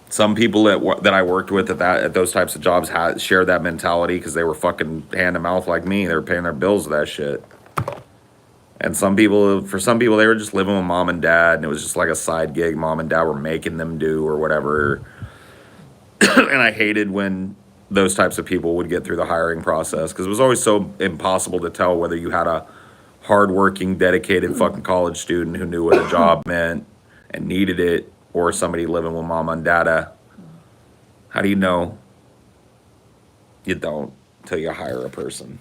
Speaker 1: Some people that I worked with at those types of jobs shared that mentality because they were fucking hand to mouth like me. They were paying their bills with that shit. And for some people, they were just living with mom and dad, and it was just like a side gig mom and dad were making them do or whatever. And I hated when those types of people would get through the hiring process because it was always so impossible to tell whether you had a hardworking, dedicated fucking college student who knew what a job meant and needed it, or somebody living with mom and dada. How do you know? You don't until you hire a person.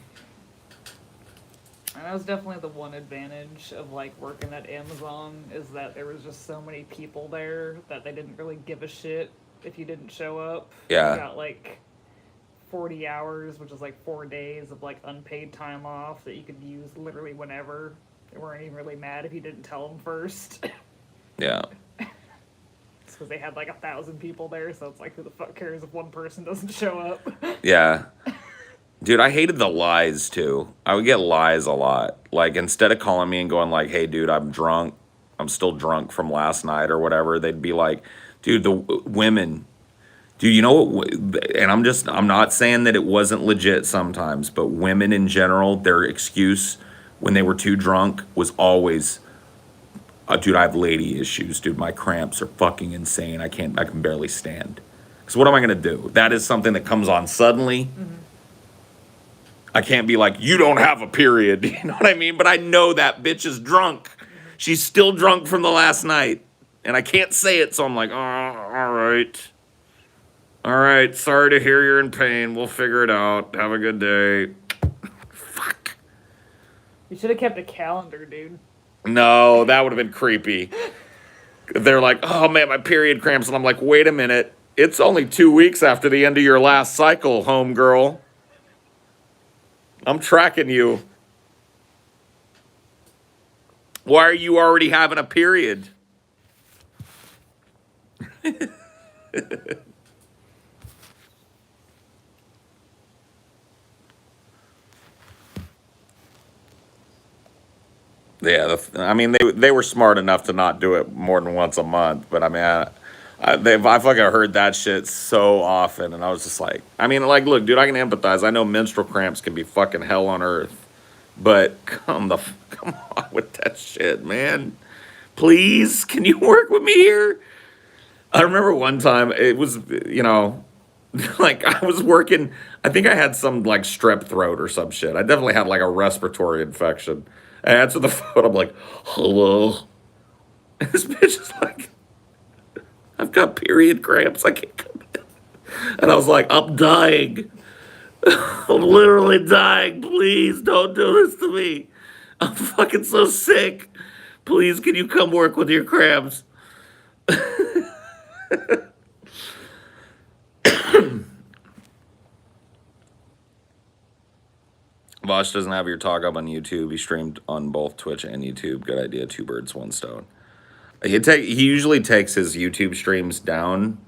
Speaker 2: And that was definitely the one advantage of like working at Amazon is that there was just so many people there that they didn't really give a shit if you didn't show up.
Speaker 1: Yeah.
Speaker 2: You got like 40 hours, which is like 4 days of like unpaid time off that you could use literally whenever. They weren't even really mad if you didn't tell them first.
Speaker 1: Yeah.
Speaker 2: It's because they had like 1,000 people there, so it's like, who the fuck cares if one person doesn't show up?
Speaker 1: Yeah. Dude, I hated the lies too. I would get lies a lot. Like, instead of calling me and going like, hey, dude, I'm drunk. I'm still drunk from last night or whatever. They'd be like, dude, the women... Dude, you know what, and I'm not saying that it wasn't legit sometimes, but women in general, their excuse when they were too drunk was always, dude, I have lady issues, dude, my cramps are fucking insane, I can barely stand. Because what am I going to do? That is something that comes on suddenly. Mm-hmm. I can't be like, you don't have a period, you know what I mean? But I know that bitch is drunk. She's still drunk from the last night. And I can't say it, so I'm like, oh, all right. All right, sorry to hear you're in pain. We'll figure it out. Have a good day. Fuck.
Speaker 2: You should have kept a calendar, dude.
Speaker 1: No, that would have been creepy. They're like, oh man, my period cramps. And I'm like, wait a minute. It's only 2 weeks after the end of your last cycle, homegirl. I'm tracking you. Why are you already having a period? Yeah, I mean they were smart enough to not do it more than once a month, but I mean I fucking heard that shit so often, and I was just like, I mean, like, look, dude, I can empathize. I know menstrual cramps can be fucking hell on earth, but come on with that shit, man. Please, can you work with me here? I remember one time it was, like I was working. I think I had some like strep throat or some shit. I definitely had like a respiratory infection. I answer the phone. I'm like, hello. And this bitch is like, I've got period cramps. I can't come in. And I was like, I'm dying. I'm literally dying. Please don't do this to me. I'm fucking so sick. Please, can you come work with your cramps? Vaush doesn't have your talk up on YouTube. He streamed on both Twitch and YouTube. Good idea. Two birds, one stone. He usually takes his YouTube streams down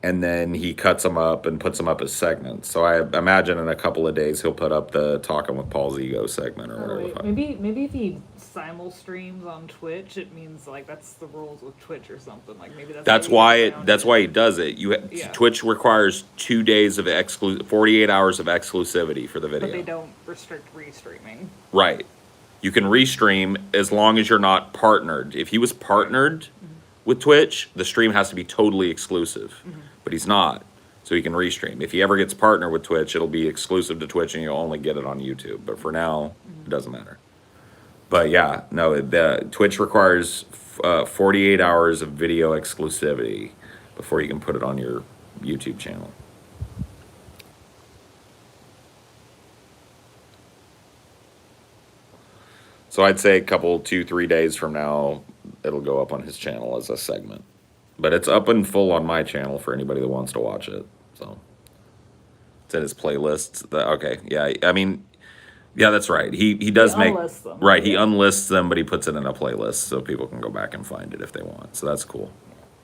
Speaker 1: and then he cuts them up and puts them up as segments. So I imagine in a couple of days he'll put up the Talking with Paul's Ego segment or whatever.
Speaker 2: Wait, maybe if he simul streams on Twitch, it means like that's the rules with Twitch or something. Like maybe that's why
Speaker 1: why he does it. Twitch requires 2 days of 48 hours of exclusivity for the video.
Speaker 2: But they don't restrict restreaming.
Speaker 1: Right. You can restream as long as you're not partnered. If he was partnered with Twitch, the stream has to be totally exclusive. But he's not. So he can restream. If he ever gets partnered with Twitch, it'll be exclusive to Twitch and you'll only get it on YouTube. But for now, it doesn't matter. But yeah, no, the Twitch requires 48 hours of video exclusivity before you can put it on your YouTube channel. So I'd say a couple, 2-3 days from now, it'll go up on his channel as a segment. But it's up and full on my channel for anybody that wants to watch it. So it's in his playlists. Okay, yeah, I mean, yeah, that's right. He does make
Speaker 2: them.
Speaker 1: Right. He unlists them, but he puts it in a playlist so people can go back and find it if they want. So that's cool.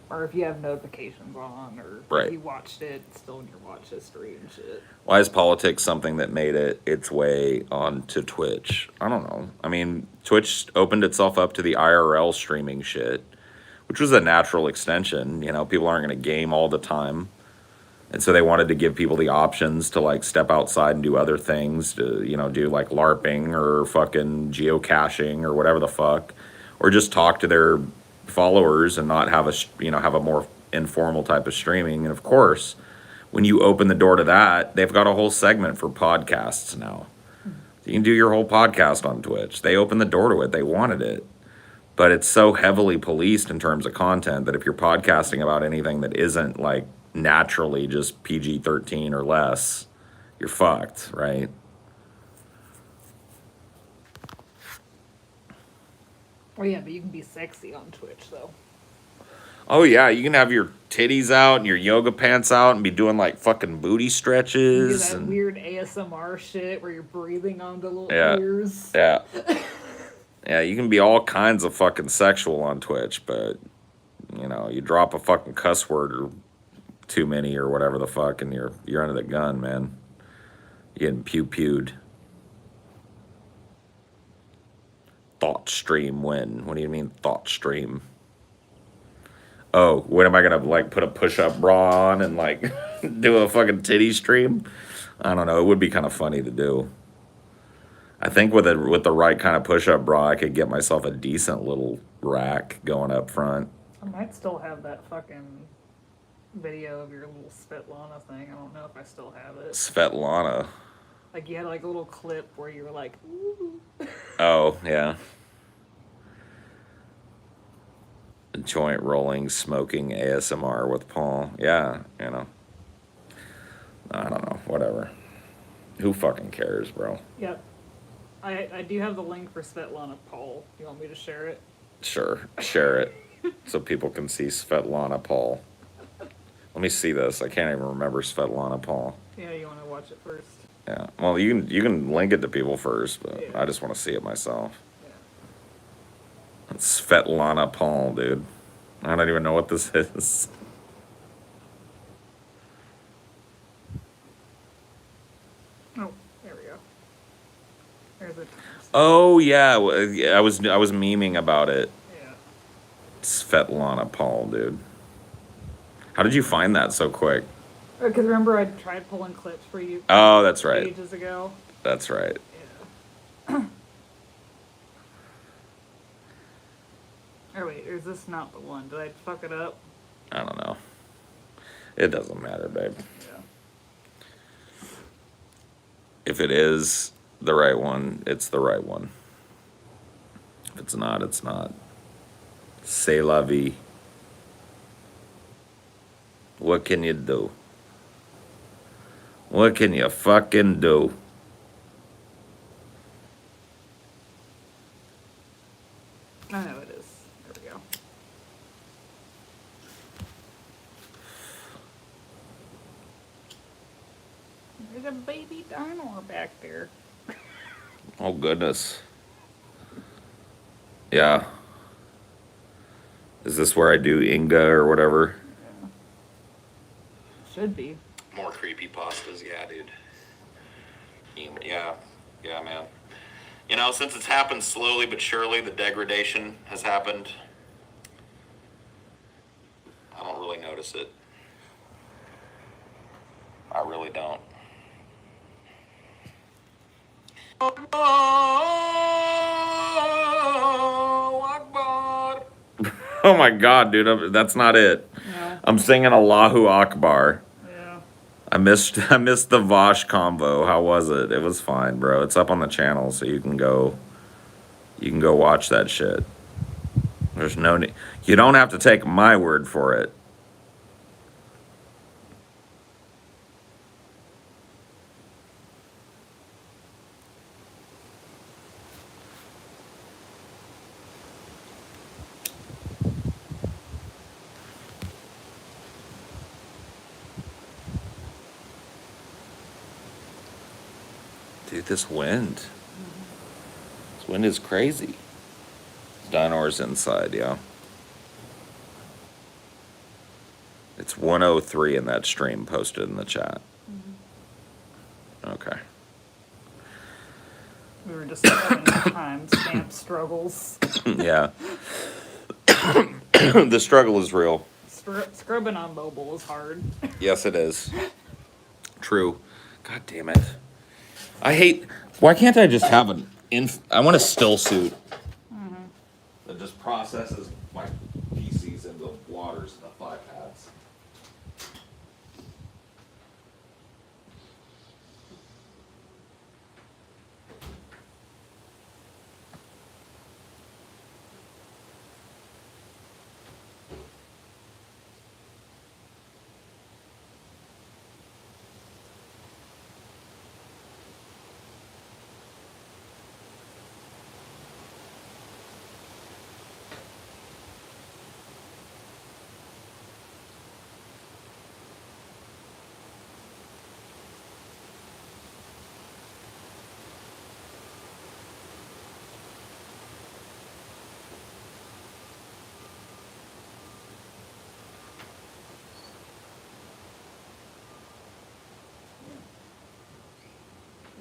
Speaker 2: Or if you have notifications on, or
Speaker 1: right.
Speaker 2: If you watched it, it's still in your watch history and shit.
Speaker 1: Why is politics something that made it its way onto Twitch? I don't know. I mean, Twitch opened itself up to the IRL streaming shit, which was a natural extension. You know, people aren't going to game all the time. And so they wanted to give people the options to like step outside and do other things, to, do like LARPing or fucking geocaching or whatever the fuck, or just talk to their followers and not have a more informal type of streaming. And of course, when you open the door to that, they've got a whole segment for podcasts now. You can do your whole podcast on Twitch. They opened the door to it. They wanted it. But it's so heavily policed in terms of content that if you're podcasting about anything that isn't like naturally just PG-13 or less, you're fucked, right?
Speaker 2: Oh yeah, but you can be sexy on Twitch though.
Speaker 1: Oh yeah, you can have your titties out and your yoga pants out and be doing like fucking booty stretches.
Speaker 2: You do that weird ASMR shit where you're breathing onto little ears.
Speaker 1: Yeah. Yeah, you can be all kinds of fucking sexual on Twitch, but you drop a fucking cuss word or too many or whatever the fuck, and you're under the gun, man. You're getting pew-pewed. Thought stream when? What do you mean thought stream? Oh, when am I gonna like put a push-up bra on and like do a fucking titty stream? I don't know. It would be kind of funny to do. I think with the right kind of push-up bra, I could get myself a decent little rack going up front.
Speaker 2: I might still have that fucking video of your little Svetlana thing. I don't know if I still have it.
Speaker 1: Svetlana.
Speaker 2: Like you had like a little clip where you were like, ooh.
Speaker 1: Oh, yeah. Joint rolling, smoking ASMR with Paul. Yeah, I don't know. Whatever. Who fucking cares, bro?
Speaker 2: Yep. I do have the link for Svetlana Paul. You want me to share it?
Speaker 1: Sure. Share it so people can see Svetlana Paul. Let me see this. I can't even remember Svetlana Paul.
Speaker 2: Yeah, you want to watch it first?
Speaker 1: Yeah. Well, you can link it to people first, but
Speaker 2: yeah.
Speaker 1: I just want to see it myself. It's Svetlana Paul, dude. I don't even know what this is.
Speaker 2: Oh, there we go. There's a
Speaker 1: Oh yeah, I was memeing about it.
Speaker 2: yeah.
Speaker 1: Svetlana Paul, dude. How did you find that so quick?
Speaker 2: Because remember I tried pulling clips for you.
Speaker 1: Oh, that's right.
Speaker 2: Ages ago.
Speaker 1: That's right.
Speaker 2: Yeah. Oh wait, is this not the one? Did I fuck it up?
Speaker 1: I don't know. It doesn't matter, babe.
Speaker 2: Yeah.
Speaker 1: If it is the right one, it's the right one. If it's not, it's not. C'est la vie. What can you do? What can you fucking do?
Speaker 2: I know it is. There we go. There's a baby dinosaur back there.
Speaker 1: Oh, goodness. Yeah. Is this where I do Inga or whatever?
Speaker 2: Yeah. Should be.
Speaker 1: More creepy pastas, yeah, dude. Yeah, yeah, man. You know, since it's happened slowly but surely, the degradation has happened. I don't really notice it. I really don't. Oh my god, dude, that's not it.
Speaker 2: Yeah.
Speaker 1: I'm singing Allahu Akbar.
Speaker 2: Yeah.
Speaker 1: I missed the Vaush combo. How was it? It was fine, bro. It's up on the channel, so you can go watch that shit. There's no need. You don't have to take my word for it. Dude, this wind. This wind is crazy. Dinosaurs inside, yeah. It's 103 in that stream posted in the chat. Okay.
Speaker 2: We were just having time stamp struggles.
Speaker 1: Yeah. The struggle is real.
Speaker 2: Scrubbing on mobile is hard.
Speaker 1: Yes, it is. True. God damn it. I hate. Why can't I just have I want a still suit that just processes my PCs into waters and the thigh pads.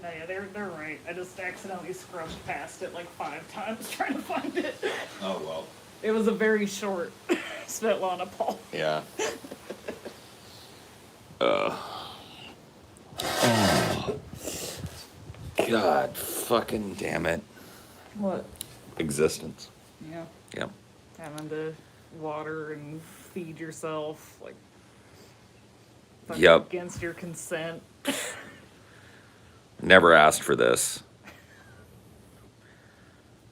Speaker 2: No, yeah, they're right. I just accidentally scrubbed past it like 5 times trying to find it.
Speaker 1: Oh, well.
Speaker 2: It was a very short Svetlana Paul.
Speaker 1: Yeah. God fucking damn it.
Speaker 2: What?
Speaker 1: Existence.
Speaker 2: Yeah.
Speaker 1: Yep.
Speaker 2: Having to water and feed yourself, like,
Speaker 1: Yep.
Speaker 2: against your consent.
Speaker 1: Never asked for this.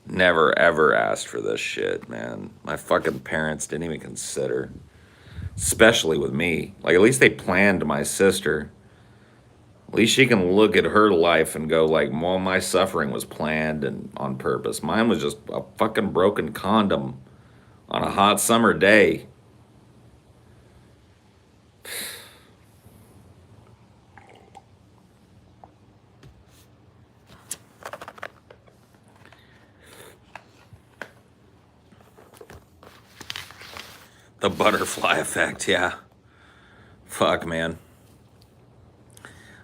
Speaker 1: Never ever asked for this shit, man. My fucking parents didn't even consider. Especially with me. Like, at least they planned my sister. At least she can look at her life and go like, well, my suffering was planned and on purpose. Mine was just a fucking broken condom on a hot summer day. The butterfly effect, yeah. Fuck, man.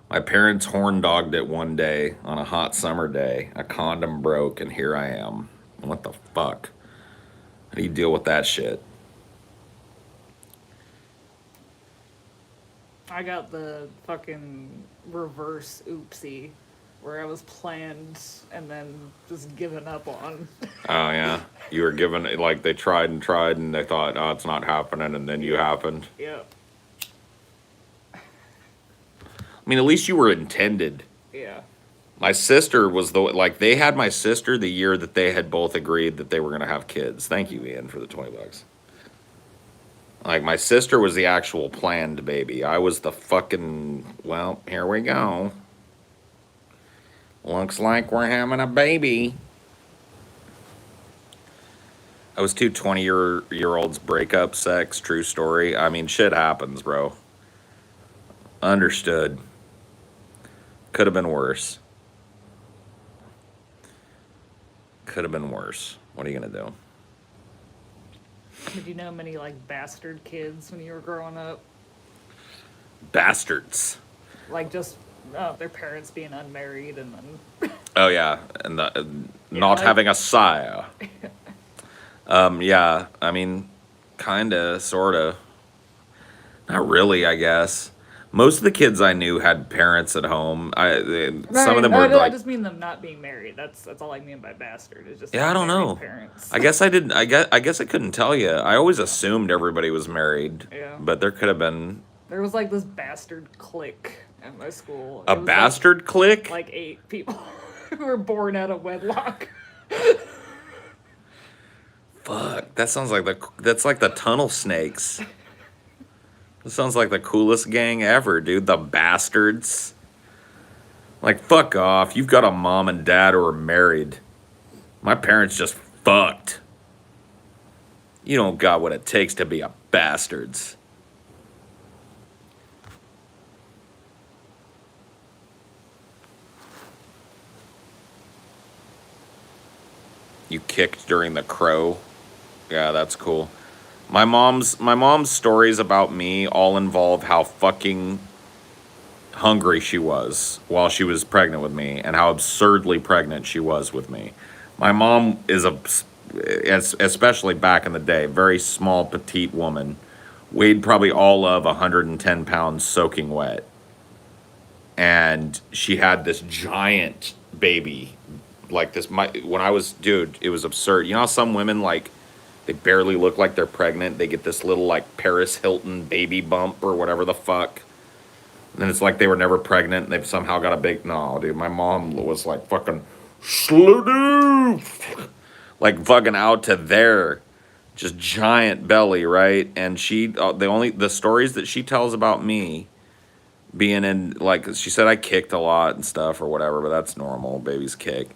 Speaker 1: My parents horn dogged it one day on a hot summer day. A condom broke, and here I am. What the fuck? How do you deal with that shit?
Speaker 2: I got the fucking reverse oopsie, where I was planned and then just given up on.
Speaker 1: Oh, yeah. You were given, like, they tried and they thought, oh, it's not happening, and then you happened.
Speaker 2: Yep.
Speaker 1: I mean, at least you were intended.
Speaker 2: Yeah.
Speaker 1: My sister was they had my sister the year that they had both agreed that they were going to have kids. Thank you, Ian, for the $20. Like, my sister was the actual planned baby. I was the fucking, well, here we go. Looks like we're having a baby. I was two 20-year-olds break up sex, true story. I mean, shit happens, bro. Understood. Could have been worse. Could have been worse. What are you going to do?
Speaker 2: Did you know many, like, bastard kids when you were growing up?
Speaker 1: Bastards.
Speaker 2: Like, just their parents being unmarried and then...
Speaker 1: Oh, yeah. And not
Speaker 2: like-
Speaker 1: having a sire. Yeah. I mean, kind of, sort of. Not really, I guess. Most of the kids I knew had parents at home. Some of them were
Speaker 2: I
Speaker 1: like,
Speaker 2: just mean them not being married. That's all I mean by bastard. Is just
Speaker 1: yeah, I don't
Speaker 2: married
Speaker 1: know.
Speaker 2: Parents.
Speaker 1: I guess I didn't. I guess I couldn't tell you. I always assumed everybody was married.
Speaker 2: Yeah.
Speaker 1: But there could have been
Speaker 2: There was like this bastard clique at my school.
Speaker 1: a
Speaker 2: It was,
Speaker 1: bastard clique.
Speaker 2: Like 8 people who were born out of wedlock.
Speaker 1: Fuck, that sounds like that's like the Tunnel Snakes. That sounds like the coolest gang ever, dude. The bastards. Like, fuck off. You've got a mom and dad who are married. My parents just fucked. You don't got what it takes to be a bastards. You kicked during the crow. Yeah, that's cool. My mom's stories about me all involve how fucking hungry she was while she was pregnant with me and how absurdly pregnant she was with me. My mom is especially back in the day, very small, petite woman, weighed probably all of 110 pounds soaking wet. And she had this giant baby like this. When I was, dude, it was absurd. You know how some women, like, they barely look like they're pregnant. They get this little, like, Paris Hilton baby bump or whatever the fuck. And then it's like they were never pregnant and they've somehow got a big... No, dude, my mom was like fucking... like fucking out to there. Just giant belly, right? And she... the stories that she tells about me being in... Like, she said I kicked a lot and stuff or whatever, but that's normal. Babies kick.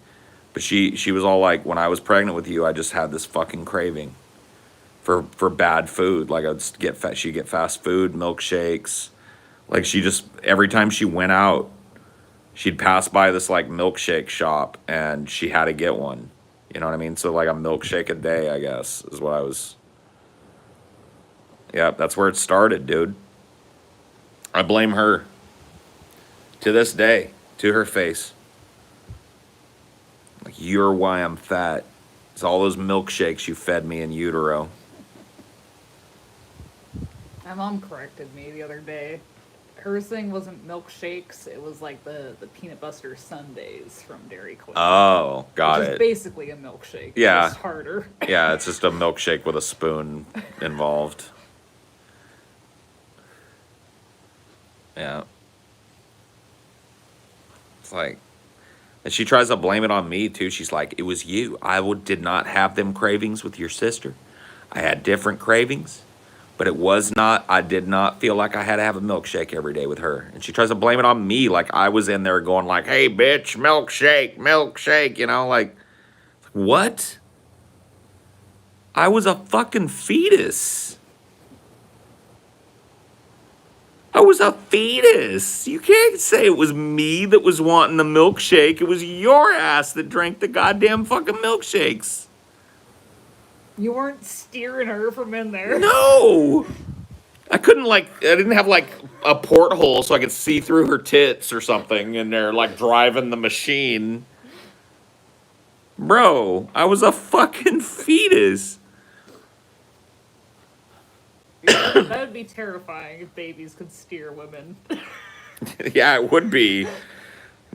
Speaker 1: But she was all like, when I was pregnant with you, I just had this fucking craving for bad food. Like, she'd get fast food, milkshakes. Like, she just, every time she went out, she'd pass by this, like, milkshake shop, and she had to get one. You know what I mean? So, like, a milkshake a day, I guess, is what I was... Yeah, that's where it started, dude. I blame her. To this day, to her face. Like, you're why I'm fat. It's all those milkshakes you fed me in utero.
Speaker 2: My mom corrected me the other day. Her thing wasn't milkshakes, it was like the peanut butter sundaes from Dairy Queen.
Speaker 1: Oh, got
Speaker 2: which
Speaker 1: it.
Speaker 2: is basically a milkshake.
Speaker 1: Yeah.
Speaker 2: Just harder.
Speaker 1: Yeah, it's just a milkshake with a spoon involved. Yeah. It's like, and she tries to blame it on me too. She's like, it was you. Did not have them cravings with your sister. I had different cravings, but I did not feel like I had to have a milkshake every day with her. And she tries to blame it on me, like I was in there going like, hey bitch, milkshake, milkshake, you know, like, what? I was a fucking fetus. I was a fetus. You can't say it was me that was wanting the milkshake. It was your ass that drank the goddamn fucking milkshakes.
Speaker 2: You weren't steering her from in there.
Speaker 1: No! I couldn't, like, I didn't have, like, a porthole so I could see through her tits or something in there, like, driving the machine. Bro, I was a fucking fetus.
Speaker 2: That would be terrifying if babies could steer women.
Speaker 1: Yeah, it would be.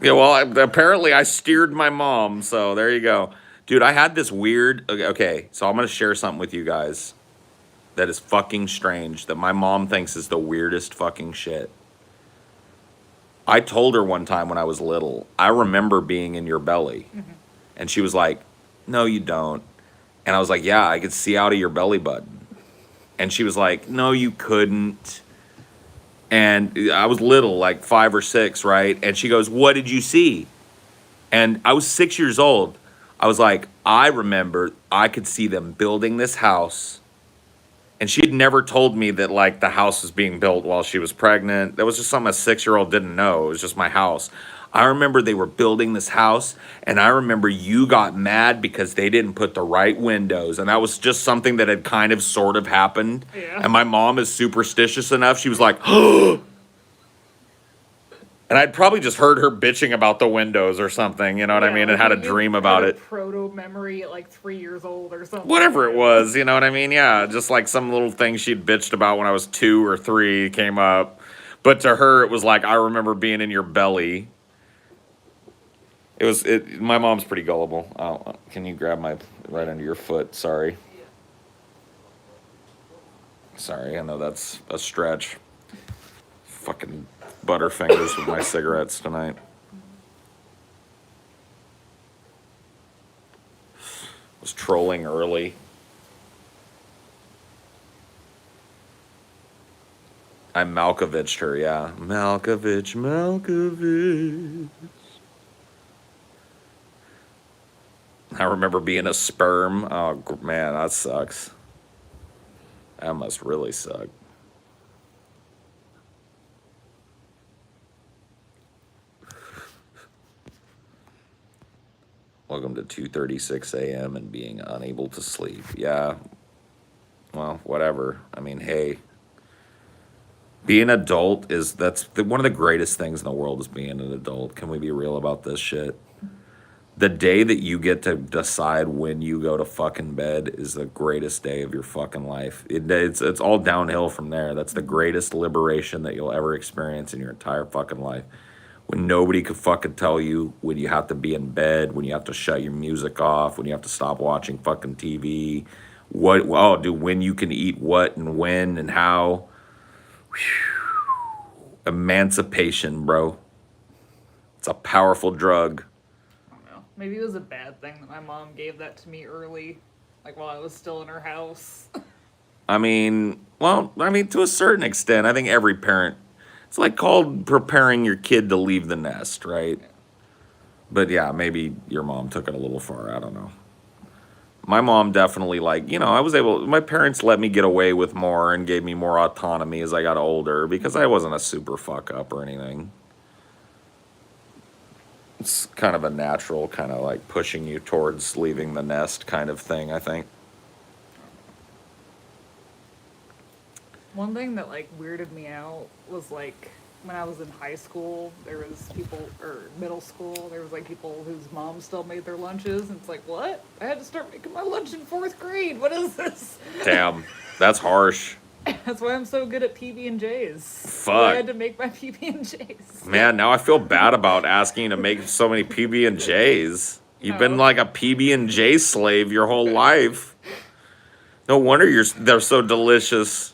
Speaker 1: Yeah, well, apparently I steered my mom, so there you go. Dude, I had this weird. Okay, so I'm going to share something with you guys that is fucking strange that my mom thinks is the weirdest fucking shit. I told her one time when I was little, I remember being in your belly.
Speaker 2: Mm-hmm.
Speaker 1: And she was like, no, you don't. And I was like, yeah, I could see out of your belly button. And she was like, no, you couldn't. And I was little, like 5 or 6, right? And she goes, what did you see? And I was 6 years old. I was like, I remember I could see them building this house. And she had never told me that, like, the house was being built while she was pregnant. That was just something a 6-year-old didn't know. It was just my house. I remember they were building this house, and I remember you got mad because they didn't put the right windows. And that was just something that had kind of sort of happened.
Speaker 2: Yeah.
Speaker 1: And my mom is superstitious enough. She was like, oh. And I'd probably just heard her bitching about the windows or something, you know what I mean? And had a dream about it.
Speaker 2: Proto memory at like 3 years old or something.
Speaker 1: Whatever it was, you know what I mean? Yeah, just like some little thing she'd bitched about when I was 2 or 3 came up. But to her, it was like, I remember being in your belly. My mom's pretty gullible. Oh, can you grab my right under your foot? Sorry. Sorry, I know that's a stretch. Fucking butterfingers with my cigarettes tonight. Was trolling early. I Malkoviched her, yeah. Malkovich. I remember being a sperm. Oh, man, that sucks. That must really suck. Welcome to 2:36 a.m. and being unable to sleep. Yeah, well, whatever. I mean, hey, being an adult one of the greatest things in the world is being an adult. Can we be real about this shit? The day that you get to decide when you go to fucking bed is the greatest day of your fucking life. It's all downhill from there. That's the greatest liberation that you'll ever experience in your entire fucking life. When nobody could fucking tell you when you have to be in bed, when you have to shut your music off, when you have to stop watching fucking TV, when you can eat what and when and how. Whew. Emancipation, bro. It's a powerful drug.
Speaker 2: I don't know. Maybe it was a bad thing that my mom gave that to me early, like while I was still in her house.
Speaker 1: I mean, to a certain extent, I think every parent, it's like called preparing your kid to leave the nest, right? But yeah, maybe your mom took it a little far. I don't know. My mom definitely, my parents let me get away with more and gave me more autonomy as I got older because I wasn't a super fuck up or anything. It's kind of a natural, kind of like pushing you towards leaving the nest kind of thing, I think.
Speaker 2: One thing that like weirded me out was like when I was in high school, there was people, or middle school, there was like people whose moms still made their lunches, and it's like, what? I had to start making my lunch in 4th grade. What is this?
Speaker 1: Damn, that's harsh.
Speaker 2: That's why I'm so good at PB&Js.
Speaker 1: Fuck.
Speaker 2: I had to make my PB&Js.
Speaker 1: Man, now I feel bad about asking you to make so many PB&Js. You've been like a PB&J slave your whole life. No wonder they're so delicious.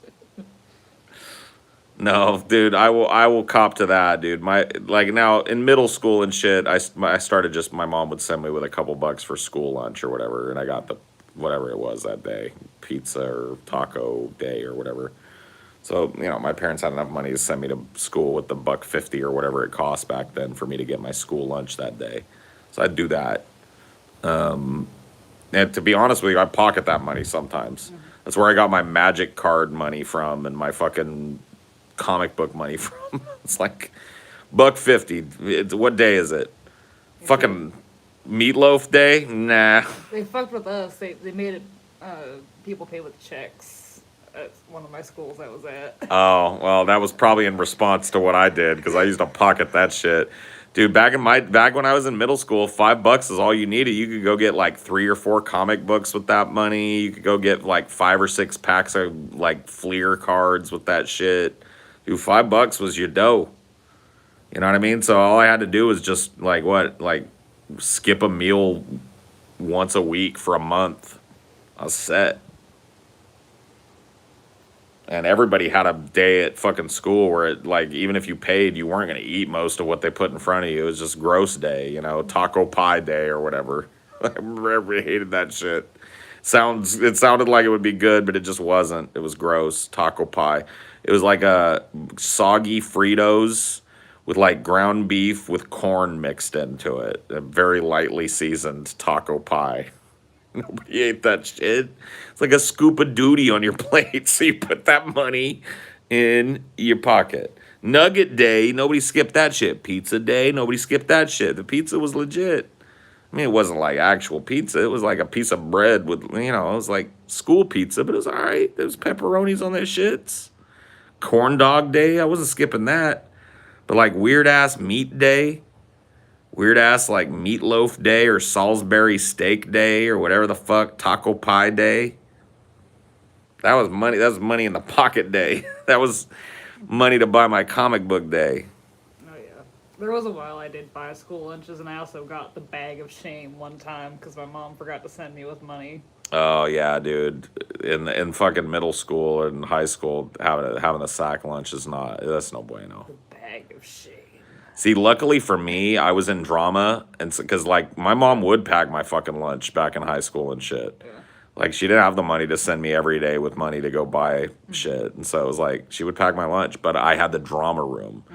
Speaker 1: No, dude, I will cop to that, dude. Now in middle school and shit, I started my mom would send me with a couple bucks for school lunch or whatever, and I got whatever it was that day, pizza or taco day or whatever. So, my parents had enough money to send me to school with the $1.50 or whatever it cost back then for me to get my school lunch that day. So I'd do that. And to be honest with you, I pocket that money sometimes. Mm-hmm. That's where I got my Magic card money from and my fucking comic book money from. It's like $1.50. What day is it? Fucking Meatloaf Day? Nah.
Speaker 2: They fucked with us. They made it People pay with checks at one of my schools I was at.
Speaker 1: Oh, well, that was probably in response to what I did because I used to pocket that shit. Dude, back when I was in middle school, $5 is all you needed. You could go get like 3 or 4 comic books with that money. You could go get like 5 or 6 packs of like Fleer cards with that shit. Dude, $5 was your dough. You know what I mean? So all I had to do was just like skip a meal once a week for a month. I was set. And everybody had a day at fucking school where it, like, even if you paid, you weren't going to eat most of what they put in front of you. It was just gross day, you know, taco pie day or whatever. I remember I hated that shit. It sounded like it would be good, but it just wasn't. It was gross. Taco pie. It was like a soggy Fritos with like ground beef with corn mixed into it. A very lightly seasoned taco pie. Nobody ate that shit. It's like a scoop of duty on your plate. So you put that money in your pocket. Nugget day, nobody skipped that shit. Pizza day, nobody skipped that shit. The pizza was legit. I mean, it wasn't like actual pizza. It was like a piece of bread with, you know, it was like school pizza, but it was all right. There was pepperonis on their shits. Corn dog day, I wasn't skipping that. But like weird ass meat day, weird ass like meatloaf day or Salisbury steak day or whatever the fuck, taco pie day. That was money. That was money in the pocket day. That was money to buy my comic book day.
Speaker 2: Oh yeah, there was a while I did buy school lunches, and I also got the bag of shame one time because my mom forgot to send me with money.
Speaker 1: Oh yeah, dude. In fucking middle school and high school, having a sack lunch that's no bueno.
Speaker 2: The bag of shame.
Speaker 1: See, luckily for me, I was in drama, and because like my mom would pack my fucking lunch back in high school and shit.
Speaker 2: Yeah.
Speaker 1: Like she didn't have the money to send me every day with money to go buy shit, and so it was like she would pack my lunch, but I had the drama room.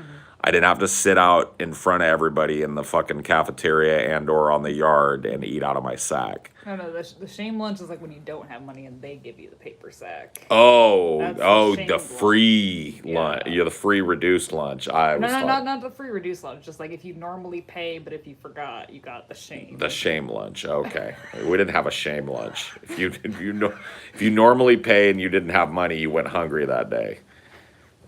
Speaker 1: I didn't have to sit out in front of everybody in the fucking cafeteria and or on the yard and eat out of my sack.
Speaker 2: No, the shame lunch is like when you don't have money and they give you the paper sack.
Speaker 1: Oh,
Speaker 2: That's
Speaker 1: the free lunch.
Speaker 2: Yeah.
Speaker 1: Yeah, the free reduced lunch.
Speaker 2: Not the free reduced lunch. Just like if you normally pay, but if you forgot, you got the shame.
Speaker 1: The shame lunch. Okay, we didn't have a shame lunch. If you normally pay and you didn't have money, you went hungry that day.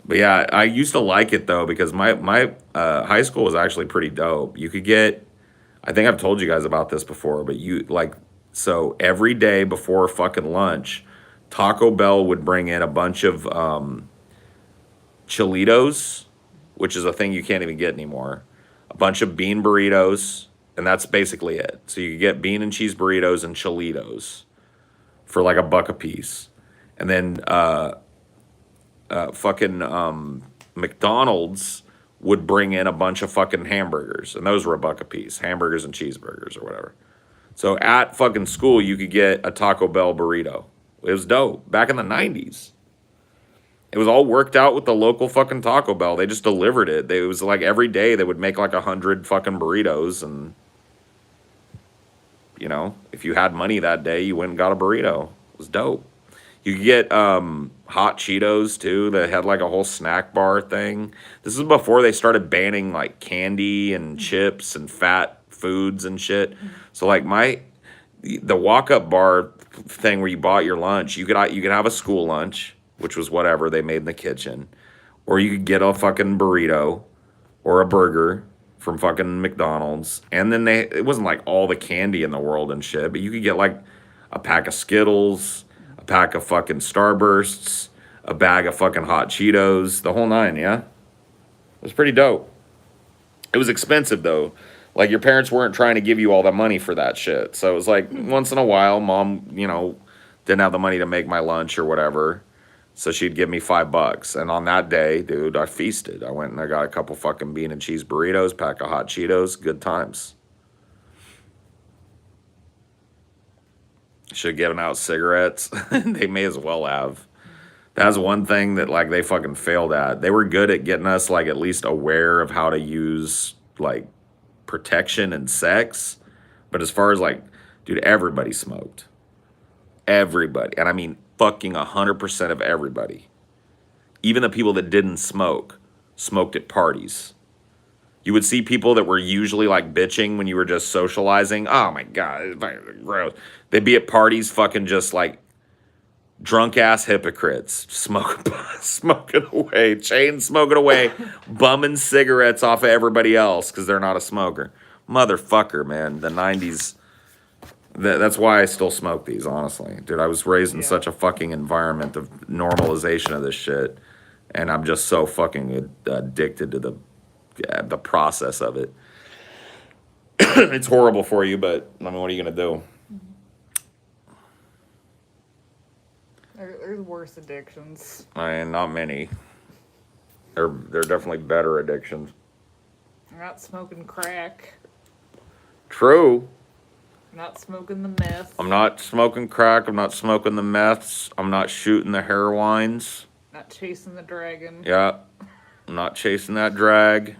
Speaker 1: But yeah, I used to like it though because my high school was actually pretty dope. You could get, I think I've told you guys about this before, but so every day before fucking lunch, Taco Bell would bring in a bunch of Chilitos, which is a thing you can't even get anymore, a bunch of bean burritos, and that's basically it. So you could get bean and cheese burritos and Chilitos for like $1 a piece. And then McDonald's would bring in a bunch of fucking hamburgers, and those were $1 a piece, hamburgers and cheeseburgers or whatever. So at fucking school, you could get a Taco Bell burrito. It was dope. Back in the 90s. It was all worked out with the local fucking Taco Bell. They just delivered it. It was like every day they would make like 100 fucking burritos, and you know, if you had money that day, you went and got a burrito. It was dope. You could get hot Cheetos too. They had like a whole snack bar thing. This is before they started banning like candy and chips and fat foods and shit. So like the walk-up bar thing where you bought your lunch, you could have a school lunch, which was whatever they made in the kitchen, or you could get a fucking burrito or a burger from fucking McDonald's, and then it wasn't like all the candy in the world and shit, but you could get like a pack of Skittles, a pack of fucking Starbursts, a bag of fucking hot Cheetos, the whole nine, yeah? It was pretty dope. It was expensive, though. Like, your parents weren't trying to give you all the money for that shit. So it was like, once in a while, mom, you know, didn't have the money to make my lunch or whatever. So she'd give me $5. And on that day, dude, I feasted. I went and I got a couple fucking bean and cheese burritos, pack of hot Cheetos, good times. Should have given out cigarettes. They may as well have. That's one thing that, like, they fucking failed at. They were good at getting us, like, at least aware of how to use, like, protection and sex. But as far as, like, dude, everybody smoked. Everybody. And I mean fucking 100% of everybody. Even the people that didn't smoke smoked at parties. You would see people that were usually like bitching when you were just socializing. Oh my God, it's fucking gross. They'd be at parties fucking just like drunk ass hypocrites smoking away, chain smoking away, bumming cigarettes off of everybody else because they're not a smoker. Motherfucker, man. The 90s. That's why I still smoke these, honestly. Dude, I was raised in
Speaker 2: Yeah.
Speaker 1: such a fucking environment of normalization of this shit. And I'm just so fucking addicted to the process of it. It's horrible for you, but I mean, what are you going to do?
Speaker 2: There's worse addictions.
Speaker 1: I mean, not many. They're definitely better addictions.
Speaker 2: You're not smoking crack.
Speaker 1: True.
Speaker 2: You're not smoking the meth.
Speaker 1: I'm not smoking crack. I'm not smoking the meths. I'm not shooting the heroines.
Speaker 2: Not chasing the dragon.
Speaker 1: Yeah. I'm not chasing that drag.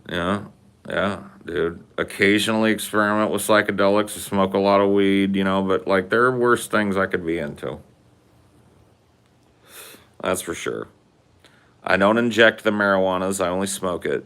Speaker 1: Yeah. Yeah, dude. Occasionally experiment with psychedelics. I smoke a lot of weed, you know, but like there are worse things I could be into. That's for sure. I don't inject the marijuanas. I only smoke it.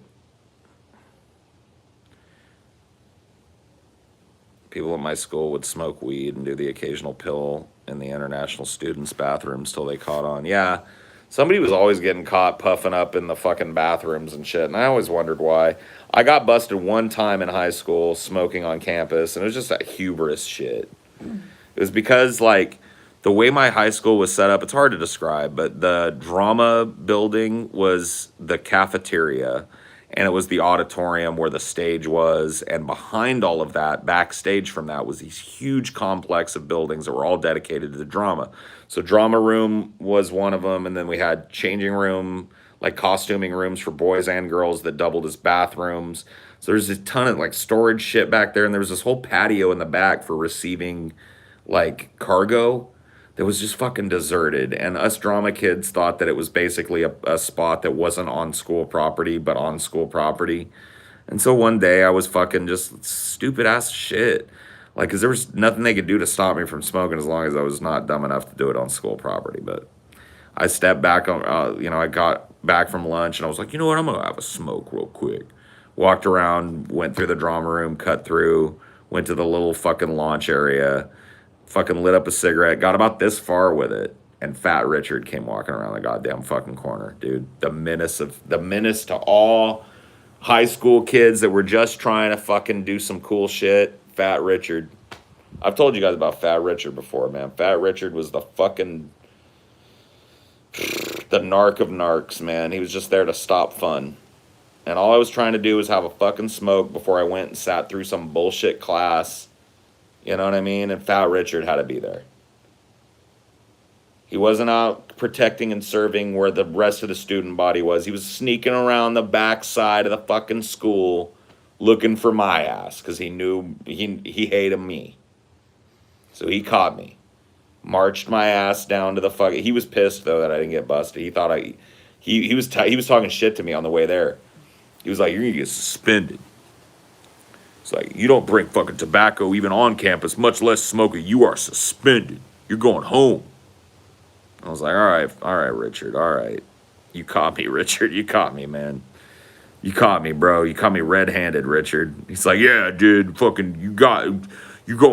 Speaker 1: People at my school would smoke weed and do the occasional pill in the international students' bathrooms till they caught on. Yeah, somebody was always getting caught puffing up in the fucking bathrooms and shit, and I always wondered why. I got busted one time in high school smoking on campus, and it was just that hubris shit. It was because, like, the way my high school was set up, it's hard to describe, but the drama building was the cafeteria, and it was the auditorium where the stage was, and behind all of that, backstage from that, was these huge complex of buildings that were all dedicated to the drama. So drama room was one of them, and then we had changing room, like costuming rooms for boys and girls that doubled as bathrooms. So there's a ton of like storage shit back there, and there was this whole patio in the back for receiving like cargo that was just fucking deserted. And us drama kids thought that it was basically a spot that wasn't on school property, but on school property. And so one day I was fucking just stupid ass shit. Like, cause there was nothing they could do to stop me from smoking as long as I was not dumb enough to do it on school property. But I stepped back on, I got back from lunch and I was like, you know what, I'm gonna have a smoke real quick. Walked around, went through the drama room, cut through, went to the little fucking launch area, fucking lit up a cigarette, got about this far with it, and Fat Richard came walking around the goddamn fucking corner, dude. The menace to all high school kids that were just trying to fucking do some cool shit. Fat Richard. I've told you guys about Fat Richard before, man. Fat Richard was the fucking the narc of narcs, man. He was just there to stop fun. And all I was trying to do was have a fucking smoke before I went and sat through some bullshit class. You know what I mean? And Fat Richard had to be there. He wasn't out protecting and serving where the rest of the student body was. He was sneaking around the back side of the fucking school looking for my ass because he knew he hated me. So he caught me. Marched my ass down to the fucking... He was pissed, though, that I didn't get busted. He thought he was talking shit to me on the way there. He was like, you're going to get suspended. It's like, you don't bring fucking tobacco even on campus, much less smoke it. You are suspended. You're going home. I was like, all right, Richard, all right. You caught me, Richard. You caught me, man. You caught me, bro. You caught me red-handed, Richard. He's like, yeah, dude, fucking, you going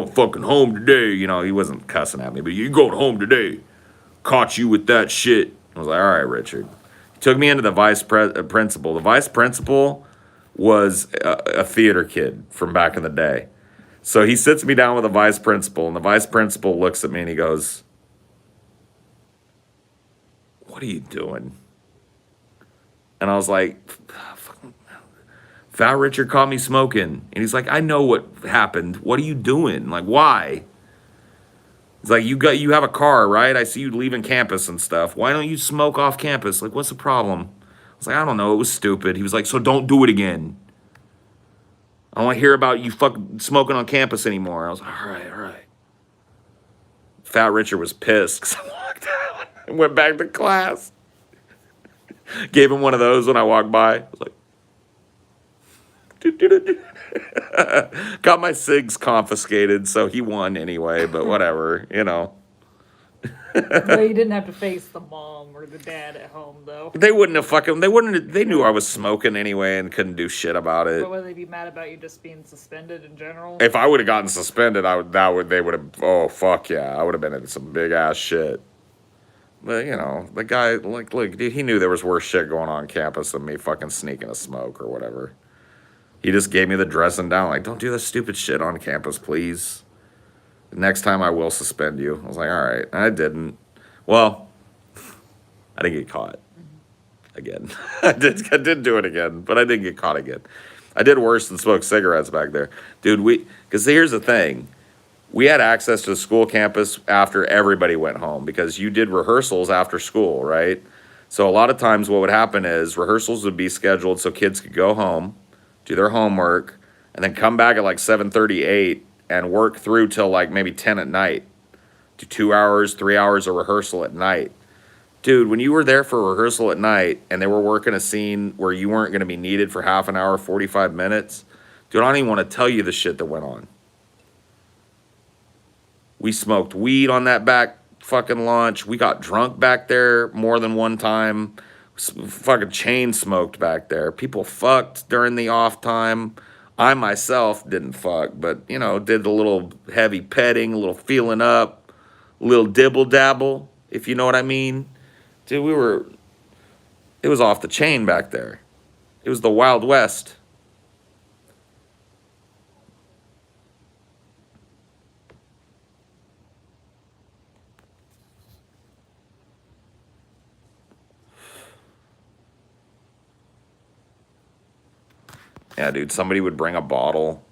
Speaker 1: fucking home today. You know, he wasn't cussing at me, but you going home today. Caught you with that shit. I was like, all right, Richard. He took me into the vice principal. The vice principal was a theater kid from back in the day. So he sits me down with the vice principal, and the vice principal looks at me and he goes, what are you doing? And I was like, Fat Richard caught me smoking. And he's like, I know what happened. What are you doing? Like, why? He's like, you have a car, right? I see you leaving campus and stuff. Why don't you smoke off campus? Like, what's the problem? I was like, I don't know. It was stupid. He was like, so don't do it again. I don't want to hear about you fucking smoking on campus anymore. I was like, all right. Fat Richard was pissed because I walked out and went back to class. Gave him one of those when I walked by. I was like, got my cigs confiscated, so he won anyway, but whatever, you know.
Speaker 2: Well, you didn't have to face the mom or the dad at home, though.
Speaker 1: They wouldn't have fucking. They wouldn't. They knew I was smoking anyway and couldn't do shit about it.
Speaker 2: But would they be mad about you just being suspended in general?
Speaker 1: If I would have gotten suspended, I would. That would. They would have. Oh fuck yeah! I would have been in some big ass shit. But you know, the guy, like, look, dude, he knew there was worse shit going on campus than me fucking sneaking a smoke or whatever. He just gave me the dressing down, like, don't do this stupid shit on campus, please. Next time I will suspend you. I was like, all right. I didn't. Well, I didn't get caught again. I did do it again, but I didn't get caught again. I did worse than smoke cigarettes back there. Dude, because here's the thing. We had access to the school campus after everybody went home because you did rehearsals after school, right? So a lot of times what would happen is rehearsals would be scheduled so kids could go home, do their homework, and then come back at like 7:38 and work through till like maybe 10 at night. Do 2 hours, 3 hours of rehearsal at night. Dude, when you were there for rehearsal at night and they were working a scene where you weren't going to be needed for half an hour, 45 minutes, dude, I don't even want to tell you the shit that went on. We smoked weed on that back fucking launch. We got drunk back there more than one time. Fucking chain smoked back there. People fucked during the off time. I myself didn't fuck, but, you know, did a little heavy petting, a little feeling up, a little dibble dabble, if you know what I mean. Dude, it was off the chain back there. It was the Wild West. Yeah, dude, somebody would bring a bottle.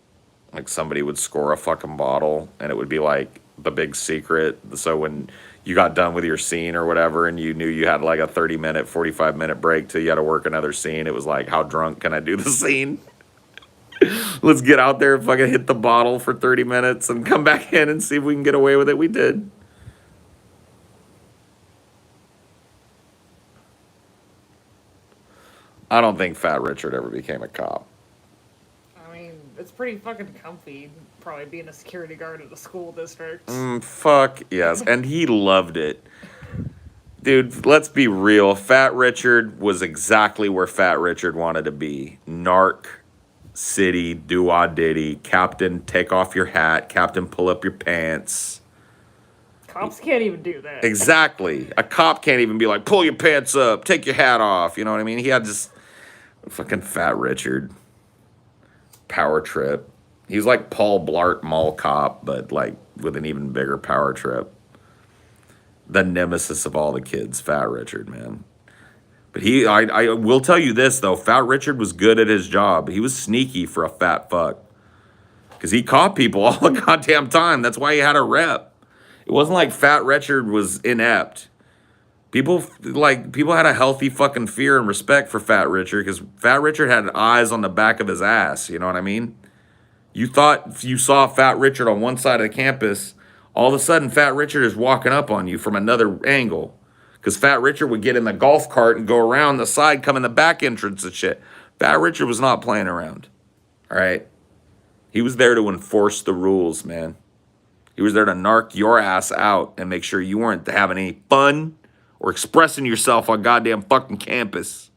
Speaker 1: Like, somebody would score a fucking bottle, and it would be, like, the big secret. So when you got done with your scene or whatever, and you knew you had, like, a 30-minute, 45-minute break till you had to work another scene, it was like, how drunk can I do the scene? Let's get out there and fucking hit the bottle for 30 minutes and come back in and see if we can get away with it. We did. I don't think Fat Richard ever became a cop.
Speaker 2: I mean, it's pretty fucking comfy, probably being a security guard at a school district.
Speaker 1: Fuck yes, and he loved it. Dude, let's be real. Fat Richard was exactly where Fat Richard wanted to be. Narc, city, do-ah-diddy, Captain, take off your hat, Captain, pull up your pants.
Speaker 2: Cops can't even do that.
Speaker 1: Exactly. A cop can't even be like, pull your pants up, take your hat off. You know what I mean? He had just fucking Fat Richard. Power trip. He was like Paul Blart Mall Cop, but like with an even bigger power trip. The nemesis of all the kids, Fat Richard, man. But I will tell you this, though. Fat Richard was good at his job. He was sneaky for a fat fuck. Because he caught people all the goddamn time. That's why he had a rep. It wasn't like Fat Richard was inept. People had a healthy fucking fear and respect for Fat Richard because Fat Richard had eyes on the back of his ass. You know what I mean? You thought if you saw Fat Richard on one side of the campus, all of a sudden Fat Richard is walking up on you from another angle. Because Fat Richard would get in the golf cart and go around the side, come in the back entrance and shit. Fat Richard was not playing around. All right? He was there to enforce the rules, man. He was there to narc your ass out and make sure you weren't having any fun or expressing yourself on goddamn fucking campus.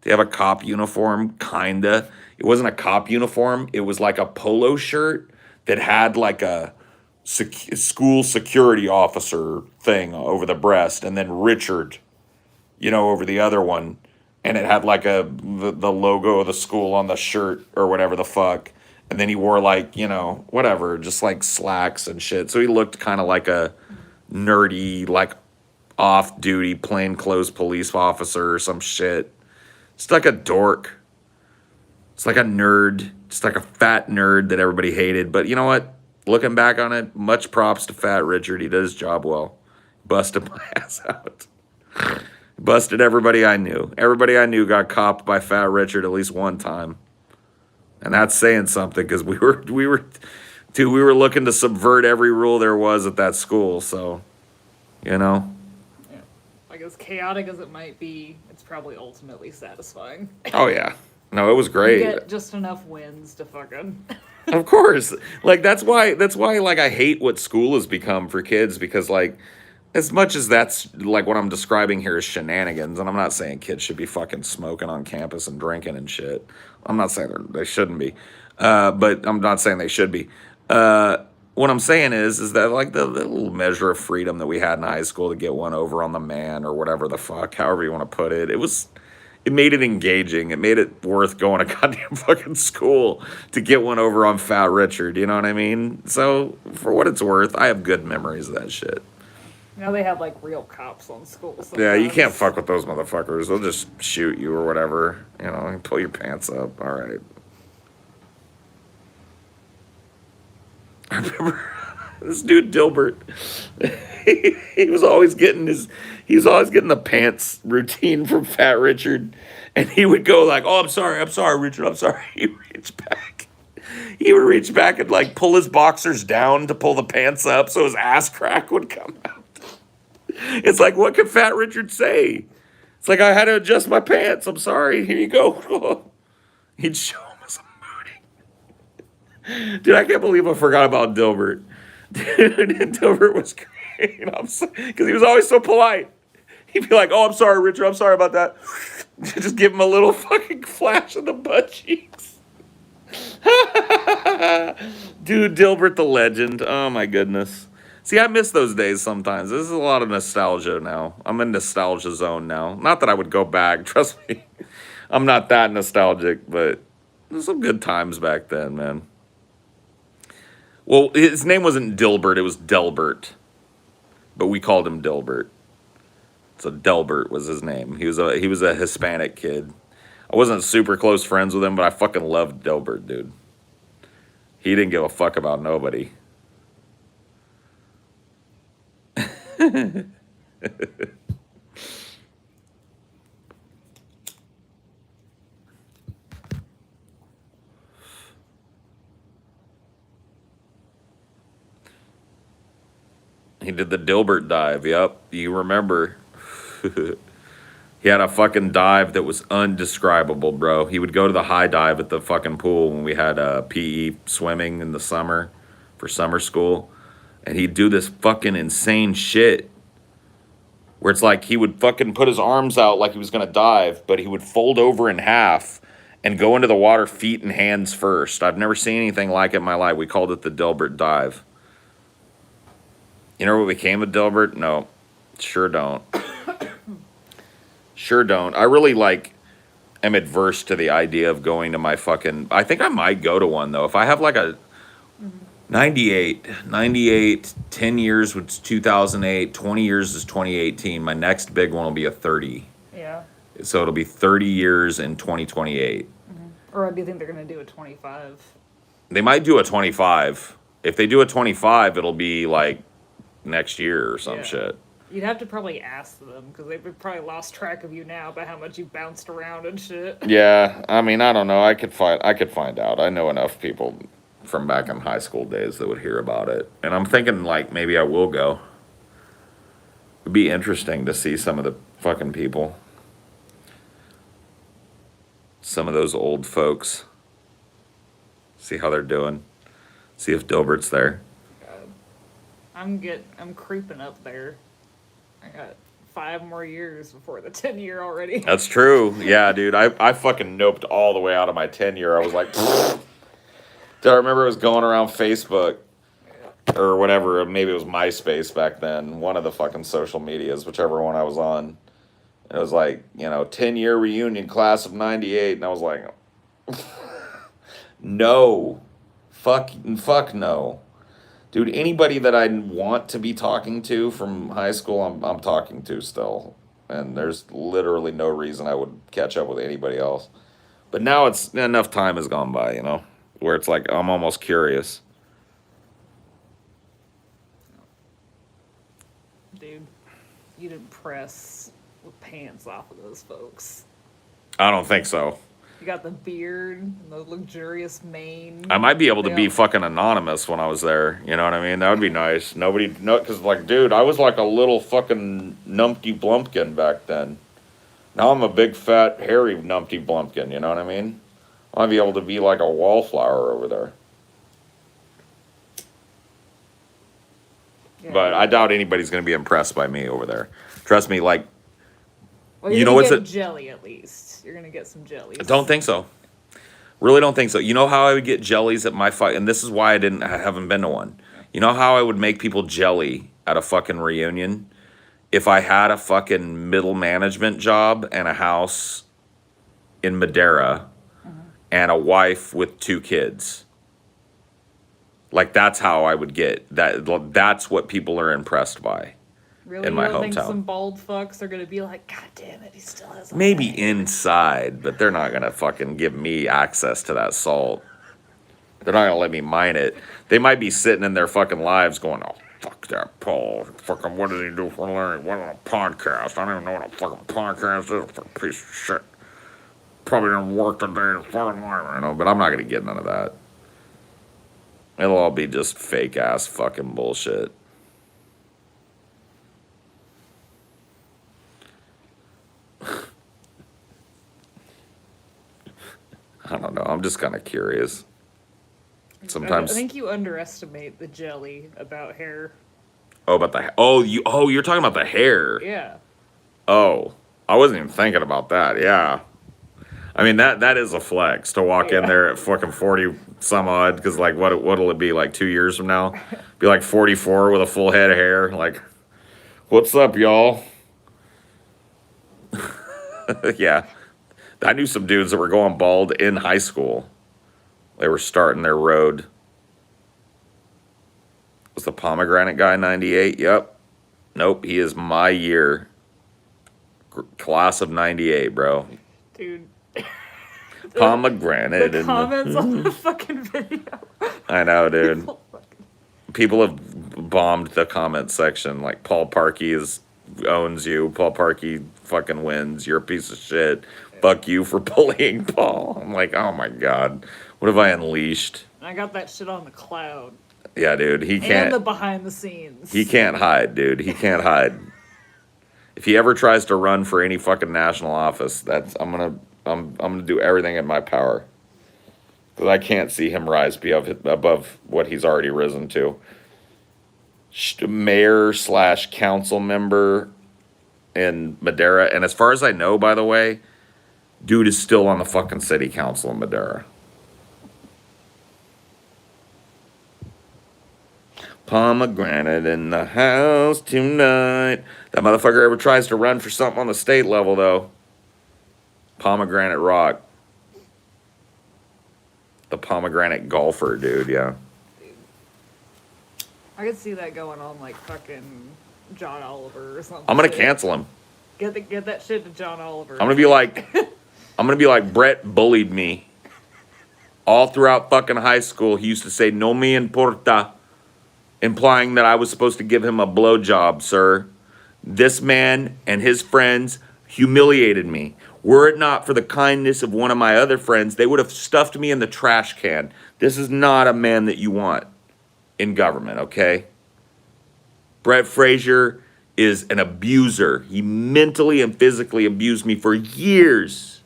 Speaker 1: They have a cop uniform, kinda. It wasn't a cop uniform. It was like a polo shirt that had like a school security officer thing over the breast, and then Richard, over the other one. And it had like the logo of the school on the shirt or whatever the fuck. And then he wore like, whatever, just like slacks and shit. So he looked kind of like a nerdy, like off-duty plainclothes police officer or some shit. It's like a dork. It's like a nerd. Just like a fat nerd that everybody hated. But you know what? Looking back on it, much props to Fat Richard. He did his job well. Busted my ass out. Busted everybody I knew. Everybody I knew got copped by Fat Richard at least one time. And that's saying something because we were looking to subvert every rule there was at that school. So,
Speaker 2: Yeah. Like as chaotic as it might be, it's probably ultimately satisfying.
Speaker 1: Oh yeah. No, it was
Speaker 2: You
Speaker 1: great.
Speaker 2: get just enough wins to fucking.
Speaker 1: Of course. Like that's why like I hate what school has become for kids because like as much as that's like what I'm describing here is shenanigans, and I'm not saying kids should be fucking smoking on campus and drinking and shit. I'm not saying they shouldn't be. But I'm not saying they should be. What I'm saying is that like the little measure of freedom that we had in high school to get one over on the man or whatever the fuck, however you want to put it, it made it engaging. It made it worth going to goddamn fucking school to get one over on Fat Richard. You know what I mean? So for what it's worth, I have good memories of that shit.
Speaker 2: Now they have like real cops on school. Sometimes.
Speaker 1: Yeah, you can't fuck with those motherfuckers. They'll just shoot you or whatever. You know, and pull your pants up. All right. I remember this dude Dilbert. he was always getting the pants routine from Fat Richard, and he would go like, "Oh, I'm sorry, Richard, I'm sorry." He would reach back and like pull his boxers down to pull the pants up so his ass crack would come out. It's like, what could Fat Richard say? It's like, I had to adjust my pants. I'm sorry. Here you go. He'd show him as a mooning. Dude, I can't believe I forgot about Dilbert. Dude, Dilbert was great. Because he was always so polite. He'd be like, "Oh, I'm sorry, Richard. I'm sorry about that." Just give him a little fucking flash of the butt cheeks. Dude, Dilbert the legend. Oh, my goodness. See, I miss those days sometimes. This is a lot of nostalgia now. I'm in nostalgia zone now. Not that I would go back. Trust me. I'm not that nostalgic, but there's some good times back then, man. Well, his name wasn't Dilbert. It was Delbert. But we called him Dilbert. So Delbert was his name. He was a Hispanic kid. I wasn't super close friends with him, but I fucking loved Delbert, dude. He didn't give a fuck about nobody. He did the Dilbert dive. Yep, you remember. He had a fucking dive that was undescribable, bro. He would go to the high dive at the fucking pool when we had PE swimming in the summer for summer school. And he'd do this fucking insane shit where it's like he would fucking put his arms out like he was going to dive, but he would fold over in half and go into the water feet and hands first. I've never seen anything like it in my life. We called it the Dilbert dive. You know what became of Dilbert? No, sure don't. Sure don't. I really am adverse to the idea of going to my fucking... I think I might go to one, though. If I have like a 98, 10 years was 2008, 20 years is 2018. My next big one will be a 30.
Speaker 2: Yeah.
Speaker 1: So it'll be 30 years in 2028.
Speaker 2: Or do you think they're going to do a 25?
Speaker 1: They might do a 25. If they do a 25, it'll be like next year or some shit.
Speaker 2: You'd have to probably ask them, because they've probably lost track of you now by how much you bounced around and shit.
Speaker 1: Yeah, I mean, I don't know. I could find out. I know enough people from back in high school days that would hear about it. And I'm thinking, like, maybe I will go. It'd be interesting to see some of the fucking people. Some of those old folks. See how they're doing. See if Dilbert's there.
Speaker 2: God. I'm creeping up there. I got 5 more years before the 10-year already.
Speaker 1: That's true. Yeah, dude. I fucking noped all the way out of my 10-year. I was like... I remember it was going around Facebook or whatever. Maybe it was MySpace back then. One of the fucking social medias, whichever one I was on. And it was like, 10-year reunion, class of 98. And I was like, no. Fuck no. Dude, anybody that I want to be talking to from high school, I'm talking to still. And there's literally no reason I would catch up with anybody else. But now it's enough time has gone by, where it's like I'm almost curious.
Speaker 2: Dude, you'd impress with pants off of those folks.
Speaker 1: I don't think so.
Speaker 2: You got the beard, and the luxurious mane.
Speaker 1: I might be able to be fucking anonymous when I was there. You know what I mean? That would be nice. Because, dude, I was like a little fucking numpty blumpkin back then. Now I'm a big, fat, hairy numpty blumpkin. You know what I mean? I'll be able to be like a wallflower over there.
Speaker 2: Yeah.
Speaker 1: But I doubt anybody's going to be impressed by me over there. Trust me, like,
Speaker 2: Well,
Speaker 1: you know what's
Speaker 2: get jelly at least. You're gonna get some jellies.
Speaker 1: I don't think so. Really don't think so. You know how I would get jellies at my fight, and this is why I haven't been to one. You know how I would make people jelly at a fucking reunion? If I had a fucking middle management job and a house in Madeira and a wife with 2 kids. Like, that's how I would get that. That's what people are impressed by.
Speaker 2: Really,
Speaker 1: in my
Speaker 2: you don't think
Speaker 1: hometown.
Speaker 2: some bald fucks are gonna be like, God damn it, he still has.
Speaker 1: Maybe inside, but they're not gonna fucking give me access to that salt. They're not gonna let me mine it. They might be sitting in their fucking lives going, "Oh, fuck that Paul. Fucking what does he do for learning? What on a podcast? I don't even know what a fucking podcast is. For a piece of shit. Probably didn't work today in his fucking life, you know." But I'm not gonna get none of that. It'll all be just fake ass fucking bullshit. I don't know. I'm just kind of curious. Sometimes.
Speaker 2: I think you underestimate the jelly about hair.
Speaker 1: Oh, about the you're talking about the hair.
Speaker 2: Yeah.
Speaker 1: Oh, I wasn't even thinking about that. Yeah. I mean that is a flex to walk in there at fucking 40 some odd, because like what'll it be like 2 years from now? Be like 44 with a full head of hair. Like, what's up, y'all? Yeah. I knew some dudes that were going bald in high school. They were starting their road. Was the Pomegranate guy 98? Yep. Nope, he is my year. Class of 98, bro.
Speaker 2: Dude.
Speaker 1: Pomegranate.
Speaker 2: The comments on the fucking video.
Speaker 1: I know, dude. People have bombed the comment section. Like, Paul Parkey owns you. Paul Parkey fucking wins. You're a piece of shit. Fuck you for bullying Paul. I'm like, oh my God. What have I unleashed?
Speaker 2: I got that shit on the cloud.
Speaker 1: Yeah, dude. He can't.
Speaker 2: And the behind the scenes.
Speaker 1: He can't hide, dude. He can't hide. If he ever tries to run for any fucking national office, I'm gonna do everything in my power. Because I can't see him rise above what he's already risen to. Mayor / council member in Madeira. And as far as I know, by the way, dude is still on the fucking city council in Madeira. Pomegranate in the house tonight. That motherfucker ever tries to run for something on the state level, though. Pomegranate Rock. The pomegranate golfer, dude, yeah.
Speaker 2: I could see that going on like fucking John Oliver or something.
Speaker 1: I'm gonna cancel him.
Speaker 2: Get that shit to John Oliver.
Speaker 1: I'm gonna be like, Brett bullied me. All throughout fucking high school, he used to say, "No me importa," implying that I was supposed to give him a blowjob, sir. This man and his friends humiliated me. Were it not for the kindness of one of my other friends, they would have stuffed me in the trash can. This is not a man that you want in government, okay? Brett Frazier is an abuser. He mentally and physically abused me for years.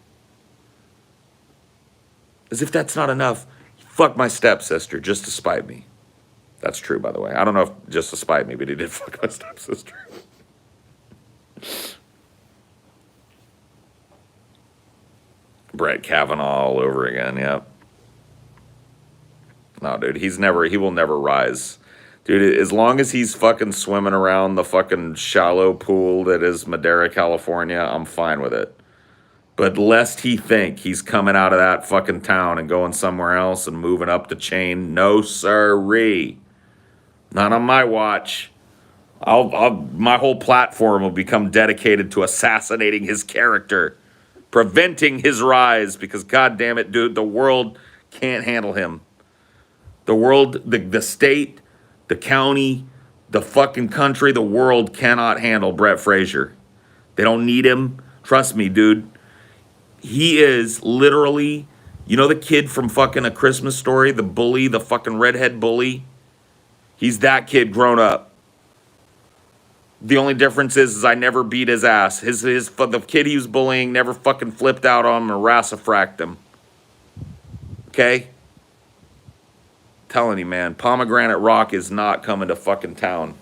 Speaker 1: As if that's not enough, he fucked my stepsister just to spite me. That's true, by the way. I don't know if just to spite me, but he did fuck my stepsister. Brett Kavanaugh all over again, yep. No, dude, he will never rise. Dude, as long as he's fucking swimming around the fucking shallow pool that is Madeira, California, I'm fine with it. But lest he think he's coming out of that fucking town and going somewhere else and moving up the chain, no sirree. Not on my watch. My whole platform will become dedicated to assassinating his character, preventing his rise, because God damn it, dude, the world can't handle him. The world, the state, the county, the fucking country, the world cannot handle Brett Frazier. They don't need him. Trust me, dude. He is literally, you know the kid from fucking A Christmas Story, the bully, the fucking redhead bully? He's that kid grown up. The only difference is I never beat his ass. The kid he was bullying never fucking flipped out on him or rassafracked him. Okay? Telling you, man, Pomegranate Rock is not coming to fucking town.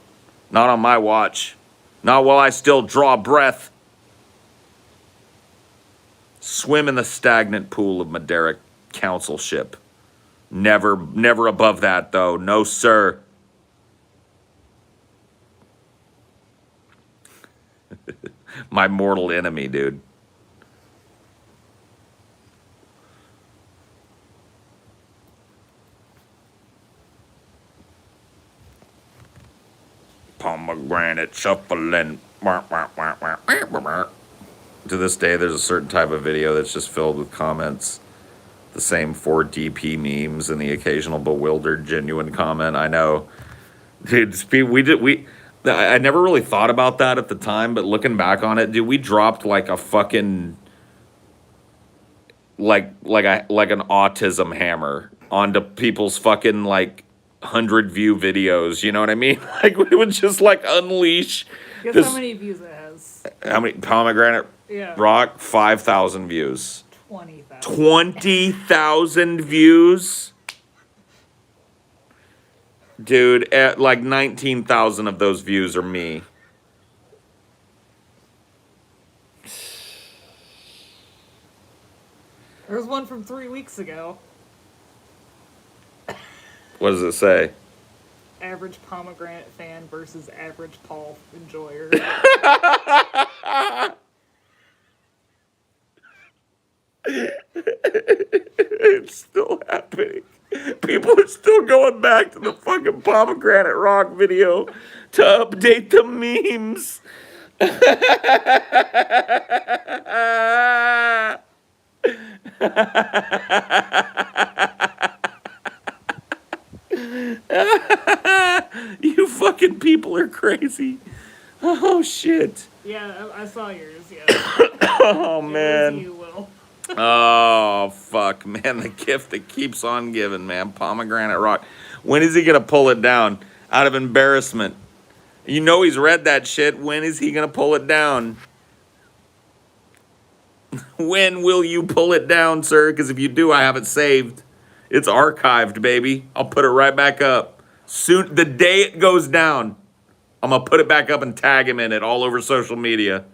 Speaker 1: Not on my watch. Not while I still draw breath. Swim in the stagnant pool of Madeira councilship. Never above that, though. No, sir. My mortal enemy, dude. Pomegranate shuffling. To this day, there's a certain type of video that's just filled with comments. The same 4DP memes and the occasional bewildered, genuine comment. I know. Dude, I never really thought about that at the time, but looking back on it, dude, we dropped like a fucking like an autism hammer onto people's fucking like 100-view videos. You know what I mean? Like we would just like unleash.
Speaker 2: Guess how many views it has?
Speaker 1: How many? Pomegranate Rock, 5,000 views.
Speaker 2: 20,000.
Speaker 1: 20,000 views. Dude, like 19,000 of those views are me.
Speaker 2: There's one from 3 weeks ago.
Speaker 1: What does it say?
Speaker 2: Average pomegranate fan versus average Paul enjoyer.
Speaker 1: It's still happening. People are still going back to the fucking Pomegranate Rock video to update the memes. You fucking people are crazy. Oh shit.
Speaker 2: Yeah, I saw yours, yeah.
Speaker 1: Oh man.
Speaker 2: You will.
Speaker 1: Oh fuck, man, the gift that keeps on giving, man. Pomegranate Rock. When is he gonna pull it down? Out of embarrassment. You know he's read that shit. When is he gonna pull it down? When will you pull it down, sir? Because if you do, I have it saved. It's archived, baby. I'll put it right back up. Soon, the day it goes down, I'm gonna put it back up and tag him in it all over social media.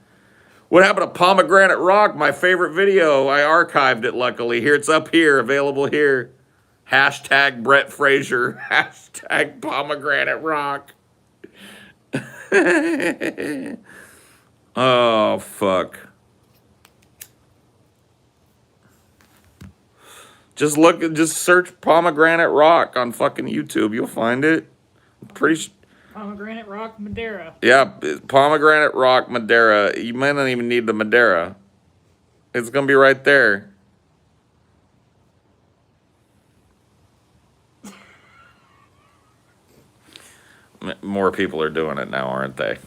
Speaker 1: What happened to Pomegranate Rock? My favorite video. I archived it, luckily. Here, it's up here, available here. Hashtag Brett Fraser. Hashtag Pomegranate Rock. Oh, fuck. Just search Pomegranate Rock on fucking YouTube. You'll find it. I'm pretty sure.
Speaker 2: Pomegranate Rock Madeira.
Speaker 1: Yeah, Pomegranate Rock Madeira. You might not even need the Madeira. It's gonna be right there. More people are doing it now, aren't they?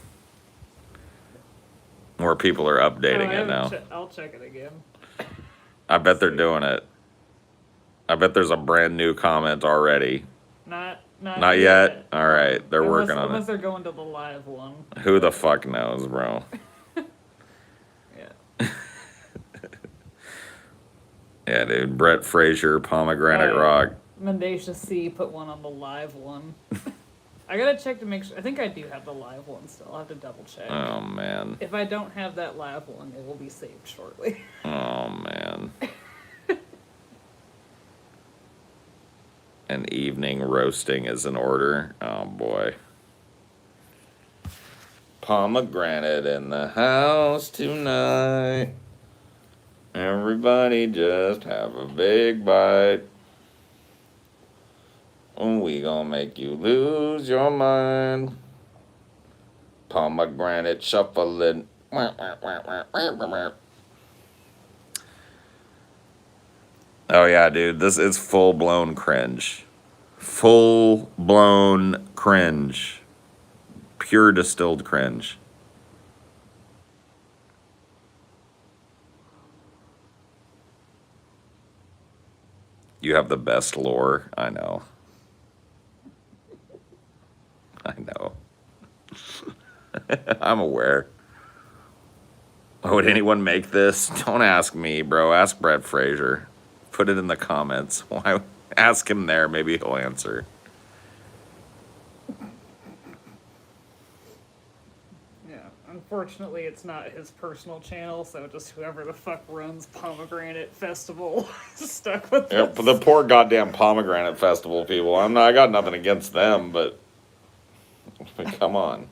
Speaker 1: More people are updating it now.
Speaker 2: I'll check it again.
Speaker 1: I bet they're doing it. I bet there's a brand new comment already. Not yet? All right, they're working on it.
Speaker 2: Unless they're going to the live one.
Speaker 1: Who the fuck knows, bro?
Speaker 2: Yeah.
Speaker 1: Yeah, dude. Brett Fraser, Pomegranate Rock.
Speaker 2: Mendacious C put one on the live one. I gotta check to make sure. I think I do have the live one still. I'll have to double check.
Speaker 1: Oh, man.
Speaker 2: If I don't have that live one, it will be saved shortly.
Speaker 1: Oh, man. An evening roasting is in order. Oh, boy. Pomegranate in the house tonight. Everybody just have a big bite. We gonna make you lose your mind. Pomegranate shuffling. Oh yeah, dude, this is full-blown cringe. Full-blown cringe. Pure distilled cringe. You have the best lore, I know. I know. I'm aware. Would anyone make this? Don't ask me, bro. Ask Brett Fraser. Put it in the comments. Why? Ask him there. Maybe he'll answer.
Speaker 2: Yeah, unfortunately, it's not his personal channel, so just whoever the fuck runs Pomegranate Festival is stuck with
Speaker 1: Yep,
Speaker 2: this.
Speaker 1: the poor goddamn Pomegranate Festival people. I got nothing against them, but come on.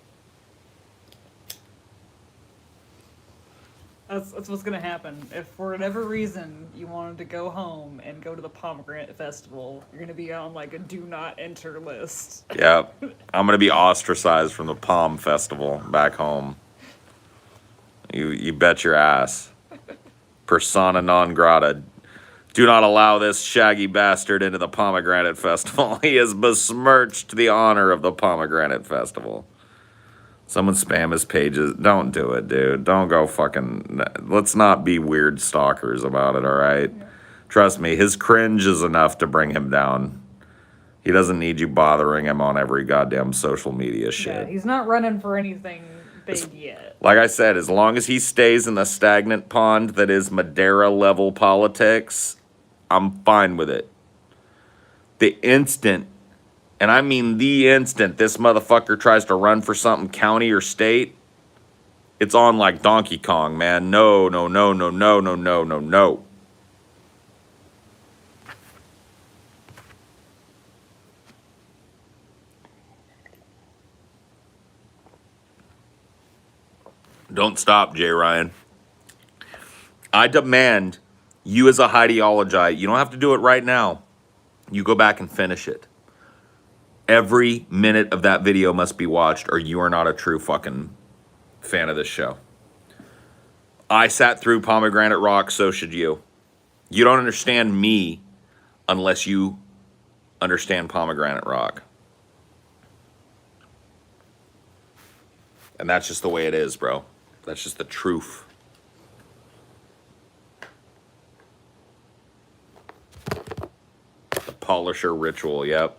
Speaker 2: That's what's gonna happen. If for whatever reason you wanted to go home and go to the Pomegranate Festival, you're gonna be on like a do not enter list.
Speaker 1: Yep. I'm gonna be ostracized from the Pom Festival back home. You bet your ass. Persona non grata. Do not allow this shaggy bastard into the Pomegranate Festival. He has besmirched the honor of the Pomegranate Festival. Someone spam his pages. Don't do it, dude. Don't go fucking... Let's not be weird stalkers about it, all right? Yeah. Trust me, his cringe is enough to bring him down. He doesn't need you bothering him on every goddamn social media shit.
Speaker 2: Yeah, he's not running for anything big yet.
Speaker 1: Like I said, as long as he stays in the stagnant pond that is Madeira-level politics, I'm fine with it. The instant... And I mean the instant this motherfucker tries to run for something county or state, it's on like Donkey Kong, man. No, no, no, no, no, no, no, no, no. Don't stop, Jay Ryan. I demand you as a Highdeology, you don't have to do it right now. You go back and finish it. Every minute of that video must be watched or you are not a true fucking fan of this show. I sat through Pomegranate Rock, so should you. You don't understand me unless you understand Pomegranate Rock. And that's just the way it is, bro. That's just the truth. The polisher ritual, yep.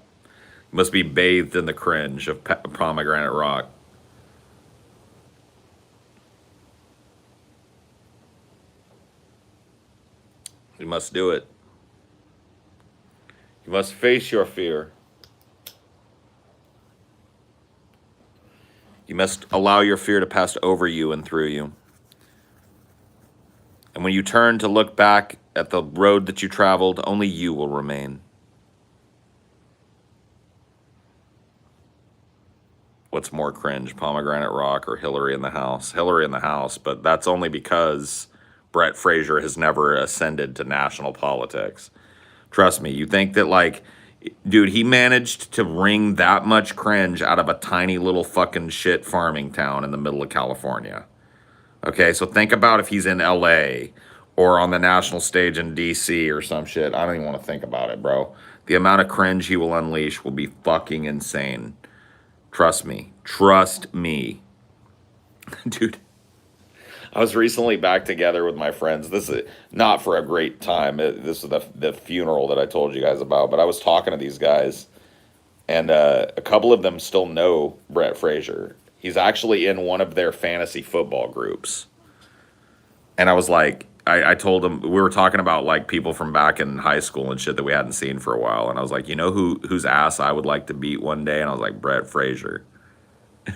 Speaker 1: Must be bathed in the cringe of Pomegranate Rock. You must do it. You must face your fear. You must allow your fear to pass over you and through you. And when you turn to look back at the road that you traveled, only you will remain. What's more cringe, Pomegranate Rock or Hillary in the House? Hillary in the House, but that's only because Brett Fraser has never ascended to national politics. Trust me, you think that, like, dude, he managed to wring that much cringe out of a tiny little fucking shit farming town in the middle of California. Okay, so think about if he's in LA or on the national stage in DC or some shit. I don't even want to think about it, bro. The amount of cringe he will unleash will be fucking insane. Trust me. Trust me. Dude, I was recently back together with my friends. This is not for a great time. This is the funeral that I told you guys about. But I was talking to these guys, and a couple of them still know Brett Fraser. He's actually in one of their fantasy football groups. And I was like, I told them, we were talking about like people from back in high school and shit that we hadn't seen for a while. And I was like, you know whose ass I would like to beat one day? And I was like, Brett Fraser.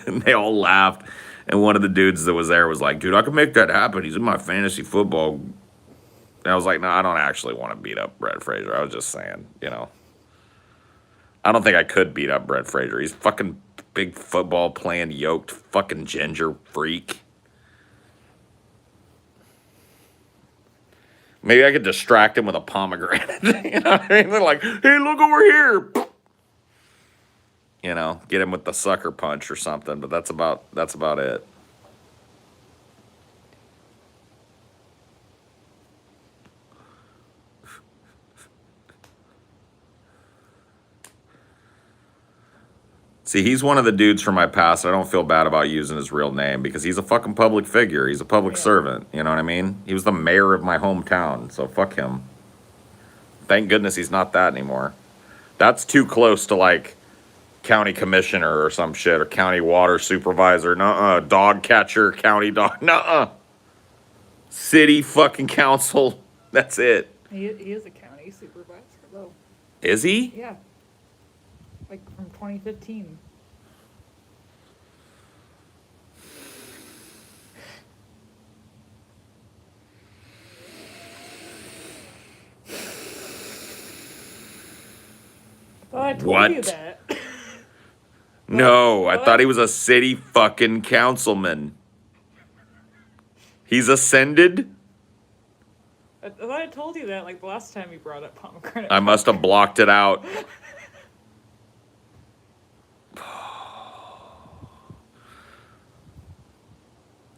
Speaker 1: And they all laughed. And one of the dudes that was there was like, dude, I could make that happen. He's in my fantasy football. And I was like, no, I don't actually want to beat up Brett Fraser. I was just saying, you know. I don't think I could beat up Brett Fraser. He's fucking big football playing yoked fucking ginger freak. Maybe I could distract him with a pomegranate. You know what I mean? They're like, hey, look over here. You know, get him with the sucker punch or something. But that's about it. See, he's one of the dudes from my past. I don't feel bad about using his real name because he's a fucking public figure. He's a public servant. You know what I mean? He was the mayor of my hometown, so fuck him. Thank goodness he's not that anymore. That's too close to, like, county commissioner or some shit, or county water supervisor. Nuh-uh. Dog catcher, county dog. Nuh-uh. City fucking council. That's it.
Speaker 2: He is a county county supervisor, though.
Speaker 1: Is he?
Speaker 2: Yeah. Like from 2015. Well, I told you
Speaker 1: What?
Speaker 2: that.
Speaker 1: No, I thought he was a city fucking councilman. He's ascended?
Speaker 2: I thought I told you that like the last time you brought up Pomegranate.
Speaker 1: I must have blocked it out.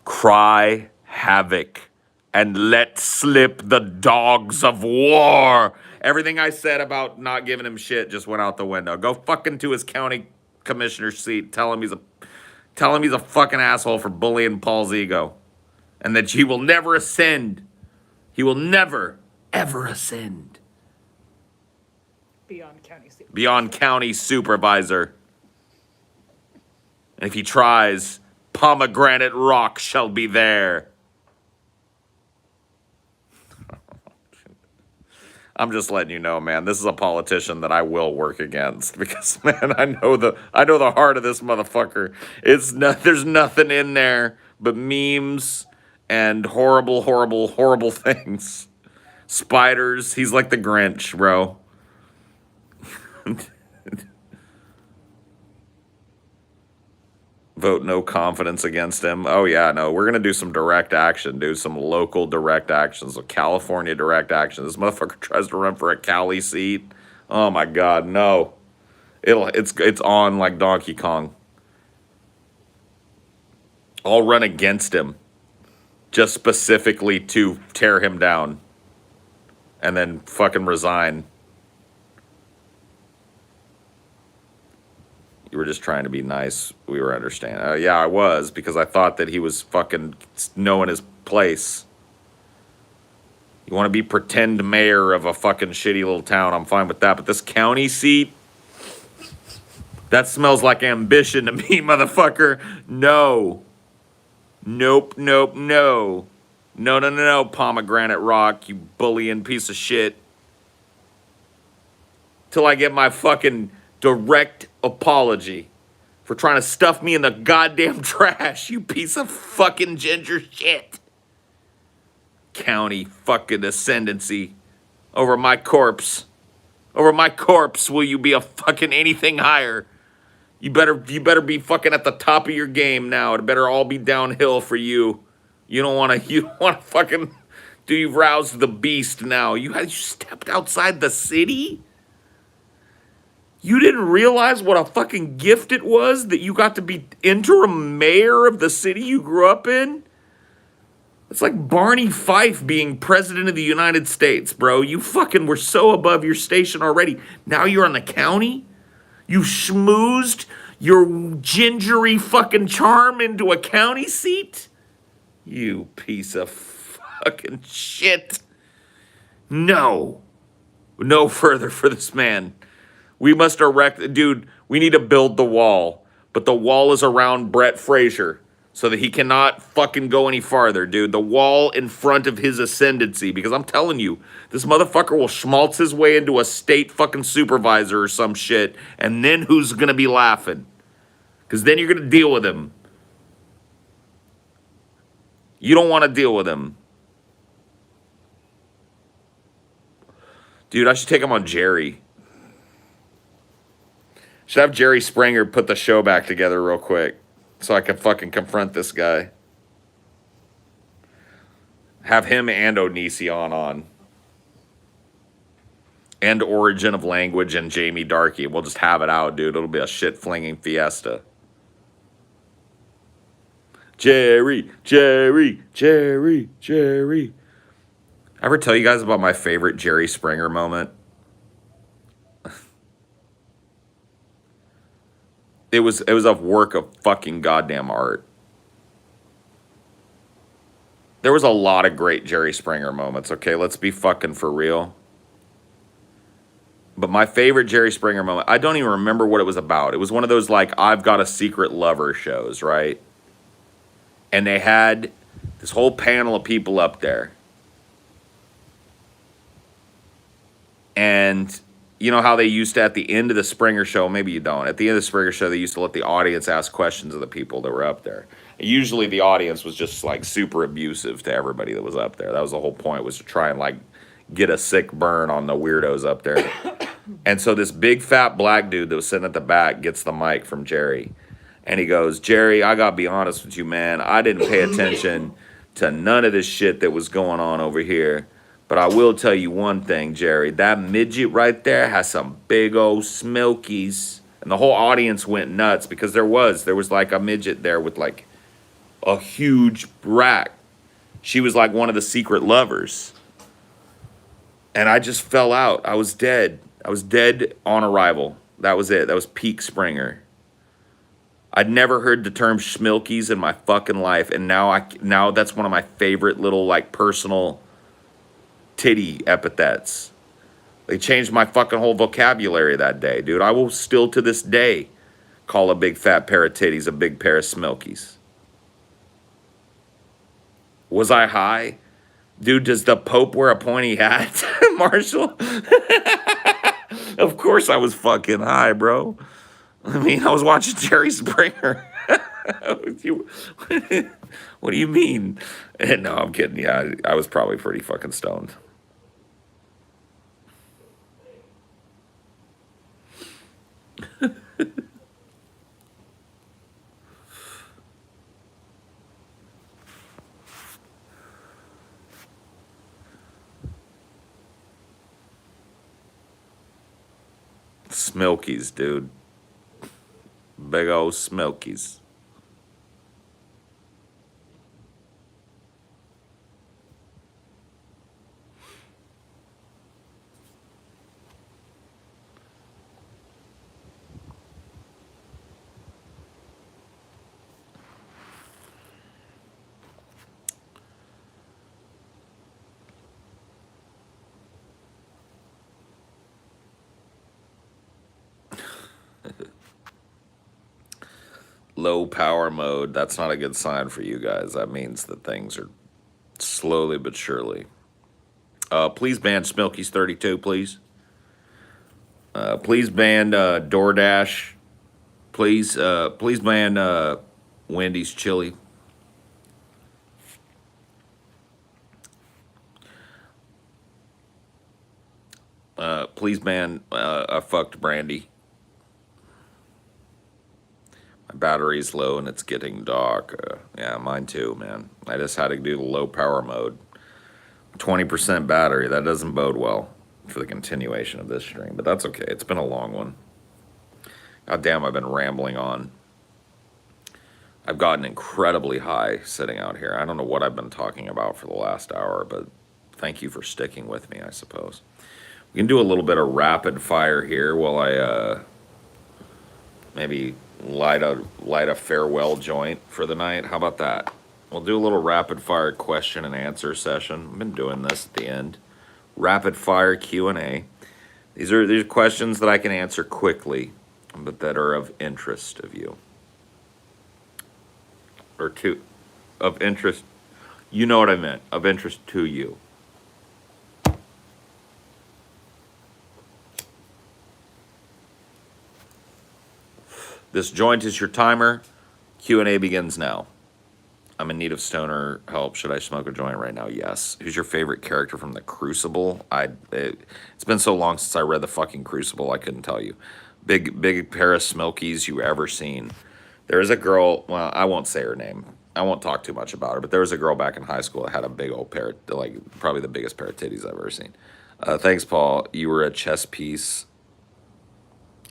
Speaker 1: Cry havoc and let slip the dogs of war. Everything I said about not giving him shit just went out the window. Go fucking to his county commissioner's seat. Tell him he's a fucking asshole for bullying Paul's ego. And that he will never ascend. He will never, ever ascend.
Speaker 2: Beyond county supervisor.
Speaker 1: Beyond county supervisor. And if he tries, Pomegranate Rock shall be there. I'm just letting you know, man, this is a politician that I will work against because, man, I know the heart of this motherfucker. There's nothing in there but memes and horrible, horrible, horrible things. Spiders. He's like the Grinch, bro. Vote no confidence against him. Oh, yeah, no. We're going to do some direct action, dude. Some local direct actions. So California direct action. This motherfucker tries to run for a Cali seat. Oh, my God, no. It's on like Donkey Kong. I'll run against him. Just specifically to tear him down. And then fucking resign. You were just trying to be nice. We were understanding. Yeah, I was, because I thought that he was fucking knowing his place. You want to be pretend mayor of a fucking shitty little town, I'm fine with that. But this county seat, that smells like ambition to me, motherfucker. No. Nope, nope, no. No, no, no, no, Pomegranate Rock, you bullying piece of shit. Till I get my fucking direct apology for trying to stuff me in the goddamn trash, you piece of fucking ginger shit. County fucking ascendancy over my corpse. Over my corpse, will you be a fucking anything higher? You better be fucking at the top of your game now. It better all be downhill for you. You don't want to fucking, you've roused the beast now. You stepped outside the city? You didn't realize what a fucking gift it was that you got to be interim mayor of the city you grew up in? It's like Barney Fife being president of the United States, bro. You fucking were so above your station already. Now you're on the county? You schmoozed your gingery fucking charm into a county seat? You piece of fucking shit. No. No further for this man. We must erect, dude, we need to build the wall. But the wall is around Brett Frazier so that he cannot fucking go any farther, dude. The wall in front of his ascendancy. Because I'm telling you, this motherfucker will schmaltz his way into a state fucking supervisor or some shit. And then who's going to be laughing? Because then you're going to deal with him. You don't want to deal with him. Dude, I should take him on Jerry. Should have Jerry Springer put the show back together real quick so I can fucking confront this guy. Have him and Onision on. And Origin of Language and Jamie Darke. We'll just have it out, dude. It'll be a shit-flinging fiesta. Jerry, Jerry, Jerry, Jerry. I ever tell you guys about my favorite Jerry Springer moment? It was a work of fucking goddamn art. There was a lot of great Jerry Springer moments, okay? Let's be fucking for real. But my favorite Jerry Springer moment, I don't even remember what it was about. It was one of those, like, I've Got a Secret Lover shows, right? And they had this whole panel of people up there. And you know how they used to, at the end of the Springer show, maybe you don't, at the end of the Springer show, they used to let the audience ask questions of the people that were up there. And usually the audience was just like super abusive to everybody that was up there. That was the whole point, was to try and like get a sick burn on the weirdos up there. And so this big fat black dude that was sitting at the back gets the mic from Jerry. And he goes, Jerry, I gotta be honest with you, man. I didn't pay attention to none of this shit that was going on over here. But I will tell you one thing, Jerry. That midget right there has some big old smokies. And the whole audience went nuts because there was like a midget there with like a huge rack. She was like one of the secret lovers. And I just fell out. I was dead. I was dead on arrival. That was it. That was peak Springer. I'd never heard the term schmilkies in my fucking life, and now that's one of my favorite little like personal titty epithets. They changed my fucking whole vocabulary that day, dude. I will still to this day call a big fat pair of titties a big pair of smilkies. Was I high? Dude, does the Pope wear a pointy hat, Marshall? Of course I was fucking high, bro. I mean, I was watching Jerry Springer. What do you mean? No, I'm kidding. Yeah, I was probably pretty fucking stoned. Smilkies, dude. Big old Smilkies. Low power mode. That's not a good sign for you guys. That means that things are slowly but surely. Please ban Smilky's 32, please. Please ban DoorDash. Please ban Wendy's chili. Please ban a fucked brandy. My battery's low and it's getting dark. Yeah, mine too, man. I just had to do the low power mode. 20% battery. That doesn't bode well for the continuation of this stream, but that's okay. It's been a long one. God damn, I've been rambling on. I've gotten incredibly high sitting out here. I don't know what I've been talking about for the last hour, but thank you for sticking with me, I suppose. We can do a little bit of rapid fire here while I maybe light a farewell joint for the night. How about that? We'll do a little rapid fire question and answer session. I've been doing this at the end. Rapid fire Q&A. These are questions that I can answer quickly, but that are of interest of you. Or of interest. You know what I meant. Of interest to you. This joint is your timer. Q&A begins now. I'm in need of stoner help. Should I smoke a joint right now? Yes. Who's your favorite character from The Crucible? It's been so long since I read the fucking Crucible, I couldn't tell you. Big pair of smokies you ever seen. There is a girl, well, I won't say her name. I won't talk too much about her, but there was a girl back in high school that had a big old pair, like probably the biggest pair of titties I've ever seen. Thanks, Paul. You were a chess piece.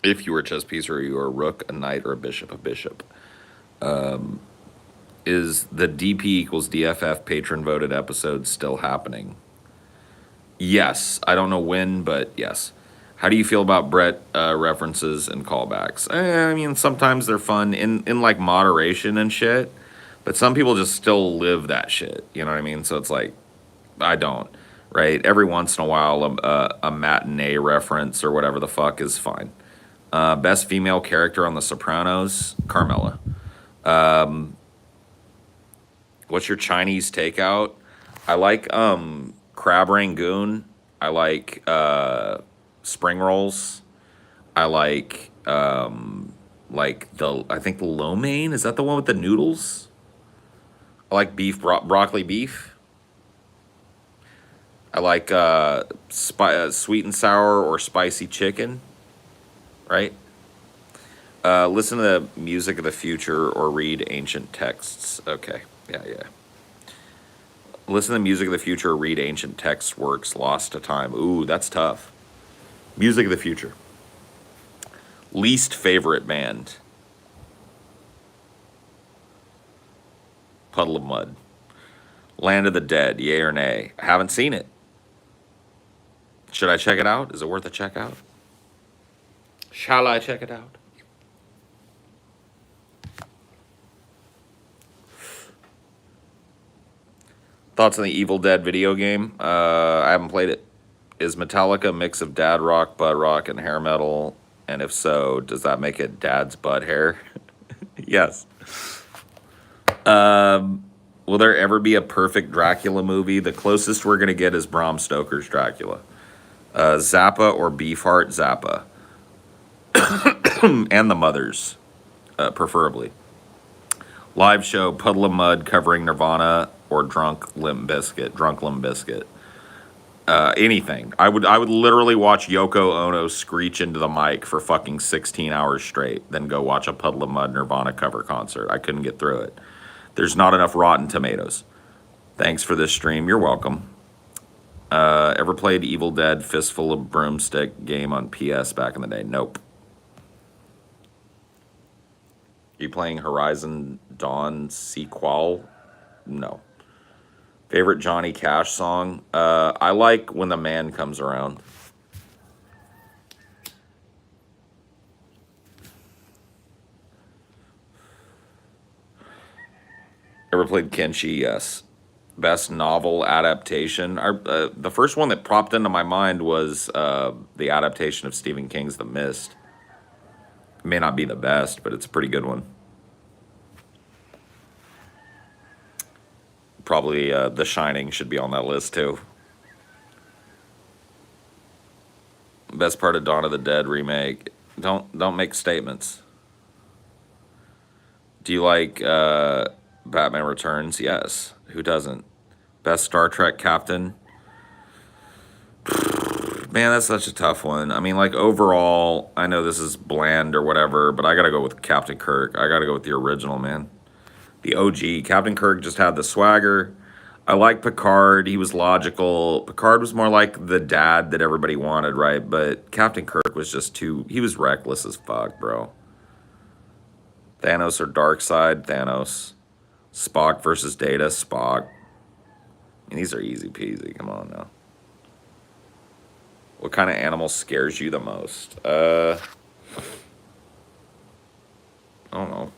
Speaker 1: If you were a chess piece, or you were a rook, a knight, or a bishop, is the DP equals DFF patron voted episode still happening? Yes. I don't know when, but yes. How do you feel about Brett references and callbacks? I mean, sometimes they're fun in like moderation and shit, but some people just still live that shit. You know what I mean? So it's like, I don't, right? Every once in a while, a matinee reference or whatever the fuck is fine. Best female character on The Sopranos, Carmela. What's your Chinese takeout? I like crab rangoon. I like spring rolls. I like I think the lo mein, is that the one with the noodles? I like beef broccoli beef. I like sweet and sour or spicy chicken, right? Listen to the music of the future or read ancient texts. Okay, yeah, yeah. Listen to the music of the future or read ancient text works lost to time. Ooh, that's tough. Music of the future. Least favorite band. Puddle of Mud. Land of the Dead, yay or nay? I haven't seen it. Should I check it out? Is it worth a check out? Shall I check it out? Thoughts on the Evil Dead video game? I haven't played it. Is Metallica a mix of dad rock, butt rock, and hair metal? And if so, does that make it dad's butt hair? Yes. Will there ever be a perfect Dracula movie? The closest we're going to get is Bram Stoker's Dracula. Zappa or Beefheart Zappa. And the Mothers, preferably. Live show, Puddle of Mud covering Nirvana or Drunk Limp Bizkit. Anything. I would literally watch Yoko Ono screech into the mic for fucking 16 hours straight, then go watch a Puddle of Mud Nirvana cover concert. I couldn't get through it. There's not enough Rotten Tomatoes. Thanks for this stream. You're welcome. Ever played Evil Dead Fistful of Broomstick game on PS back in the day? Nope. You playing Horizon Dawn sequel? No. Favorite Johnny Cash song? I like When the Man Comes Around. Ever played Kenshi? Yes. Best novel adaptation? The first one that popped into my mind was the adaptation of Stephen King's The Mist. It may not be the best, but it's a pretty good one. Probably The Shining should be on that list too. Best part of Dawn of the Dead remake. Don't make statements. Do you like Batman Returns? Yes. Who doesn't? Best Star Trek captain? Man, that's such a tough one. I mean, like, overall, I know this is bland or whatever, but I gotta go with Captain Kirk. I gotta go with the original, man. The OG. Captain Kirk just had the swagger. I like Picard. He was logical. Picard was more like the dad that everybody wanted, right? But Captain Kirk was just he was reckless as fuck, bro. Thanos or Darkseid? Thanos. Spock versus Data? Spock. I mean, these are easy peasy. Come on now. What kind of animal scares you the most? I don't know.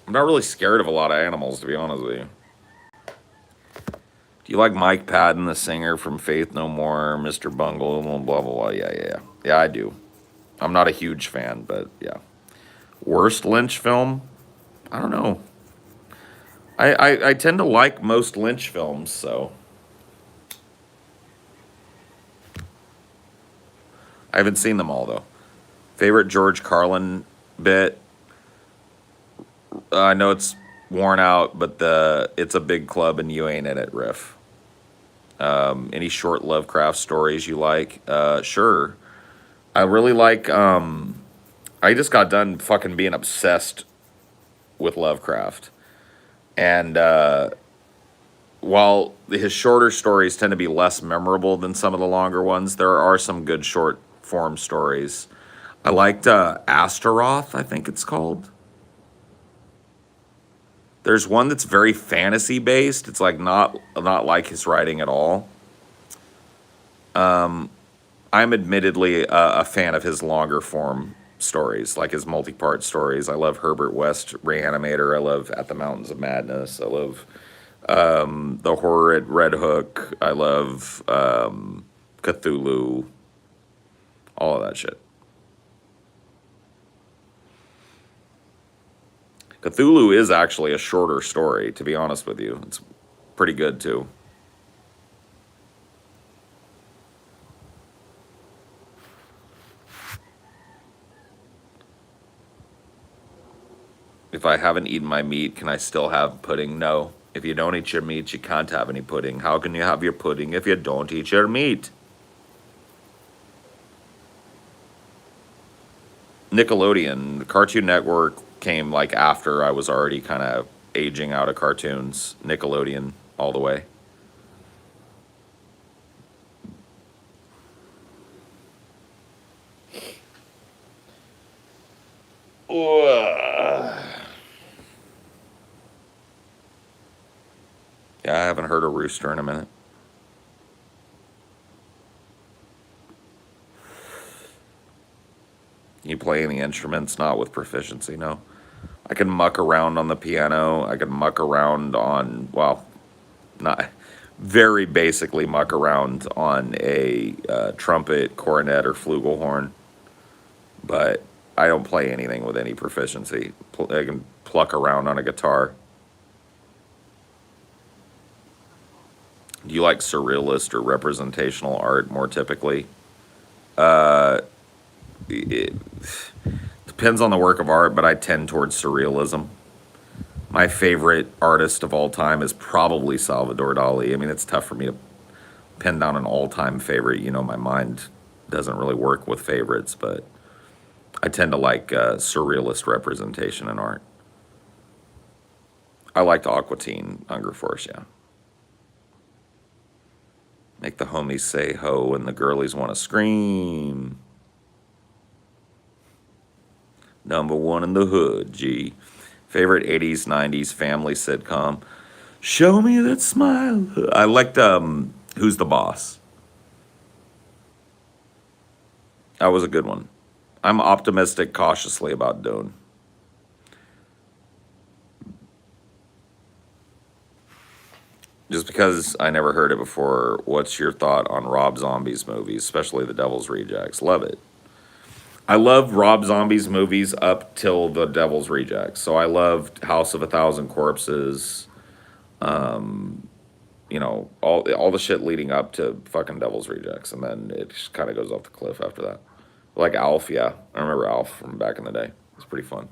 Speaker 1: I'm not really scared of a lot of animals, to be honest with you. Do you like Mike Patton, the singer from Faith No More, Mr. Bungle, blah, blah, blah? Yeah. Yeah, I do. I'm not a huge fan, but yeah. Worst Lynch film? I don't know. I tend to like most Lynch films, so. I haven't seen them all, though. Favorite George Carlin bit? I know it's worn out, but it's a big club and you ain't in it riff. Any short Lovecraft stories you like? Sure. I really like, I just got done fucking being obsessed with Lovecraft. And while his shorter stories tend to be less memorable than some of the longer ones, there are some good short form stories. I liked Astaroth, I think it's called. There's one that's very fantasy based. It's like not like his writing at all. I'm admittedly a fan of his longer form stories, like his multi-part stories. I love Herbert West Reanimator. I love At the Mountains of Madness. I love The Horror at Red Hook. I love Cthulhu. All of that shit. Cthulhu is actually a shorter story, to be honest with you. It's pretty good, too. If I haven't eaten my meat, can I still have pudding? No. If you don't eat your meat, you can't have any pudding. How can you have your pudding if you don't eat your meat? Nickelodeon, the Cartoon Network came like after I was already kind of aging out of cartoons. Nickelodeon all the way. Yeah, I haven't heard a rooster in a minute. You play any instruments? Not with proficiency, no. I can muck around on the piano. I can muck around on, well, not very basically muck around on a trumpet, cornet, or flugelhorn. But I don't play anything with any proficiency. I can pluck around on a guitar. Do you like surrealist or representational art more typically? It depends on the work of art, but I tend towards surrealism. My favorite artist of all time is probably Salvador Dali. I mean, it's tough for me to pin down an all-time favorite. You know, my mind doesn't really work with favorites, but I tend to like surrealist representation in art. I liked Aqua Teen, Hunger Force, yeah. Make the homies say ho and the girlies want to scream. Number one in the hood, G. Favorite 80s, 90s family sitcom. Show me that smile. I liked Who's the Boss? That was a good one. I'm optimistic cautiously about Dune. Just because I never heard it before, what's your thought on Rob Zombie's movies, especially The Devil's Rejects? Love it. I love Rob Zombie's movies up till The Devil's Rejects. So I loved House of a Thousand Corpses, you know, all the shit leading up to fucking Devil's Rejects, and then it just kind of goes off the cliff after that. Like Alf, yeah. I remember Alf from back in the day. It was pretty fun.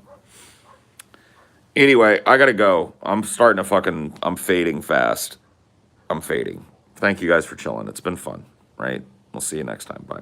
Speaker 1: Anyway, I gotta go. I'm fading fast. I'm fading. Thank you guys for chilling. It's been fun, right? We'll see you next time. Bye.